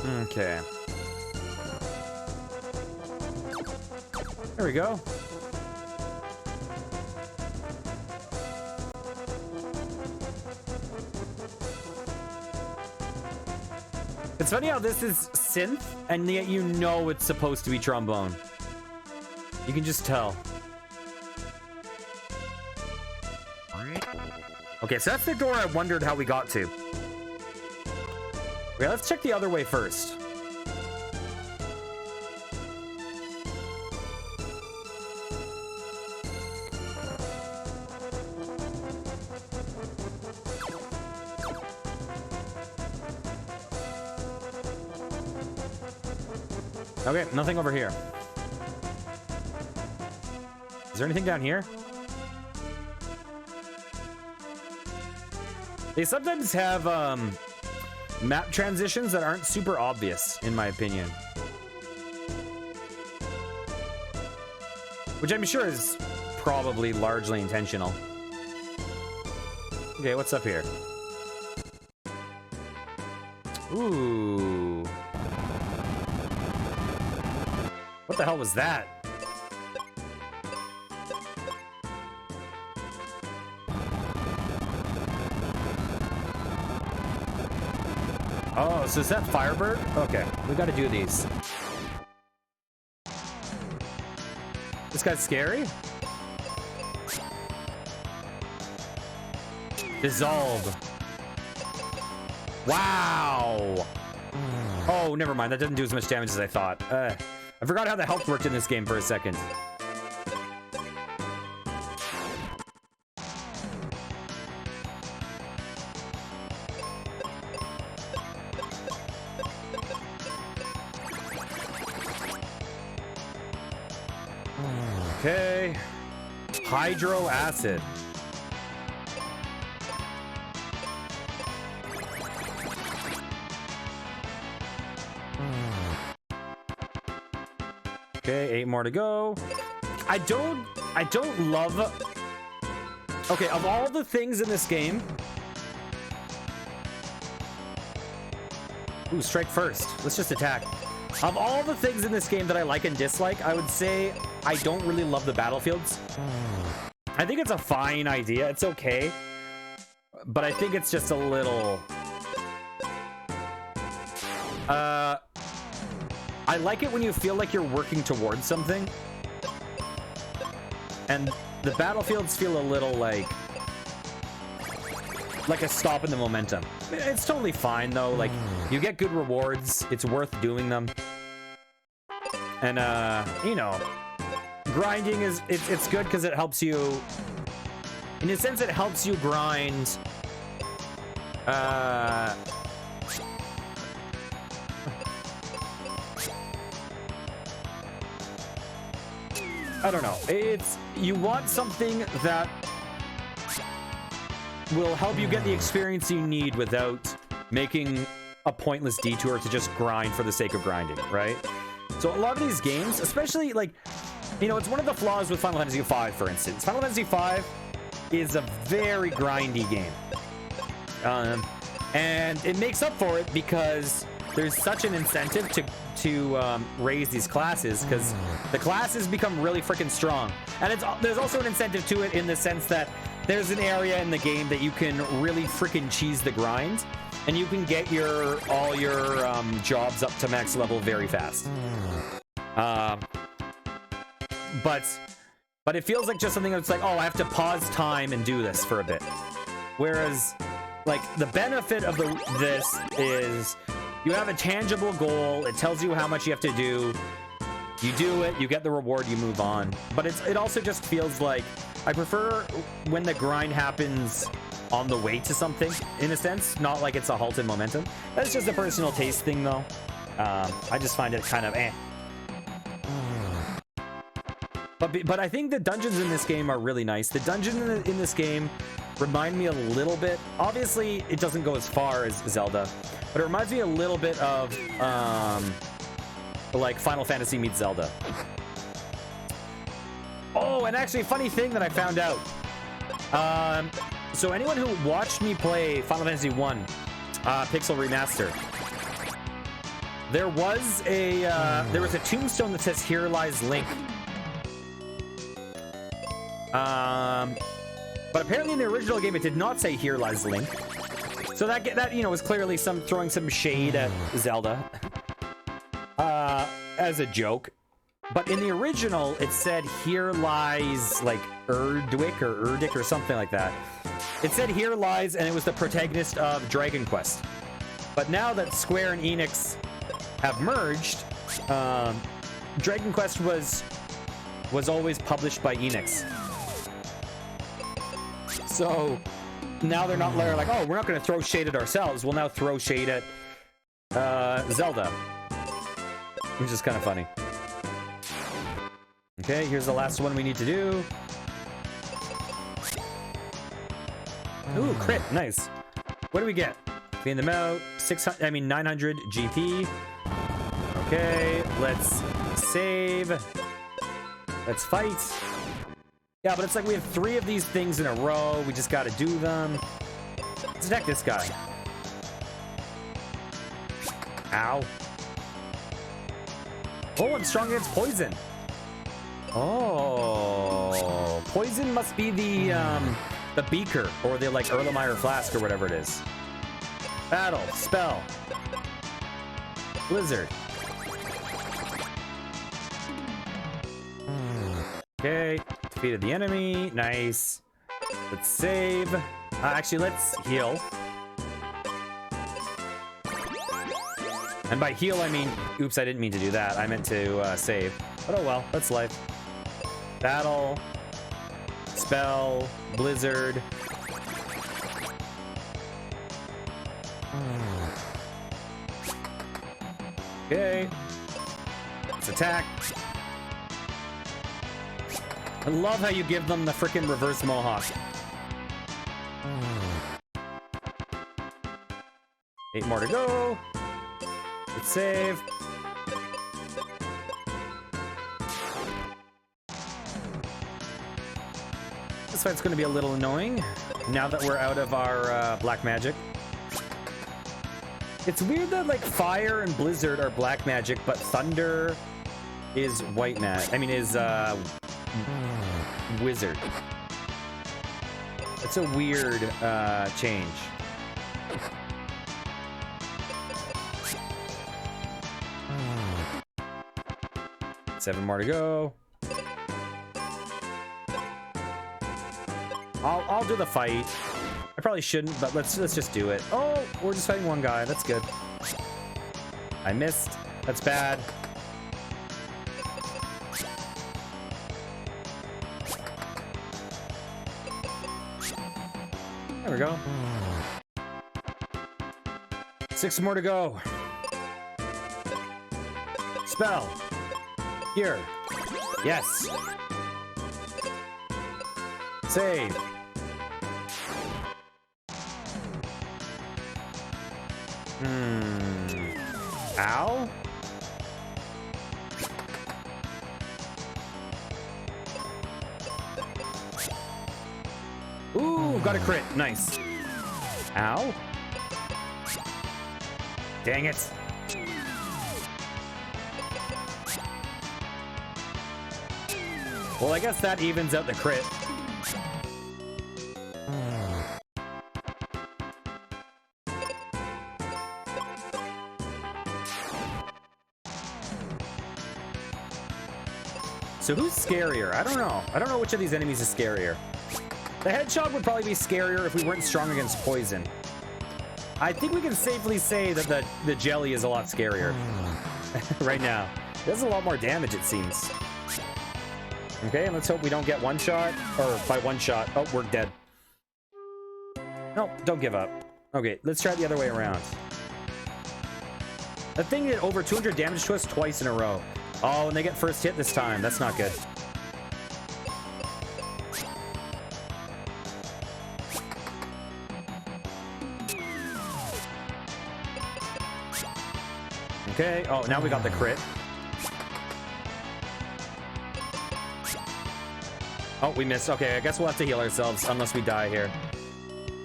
Okay. There we go. It's funny how this is synth, and yet you know it's supposed to be trombone. You can just tell. Okay, so that's the door I wondered how we got to. Okay, let's check the other way first. Okay, nothing over here. Is there anything down here? They sometimes have map transitions that aren't super obvious, in my opinion. Which I'm sure is probably largely intentional. Okay, what's up here? Ooh. What the hell was that? Oh, so is that Firebird? Okay, we gotta do these. This guy's scary? Dissolve. Wow. Oh, never mind. That doesn't do as much damage as I thought. I forgot how the health worked in this game for a second. Okay. Hydro acid. Okay, 8 more to go. I don't love... Okay, of all the things in this game... Ooh, strike first. Let's just attack. Of all the things in this game that I like and dislike, I would say I don't really love the battlefields. I think it's a fine idea. It's okay. But I think it's just a little... I like it when you feel like you're working towards something. And the battlefields feel a little like a stop in the momentum. It's totally fine though. Like, you get good rewards. It's worth doing them. And you know, grinding is it's good because it helps you. In a sense, it helps you grind. I don't know. It's, you want something that will help you get the experience you need without making a pointless detour to just grind for the sake of grinding, right? So a lot of these games, especially like, you know, it's one of the flaws with Final Fantasy V, for instance. Final Fantasy V is a very grindy game. And it makes up for it because there's such an incentive to raise these classes, because the classes become really freaking strong. And there's also an incentive to it in the sense that there's an area in the game that you can really freaking cheese the grind, and you can get all your jobs up to max level very fast. But it feels like just something that's like, oh, I have to pause time and do this for a bit. Whereas, like, the benefit of this is you have a tangible goal. It tells you how much you have to do. You do it, you get the reward, you move on. But it also just feels like I prefer when the grind happens on the way to something, in a sense, not like it's a halt in momentum. That's just a personal taste thing, though. I just find it kind of eh. But I think the dungeons in this game are really nice. The dungeons in this game remind me a little bit. Obviously, it doesn't go as far as Zelda, but it reminds me a little bit of like Final Fantasy meets Zelda. Oh, and actually, a funny thing that I found out. So anyone who watched me play Final Fantasy 1 Pixel Remaster, there was a tombstone that says "Here lies Link." But apparently in the original game it did not say "Here lies Link," so that you know was clearly throwing some shade at Zelda as a joke. But in the original it said "Here lies" like Erdwick or something like that. It said "Here lies," and it was the protagonist of Dragon Quest. But now that Square and Enix have merged, Dragon Quest was always published by Enix. So now they're not like, oh, we're not going to throw shade at ourselves. We'll now throw shade at Zelda, which is kind of funny. Okay, here's the last one we need to do. Ooh, crit, nice. What do we get? Clean them out. 900 GP. Okay, let's save. Let's fight. Yeah, but it's like we have 3 of these things in a row. We just gotta do them. Let's attack this guy. Ow. Oh, I'm strong against poison. Oh, poison must be the beaker or the like Erlenmeyer flask or whatever it is. Battle, spell, blizzard. Okay, defeated the enemy. Nice. Let's save. Actually, let's heal. And by heal, I mean, oops, I didn't mean to do that. I meant to save. But oh well, that's life. Battle, spell, blizzard. Okay. Let's attack. I love how you give them the frickin' reverse mohawk. 8 more to go. Let's save. This fight's gonna be a little annoying now that we're out of our black magic. It's weird that like fire and blizzard are black magic, but thunder is white magic. I mean, is wizard. It's a weird change. Seven more to go. I'll do the fight. I probably shouldn't, but let's just do it. Oh, we're just fighting one guy. That's good. I missed. That's bad. There we go. 6 more to go. Spell. Here. Yes. Save. Ow. Ooh, got a crit. Nice. Ow. Dang it. Well, I guess that evens out the crit. So who's scarier? I don't know. I don't know which of these enemies is scarier. The hedgehog would probably be scarier if we weren't strong against poison. I think we can safely say that the jelly is a lot scarier right now. It does a lot more damage, it seems. Okay, and let's hope we don't get one shot, or by one shot. Oh, we're dead. No, don't give up. Okay, let's try it the other way around. That thing did over 200 damage to us twice in a row. Oh, and they get first hit this time. That's not good. Okay. Oh, now we got the crit. Oh, we missed. Okay, I guess we'll have to heal ourselves unless we die here.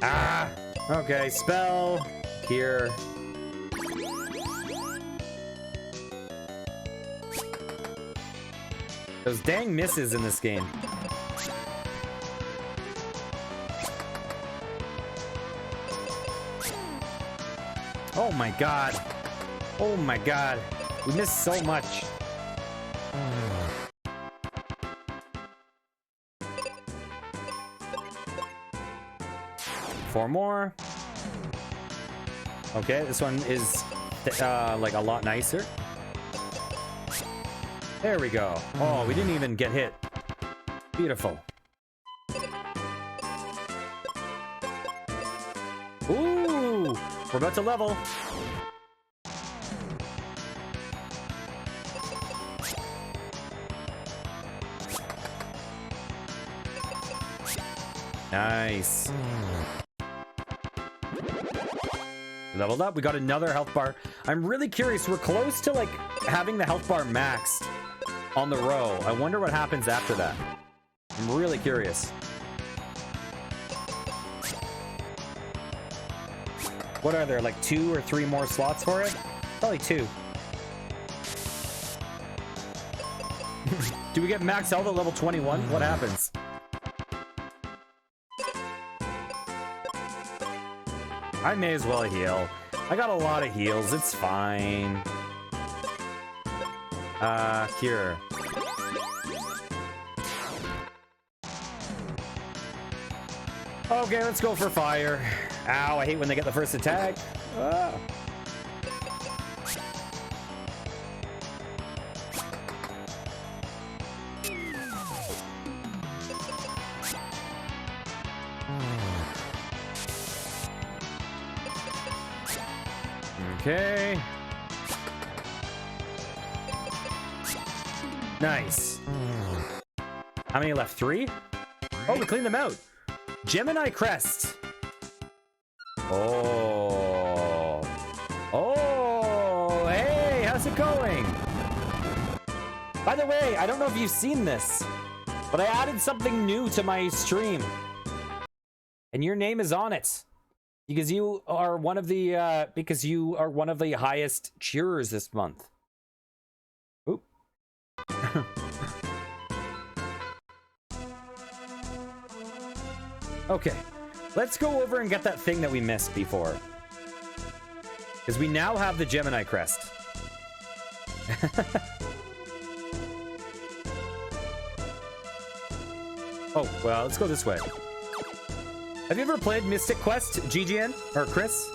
Ah! Okay, spell. Here. Those dang misses in this game. Oh my god. Oh my god. We missed so much. Four more. Okay, this one is like a lot nicer. There we go. Oh, we didn't even get hit. Beautiful. Ooh, we're about to level. Nice. Leveled up. We got another health bar. I'm really curious. We're close to like having the health bar maxed on the row. I wonder what happens after that. I'm really curious. What are there, like 2 or 3 more slots for it? Probably 2. Do we get max health at level 21? What happens? I may as well heal. I got a lot of heals. It's fine. Cure. Okay, let's go for fire. Ow, I hate when they get the first attack. Ah. Okay. Nice. How many left? 3? Oh, we cleaned them out. Gemini Crest. Oh. Oh, hey, how's it going? By the way, I don't know if you've seen this, but I added something new to my stream. And your name is on it. Because you are one of the highest cheerers this month. Oop. Okay, let's go over and get that thing that we missed before. Because we now have the Gemini Crest. Oh, well, let's go this way. Have you ever played Mystic Quest, GGN? Or Chris?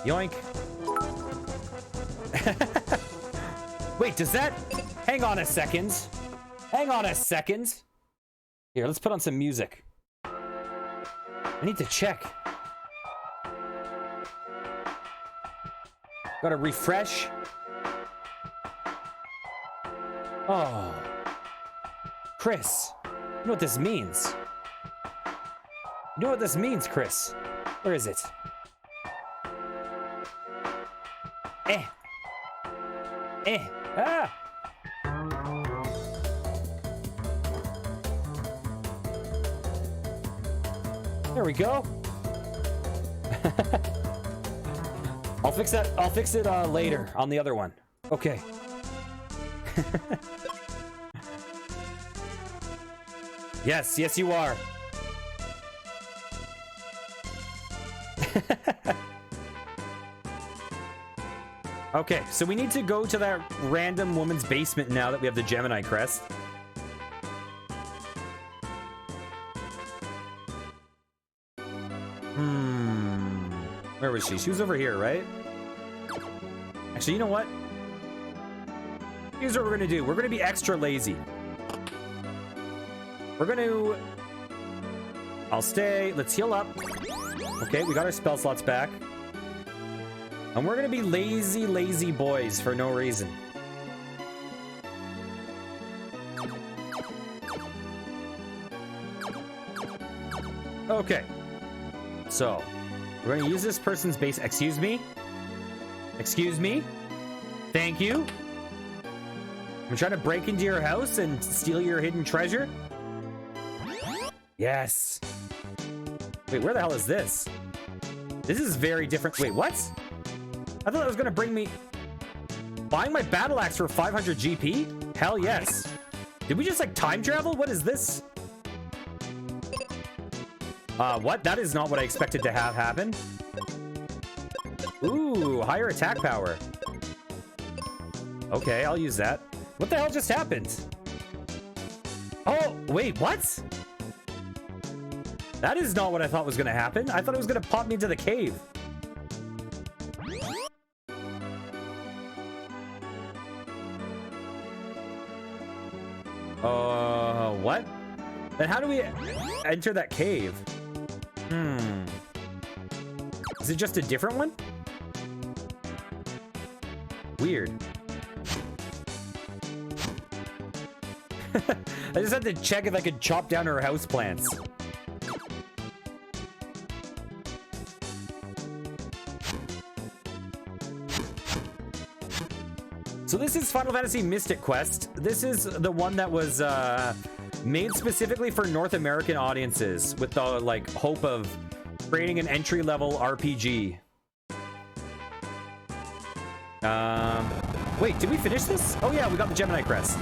Yoink. Wait, does that... Hang on a second. Hang on a second. Here, let's put on some music. I need to check. Gotta refresh. Oh. Chris, you know what this means? You know what this means, Chris? Where is it? Ah! There we go. I'll fix that. I'll fix it later on the other one. Okay. Yes, yes, you are. Okay, so we need to go to that random woman's basement now that we have the Gemini crest. Where was she? She was over here, right? Actually, you know what? Here's what we're gonna do. We're gonna be extra lazy. We're gonna... I'll stay. Let's heal up. Okay, we got our spell slots back. And we're gonna be lazy, lazy boys for no reason. Okay. So, we're gonna use this person's base. Excuse me? Excuse me? Thank you? I'm trying to break into your house and steal your hidden treasure? Yes. Wait, where the hell is this? This is very different. Wait, what? I thought that was gonna bring me... Buying my battle axe for 500 GP? Hell yes. Did we just like time travel? What is this? What? That is not what I expected to have happen. Ooh, higher attack power. Okay, I'll use that. What the hell just happened? Oh, wait, what? That is not what I thought was gonna happen. I thought it was gonna pop me into the cave. What? Then how do we enter that cave? Is it just a different one? Weird. I just had to check if I could chop down her houseplants. So this is Final Fantasy Mystic Quest. This is the one that was made specifically for North American audiences with the like hope of creating an entry-level RPG. Wait, did we finish this? Oh yeah, we got the Gemini crest.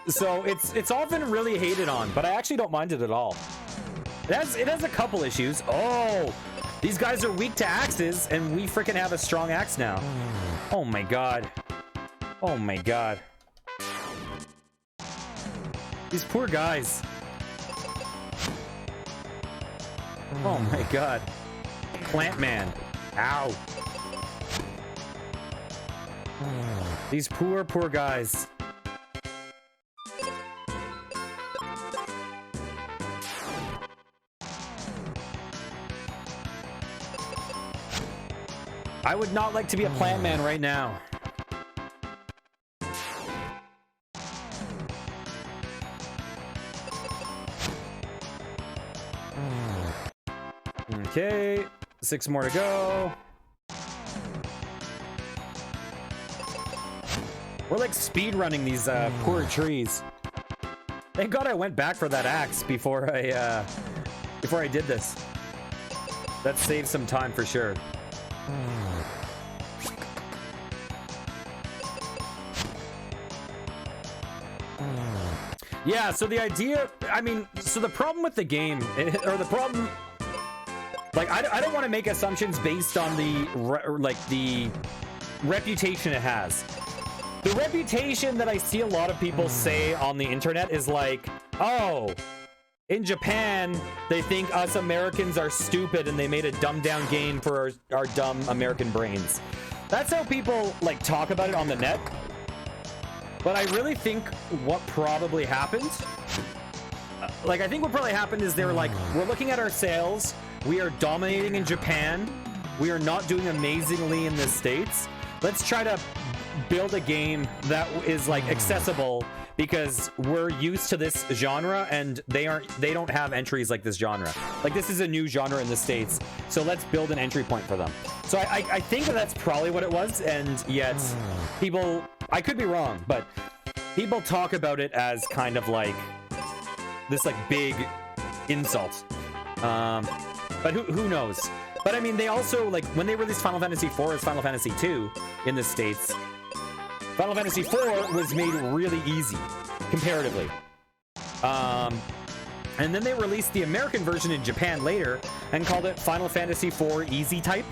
So it's often really hated on, but I actually don't mind it at all. It has a couple issues. Oh, these guys are weak to axes, and we freaking have a strong axe now. Oh my god. Oh my god. These poor guys. Oh my god. Plant man. Ow. These poor, poor guys. I would not like to be a plant man right now. Okay, 6 more to go. We're like speed running these poor trees. Thank God I went back for that axe before I did this. That saved some time for sure. Yeah, so the idea, I mean, so the problem with the game, or the problem, like, I don't want to make assumptions based on the reputation it has. The reputation that I see a lot of people say on the internet is like, oh, in Japan, they think us Americans are stupid and they made a dumbed down game for our dumb American brains. That's how people, like, talk about it on the net. But I really think what probably happened, like, I think what probably happened is they were like, we're looking at our sales. We are dominating in Japan. We are not doing amazingly in the States. Let's try to build a game that is, like, accessible because we're used to this genre and they don't have entries like this genre. Like, this is a new genre in the States. So let's build an entry point for them. So I think that's probably what it was. And yet people, I could be wrong, but people talk about it as kind of like this like big insult. But who knows? But I mean, they also, like, when they released Final Fantasy IV as Final Fantasy II in the States, Final Fantasy IV was made really easy, comparatively. And then they released the American version in Japan later and called it Final Fantasy IV Easy Type.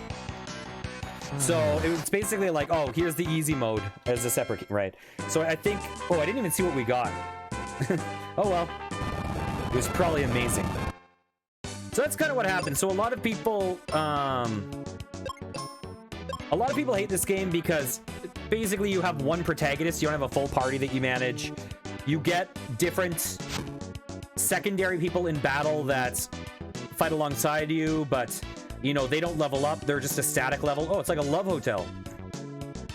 So it was basically like, oh, here's the easy mode as a separate, right? So I think, oh, I didn't even see what we got. Oh, well, it was probably amazing. So that's kind of what happened. So a lot of people hate this game because basically you have one protagonist. You don't have a full party that you manage. You get different secondary people in battle that fight alongside you, but you know, they don't level up. They're just a static level. Oh, it's like a love hotel.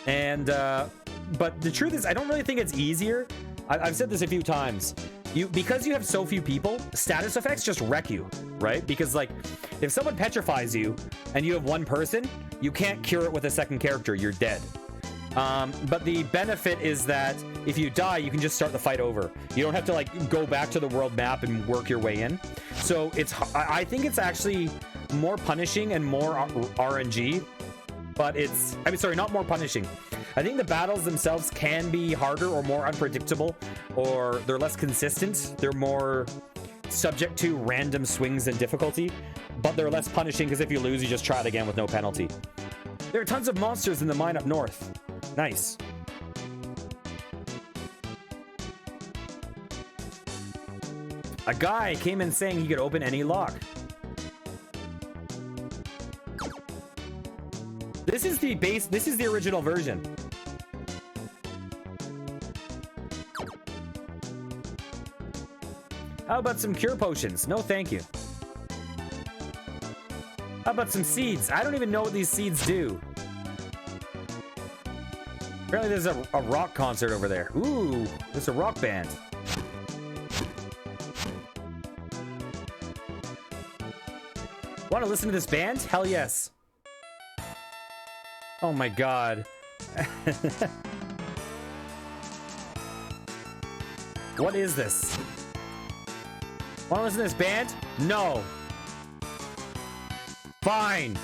And but the truth is, I don't really think it's easier. I've said this a few times. Because you have so few people, status effects just wreck you, right? Because like, if someone petrifies you and you have one person, you can't cure it with a second character. You're dead. But the benefit is that if you die, you can just start the fight over. You don't have to like go back to the world map and work your way in. So I think it's actually more punishing and more RNG, but not more punishing. I think the battles themselves can be harder or more unpredictable, or they're less consistent. They're more subject to random swings in difficulty, but they're less punishing because if you lose, you just try it again with no penalty. There are tons of monsters in the mine up north. Nice. A guy came in saying he could open any lock. This is the original version. How about some cure potions? No, thank you. How about some seeds? I don't even know what these seeds do. Apparently there's a rock concert over there. Ooh, there's a rock band. Want to listen to this band? Hell yes. Oh my god. What is this? Want to listen to this band? No. Fine.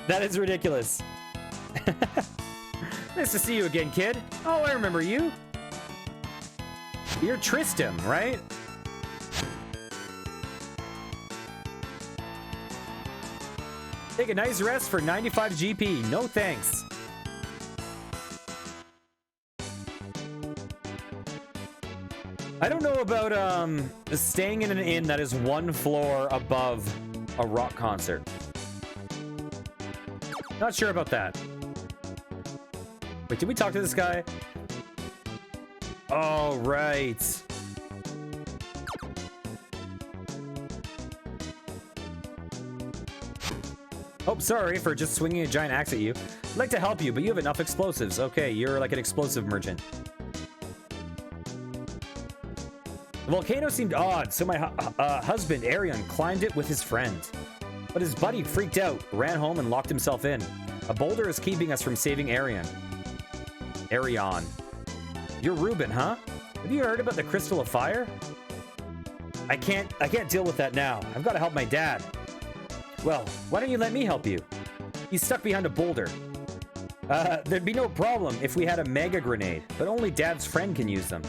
That is ridiculous. Nice to see you again, kid. Oh, I remember you. You're Tristan, right? Take a nice rest for 95 GP. No thanks. I don't know about staying in an inn that is one floor above a rock concert. Not sure about that. Wait, did we talk to this guy? Oh, right. Oh, sorry for just swinging a giant axe at you. I'd like to help you, but you have enough explosives. Okay, you're like an explosive merchant. The volcano seemed odd, so my husband, Arion, climbed it with his friend. But his buddy freaked out, ran home, and locked himself in. A boulder is keeping us from saving Arion. Arion. You're Ruben, huh? Have you heard about the Crystal of Fire? I can't deal with that now. I've got to help my dad. Well, why don't you let me help you? He's stuck behind a boulder. There'd be no problem if we had a mega grenade, but only Dad's friend can use them.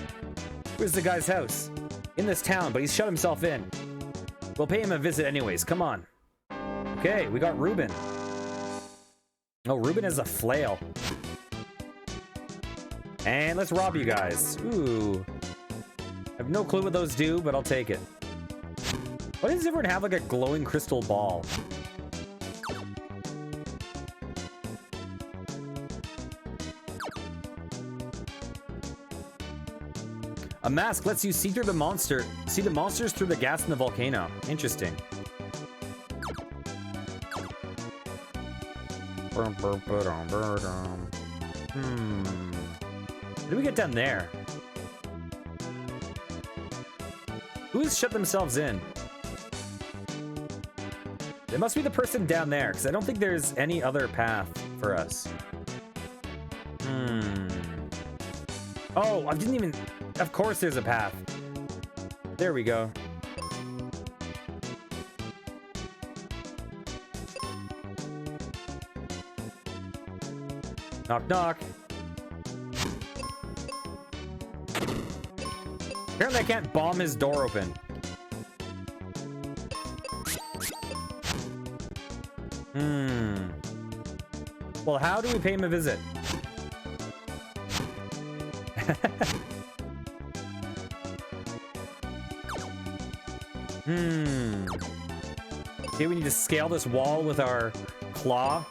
Where's the guy's house? In this town, but he's shut himself in. We'll pay him a visit anyways, come on. Okay, we got Ruben. Oh, Ruben has a flail. And let's rob you guys. Ooh. I have no clue what those do, but I'll take it. Why does everyone have like a glowing crystal ball? A mask lets you see the monsters through the gas in the volcano. Interesting. What did we get down there? Who has shut themselves in? It must be the person down there, because I don't think there's any other path for us. Oh, I didn't even... Of course there's a path. There we go. Knock, knock. Apparently I can't bomb his door open. Well, how do we pay him a visit? Okay, we need to scale this wall with our claw.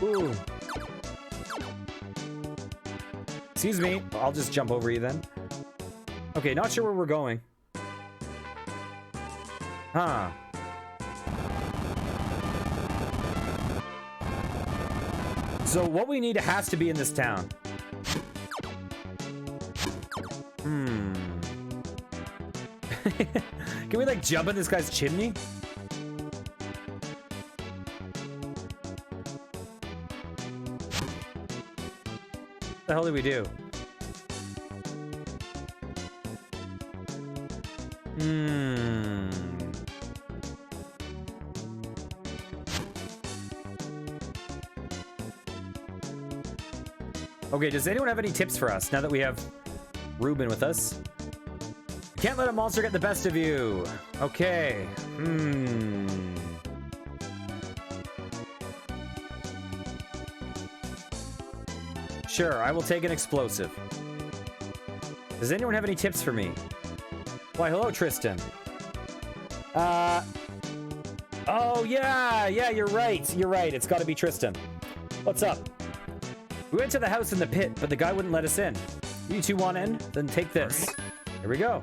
Ooh. Excuse me. I'll just jump over you then. Okay, not sure where we're going. Huh. So what we need has to be in this town. Can we like jump in this guy's chimney? What the hell do we do? Okay, does anyone have any tips for us now that we have Ruben with us? Can't let a monster get the best of you. Okay. Sure, I will take an explosive. Does anyone have any tips for me? Why, hello, Tristan. Oh, yeah, you're right. You're right. It's got to be Tristan. What's up? We went to the house in the pit, but the guy wouldn't let us in. You two want in? Then take this. Here we go.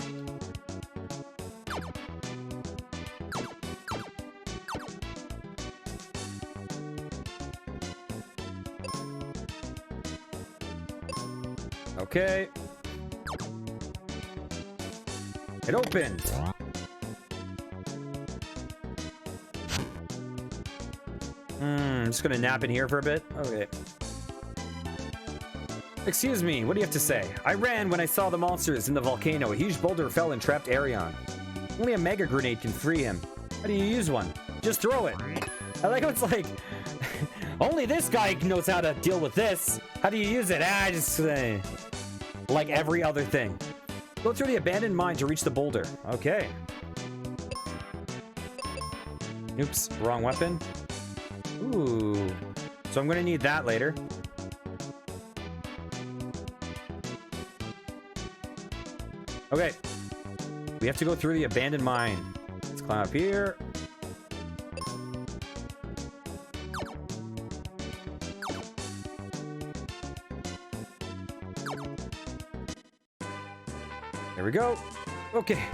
Okay. It opened. I'm just gonna nap in here for a bit. Okay. Excuse me, what do you have to say? I ran when I saw the monsters in the volcano. A huge boulder fell and trapped Arion. Only a mega grenade can free him. How do you use one? Just throw it. I like how it's like, only this guy knows how to deal with this. How do you use it? Just like every other thing. Go through the abandoned mine to reach the boulder. Okay. Oops, wrong weapon. Ooh. So I'm gonna need that later. Okay. We have to go through the abandoned mine. Let's climb up here. There we go. Okay.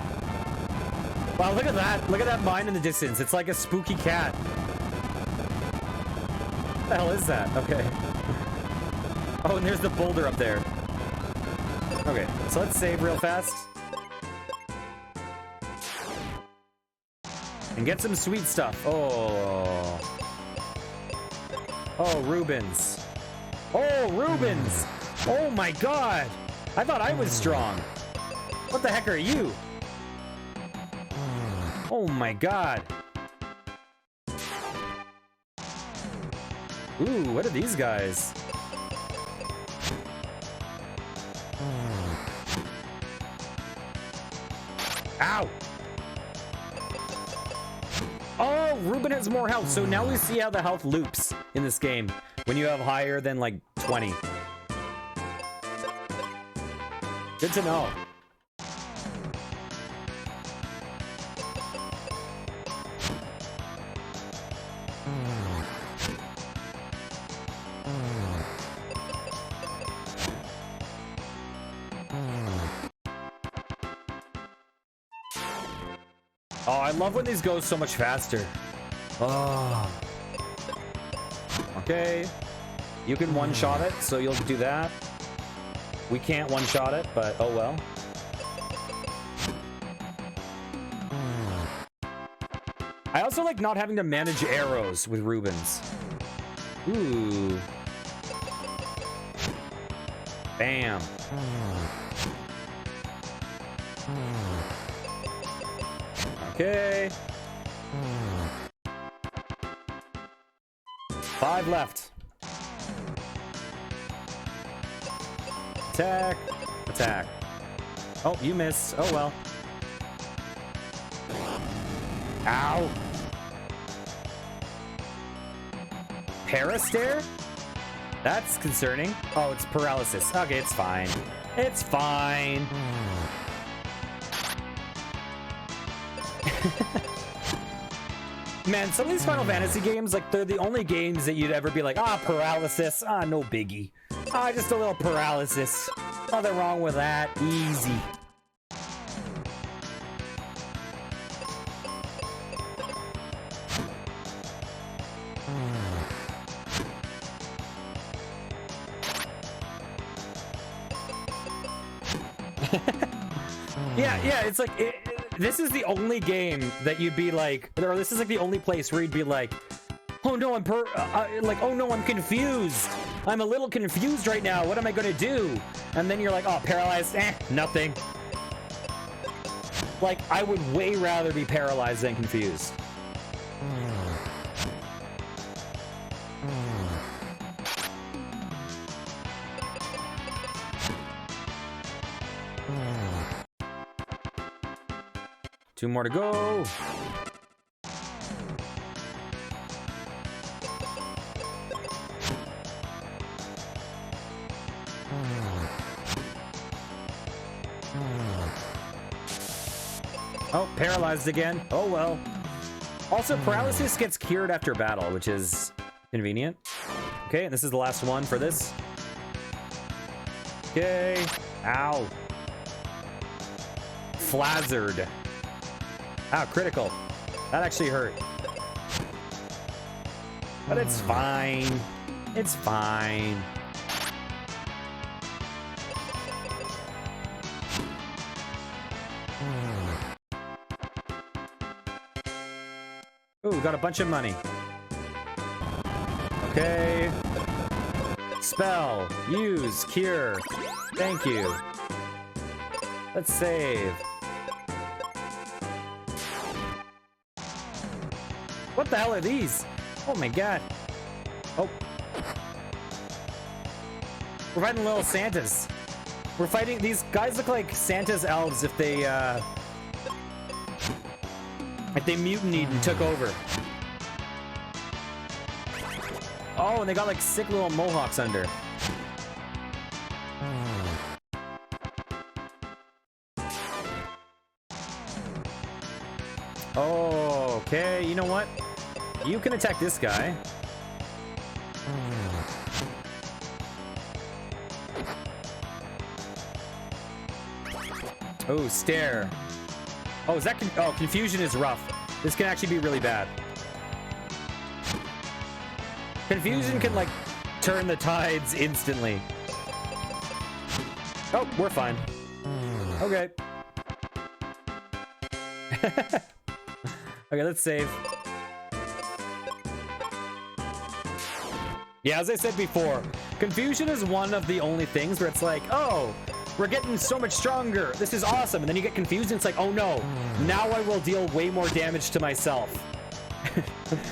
Wow, look at that. Look at that mine in the distance. It's like a spooky cat. What the hell is that? Okay. Oh, and there's the boulder up there. Okay, so let's save real fast. And get some sweet stuff. Oh. Oh, Rubens. Oh, Rubens. Oh my god. I thought I was strong. What the heck are you? Oh my god. Ooh, what are these guys? Ow! Oh, Ruben has more health. So now we see how the health loops in this game when you have higher than like 20. Good to know. Oh, I love when these go so much faster. Oh. Okay. You can one-shot it, so you'll do that. We can't one-shot it, but oh well. I also like not having to manage arrows with Rubens. Ooh. Bam. Okay. 5 left. Attack. Attack. Oh, you miss. Oh, well. Ow. Parastare? That's concerning. Oh, it's paralysis. Okay, it's fine. It's fine. Man, some of these Final Fantasy games, like, they're the only games that you'd ever be like, ah, paralysis. Ah, no biggie. Ah, just a little paralysis. Nothing wrong with that. Easy. Yeah, it's like, this is the only game that you'd be like, or this is like the only place where you'd be like, oh no, oh no, I'm confused. I'm a little confused right now. What am I gonna do? And then you're like, oh, paralyzed, nothing. Like, I would way rather be paralyzed than confused. Two more to go. Oh, paralyzed again. Oh, well. Also, paralysis gets cured after battle, which is convenient. Okay, and this is the last one for this. Okay. Ow. Flazzard. Ow, critical. That actually hurt. But it's fine. It's fine. Ooh, got a bunch of money. Okay. Spell. Use. Cure. Thank you. Let's save. What the hell are these? Oh my god. Oh. We're fighting little Santas. We're fighting, these guys look like Santa's elves if they mutinied and took over. Oh, and they got like sick little mohawks under. Oh, okay, you know what? You can attack this guy. Oh, stare. Oh, is that confusion is rough. This can actually be really bad. Confusion can like turn the tides instantly. Oh, we're fine. Okay. Okay, let's save. Yeah, as I said before, confusion is one of the only things where it's like, oh, we're getting so much stronger. This is awesome. And then you get confused and it's like, oh no, now I will deal way more damage to myself.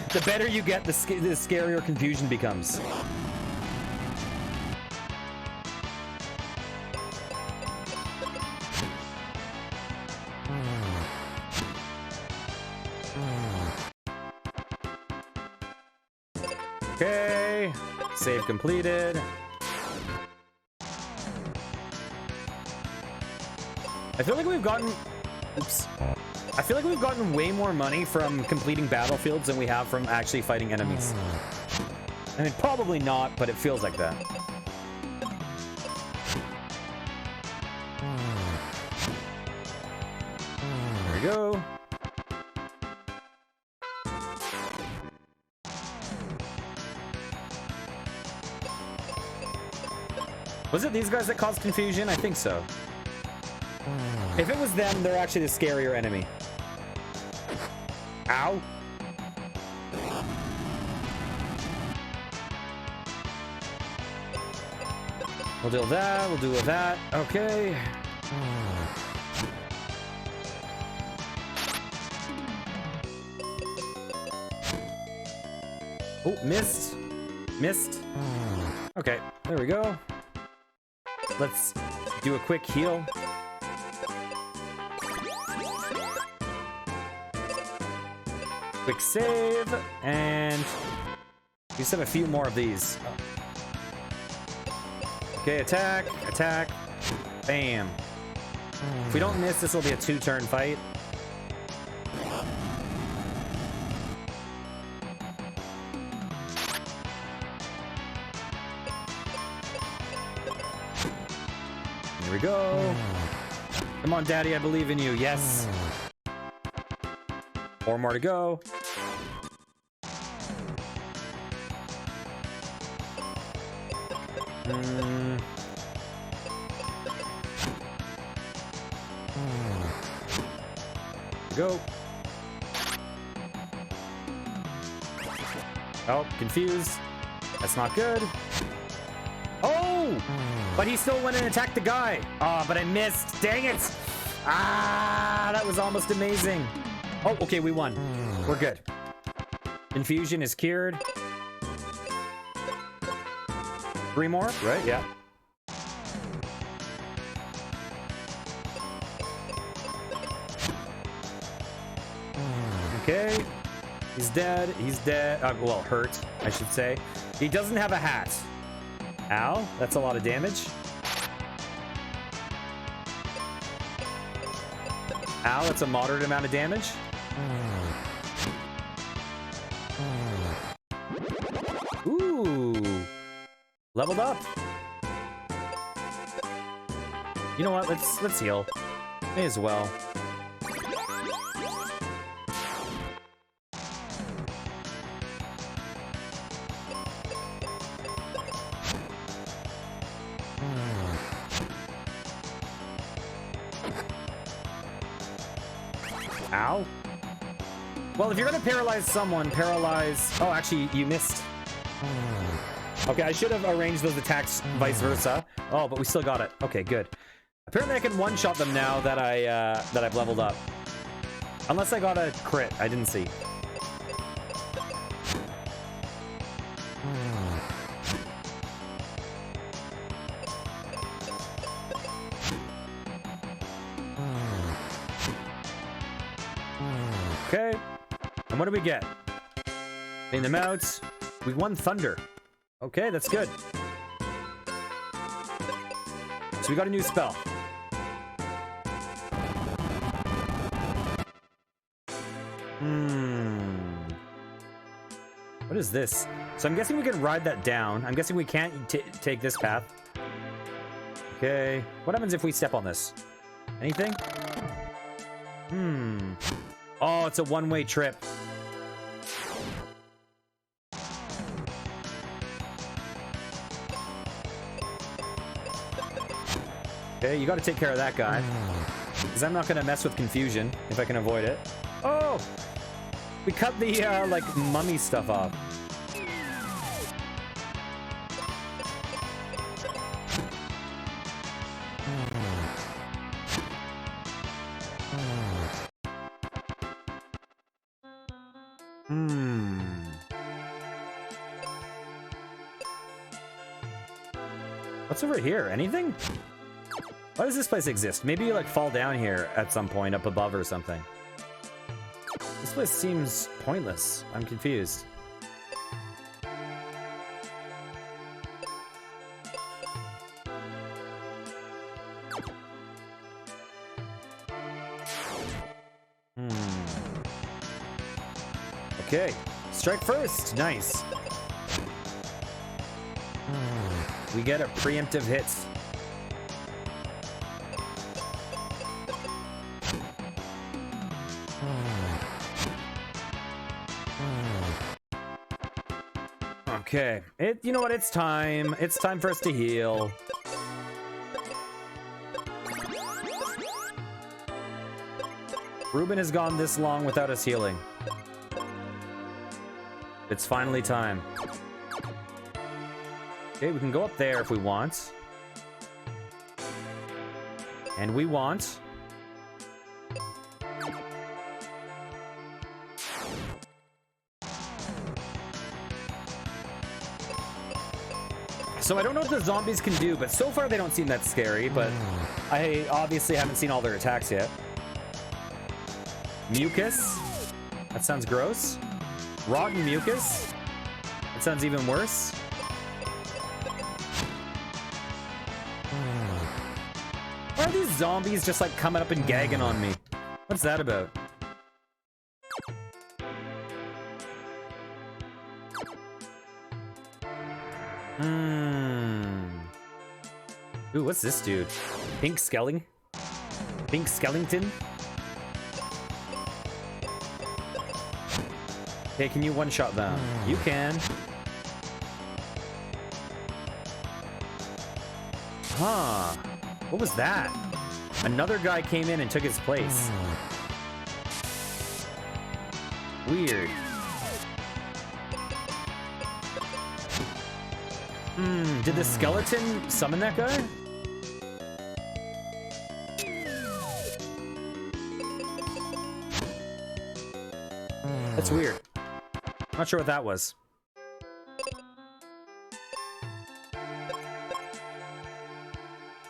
The better you get, the scarier confusion becomes. Okay, save completed. I feel like we've gotten, oops. I feel like we've gotten way more money from completing battlefields than we have from actually fighting enemies. I mean, probably not, but it feels like that. There we go. Was it these guys that caused confusion? I think so. If it was them, they're actually the scarier enemy. Ow. We'll deal that. We'll do that. Okay. Oh, missed. Missed. Okay, there we go. Let's do a quick heal. Quick save, and we just have a few more of these. Okay, attack, attack, bam. If we don't miss, this will be a 2-turn fight. Here we go. Come on, Daddy, I believe in you. Yes. 4 more to go. Go. Oh, confused. That's not good. Oh! But he still went and attacked the guy. Ah, but I missed. Dang it! Ah, that was almost amazing. Oh, okay, we won. We're good. Confusion is cured. 3 more, right? Yeah. Okay. He's dead. He's dead. Well, hurt, I should say. He doesn't have a hat. Ow, that's a lot of damage. Ow, that's a moderate amount of damage. Ooh. Leveled up. You know what? Let's heal. May as well. Ow. Well, if you're gonna paralyze someone, paralyze... Oh, actually, you missed. Okay, I should have arranged those attacks vice versa. Oh, but we still got it. Okay, good. Apparently I can one-shot them now that I've leveled up. Unless I got a crit. I didn't see. Okay. And what do we get? In them out. We won Thunder. Okay, that's good. So we got a new spell. What is this? So I'm guessing we can ride that down. I'm guessing we can't take this path. Okay. What happens if we step on this? Anything? Oh, it's a one-way trip. Okay, you got to take care of that guy. Because I'm not going to mess with confusion if I can avoid it. Oh! We cut the, like, mummy stuff off. What's over here? Anything? Why does this place exist? Maybe you, like, fall down here at some point up above or something. This place seems pointless. I'm confused. Okay. Strike first. Nice. We get a preemptive hit. Okay. You know what? It's time. It's time for us to heal. Ruben has gone this long without us healing. It's finally time. Okay, we can go up there if we want. And we want... So I don't know what the zombies can do, but so far they don't seem that scary, but I obviously haven't seen all their attacks yet. Mucus. That sounds gross. Rotten mucus. That sounds even worse. Why are these zombies just like coming up and gagging on me? What's that about? Ooh, what's this dude? Pink Skelling? Pink Skellington? Hey, can you one-shot them? You can. Huh. What was that? Another guy came in and took his place. Weird. Did the skeleton summon that guy? That's weird. Not sure what that was.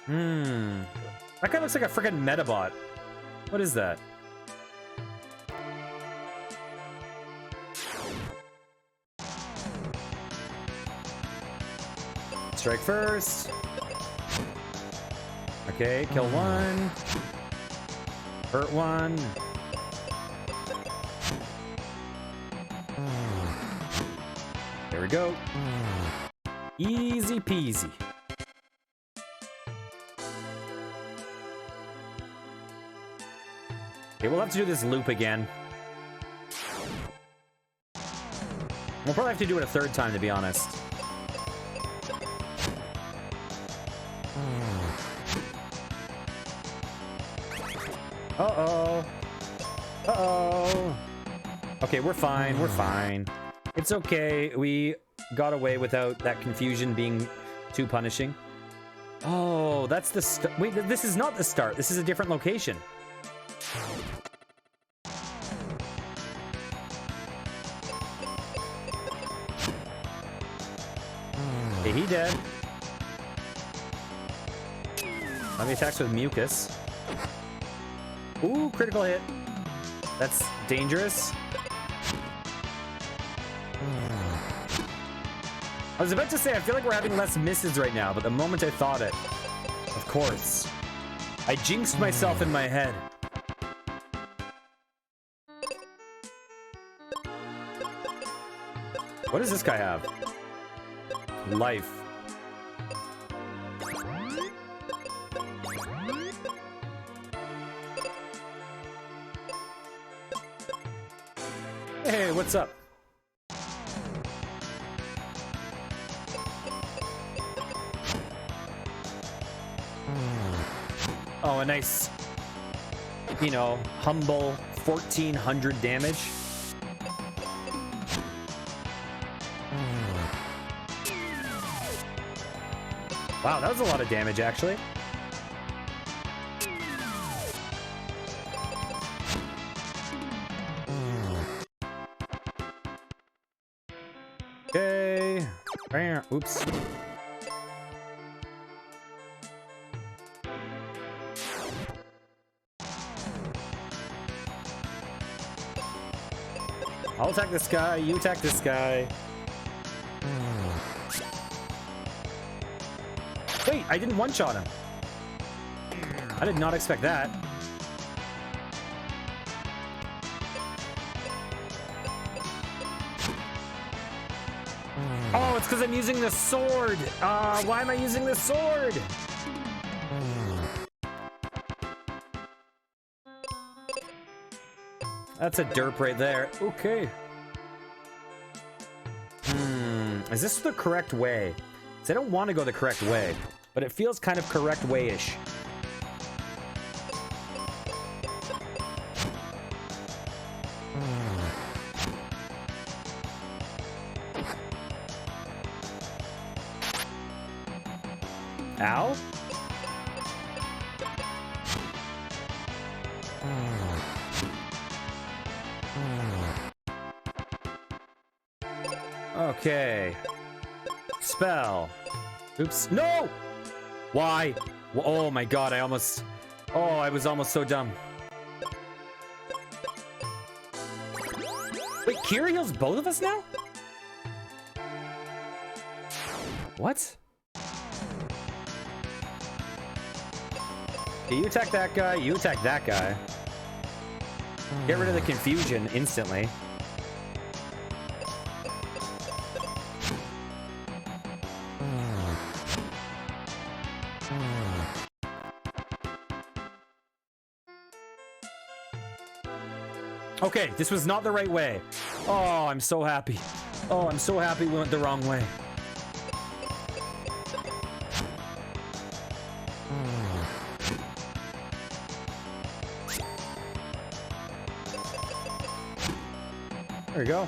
That guy looks like a freaking Metabot. What is that? Strike first. Okay, kill one. Hurt one. There we go. Easy peasy. Okay, we'll have to do this loop again. We'll probably have to do it a third time, to be honest. Uh-oh. Uh-oh. Okay, we're fine. We're fine. It's okay. We got away without that confusion being too punishing. Oh, that's the start. Wait, this is not the start. This is a different location. Okay, he dead. Let me attacks with mucus. Ooh, critical hit. That's dangerous. I was about to say, I feel like we're having less misses right now, but the moment I thought it, of course, I jinxed myself in my head. What does this guy have? Life. Hey, what's up? Oh, a nice, you know, humble 1400 damage. Wow, that was a lot of damage, actually. Okay. Oops. I'll attack this guy, you attack this guy. Wait, I didn't one-shot him. I did not expect that. Oh, it's because I'm using the sword. Why am I using the sword? That's a derp right there. Okay. Is this the correct way? Because I don't want to go the correct way, but it feels kind of correct way-ish. Ow? Okay. Spell. Oops. No! Why? Oh my god, I almost... Oh, I was almost so dumb. Wait, Kira heals both of us now? What? Okay, you attack that guy, you attack that guy. Get rid of the confusion instantly. Okay, this was not the right way. Oh, I'm so happy. Oh, I'm so happy we went the wrong way. There we go.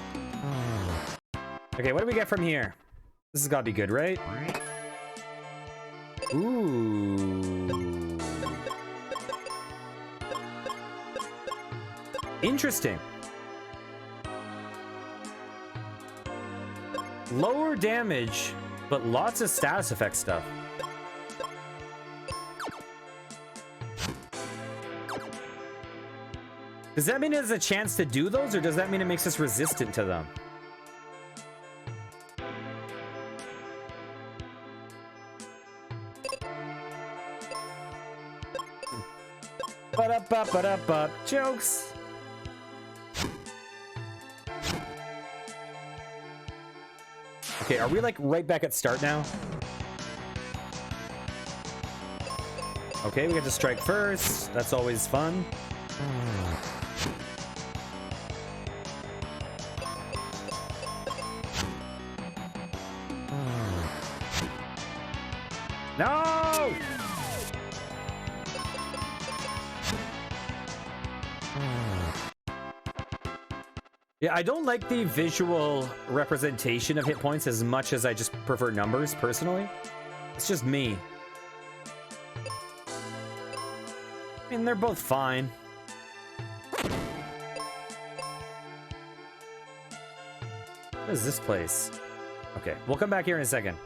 Okay, what do we get from here? This has got to be good, right? Ooh. Interesting. Lower damage, but lots of status effect stuff. Does that mean there's a chance to do those, or does that mean it makes us resistant to them? Ba-da-ba-ba-da-ba. Jokes. Okay, are we like right back at start now? Okay, we get to strike first. That's always fun. No! Yeah, I don't like the visual representation of hit points as much as I just prefer numbers, personally. It's just me. I mean, they're both fine. What is this place? Okay, we'll come back here in a second.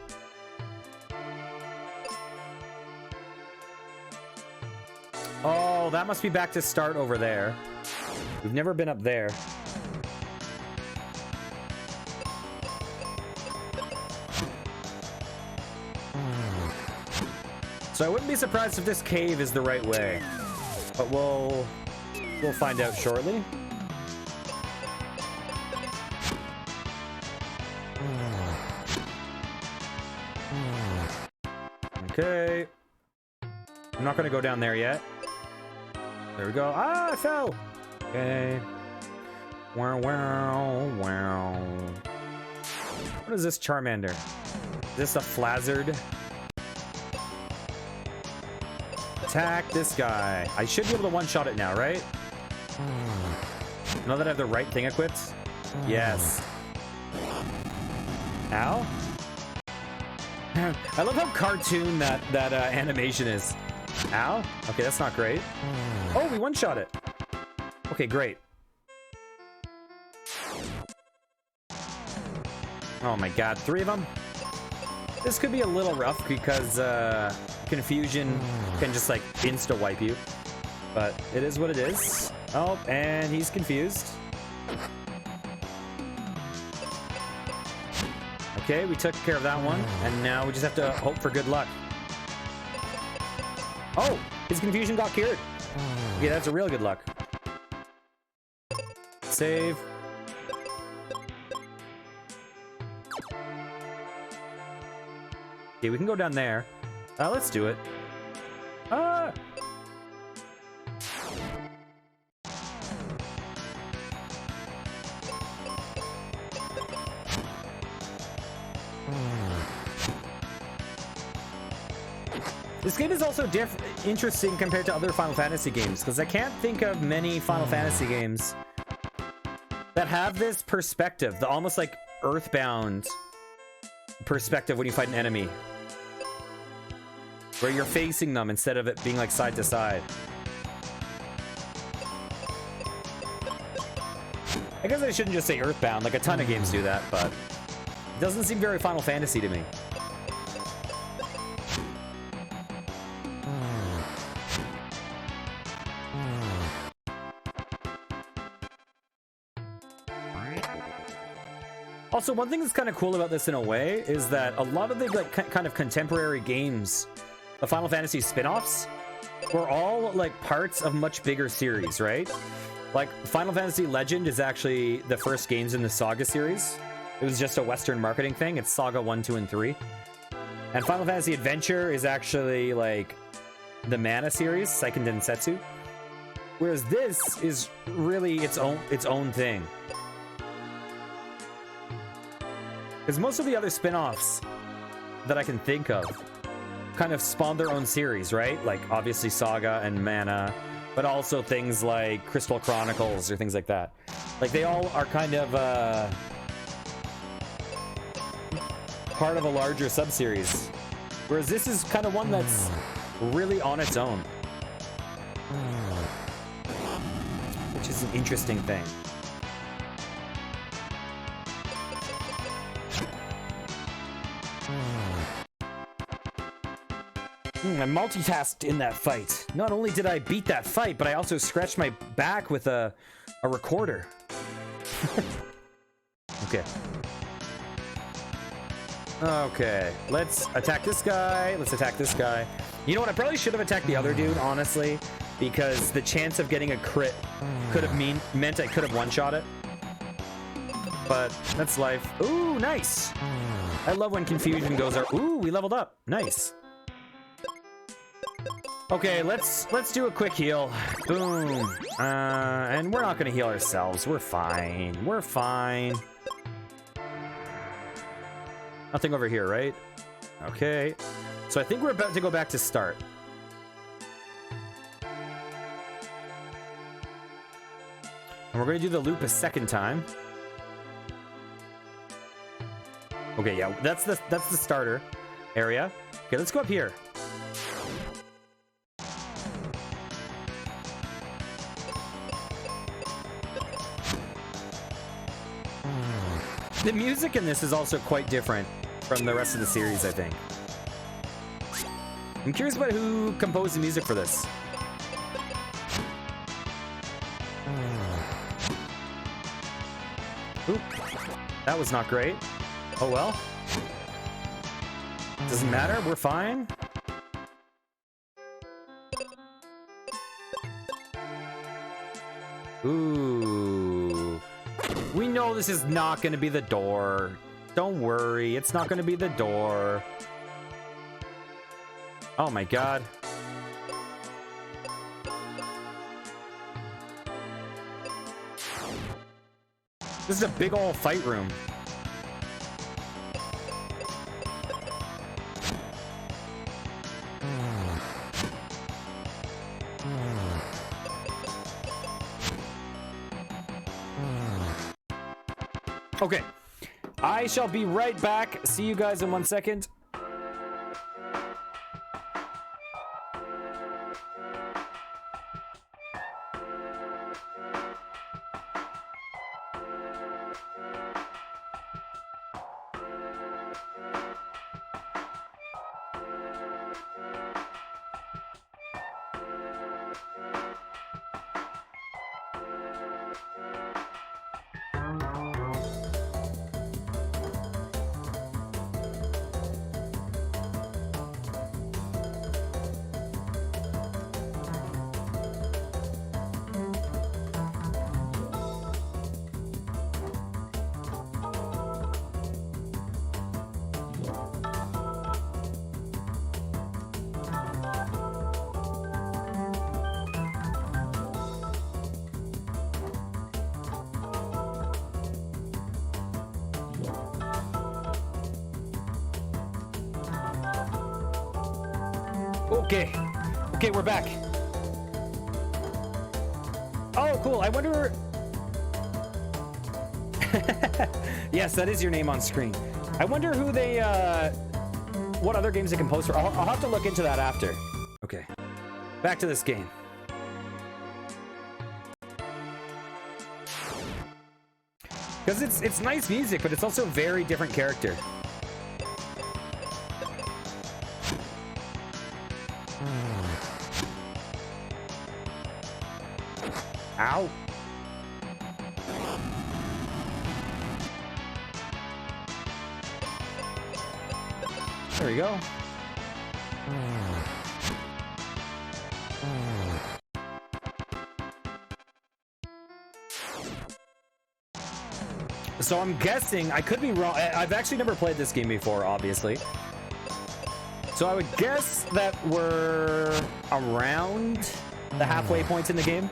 Oh, that must be back to start over there. We've never been up there. So I wouldn't be surprised if this cave is the right way, but we'll find out shortly. Okay. I'm not gonna go down there yet. There we go. Ah, I fell. Okay. Wow, wow, wow. What is this Charmander? Is this a Flazzard? Attack this guy. I should be able to one-shot it now, right? Now that I have the right thing equipped? Yes. Ow? I love how cartoon that animation is. Ow? Okay, that's not great. Oh, we one-shot it. Okay, great. Oh my god, 3 of them? This could be a little rough because confusion can just like insta-wipe you. But it is what it is. Oh, and he's confused. Okay, we took care of that one, and now we just have to hope for good luck. Oh, his confusion got cured. Okay, that's a real good luck. Save. Okay, we can go down there. Let's do it. Ah! This game is also interesting compared to other Final Fantasy games, because I can't think of many Final Fantasy games that have this perspective, the almost like Earthbound perspective when you fight an enemy, where you're facing them instead of it being like side to side. guess I shouldn't just say Earthbound. Like, a ton of games do that, but it doesn't seem very Final Fantasy to me. Also, one thing that's kind of cool about this in a way is that a lot of the like kind of contemporary games, the Final Fantasy spin-offs, were all like parts of much bigger series, right? Like Final Fantasy Legend is actually the first games in the Saga series. It was just a Western marketing thing. It's Saga 1, 2, and 3. And Final Fantasy Adventure is actually like the Mana series, Seiken Densetsu. Whereas this is really its own thing. Because most of the other spin-offs that I can think of kind of spawn their own series, right? Like, obviously Saga and Mana, but also things like Crystal Chronicles or things like that. Like, they all are kind of part of a larger sub-series. Whereas this is kind of one that's really on its own. Which is an interesting thing. I multitasked in that fight. Not only did I beat that fight, but I also scratched my back with a recorder. Okay. Okay, let's attack this guy. Let's attack this guy. You know what? I probably should have attacked the other dude, honestly, because the chance of getting a crit could have meant I could have one-shot it. But that's life. Ooh, nice. I love when confusion goes out. Ooh, we leveled up. Nice. Okay, let's do a quick heal. Boom. And we're not gonna heal ourselves. We're fine. We're fine. Nothing over here, right? Okay. So I think we're about to go back to start. And we're gonna do the loop a second time. Okay, yeah, that's the starter area. Okay, let's go up here. The music in this is also quite different from the rest of the series, I think. I'm curious about who composed the music for this. Oop. That was not great. Oh well. Doesn't matter, we're fine. Ooh. We know this is not going to be the door. Don't worry, it's not going to be the door. Oh my god. This is a big old fight room. Okay, I shall be right back. See you guys in 1 second. Okay, we're back. Oh, cool. I wonder... Yes, that is your name on screen. I wonder who they, what other games they composed for. I'll have to look into that after. Okay. Back to this game. Because it's nice music, but it's also a very different character. Ow. There we go. So I'm guessing, I could be wrong. I've actually never played this game before, obviously. So I would guess that we're around the halfway points in the game.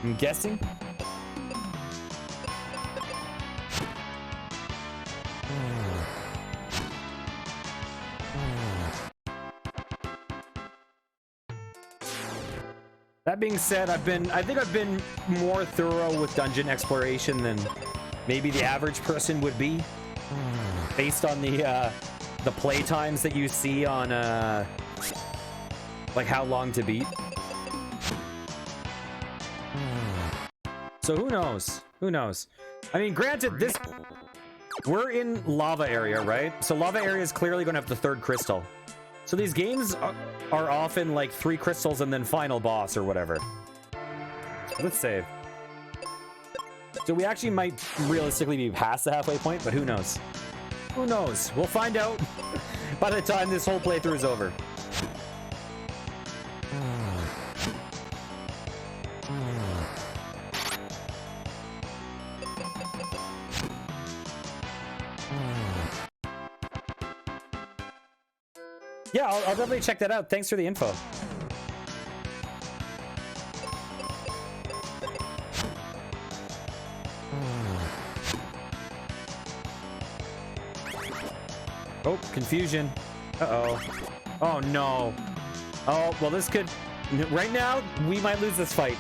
I'm guessing. That being said, I think I've been more thorough with dungeon exploration than maybe the average person would be, based on the play times that you see on like how long to beat. So who knows? Who knows? I mean, granted, we're in lava area, right? So lava area is clearly going to have the third crystal. So these games are often like 3 crystals and then final boss or whatever. Let's save. So we actually might realistically be past the halfway point, but who knows? Who knows? We'll find out by the time this whole playthrough is over. Yeah, I'll definitely check that out. Thanks for the info. Oh, confusion. Uh-oh. Oh, no. Oh, well, this could... Right now, we might lose this fight.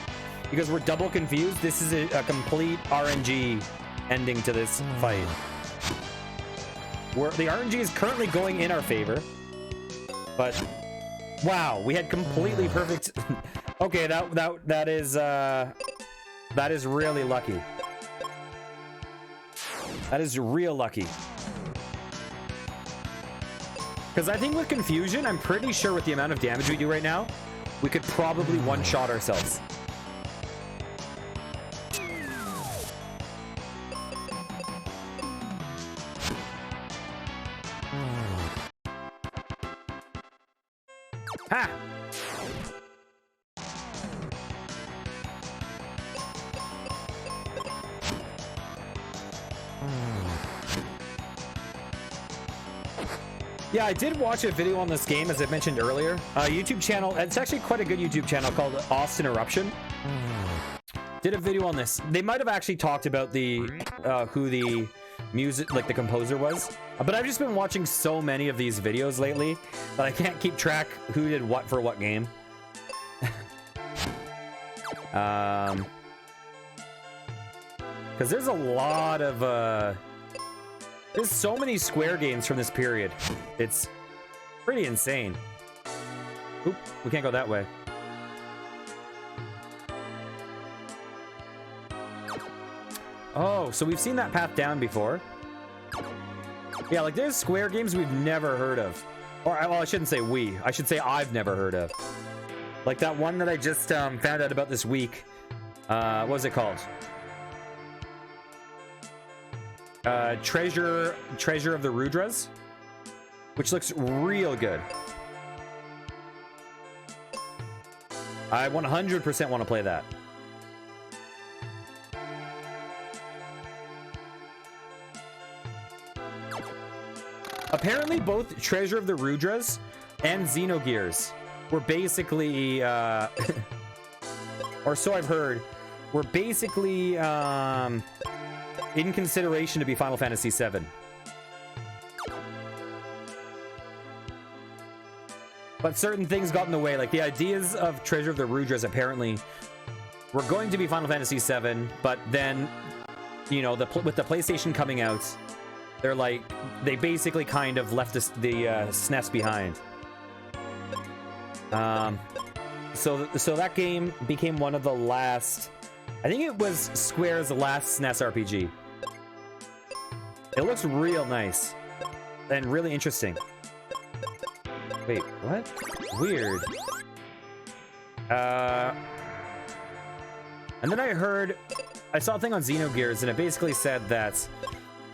Because we're double confused. This is a complete RNG ending to this fight. The RNG is currently going in our favor. But wow, we had completely perfect. Okay, that is really lucky. That is real lucky. Because I think with confusion, I'm pretty sure with the amount of damage we do right now, we could probably one-shot ourselves. Ha! Yeah, I did watch a video on this game, as I mentioned earlier. YouTube channel, it's actually quite a good YouTube channel called Austin Eruption. Did a video on this. They might have actually talked about the who the music, like the composer was. But I've just been watching so many of these videos lately that I can't keep track who did what for what game. Because there's a lot of there's so many Square games from this period. It's pretty insane. Oop, we can't go that way. Oh, so we've seen that path down before. Yeah, like there's Square games we've never heard of. Or, well, I shouldn't say we. I should say I've never heard of. Like that one that I just found out about this week. What was it called? Treasure of the Rudras, which looks real good. I 100% want to play that. Apparently, both Treasure of the Rudras and Xenogears were basically, or so I've heard, were basically in consideration to be Final Fantasy VII. But certain things got in the way, like the ideas of Treasure of the Rudras apparently were going to be Final Fantasy VII, but then, you know, with the PlayStation coming out, they're like, they basically kind of left the SNES behind. So that game became one of the last, I think it was Square's last SNES RPG. It looks real nice and really interesting. Wait, what? Weird. And then I saw a thing on Xenogears, and it basically said that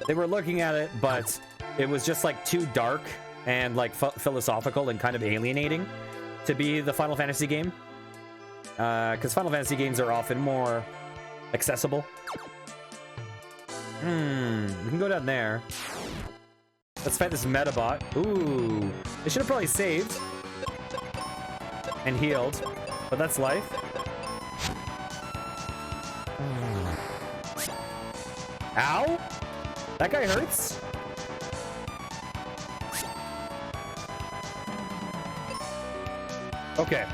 they were looking at it, but it was just like too dark and like philosophical and kind of alienating to be the Final Fantasy game. Because Final Fantasy games are often more accessible. We can go down there. Let's fight this Metabot. Ooh. They should have probably saved. And healed. But that's life. Ow! That guy hurts. Okay.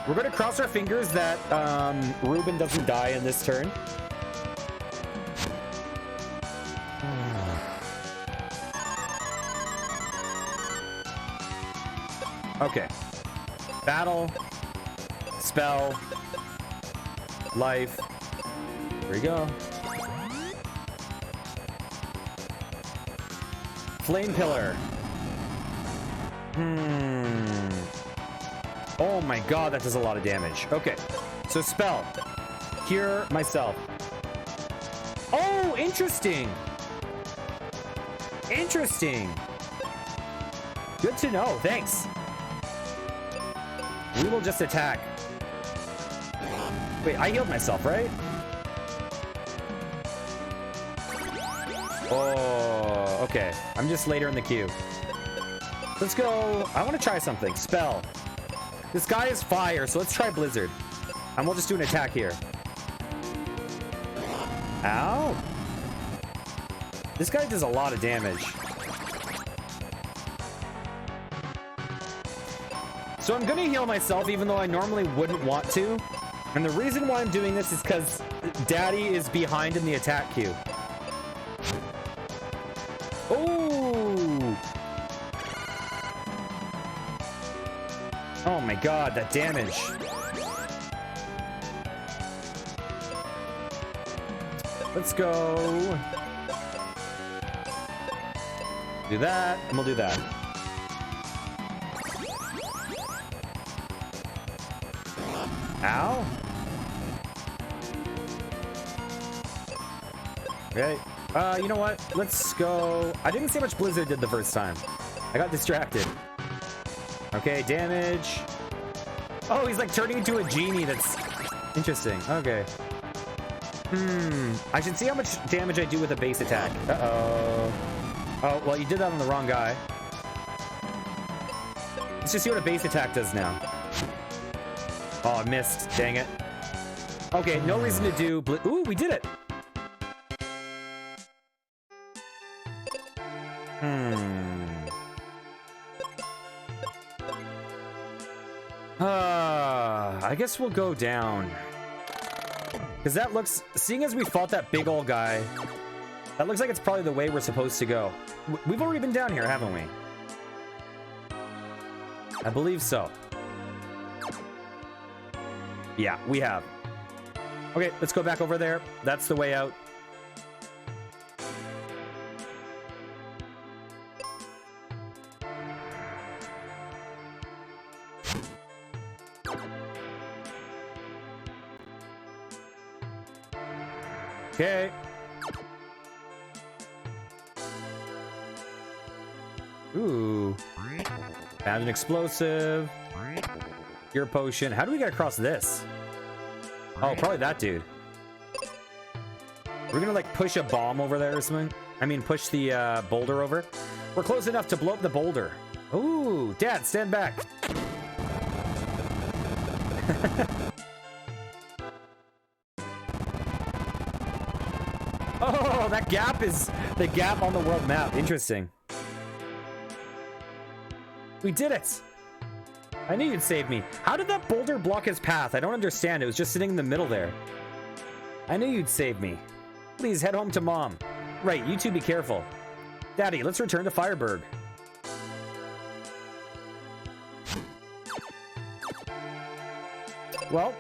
We're gonna cross our fingers that Ruben doesn't die in this turn. Okay. Battle. Spell. Life. Here we go. Flame Pillar. Oh my god, that does a lot of damage. Okay. So spell. Cure myself. Oh, interesting. Interesting. Good to know. Thanks. We will just attack. Wait, I healed myself, right? Oh, okay. I'm just later in the queue. Let's go. I want to try something. Spell. This guy is fire, so let's try Blizzard. And we'll just do an attack here. Ow. This guy does a lot of damage. So I'm gonna heal myself, even though I normally wouldn't want to. And the reason why I'm doing this is because Daddy is behind in the attack queue. Ooh! Oh my god, that damage. Let's go. Do that, and we'll do that. Ow. Okay. You know what? Let's go. I didn't see how much Blizzard did the first time. I got distracted. Okay, damage. Oh, he's like turning into a genie. That's interesting. Okay. I should see how much damage I do with a base attack. Uh-oh. Oh, well, you did that on the wrong guy. Let's just see what a base attack does now. Oh, I missed. Dang it. Okay, no reason to do... Ooh, we did it! I guess we'll go down. Because that looks... Seeing as we fought that big old guy, that looks like it's probably the way we're supposed to go. We've already been down here, haven't we? I believe so. Yeah, we have. Okay, let's go back over there. That's the way out. Okay. Ooh. Found an explosive. Your potion. How do we get across this? Oh, probably that dude. We're gonna like push a bomb over there or something. I mean, push the boulder over. We're close enough to blow up the boulder. Ooh, Dad, stand back. Oh, that gap is the gap on the world map. Interesting. We did it. I knew you'd save me. How did that boulder block his path? I don't understand. It was just sitting in the middle there. I knew you'd save me. Please head home to Mom. Right, you two be careful. Daddy, let's return to Fireburg. Well,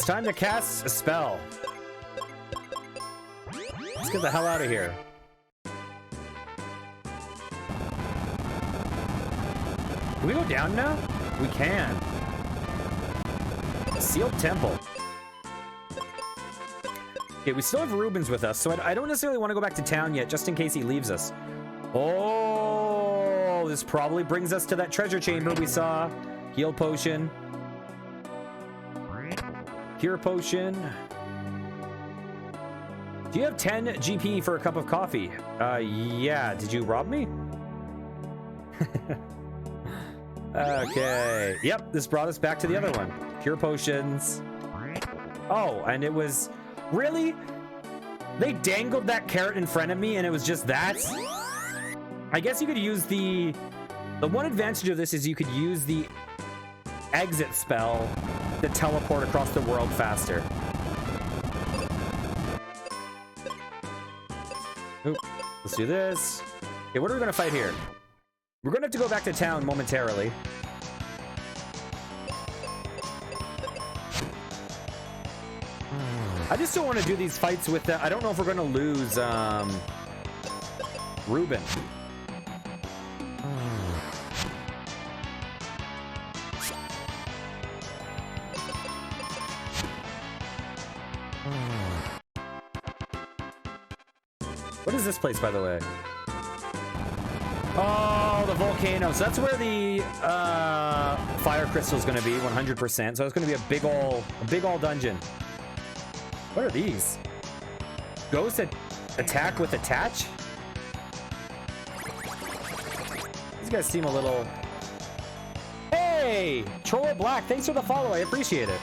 It's time to cast a spell. Let's get the hell out of here. Can we go down now? We can. Sealed temple. Okay, we still have Rubens with us, so I don't necessarily want to go back to town yet, just in case he leaves us. Oh, this probably brings us to that treasure chamber we saw. Heal potion. Cure potion. Do you have 10 GP for a cup of coffee? Yeah. Did you rob me? Okay. Yep, this brought us back to the other one. Cure potions. Oh, and it was... Really? They dangled that carrot in front of me and it was just that? I guess you could use the... The one advantage of this is you could use the exit spell to teleport across the world faster. Oop. Let's do this. Okay, what are we going to fight here? We're going to have to go back to town momentarily. I just don't want to do these fights with I don't know if we're going to lose Ruben. What is this place, by the way? Oh, the volcano. So that's where the fire crystal is going to be, 100%. So it's going to be a big ol' dungeon. What are these? Ghost attack with attach? These guys seem a little... Hey! Troll Black, thanks for the follow. I appreciate it.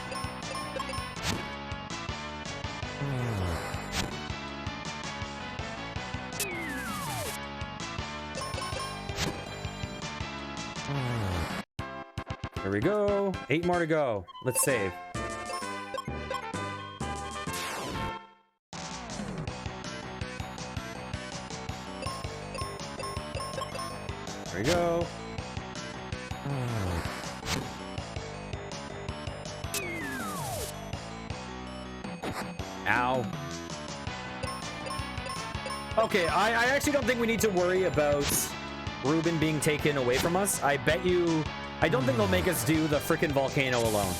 There we go. 8 more to go. Let's save. There we go. Ow. Okay, I actually don't think we need to worry about Ruben being taken away from us. I bet you... I don't think they'll make us do the frickin' volcano alone.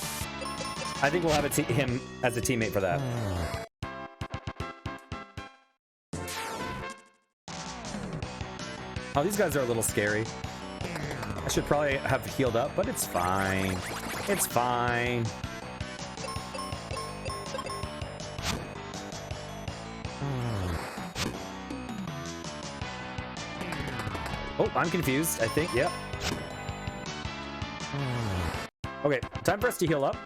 I think we'll have him as a teammate for that. Oh, these guys are a little scary. I should probably have healed up, but it's fine. It's fine. Oh, I'm confused, I think. Yep. Okay, time for us to heal up.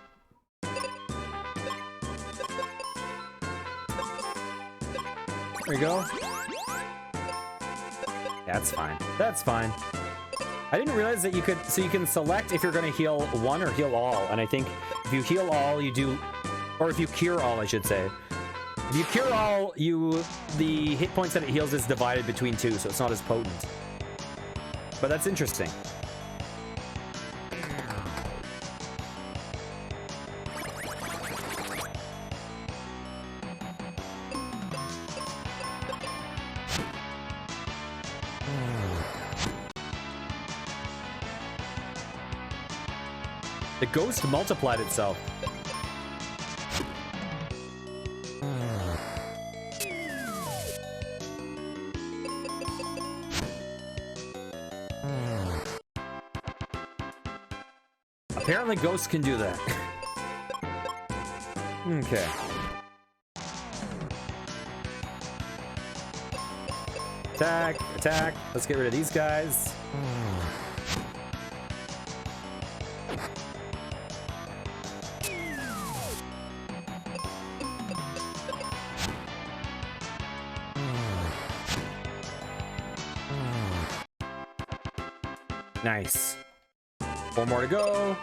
There we go. That's fine. That's fine. I didn't realize that you could... So you can select if you're going to heal one or heal all. And I think if you heal all, you do... Or if you cure all, I should say. If you cure all, the hit points that it heals is divided between 2, so it's not as potent. But that's interesting. The ghost multiplied itself. Apparently ghosts can do that. Okay. Attack, attack. Let's get rid of these guys. Nice. 4 more to go.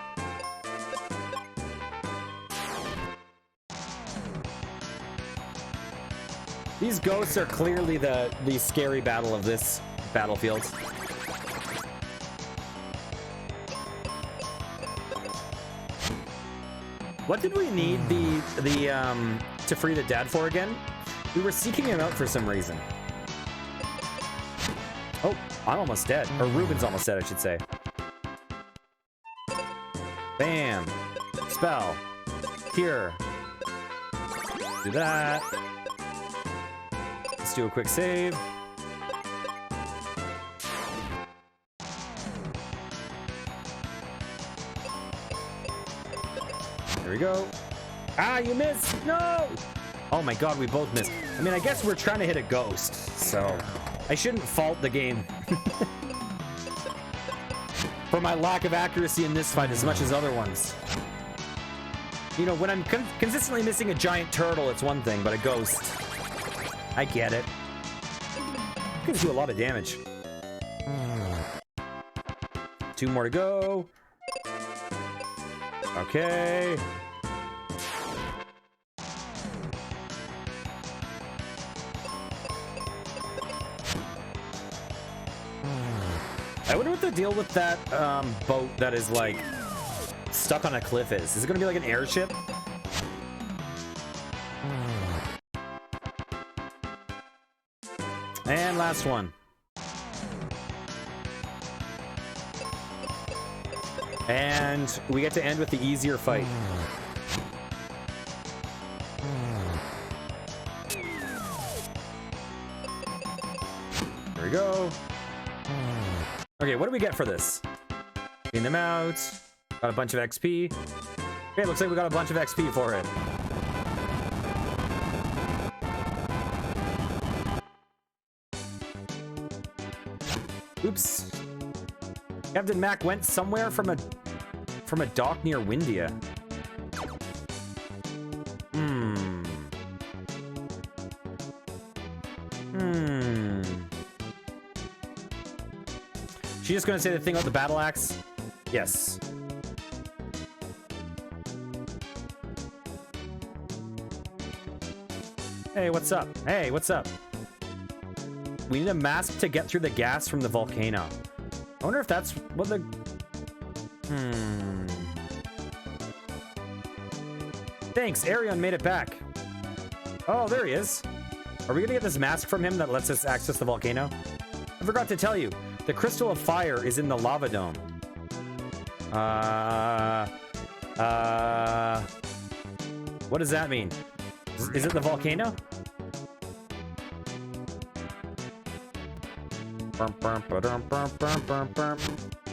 These ghosts are clearly the scary battle of this battlefield. What did we need the to free the dad for again? We were seeking him out for some reason. Oh, I'm almost dead. Or Ruben's almost dead, I should say. Bam. Spell. Cure. Do that. Let's do a quick save. There we go. Ah, you missed! No! Oh my god, we both missed. I mean, I guess we're trying to hit a ghost, so I shouldn't fault the game for my lack of accuracy in this fight as much as other ones. You know, when I'm consistently missing a giant turtle, it's one thing, but a ghost, I get it. It can do a lot of damage. 2 more to go. Okay. I wonder what the deal with that boat that is like stuck on a cliff is. Is it gonna be like an airship? And last one. And we get to end with the easier fight. There we go. Okay, what do we get for this? Clean them out. Got a bunch of XP. Okay, looks like we got a bunch of XP for it. Oops. Captain Mac went somewhere from a dock near Windia. She just gonna say the thing about the battle axe? Yes. Hey, what's up? Hey, what's up? We need a mask to get through the gas from the volcano. I wonder if that's what the... Thanks, Arion made it back. Oh, there he is. Are we gonna get this mask from him that lets us access the volcano? I forgot to tell you. The crystal of fire is in the lava dome. What does that mean? Is it the volcano?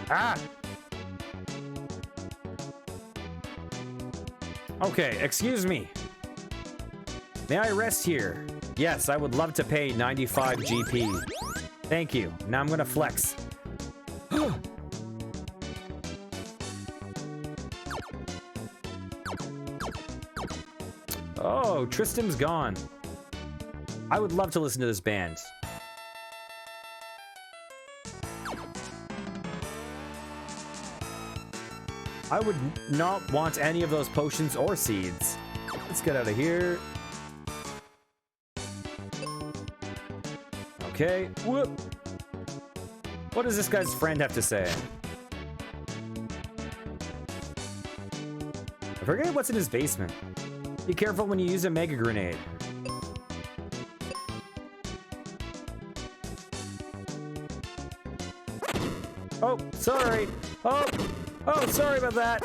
Ah! Okay, excuse me. May I rest here? Yes, I would love to pay 95 GP. Thank you. Now I'm gonna flex. Oh, Tristan's gone. I would love to listen to this band. I would not want any of those potions or seeds. Let's get out of here. Okay. Whoop. What does this guy's friend have to say? I forget what's in his basement. Be careful when you use a mega grenade. Oh, sorry. Oh, sorry about that.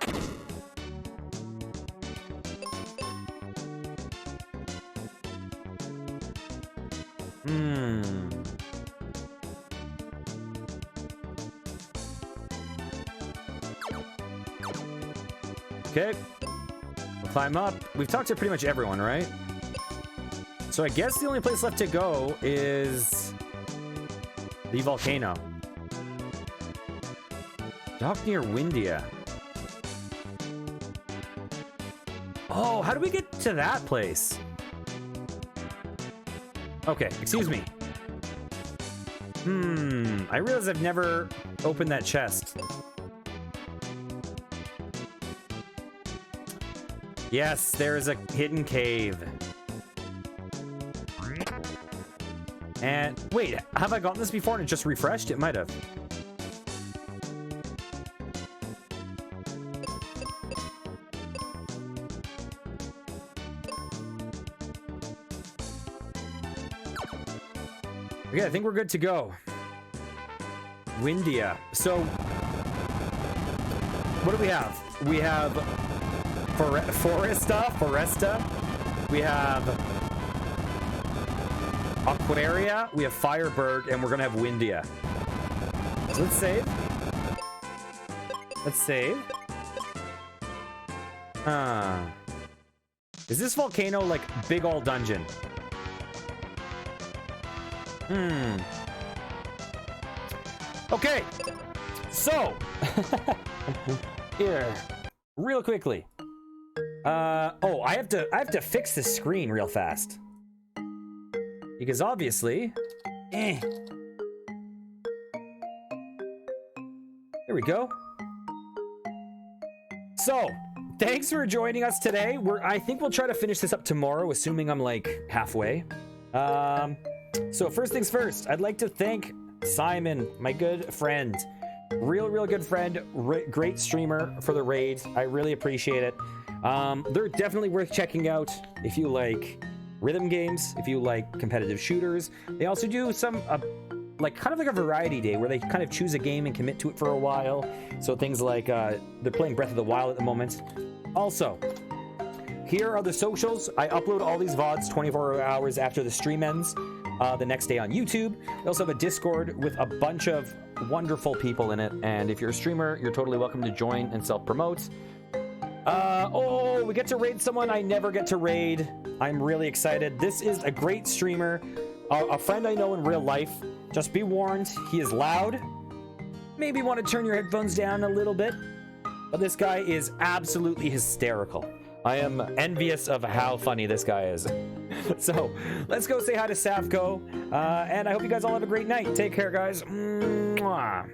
Okay. We'll climb up. We've talked to pretty much everyone, right? So I guess the only place left to go is the volcano. Dock near Windia. Oh, how do we get to that place? Okay, excuse me. I realize I've never opened that chest. Yes, there is a hidden cave. And wait, have I gotten this before and it just refreshed? It might have. Okay, I think we're good to go. Windia. So, what do we have? We have Foresta. We have Aquaria. We have Fireberg, and we're gonna have Windia. So let's save. Let's save. Is this volcano like big ol' dungeon? Okay. So here, real quickly. Oh, I have to fix this screen real fast. Because obviously, there we go. So, thanks for joining us today. I think we'll try to finish this up tomorrow, assuming I'm like halfway. So first things first, I'd like to thank Simon, my good friend, real good friend, great streamer for the raid. I really appreciate it. They're definitely worth checking out if you like rhythm games, if you like competitive shooters. They also do some like kind of like a variety day where they kind of choose a game and commit to it for a while. So things like they're playing Breath of the Wild at the moment. Also, here are the socials. I upload all these VODs 24 hours after the stream ends, the next day on YouTube. We also have a Discord with a bunch of wonderful people in it. And if you're a streamer, you're totally welcome to join and self-promote. Oh, we get to raid someone I never get to raid. I'm really excited. This is a great streamer, a friend I know in real life. Just be warned, he is loud. Maybe want to turn your headphones down a little bit. But this guy is absolutely hysterical. I am envious of how funny this guy is. So let's go say hi to Savco. And I hope you guys all have a great night. Take care, guys. Mwah.